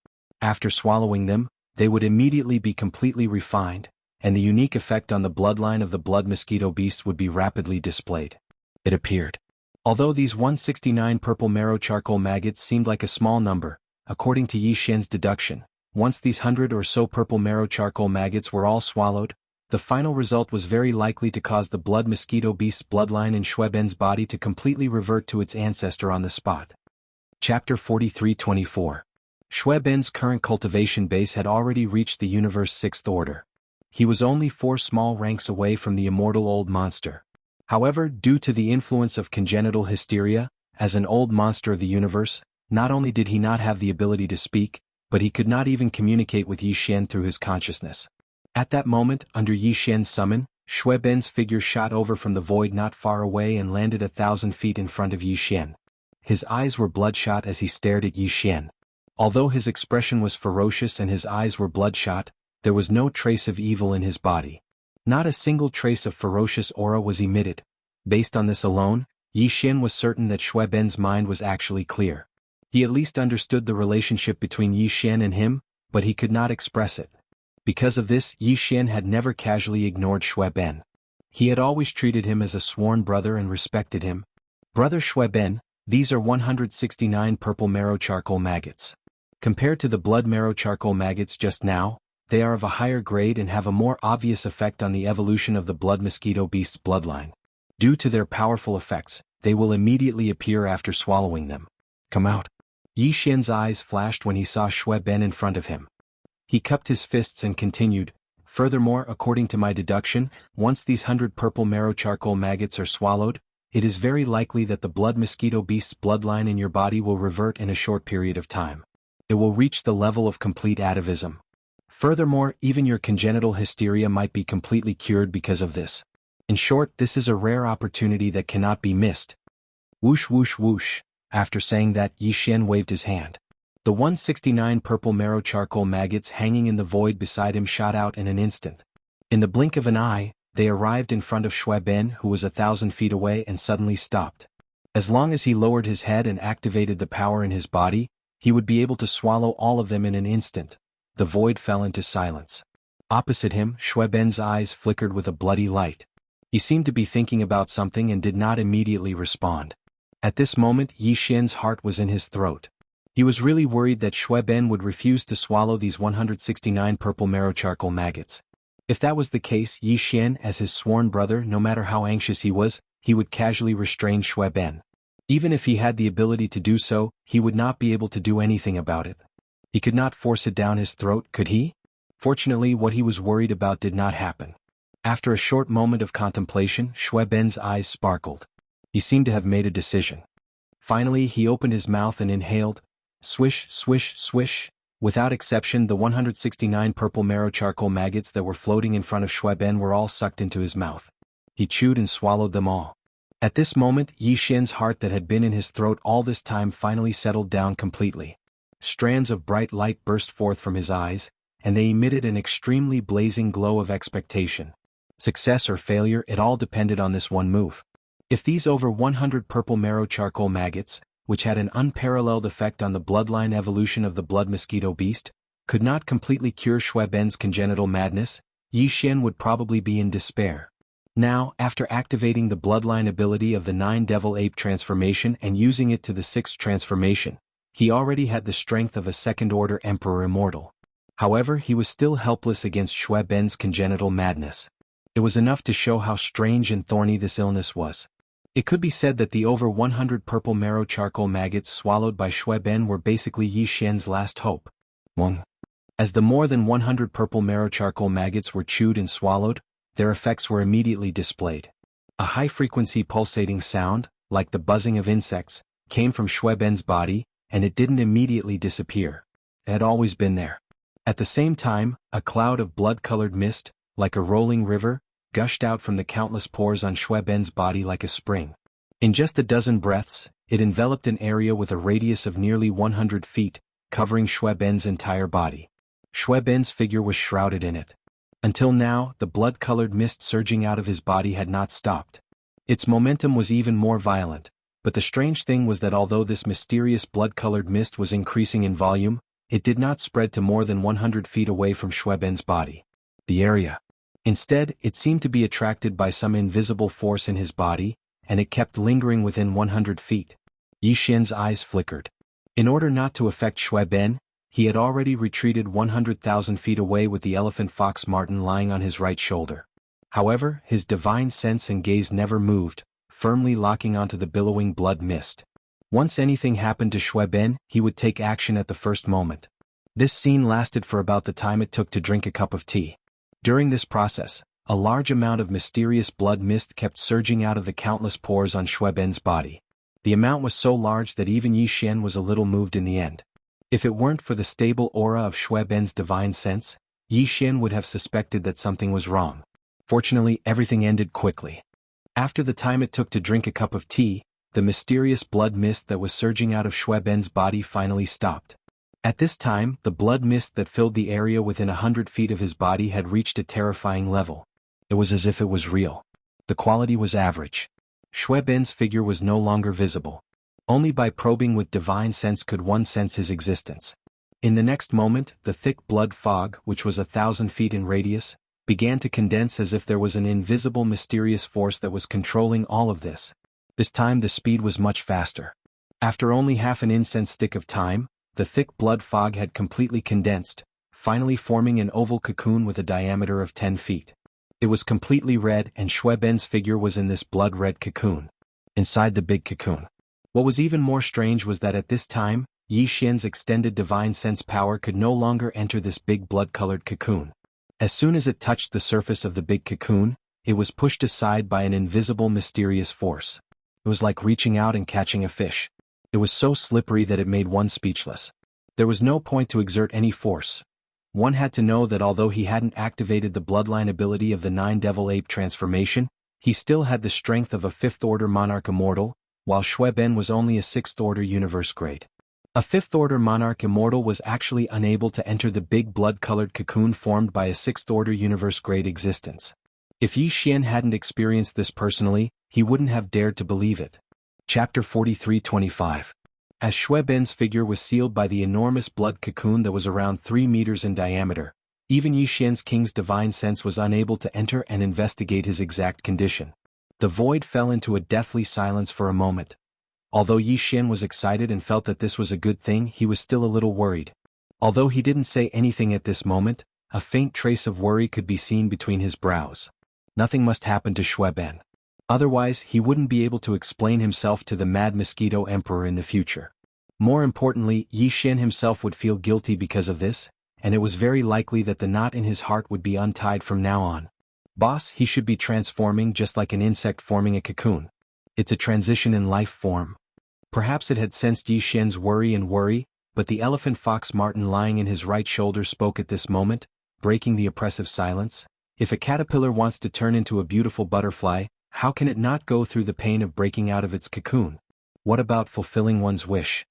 After swallowing them, they would immediately be completely refined, and the unique effect on the bloodline of the blood mosquito beast would be rapidly displayed. It appeared. Although these 169 purple marrow charcoal maggots seemed like a small number, according to Yi Xian's deduction, once these 100 or so purple marrow charcoal maggots were all swallowed, the final result was very likely to cause the blood mosquito beast's bloodline in Shui Ben's body to completely revert to its ancestor on the spot. Chapter 43-24. Shui Ben's current cultivation base had already reached the universe's sixth order. He was only 4 small ranks away from the immortal old monster. However, due to the influence of congenital hysteria, as an old monster of the universe, not only did he not have the ability to speak, but he could not even communicate with Yi Xian through his consciousness. At that moment, under Yi Xian's summon, Shui Ben's figure shot over from the void not far away and landed 1,000 feet in front of Yi Xian. His eyes were bloodshot as he stared at Yi Xian. Although his expression was ferocious and his eyes were bloodshot, there was no trace of evil in his body. Not a single trace of ferocious aura was emitted. Based on this alone, Yi Xian was certain that Shui Ben's mind was actually clear. He at least understood the relationship between Yi Xian and him, but he could not express it. Because of this, Yi Xian had never casually ignored Shui Ben. He had always treated him as a sworn brother and respected him. Brother Shui Ben, these are 169 purple marrow charcoal maggots. Compared to the blood marrow charcoal maggots just now, they are of a higher grade and have a more obvious effect on the evolution of the blood mosquito beast's bloodline. Due to their powerful effects, they will immediately appear after swallowing them. Come out. Yi Xian's eyes flashed when he saw Shui Ben in front of him. He cupped his fists and continued, furthermore, according to my deduction, once these 100 purple marrow charcoal maggots are swallowed, it is very likely that the blood mosquito beast's bloodline in your body will revert in a short period of time. It will reach the level of complete atavism. Furthermore, even your congenital hysteria might be completely cured because of this. In short, this is a rare opportunity that cannot be missed. Whoosh whoosh whoosh. After saying that, Yi Xian waved his hand. The 169 purple marrow charcoal maggots hanging in the void beside him shot out in an instant. In the blink of an eye, they arrived in front of Shui Ben, who was 1,000 feet away, and suddenly stopped. As long as he lowered his head and activated the power in his body, he would be able to swallow all of them in an instant. The void fell into silence. Opposite him, Shui Ben's eyes flickered with a bloody light. He seemed to be thinking about something and did not immediately respond. At this moment, Yi Xian's heart was in his throat. He was really worried that Shui Ben would refuse to swallow these 169 purple marrow charcoal maggots. If that was the case, Yi Xian, as his sworn brother, no matter how anxious he was, he would casually restrain Shui Ben. Even if he had the ability to do so, he would not be able to do anything about it. He could not force it down his throat, could he? Fortunately, what he was worried about did not happen. After a short moment of contemplation, Shui Ben's eyes sparkled. He seemed to have made a decision. Finally, he opened his mouth and inhaled. Swish, swish, swish. Without exception, the 169 purple marrow charcoal maggots that were floating in front of Shui Ben were all sucked into his mouth. He chewed and swallowed them all. At this moment, Yi Xian's heart that had been in his throat all this time finally settled down completely. Strands of bright light burst forth from his eyes, and they emitted an extremely blazing glow of expectation. Success or failure, it all depended on this one move. If these over 100 purple marrow charcoal maggots, which had an unparalleled effect on the bloodline evolution of the blood mosquito beast, could not completely cure Shui Ben's congenital madness, Yi Xian would probably be in despair. Now, after activating the bloodline ability of the 9 devil ape transformation and using it to the 6th transformation, he already had the strength of a second-order emperor immortal. However, he was still helpless against Shui Ben's congenital madness. It was enough to show how strange and thorny this illness was. It could be said that the over 100 purple marrow charcoal maggots swallowed by Shui Ben were basically Yi Xian's last hope. As the more than 100 purple marrow charcoal maggots were chewed and swallowed, their effects were immediately displayed. A high-frequency pulsating sound, like the buzzing of insects, came from Shui Ben's body, and it didn't immediately disappear. It had always been there. At the same time, a cloud of blood-colored mist, like a rolling river, gushed out from the countless pores on Shui Ben's body like a spring. In just a dozen breaths, it enveloped an area with a radius of nearly 100 feet, covering Shui Ben's entire body. Shui Ben's figure was shrouded in it. Until now, the blood-colored mist surging out of his body had not stopped. Its momentum was even more violent, but the strange thing was that although this mysterious blood-colored mist was increasing in volume, it did not spread to more than 100 feet away from Shui Ben's body. The area. Instead, it seemed to be attracted by some invisible force in his body, and it kept lingering within 100 feet. Yi Xian's eyes flickered. In order not to affect Shui Ben, he had already retreated 100,000 feet away with the elephant fox Martin lying on his right shoulder. However, his divine sense and gaze never moved, firmly locking onto the billowing blood mist. Once anything happened to Shui Ben, he would take action at the first moment. This scene lasted for about the time it took to drink a cup of tea. During this process, a large amount of mysterious blood mist kept surging out of the countless pores on Shui Ben's body. The amount was so large that even Yi Xian was a little moved in the end. If it weren't for the stable aura of Shui Ben's divine sense, Yi Xian would have suspected that something was wrong. Fortunately, everything ended quickly. After the time it took to drink a cup of tea, the mysterious blood mist that was surging out of Shui Ben's body finally stopped. At this time, the blood mist that filled the area within 100 feet of his body had reached a terrifying level. It was as if it was real. The quality was average. Shui Ben's figure was no longer visible. Only by probing with divine sense could one sense his existence. In the next moment, the thick blood fog, which was 1,000 feet in radius, began to condense as if there was an invisible mysterious force that was controlling all of this. This time the speed was much faster. After only half an incense stick of time, the thick blood fog had completely condensed, finally forming an oval cocoon with a diameter of 10 feet. It was completely red and Shui Ben's figure was in this blood-red cocoon. Inside the big cocoon. What was even more strange was that at this time, Yi Xian's extended divine sense power could no longer enter this big blood-colored cocoon. As soon as it touched the surface of the big cocoon, it was pushed aside by an invisible mysterious force. It was like reaching out and catching a fish. It was so slippery that it made one speechless. There was no point to exert any force. One had to know that although he hadn't activated the bloodline ability of the 9 Devil Ape transformation, he still had the strength of a 5th-order Monarch Immortal, while Shui Ben was only a 6th-order Universe grade. A 5th-order Monarch Immortal was actually unable to enter the big blood-colored cocoon formed by a 6th-order Universe grade existence. If Yi Xian hadn't experienced this personally, he wouldn't have dared to believe it. Chapter 43-25. As Shui Ben's figure was sealed by the enormous blood cocoon that was around 3 meters in diameter, even Yi Xian's king's divine sense was unable to enter and investigate his exact condition. The void fell into a deathly silence for a moment. Although Yi Xian was excited and felt that this was a good thing, he was still a little worried. Although he didn't say anything at this moment, a faint trace of worry could be seen between his brows. Nothing must happen to Shui Ben. Otherwise, he wouldn't be able to explain himself to the Mad Mosquito Emperor in the future. More importantly, Yi Xian himself would feel guilty because of this, and it was very likely that the knot in his heart would be untied from now on. Boss, he should be transforming just like an insect forming a cocoon. It's a transition in life form. Perhaps it had sensed Yi Xian's worry, but the elephant fox Martin lying in his right shoulder spoke at this moment, breaking the oppressive silence. If a caterpillar wants to turn into a beautiful butterfly, how can it not go through the pain of breaking out of its cocoon? What about fulfilling one's wish?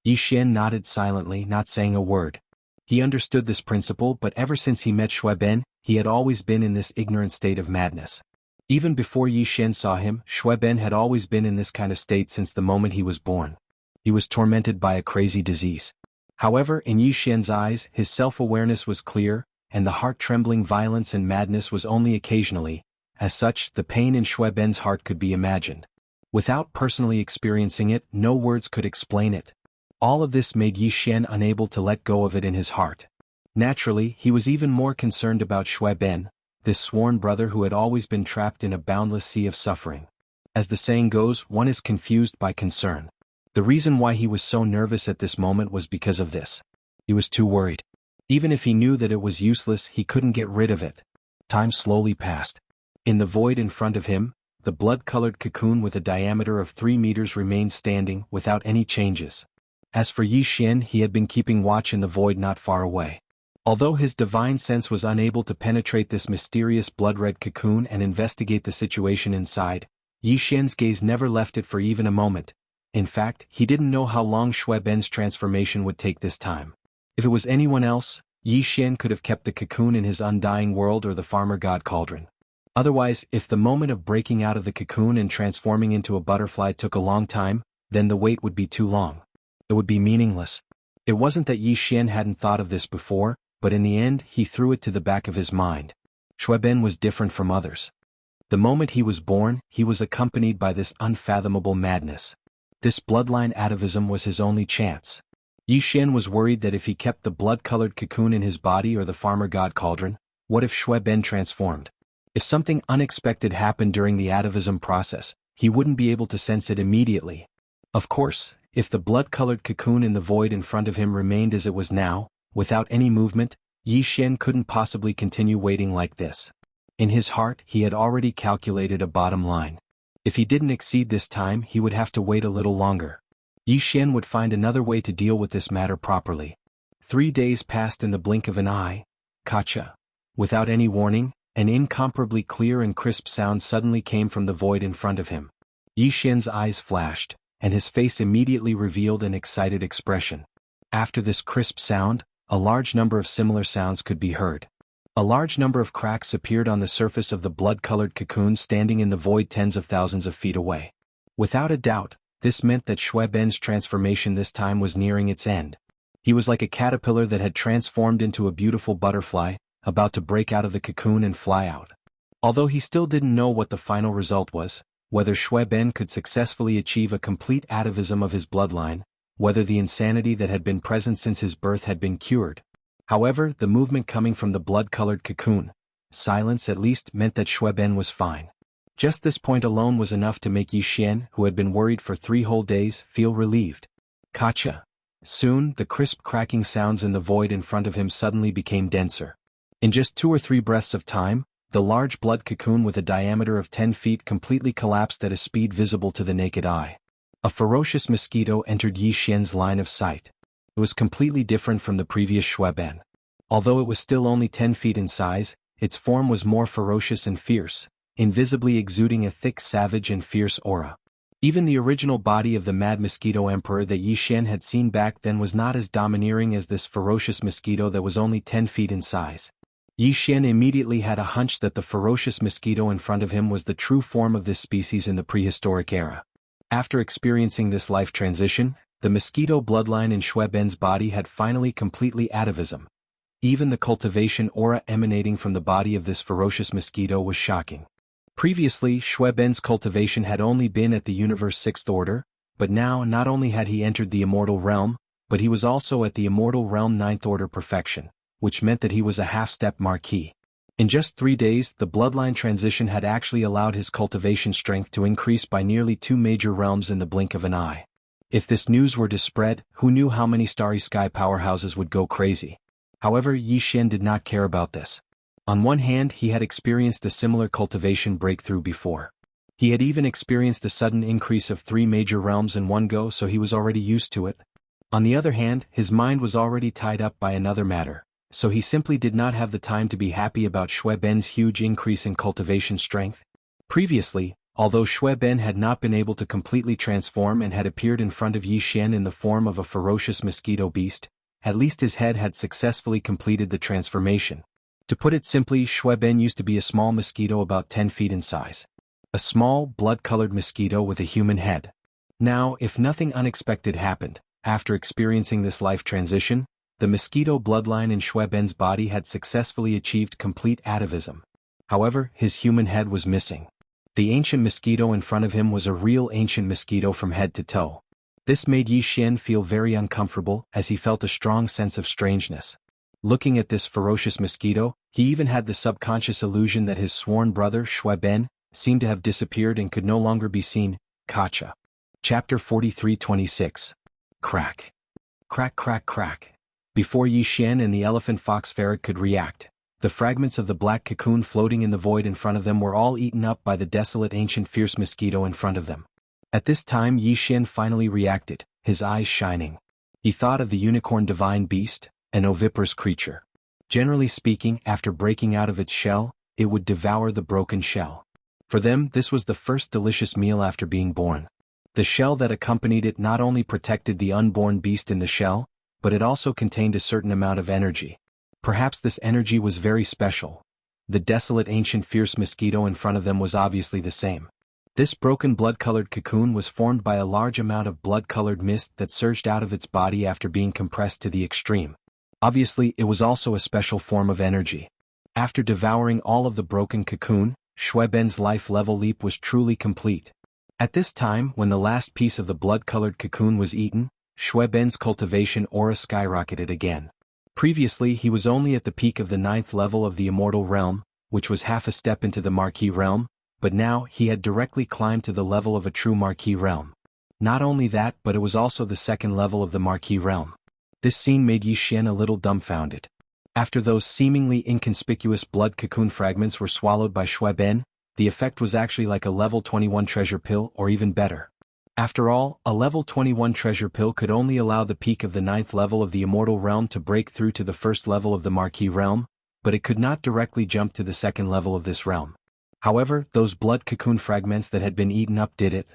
Yi Xian nodded silently, not saying a word. He understood this principle, but ever since he met Shui Ben, he had always been in this ignorant state of madness. Even before Yi Xian saw him, Shui Ben had always been in this kind of state since the moment he was born. He was tormented by a crazy disease. However, in Yi Xian's eyes, his self-awareness was clear, and the heart-trembling violence and madness was only occasionally. As such, the pain in Shui Ben's heart could be imagined. Without personally experiencing it, no words could explain it. All of this made Yi Xian unable to let go of it in his heart. Naturally, he was even more concerned about Shui Ben, this sworn brother who had always been trapped in a boundless sea of suffering. As the saying goes, one is confused by concern. The reason why he was so nervous at this moment was because of this. He was too worried. Even if he knew that it was useless, he couldn't get rid of it. Time slowly passed. In the void in front of him, the blood-colored cocoon with a diameter of 3 meters remained standing, without any changes. As for Yi Xian, he had been keeping watch in the void not far away. Although his divine sense was unable to penetrate this mysterious blood-red cocoon and investigate the situation inside, Yi Xian's gaze never left it for even a moment. In fact, he didn't know how long Shui Ben's transformation would take this time. If it was anyone else, Yi Xian could have kept the cocoon in his undying world or the farmer god cauldron. Otherwise, if the moment of breaking out of the cocoon and transforming into a butterfly took a long time, then the wait would be too long. It would be meaningless. It wasn't that Yi Xian hadn't thought of this before, but in the end he threw it to the back of his mind. Shui Ben was different from others. The moment he was born, he was accompanied by this unfathomable madness. This bloodline atavism was his only chance. Yi Xian was worried that if he kept the blood-colored cocoon in his body or the farmer god cauldron, what if Shui Ben transformed? If something unexpected happened during the atavism process, he wouldn't be able to sense it immediately. Of course, if the blood-colored cocoon in the void in front of him remained as it was now, without any movement, Yi Xian couldn't possibly continue waiting like this. In his heart, he had already calculated a bottom line. If he didn't exceed this time, he would have to wait a little longer. Yi Xian would find another way to deal with this matter properly. 3 days passed in the blink of an eye. Kacha. Without any warning, an incomparably clear and crisp sound suddenly came from the void in front of him. Yi Xian's eyes flashed, and his face immediately revealed an excited expression. After this crisp sound, a large number of similar sounds could be heard. A large number of cracks appeared on the surface of the blood-colored cocoon standing in the void tens of thousands of feet away. Without a doubt, this meant that Shui Ben's transformation this time was nearing its end. He was like a caterpillar that had transformed into a beautiful butterfly, about to break out of the cocoon and fly out. Although he still didn't know what the final result was, whether Shui Ben could successfully achieve a complete atavism of his bloodline, whether the insanity that had been present since his birth had been cured. However, the movement coming from the blood-colored cocoon, silence at least, meant that Shui Ben was fine. Just this point alone was enough to make Yi Xian, who had been worried for 3 whole days, feel relieved. Kacha. Soon, the crisp cracking sounds in the void in front of him suddenly became denser. In just 2 or 3 breaths of time, the large blood cocoon with a diameter of 10 feet completely collapsed at a speed visible to the naked eye. A ferocious mosquito entered Yi Xian's line of sight. It was completely different from the previous Shui Ben. Although it was still only 10 feet in size, its form was more ferocious and fierce, invisibly exuding a thick, savage and fierce aura. Even the original body of the mad mosquito emperor that Yi Xian had seen back then was not as domineering as this ferocious mosquito that was only 10 feet in size. Yi Xian immediately had a hunch that the ferocious mosquito in front of him was the true form of this species in the prehistoric era. After experiencing this life transition, the mosquito bloodline in Shui Ben's body had finally completely atavism. Even the cultivation aura emanating from the body of this ferocious mosquito was shocking. Previously, Shui Ben's cultivation had only been at the universe 6th order, but now not only had he entered the immortal realm, but he was also at the immortal realm 9th order perfection, which meant that he was a half-step marquis. In just 3 days, the bloodline transition had actually allowed his cultivation strength to increase by nearly 2 major realms in the blink of an eye. If this news were to spread, who knew how many starry sky powerhouses would go crazy? However, Yi Xian did not care about this. On one hand, he had experienced a similar cultivation breakthrough before. He had even experienced a sudden increase of 3 major realms in one go, so he was already used to it. On the other hand, his mind was already tied up by another matter, so he simply did not have the time to be happy about Shui Ben's huge increase in cultivation strength. Previously, although Shui Ben had not been able to completely transform and had appeared in front of Yi Xian in the form of a ferocious mosquito beast, at least his head had successfully completed the transformation. To put it simply, Shui Ben used to be a small mosquito about 10 feet in size. A small, blood-colored mosquito with a human head. Now, if nothing unexpected happened, after experiencing this life transition, the mosquito bloodline in Shui Ben's body had successfully achieved complete atavism. However, his human head was missing. The ancient mosquito in front of him was a real ancient mosquito from head to toe. This made Yi Xian feel very uncomfortable, as he felt a strong sense of strangeness. Looking at this ferocious mosquito, he even had the subconscious illusion that his sworn brother, Shui Ben, seemed to have disappeared and could no longer be seen. Kacha. Chapter 43-26. Crack. Crack, crack, crack. Before Yi Xian and the elephant fox ferret could react, the fragments of the black cocoon floating in the void in front of them were all eaten up by the desolate ancient fierce mosquito in front of them. At this time Yi Xian finally reacted, his eyes shining. He thought of the unicorn divine beast, an oviparous creature. Generally speaking, after breaking out of its shell, it would devour the broken shell. For them, this was the first delicious meal after being born. The shell that accompanied it not only protected the unborn beast in the shell, but it also contained a certain amount of energy. Perhaps this energy was very special. The desolate ancient fierce mosquito in front of them was obviously the same. This broken blood-colored cocoon was formed by a large amount of blood-colored mist that surged out of its body after being compressed to the extreme. Obviously, it was also a special form of energy. After devouring all of the broken cocoon, Shui Ben's life level leap was truly complete. At this time, when the last piece of the blood-colored cocoon was eaten, Shui Ben's cultivation aura skyrocketed again. Previously he was only at the peak of the 9th level of the immortal realm, which was half a step into the Marquis realm, but now he had directly climbed to the level of a true Marquis realm. Not only that, but it was also the 2nd level of the Marquis realm. This scene made Yi Xian a little dumbfounded. After those seemingly inconspicuous blood cocoon fragments were swallowed by Shui Ben, the effect was actually like a level 21 treasure pill or even better. After all, a level 21 treasure pill could only allow the peak of the 9th level of the immortal realm to break through to the 1st level of the Marquis realm, but it could not directly jump to the 2nd level of this realm. However, those blood cocoon fragments that had been eaten up did it.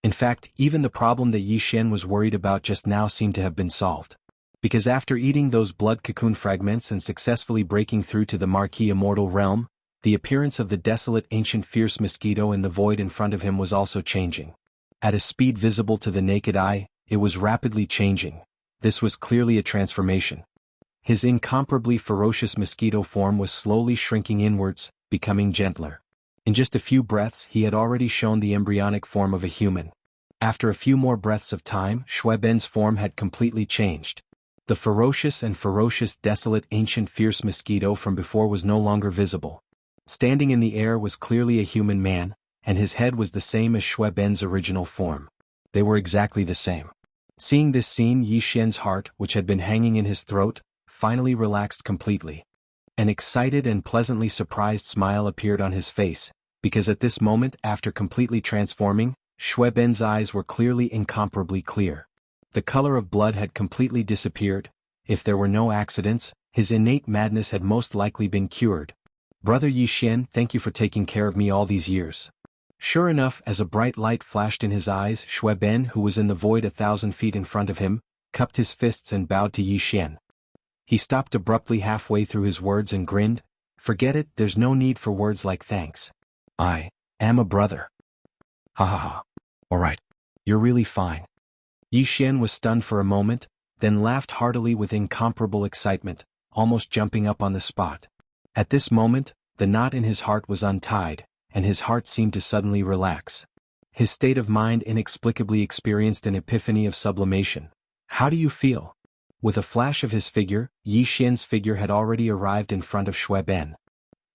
In fact, even the problem that Yi Xian was worried about just now seemed to have been solved. Because after eating those blood cocoon fragments and successfully breaking through to the Marquis immortal realm, the appearance of the desolate ancient fierce mosquito in the void in front of him was also changing. At a speed visible to the naked eye, it was rapidly changing. This was clearly a transformation. His incomparably ferocious mosquito form was slowly shrinking inwards, becoming gentler. In just a few breaths he had already shown the embryonic form of a human. After a few more breaths of time, Shui Ben's form had completely changed. The ferocious desolate ancient fierce mosquito from before was no longer visible. Standing in the air was clearly a human man, and his head was the same as Shui Ben's original form. They were exactly the same. Seeing this scene, Yi Xian's heart, which had been hanging in his throat, finally relaxed completely. An excited and pleasantly surprised smile appeared on his face, because at this moment, after completely transforming, Shui Ben's eyes were clearly incomparably clear. The color of blood had completely disappeared. If there were no accidents, his innate madness had most likely been cured. Brother Yi Xian, thank you for taking care of me all these years. Sure enough, as a bright light flashed in his eyes, Shui Ben, who was in the void 1,000 feet in front of him, cupped his fists and bowed to Yi Xian. He stopped abruptly halfway through his words and grinned. Forget it, there's no need for words like thanks. I am a brother. Ha ha ha. Alright. You're really fine. Yi Xian was stunned for a moment, then laughed heartily with incomparable excitement, almost jumping up on the spot. At this moment, the knot in his heart was untied, and his heart seemed to suddenly relax. His state of mind inexplicably experienced an epiphany of sublimation. How do you feel? With a flash of his figure, Yi Xian's figure had already arrived in front of Shui Ben.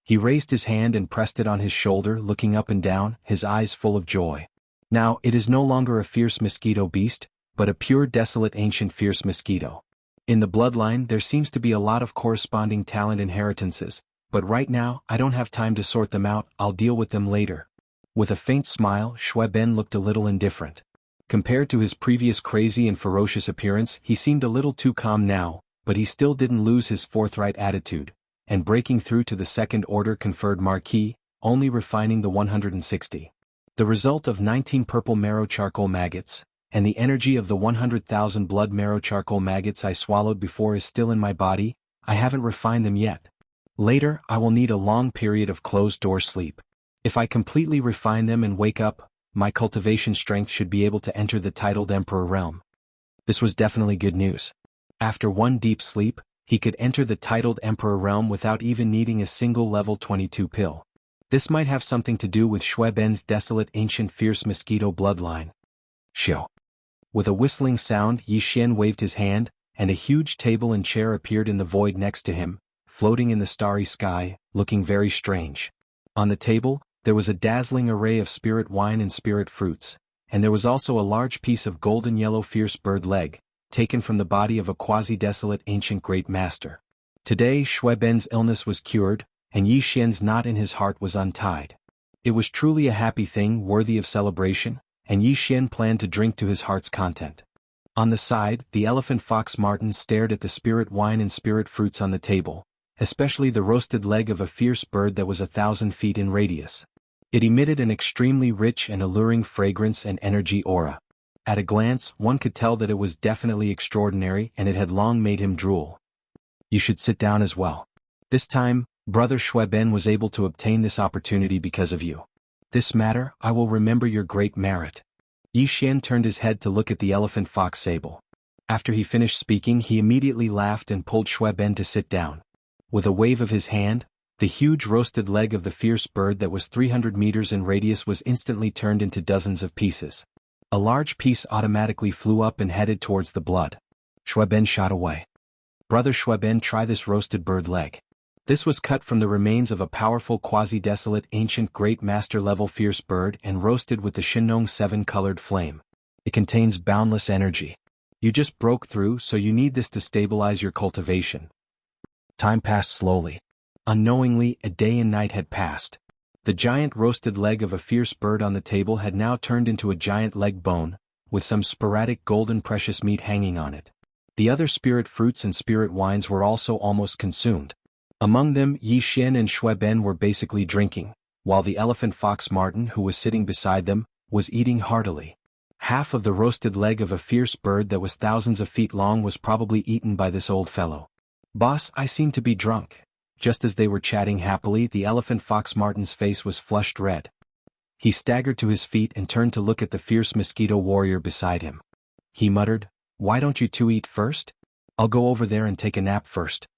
He raised his hand and pressed it on his shoulder, looking up and down, his eyes full of joy. Now, it is no longer a fierce mosquito beast, but a pure desolate ancient fierce mosquito. In the bloodline there seems to be a lot of corresponding talent inheritances, but right now I don't have time to sort them out, I'll deal with them later. With a faint smile, Shui Ben looked a little indifferent. Compared to his previous crazy and ferocious appearance, he seemed a little too calm now, but he still didn't lose his forthright attitude, and breaking through to the 2nd order conferred Marquis, only refining the 160. The result of 19 purple marrow charcoal maggots, and the energy of the 100,000 blood marrow charcoal maggots I swallowed before is still in my body. I haven't refined them yet. Later, I will need a long period of closed-door sleep. If I completely refine them and wake up, my cultivation strength should be able to enter the titled Emperor realm. This was definitely good news. After one deep sleep, he could enter the titled Emperor realm without even needing a single level 22 pill. This might have something to do with Shui Ben's desolate ancient fierce mosquito bloodline. Shio. With a whistling sound, Yi Xian waved his hand, and a huge table and chair appeared in the void next to him, floating in the starry sky, looking very strange. On the table, there was a dazzling array of spirit wine and spirit fruits, and there was also a large piece of golden yellow fierce bird leg, taken from the body of a quasi-desolate ancient great master. Today Shui Ben's illness was cured, and Yi Xian's knot in his heart was untied. It was truly a happy thing worthy of celebration, and Yi Xian planned to drink to his heart's content. On the side, the elephant fox Martin stared at the spirit wine and spirit fruits on the table, especially the roasted leg of a fierce bird that was 1,000 feet in radius. It emitted an extremely rich and alluring fragrance and energy aura. At a glance, one could tell that it was definitely extraordinary and it had long made him drool. You should sit down as well. This time, Brother Shui Ben was able to obtain this opportunity because of you. This matter, I will remember your great merit. Yi Xian turned his head to look at the elephant fox sable. After he finished speaking, he immediately laughed and pulled Shui Ben to sit down. With a wave of his hand, the huge roasted leg of the fierce bird that was 300 meters in radius was instantly turned into dozens of pieces. A large piece automatically flew up and headed towards the blood. Shueben shot away. Brother Shueben, try this roasted bird leg. This was cut from the remains of a powerful quasi-desolate ancient great master-level fierce bird and roasted with the Shinong 7-colored flame. It contains boundless energy. You just broke through, so you need this to stabilize your cultivation. Time passed slowly. Unknowingly, a day and night had passed. The giant roasted leg of a fierce bird on the table had now turned into a giant leg bone, with some sporadic golden precious meat hanging on it. The other spirit fruits and spirit wines were also almost consumed. Among them, Yi Xian and Shueben were basically drinking, while the elephant fox Martin, who was sitting beside them, was eating heartily. Half of the roasted leg of a fierce bird that was thousands of feet long was probably eaten by this old fellow. Boss, I seem to be drunk. Just as they were chatting happily, the elephant fox Martin's face was flushed red. He staggered to his feet and turned to look at the fierce mosquito warrior beside him. He muttered, "Why don't you two eat first? I'll go over there and take a nap first."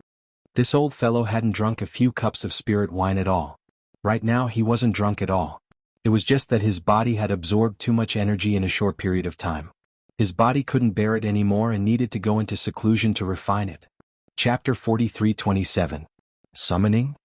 This old fellow hadn't drunk a few cups of spirit wine at all. Right now he wasn't drunk at all. It was just that his body had absorbed too much energy in a short period of time. His body couldn't bear it anymore and needed to go into seclusion to refine it. Chapter 43:27. Summoning?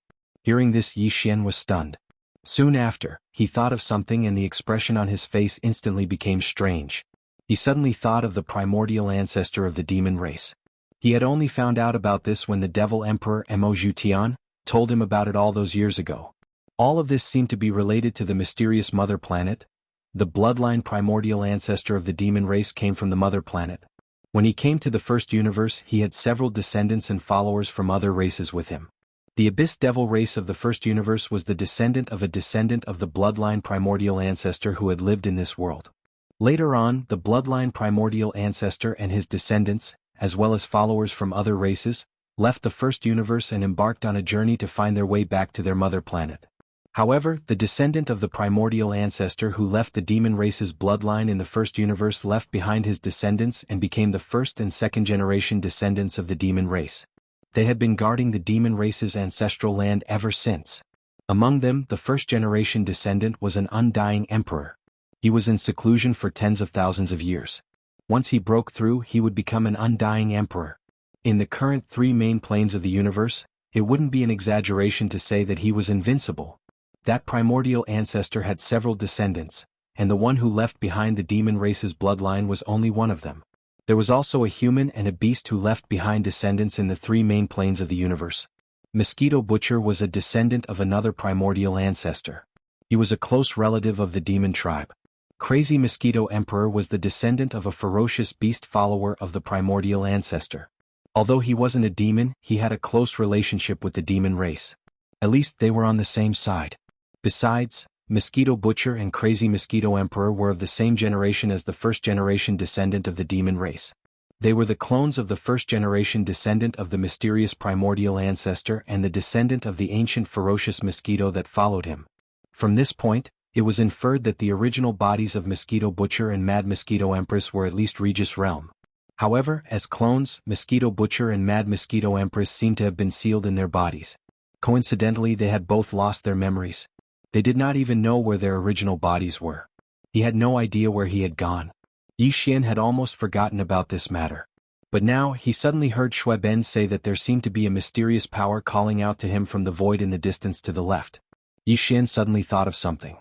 Hearing this, Yi Xian was stunned. Soon after, he thought of something and the expression on his face instantly became strange. He suddenly thought of the primordial ancestor of the demon race. He had only found out about this when the Devil Emperor Mo Zhutian told him about it all those years ago. All of this seemed to be related to the mysterious mother planet. The bloodline primordial ancestor of the demon race came from the mother planet. When he came to the first universe, he had several descendants and followers from other races with him. The Abyss Devil race of the first universe was the descendant of a descendant of the bloodline primordial ancestor who had lived in this world. Later on, the bloodline primordial ancestor and his descendants, as well as followers from other races, left the first universe and embarked on a journey to find their way back to their mother planet. However, the descendant of the primordial ancestor who left the demon race's bloodline in the first universe left behind his descendants and became the first and second generation descendants of the demon race. They had been guarding the demon race's ancestral land ever since. Among them, the first generation descendant was an undying emperor. He was in seclusion for tens of thousands of years. Once he broke through, he would become an undying emperor. In the current 3 main planes of the universe, it wouldn't be an exaggeration to say that he was invincible. That primordial ancestor had several descendants, and the one who left behind the demon race's bloodline was only one of them. There was also a human and a beast who left behind descendants in the 3 main planes of the universe. Mosquito Butcher was a descendant of another primordial ancestor. He was a close relative of the demon tribe. Crazy Mosquito Emperor was the descendant of a ferocious beast follower of the primordial ancestor. Although he wasn't a demon, he had a close relationship with the demon race. At least they were on the same side. Besides, Mosquito Butcher and Crazy Mosquito Emperor were of the same generation as the first-generation descendant of the demon race. They were the clones of the first-generation descendant of the mysterious primordial ancestor and the descendant of the ancient ferocious mosquito that followed him. From this point, it was inferred that the original bodies of Mosquito Butcher and Mad Mosquito Empress were at least Regis realm. However, as clones, Mosquito Butcher and Mad Mosquito Empress seemed to have been sealed in their bodies. Coincidentally, they had both lost their memories. They did not even know where their original bodies were. He had no idea where he had gone. Yi Xian had almost forgotten about this matter. But now, he suddenly heard Shueben say that there seemed to be a mysterious power calling out to him from the void in the distance to the left. Yi Xian suddenly thought of something.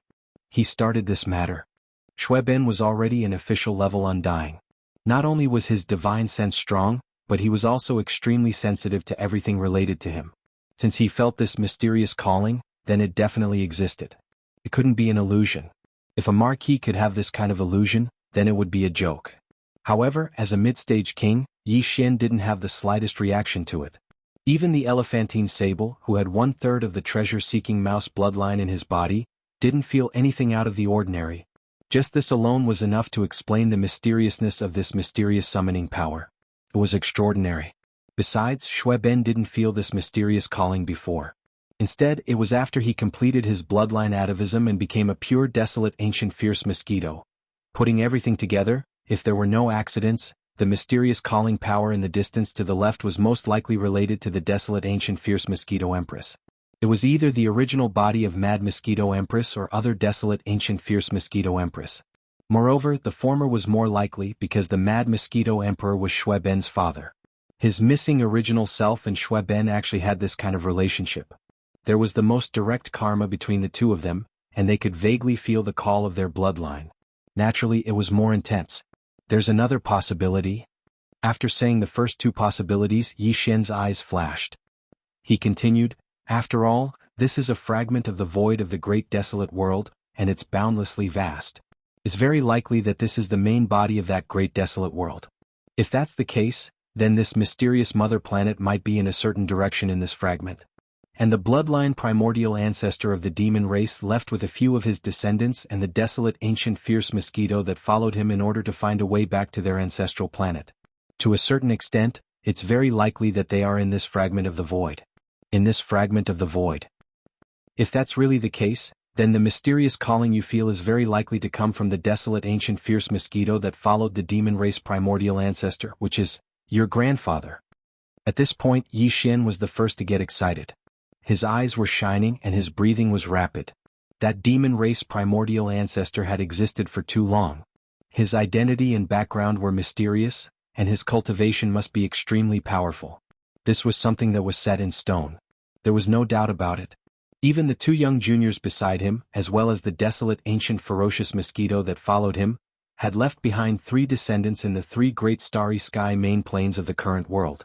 He started this matter. Shueben was already an official level undying. Not only was his divine sense strong, but he was also extremely sensitive to everything related to him. Since he felt this mysterious calling, then it definitely existed. It couldn't be an illusion. If a marquis could have this kind of illusion, then it would be a joke. However, as a mid-stage king, Yi Xian didn't have the slightest reaction to it. Even the elephantine sable, who had 1/3 of the treasure-seeking mouse bloodline in his body, didn't feel anything out of the ordinary. Just this alone was enough to explain the mysteriousness of this mysterious summoning power. It was extraordinary. Besides, Shueben didn't feel this mysterious calling before. Instead, it was after he completed his bloodline atavism and became a pure desolate ancient fierce mosquito. Putting everything together, if there were no accidents, the mysterious calling power in the distance to the left was most likely related to the desolate ancient fierce mosquito empress. It was either the original body of Mad Mosquito Empress or other desolate ancient fierce mosquito empress. Moreover, the former was more likely because the Mad Mosquito Emperor was Shui Ben's father. His missing original self and Shui Ben actually had this kind of relationship. There was the most direct karma between the two of them, and they could vaguely feel the call of their bloodline. Naturally, it was more intense. There's another possibility. After saying the first two possibilities, Yi Xian's eyes flashed. He continued, after all, this is a fragment of the void of the great desolate world, and it's boundlessly vast. It's very likely that this is the main body of that great desolate world. If that's the case, then this mysterious mother planet might be in a certain direction in this fragment. And the bloodline primordial ancestor of the demon race left with a few of his descendants and the desolate ancient fierce mosquito that followed him in order to find a way back to their ancestral planet. To a certain extent, it's very likely that they are in this fragment of the void. In this fragment of the void. If that's really the case, then the mysterious calling you feel is very likely to come from the desolate ancient fierce mosquito that followed the demon race primordial ancestor, which is your grandfather. At this point, Yi Xian was the first to get excited. His eyes were shining and his breathing was rapid. That demon race primordial ancestor had existed for too long. His identity and background were mysterious, and his cultivation must be extremely powerful. This was something that was set in stone. There was no doubt about it. Even the two young juniors beside him, as well as the desolate ancient ferocious mosquito that followed him, had left behind three descendants in the three great starry sky main planes of the current world.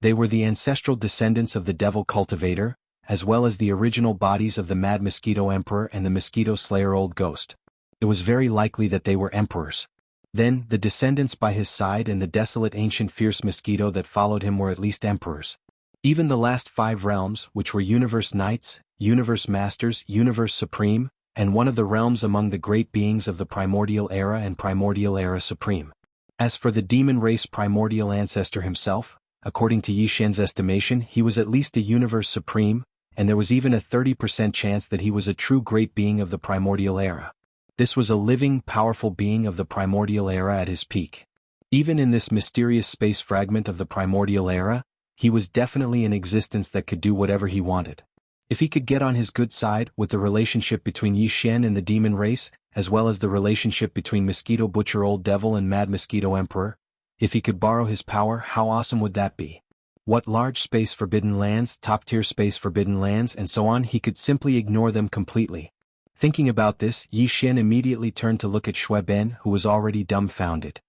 They were the ancestral descendants of the devil cultivator, as well as the original bodies of the Mad Mosquito Emperor and the Mosquito Slayer Old Ghost. It was very likely that they were emperors. Then, the descendants by his side and the desolate ancient fierce mosquito that followed him were at least emperors. Even the last 5 realms, which were Universe Knights, Universe Masters, Universe Supreme, and one of the realms among the great beings of the Primordial Era and Primordial Era Supreme. As for the demon race primordial ancestor himself, according to Yi Xian's estimation, he was at least a Universe Supreme, and there was even a 30% chance that he was a true great being of the Primordial Era. This was a living, powerful being of the Primordial Era at his peak. Even in this mysterious space fragment of the Primordial Era, he was definitely in existence that could do whatever he wanted. If he could get on his good side with the relationship between Yi Xian and the demon race, as well as the relationship between Mosquito Butcher Old Devil and Mad Mosquito Emperor, if he could borrow his power, how awesome would that be? What large space forbidden lands, top-tier space forbidden lands, and so on, he could simply ignore them completely. Thinking about this, Yi Xian immediately turned to look at Shui Ben, who was already dumbfounded.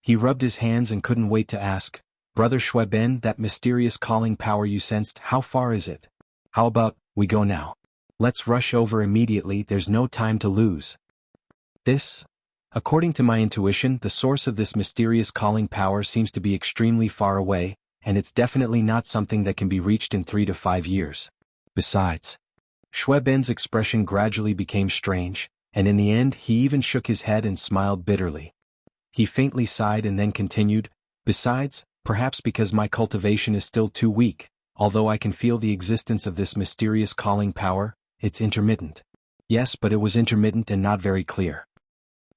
He rubbed his hands and couldn't wait to ask, "Brother Shui Ben, that mysterious calling power you sensed, how far is it? How about, we go now? Let's rush over immediately, there's no time to lose." According to my intuition, the source of this mysterious calling power seems to be extremely far away, and it's definitely not something that can be reached in 3 to 5 years. Besides, Shui Ben's expression gradually became strange, and in the end he even shook his head and smiled bitterly. He faintly sighed and then continued, "Besides, perhaps because my cultivation is still too weak, although I can feel the existence of this mysterious calling power, it's intermittent." Yes, but it was intermittent and not very clear.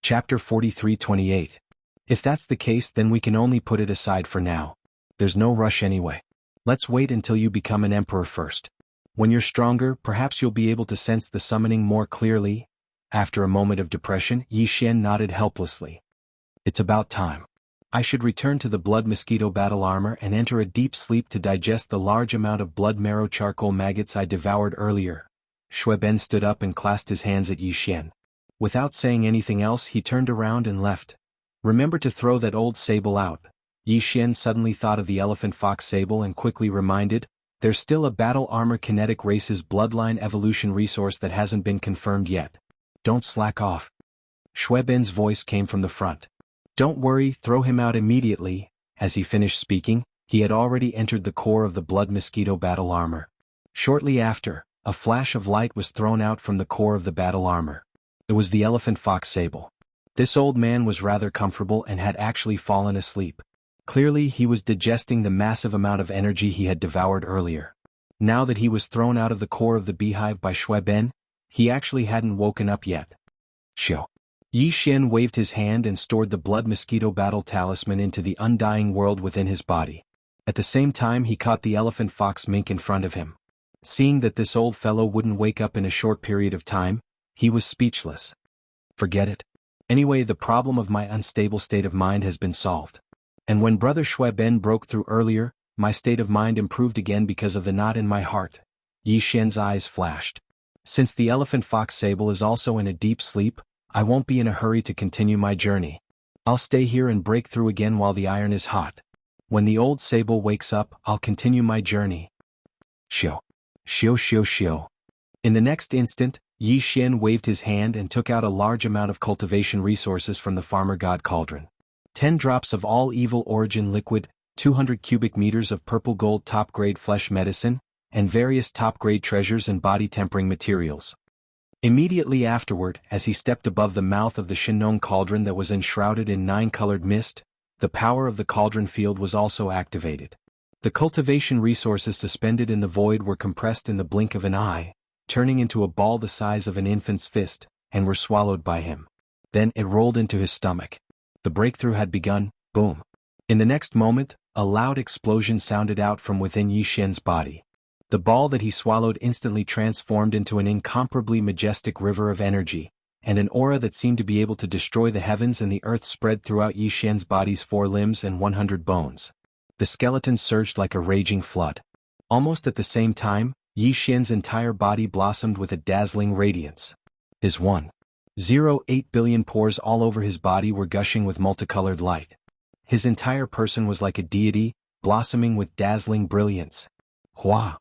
Chapter 43:28. If that's the case, then we can only put it aside for now. There's no rush anyway. Let's wait until you become an emperor first. When you're stronger, perhaps you'll be able to sense the summoning more clearly. After a moment of depression, Yi Xian nodded helplessly. It's about time. I should return to the blood mosquito battle armor and enter a deep sleep to digest the large amount of blood marrow charcoal maggots I devoured earlier. Shui Ben stood up and clasped his hands at Yi Xian. Without saying anything else, he turned around and left. Remember to throw that old sable out. Yi Xian suddenly thought of the elephant fox sable and quickly reminded, there's still a battle armor kinetic race's bloodline evolution resource that hasn't been confirmed yet. Don't slack off. Shui Ben's voice came from the front. Don't worry, throw him out immediately. As he finished speaking, he had already entered the core of the blood mosquito battle armor. Shortly after, a flash of light was thrown out from the core of the battle armor. It was the elephant fox sable. This old man was rather comfortable and had actually fallen asleep. Clearly he was digesting the massive amount of energy he had devoured earlier. Now that he was thrown out of the core of the beehive by Shui Ben, he actually hadn't woken up yet. Shio. Yi Xian waved his hand and stored the blood mosquito battle talisman into the undying world within his body. At the same time he caught the elephant fox mink in front of him. Seeing that this old fellow wouldn't wake up in a short period of time, he was speechless. Forget it. Anyway, the problem of my unstable state of mind has been solved. And when Brother Shui Ben broke through earlier, my state of mind improved again because of the knot in my heart. Yi Xian's eyes flashed. Since the elephant fox sable is also in a deep sleep, I won't be in a hurry to continue my journey. I'll stay here and break through again while the iron is hot. When the old sable wakes up, I'll continue my journey. Xiu. Xiu xiu xiu. In the next instant, Yi Xian waved his hand and took out a large amount of cultivation resources from the farmer god cauldron. 10 drops of all evil origin liquid, 200 cubic meters of purple gold top-grade flesh medicine, and various top-grade treasures and body-tempering materials. Immediately afterward, as he stepped above the mouth of the Shinong cauldron that was enshrouded in 9-colored mist, the power of the cauldron field was also activated. The cultivation resources suspended in the void were compressed in the blink of an eye, turning into a ball the size of an infant's fist, and were swallowed by him. Then it rolled into his stomach. The breakthrough had begun. Boom. In the next moment, a loud explosion sounded out from within Yi Xian's body. The ball that he swallowed instantly transformed into an incomparably majestic river of energy, and an aura that seemed to be able to destroy the heavens and the earth spread throughout Yi Xian's body's 4 limbs and 100 bones. The skeleton surged like a raging flood. Almost at the same time, Yi Xian's entire body blossomed with a dazzling radiance. His 1.08 billion pores all over his body were gushing with multicolored light. His entire person was like a deity, blossoming with dazzling brilliance. Hua!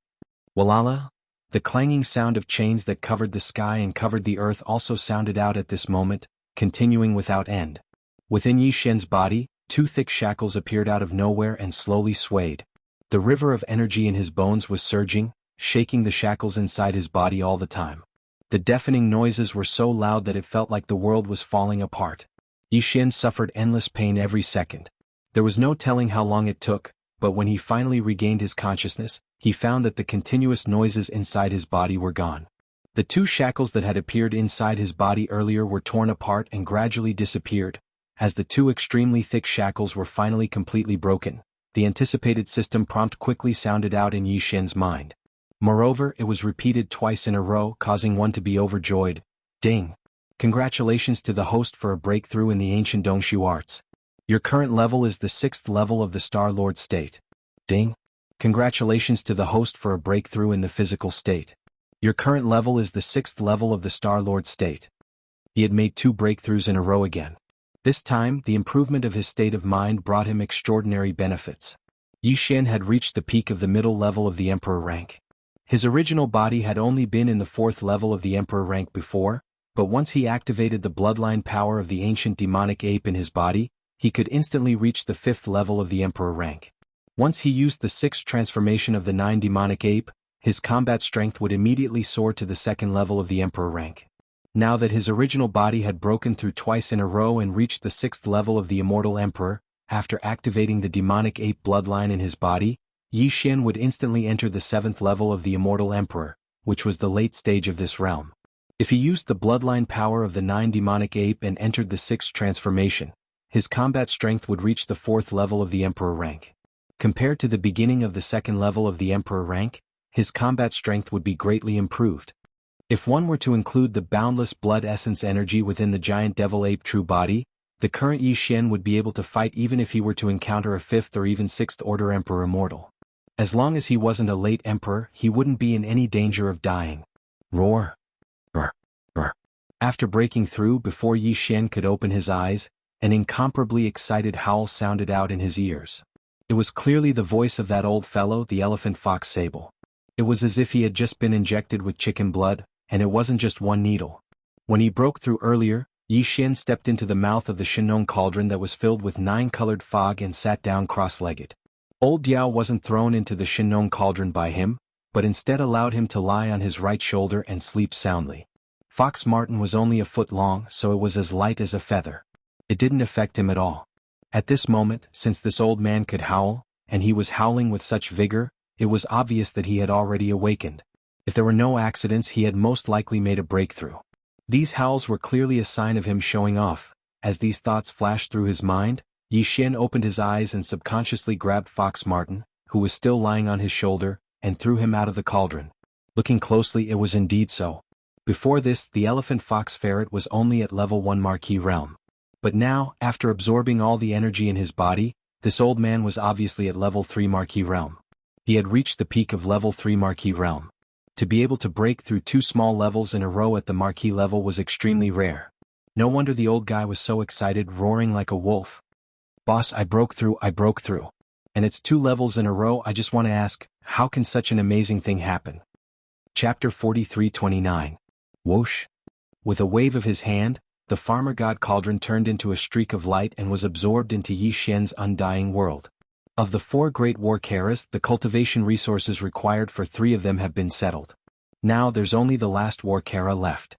Walala! The clanging sound of chains that covered the sky and covered the earth also sounded out at this moment, continuing without end. Within Yi Xian's body, 2 thick shackles appeared out of nowhere and slowly swayed. The river of energy in his bones was surging, shaking the shackles inside his body all the time. The deafening noises were so loud that it felt like the world was falling apart. Yi Xian suffered endless pain every second. There was no telling how long it took, but when he finally regained his consciousness, he found that the continuous noises inside his body were gone. The 2 shackles that had appeared inside his body earlier were torn apart and gradually disappeared. As the 2 extremely thick shackles were finally completely broken, the anticipated system prompt quickly sounded out in Yi Xian's mind. Moreover, it was repeated twice in a row, causing one to be overjoyed. Ding! Congratulations to the host for a breakthrough in the ancient Dongshu arts. Your current level is the 6th level of the Star Lord state. Ding! Congratulations to the host for a breakthrough in the physical state. Your current level is the 6th level of the Star Lord state. He had made 2 breakthroughs in a row again. This time, the improvement of his state of mind brought him extraordinary benefits. Yi Xian had reached the peak of the middle level of the Emperor rank. His original body had only been in the 4th level of the Emperor rank before, but once he activated the bloodline power of the ancient demonic ape in his body, he could instantly reach the 5th level of the Emperor rank. Once he used the 6th transformation of the 9 demonic ape, his combat strength would immediately soar to the 2nd level of the Emperor rank. Now that his original body had broken through twice in a row and reached the 6th level of the Immortal Emperor, after activating the demonic ape bloodline in his body, Yi Xian would instantly enter the 7th level of the Immortal Emperor, which was the late stage of this realm. If he used the bloodline power of the 9 demonic ape and entered the 6th transformation, his combat strength would reach the 4th level of the Emperor rank. Compared to the beginning of the 2nd level of the Emperor rank, his combat strength would be greatly improved. If one were to include the boundless blood essence energy within the giant devil ape true body, the current Yi Xian would be able to fight even if he were to encounter a 5th or even 6th order Emperor immortal. As long as he wasn't a late Emperor, he wouldn't be in any danger of dying. Roar! Roar! Roar! After breaking through before Yi Xian could open his eyes, an incomparably excited howl sounded out in his ears. It was clearly the voice of that old fellow, the elephant fox sable. It was as if he had just been injected with chicken blood, and it wasn't just one needle. When he broke through earlier, Yi Xian stepped into the mouth of the Shinong cauldron that was filled with 9-colored fog and sat down cross-legged. Old Diao wasn't thrown into the Shinong cauldron by him, but instead allowed him to lie on his right shoulder and sleep soundly. Fox Martin was only a foot long, so it was as light as a feather. It didn't affect him at all. At this moment, since this old man could howl, and he was howling with such vigor, it was obvious that he had already awakened. If there were no accidents, he had most likely made a breakthrough. These howls were clearly a sign of him showing off. As these thoughts flashed through his mind, Yi Xian opened his eyes and subconsciously grabbed Fox Martin, who was still lying on his shoulder, and threw him out of the cauldron. Looking closely, it was indeed so. Before this, the elephant fox ferret was only at level 1 Marquee realm. But now, after absorbing all the energy in his body, this old man was obviously at level 3 Marquee realm. He had reached the peak of level 3 Marquee realm. To be able to break through 2 small levels in a row at the Marquee level was extremely rare. No wonder the old guy was so excited, roaring like a wolf. Boss, I broke through. And it's 2 levels in a row. I just want to ask, how can such an amazing thing happen? Chapter 43:29. Whoosh. With a wave of his hand, the farmer god cauldron turned into a streak of light and was absorbed into Yi Xian's undying world. Of the 4 great war Karas, the cultivation resources required for 3 of them have been settled. Now there's only the last war Kara left.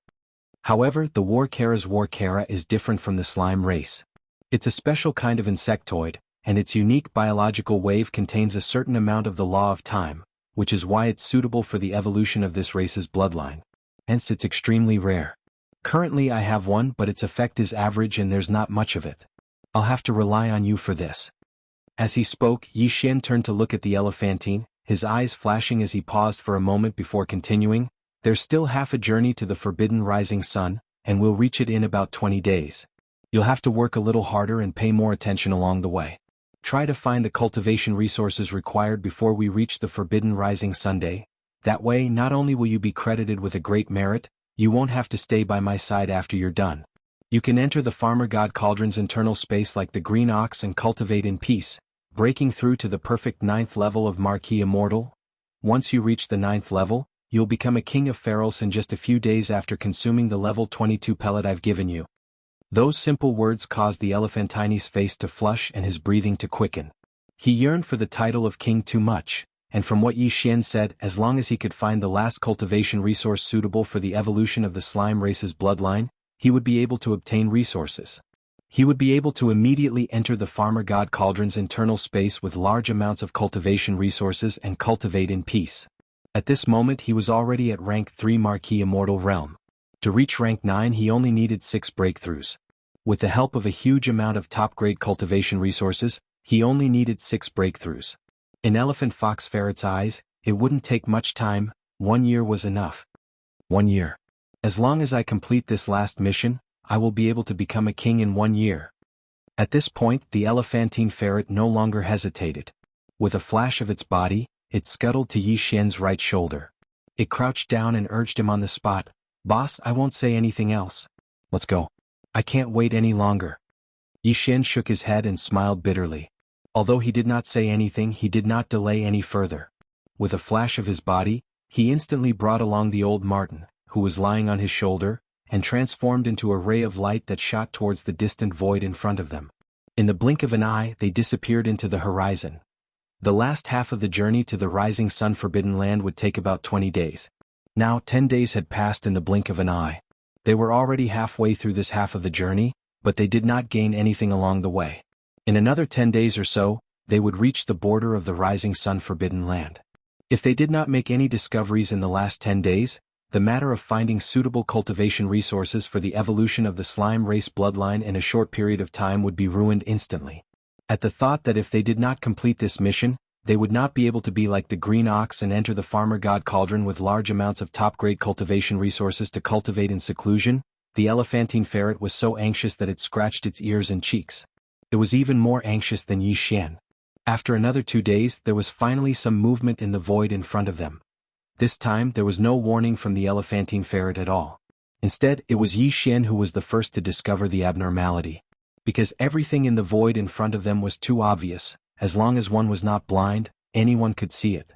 However, the war Kara's war Kara is different from the slime race. It's a special kind of insectoid, and its unique biological wave contains a certain amount of the law of time, which is why it's suitable for the evolution of this race's bloodline. Hence it's extremely rare. Currently I have one, but its effect is average and there's not much of it. I'll have to rely on you for this. As he spoke, Yi Xian turned to look at the elephantine, his eyes flashing as he paused for a moment before continuing. There's still half a journey to the forbidden rising sun, and we'll reach it in about 20 days. You'll have to work a little harder and pay more attention along the way. Try to find the cultivation resources required before we reach the forbidden rising Sunday. That way, not only will you be credited with a great merit, you won't have to stay by my side after you're done. You can enter the farmer god cauldron's internal space like the green ox and cultivate in peace, breaking through to the perfect 9th level of Marquee Immortal. Once you reach the 9th level, you'll become a king of Pharos in just a few days after consuming the level 22 pellet I've given you. Those simple words caused the elephantine's face to flush and his breathing to quicken. He yearned for the title of king too much, and from what Yi Xian said, as long as he could find the last cultivation resource suitable for the evolution of the slime race's bloodline, he would be able to obtain resources. He would be able to immediately enter the farmer god cauldron's internal space with large amounts of cultivation resources and cultivate in peace. At this moment he was already at rank 3 Marquee Immortal realm. To reach rank 9 he only needed 6 breakthroughs. With the help of a huge amount of top-grade cultivation resources, he only needed 6 breakthroughs. In Elephant Fox Ferret's eyes, it wouldn't take much time. 1 year was enough. 1 year. As long as I complete this last mission, I will be able to become a king in 1 year. At this point the elephantine ferret no longer hesitated. With a flash of its body, it scuttled to Yi Xian's right shoulder. It crouched down and urged him on the spot. Boss, I won't say anything else. Let's go. I can't wait any longer. Yi Xian shook his head and smiled bitterly. Although he did not say anything, he did not delay any further. With a flash of his body, he instantly brought along the old marten, who was lying on his shoulder, and transformed into a ray of light that shot towards the distant void in front of them. In the blink of an eye, they disappeared into the horizon. The last half of the journey to the rising sun forbidden land would take about 20 days. Now 10 days had passed in the blink of an eye. They were already halfway through this half of the journey, but they did not gain anything along the way. In another 10 days or so, they would reach the border of the rising sun forbidden land. If they did not make any discoveries in the last 10 days, the matter of finding suitable cultivation resources for the evolution of the slime race bloodline in a short period of time would be ruined instantly. At the thought that if they did not complete this mission, they would not be able to be like the green ox and enter the farmer god cauldron with large amounts of top-grade cultivation resources to cultivate in seclusion, the elephantine ferret was so anxious that it scratched its ears and cheeks. It was even more anxious than Yi Xian. After another 2 days, there was finally some movement in the void in front of them. This time, there was no warning from the elephantine ferret at all. Instead, it was Yi Xian who was the first to discover the abnormality. Because everything in the void in front of them was too obvious, as long as one was not blind, anyone could see it.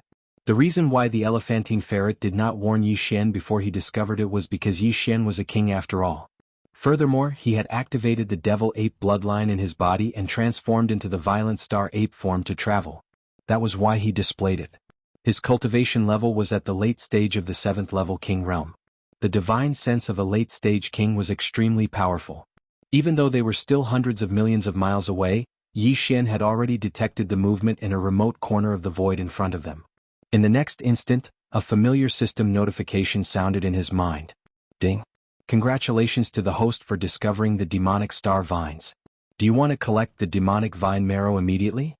The reason why the elephantine ferret did not warn Yi Xian before he discovered it was because Yi Xian was a king after all. Furthermore, he had activated the devil ape bloodline in his body and transformed into the violent star ape form to travel. That was why he displayed it. His cultivation level was at the late stage of the 7th level king realm. The divine sense of a late stage king was extremely powerful. Even though they were still hundreds of millions of miles away, Yi Xian had already detected the movement in a remote corner of the void in front of them. In the next instant, a familiar system notification sounded in his mind. Ding. Congratulations to the host for discovering the demonic star vines. Do you want to collect the demonic vine marrow immediately?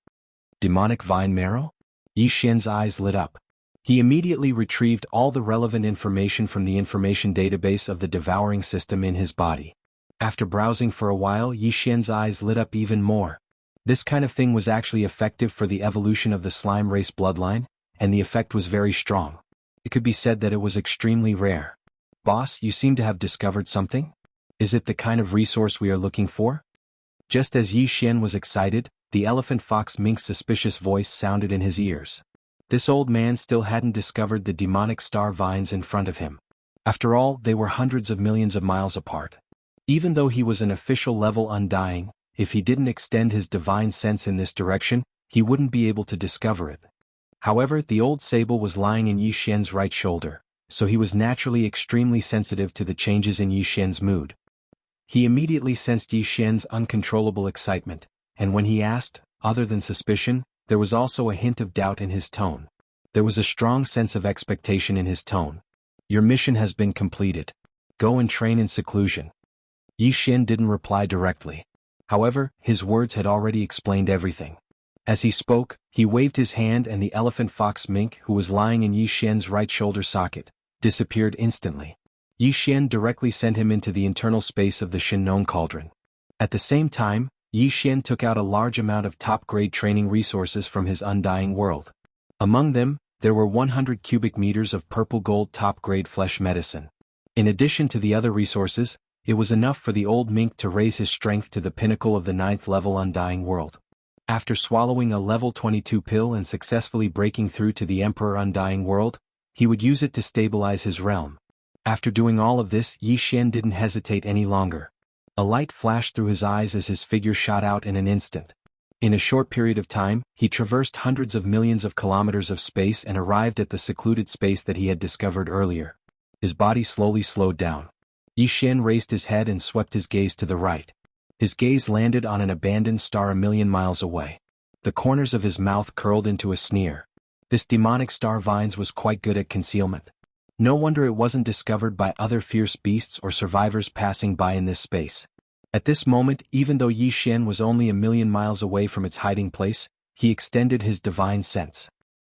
Demonic vine marrow? Yi Xian's eyes lit up. He immediately retrieved all the relevant information from the information database of the devouring system in his body. After browsing for a while, Yi Xian's eyes lit up even more. This kind of thing was actually effective for the evolution of the slime race bloodline, and the effect was very strong. It could be said that it was extremely rare. Boss, you seem to have discovered something? Is it the kind of resource we are looking for? Just as Yi Xian was excited, the elephant fox mink's suspicious voice sounded in his ears. This old man still hadn't discovered the demonic star vines in front of him. After all, they were hundreds of millions of miles apart. Even though he was an official level undying, if he didn't extend his divine sense in this direction, he wouldn't be able to discover it. However, the old sable was lying in Yi Xian's right shoulder, so he was naturally extremely sensitive to the changes in Yi Xian's mood. He immediately sensed Yi Xian's uncontrollable excitement, and when he asked, other than suspicion, there was also a hint of doubt in his tone. There was a strong sense of expectation in his tone. Your mission has been completed. Go and train in seclusion. Yi Xian didn't reply directly. However, his words had already explained everything. As he spoke, he waved his hand and the elephant fox mink, who was lying in Yi Xian's right shoulder socket, disappeared instantly. Yi Xian directly sent him into the internal space of the Shinnon cauldron. At the same time, Yi Xian took out a large amount of top-grade training resources from his undying world. Among them, there were 100 cubic meters of purple gold top-grade flesh medicine. In addition to the other resources, it was enough for the old mink to raise his strength to the pinnacle of the 9th level undying world. After swallowing a level 22 pill and successfully breaking through to the Emperor undying world, he would use it to stabilize his realm. After doing all of this, Yi Xian didn't hesitate any longer. A light flashed through his eyes as his figure shot out in an instant. In a short period of time, he traversed hundreds of millions of kilometers of space and arrived at the secluded space that he had discovered earlier. His body slowly slowed down. Yi Xian raised his head and swept his gaze to the right. His gaze landed on an abandoned star a million miles away. The corners of his mouth curled into a sneer. This demonic star vines was quite good at concealment. No wonder it wasn't discovered by other fierce beasts or survivors passing by in this space. At this moment, even though Yi Xian was only a million miles away from its hiding place, he extended his divine sense.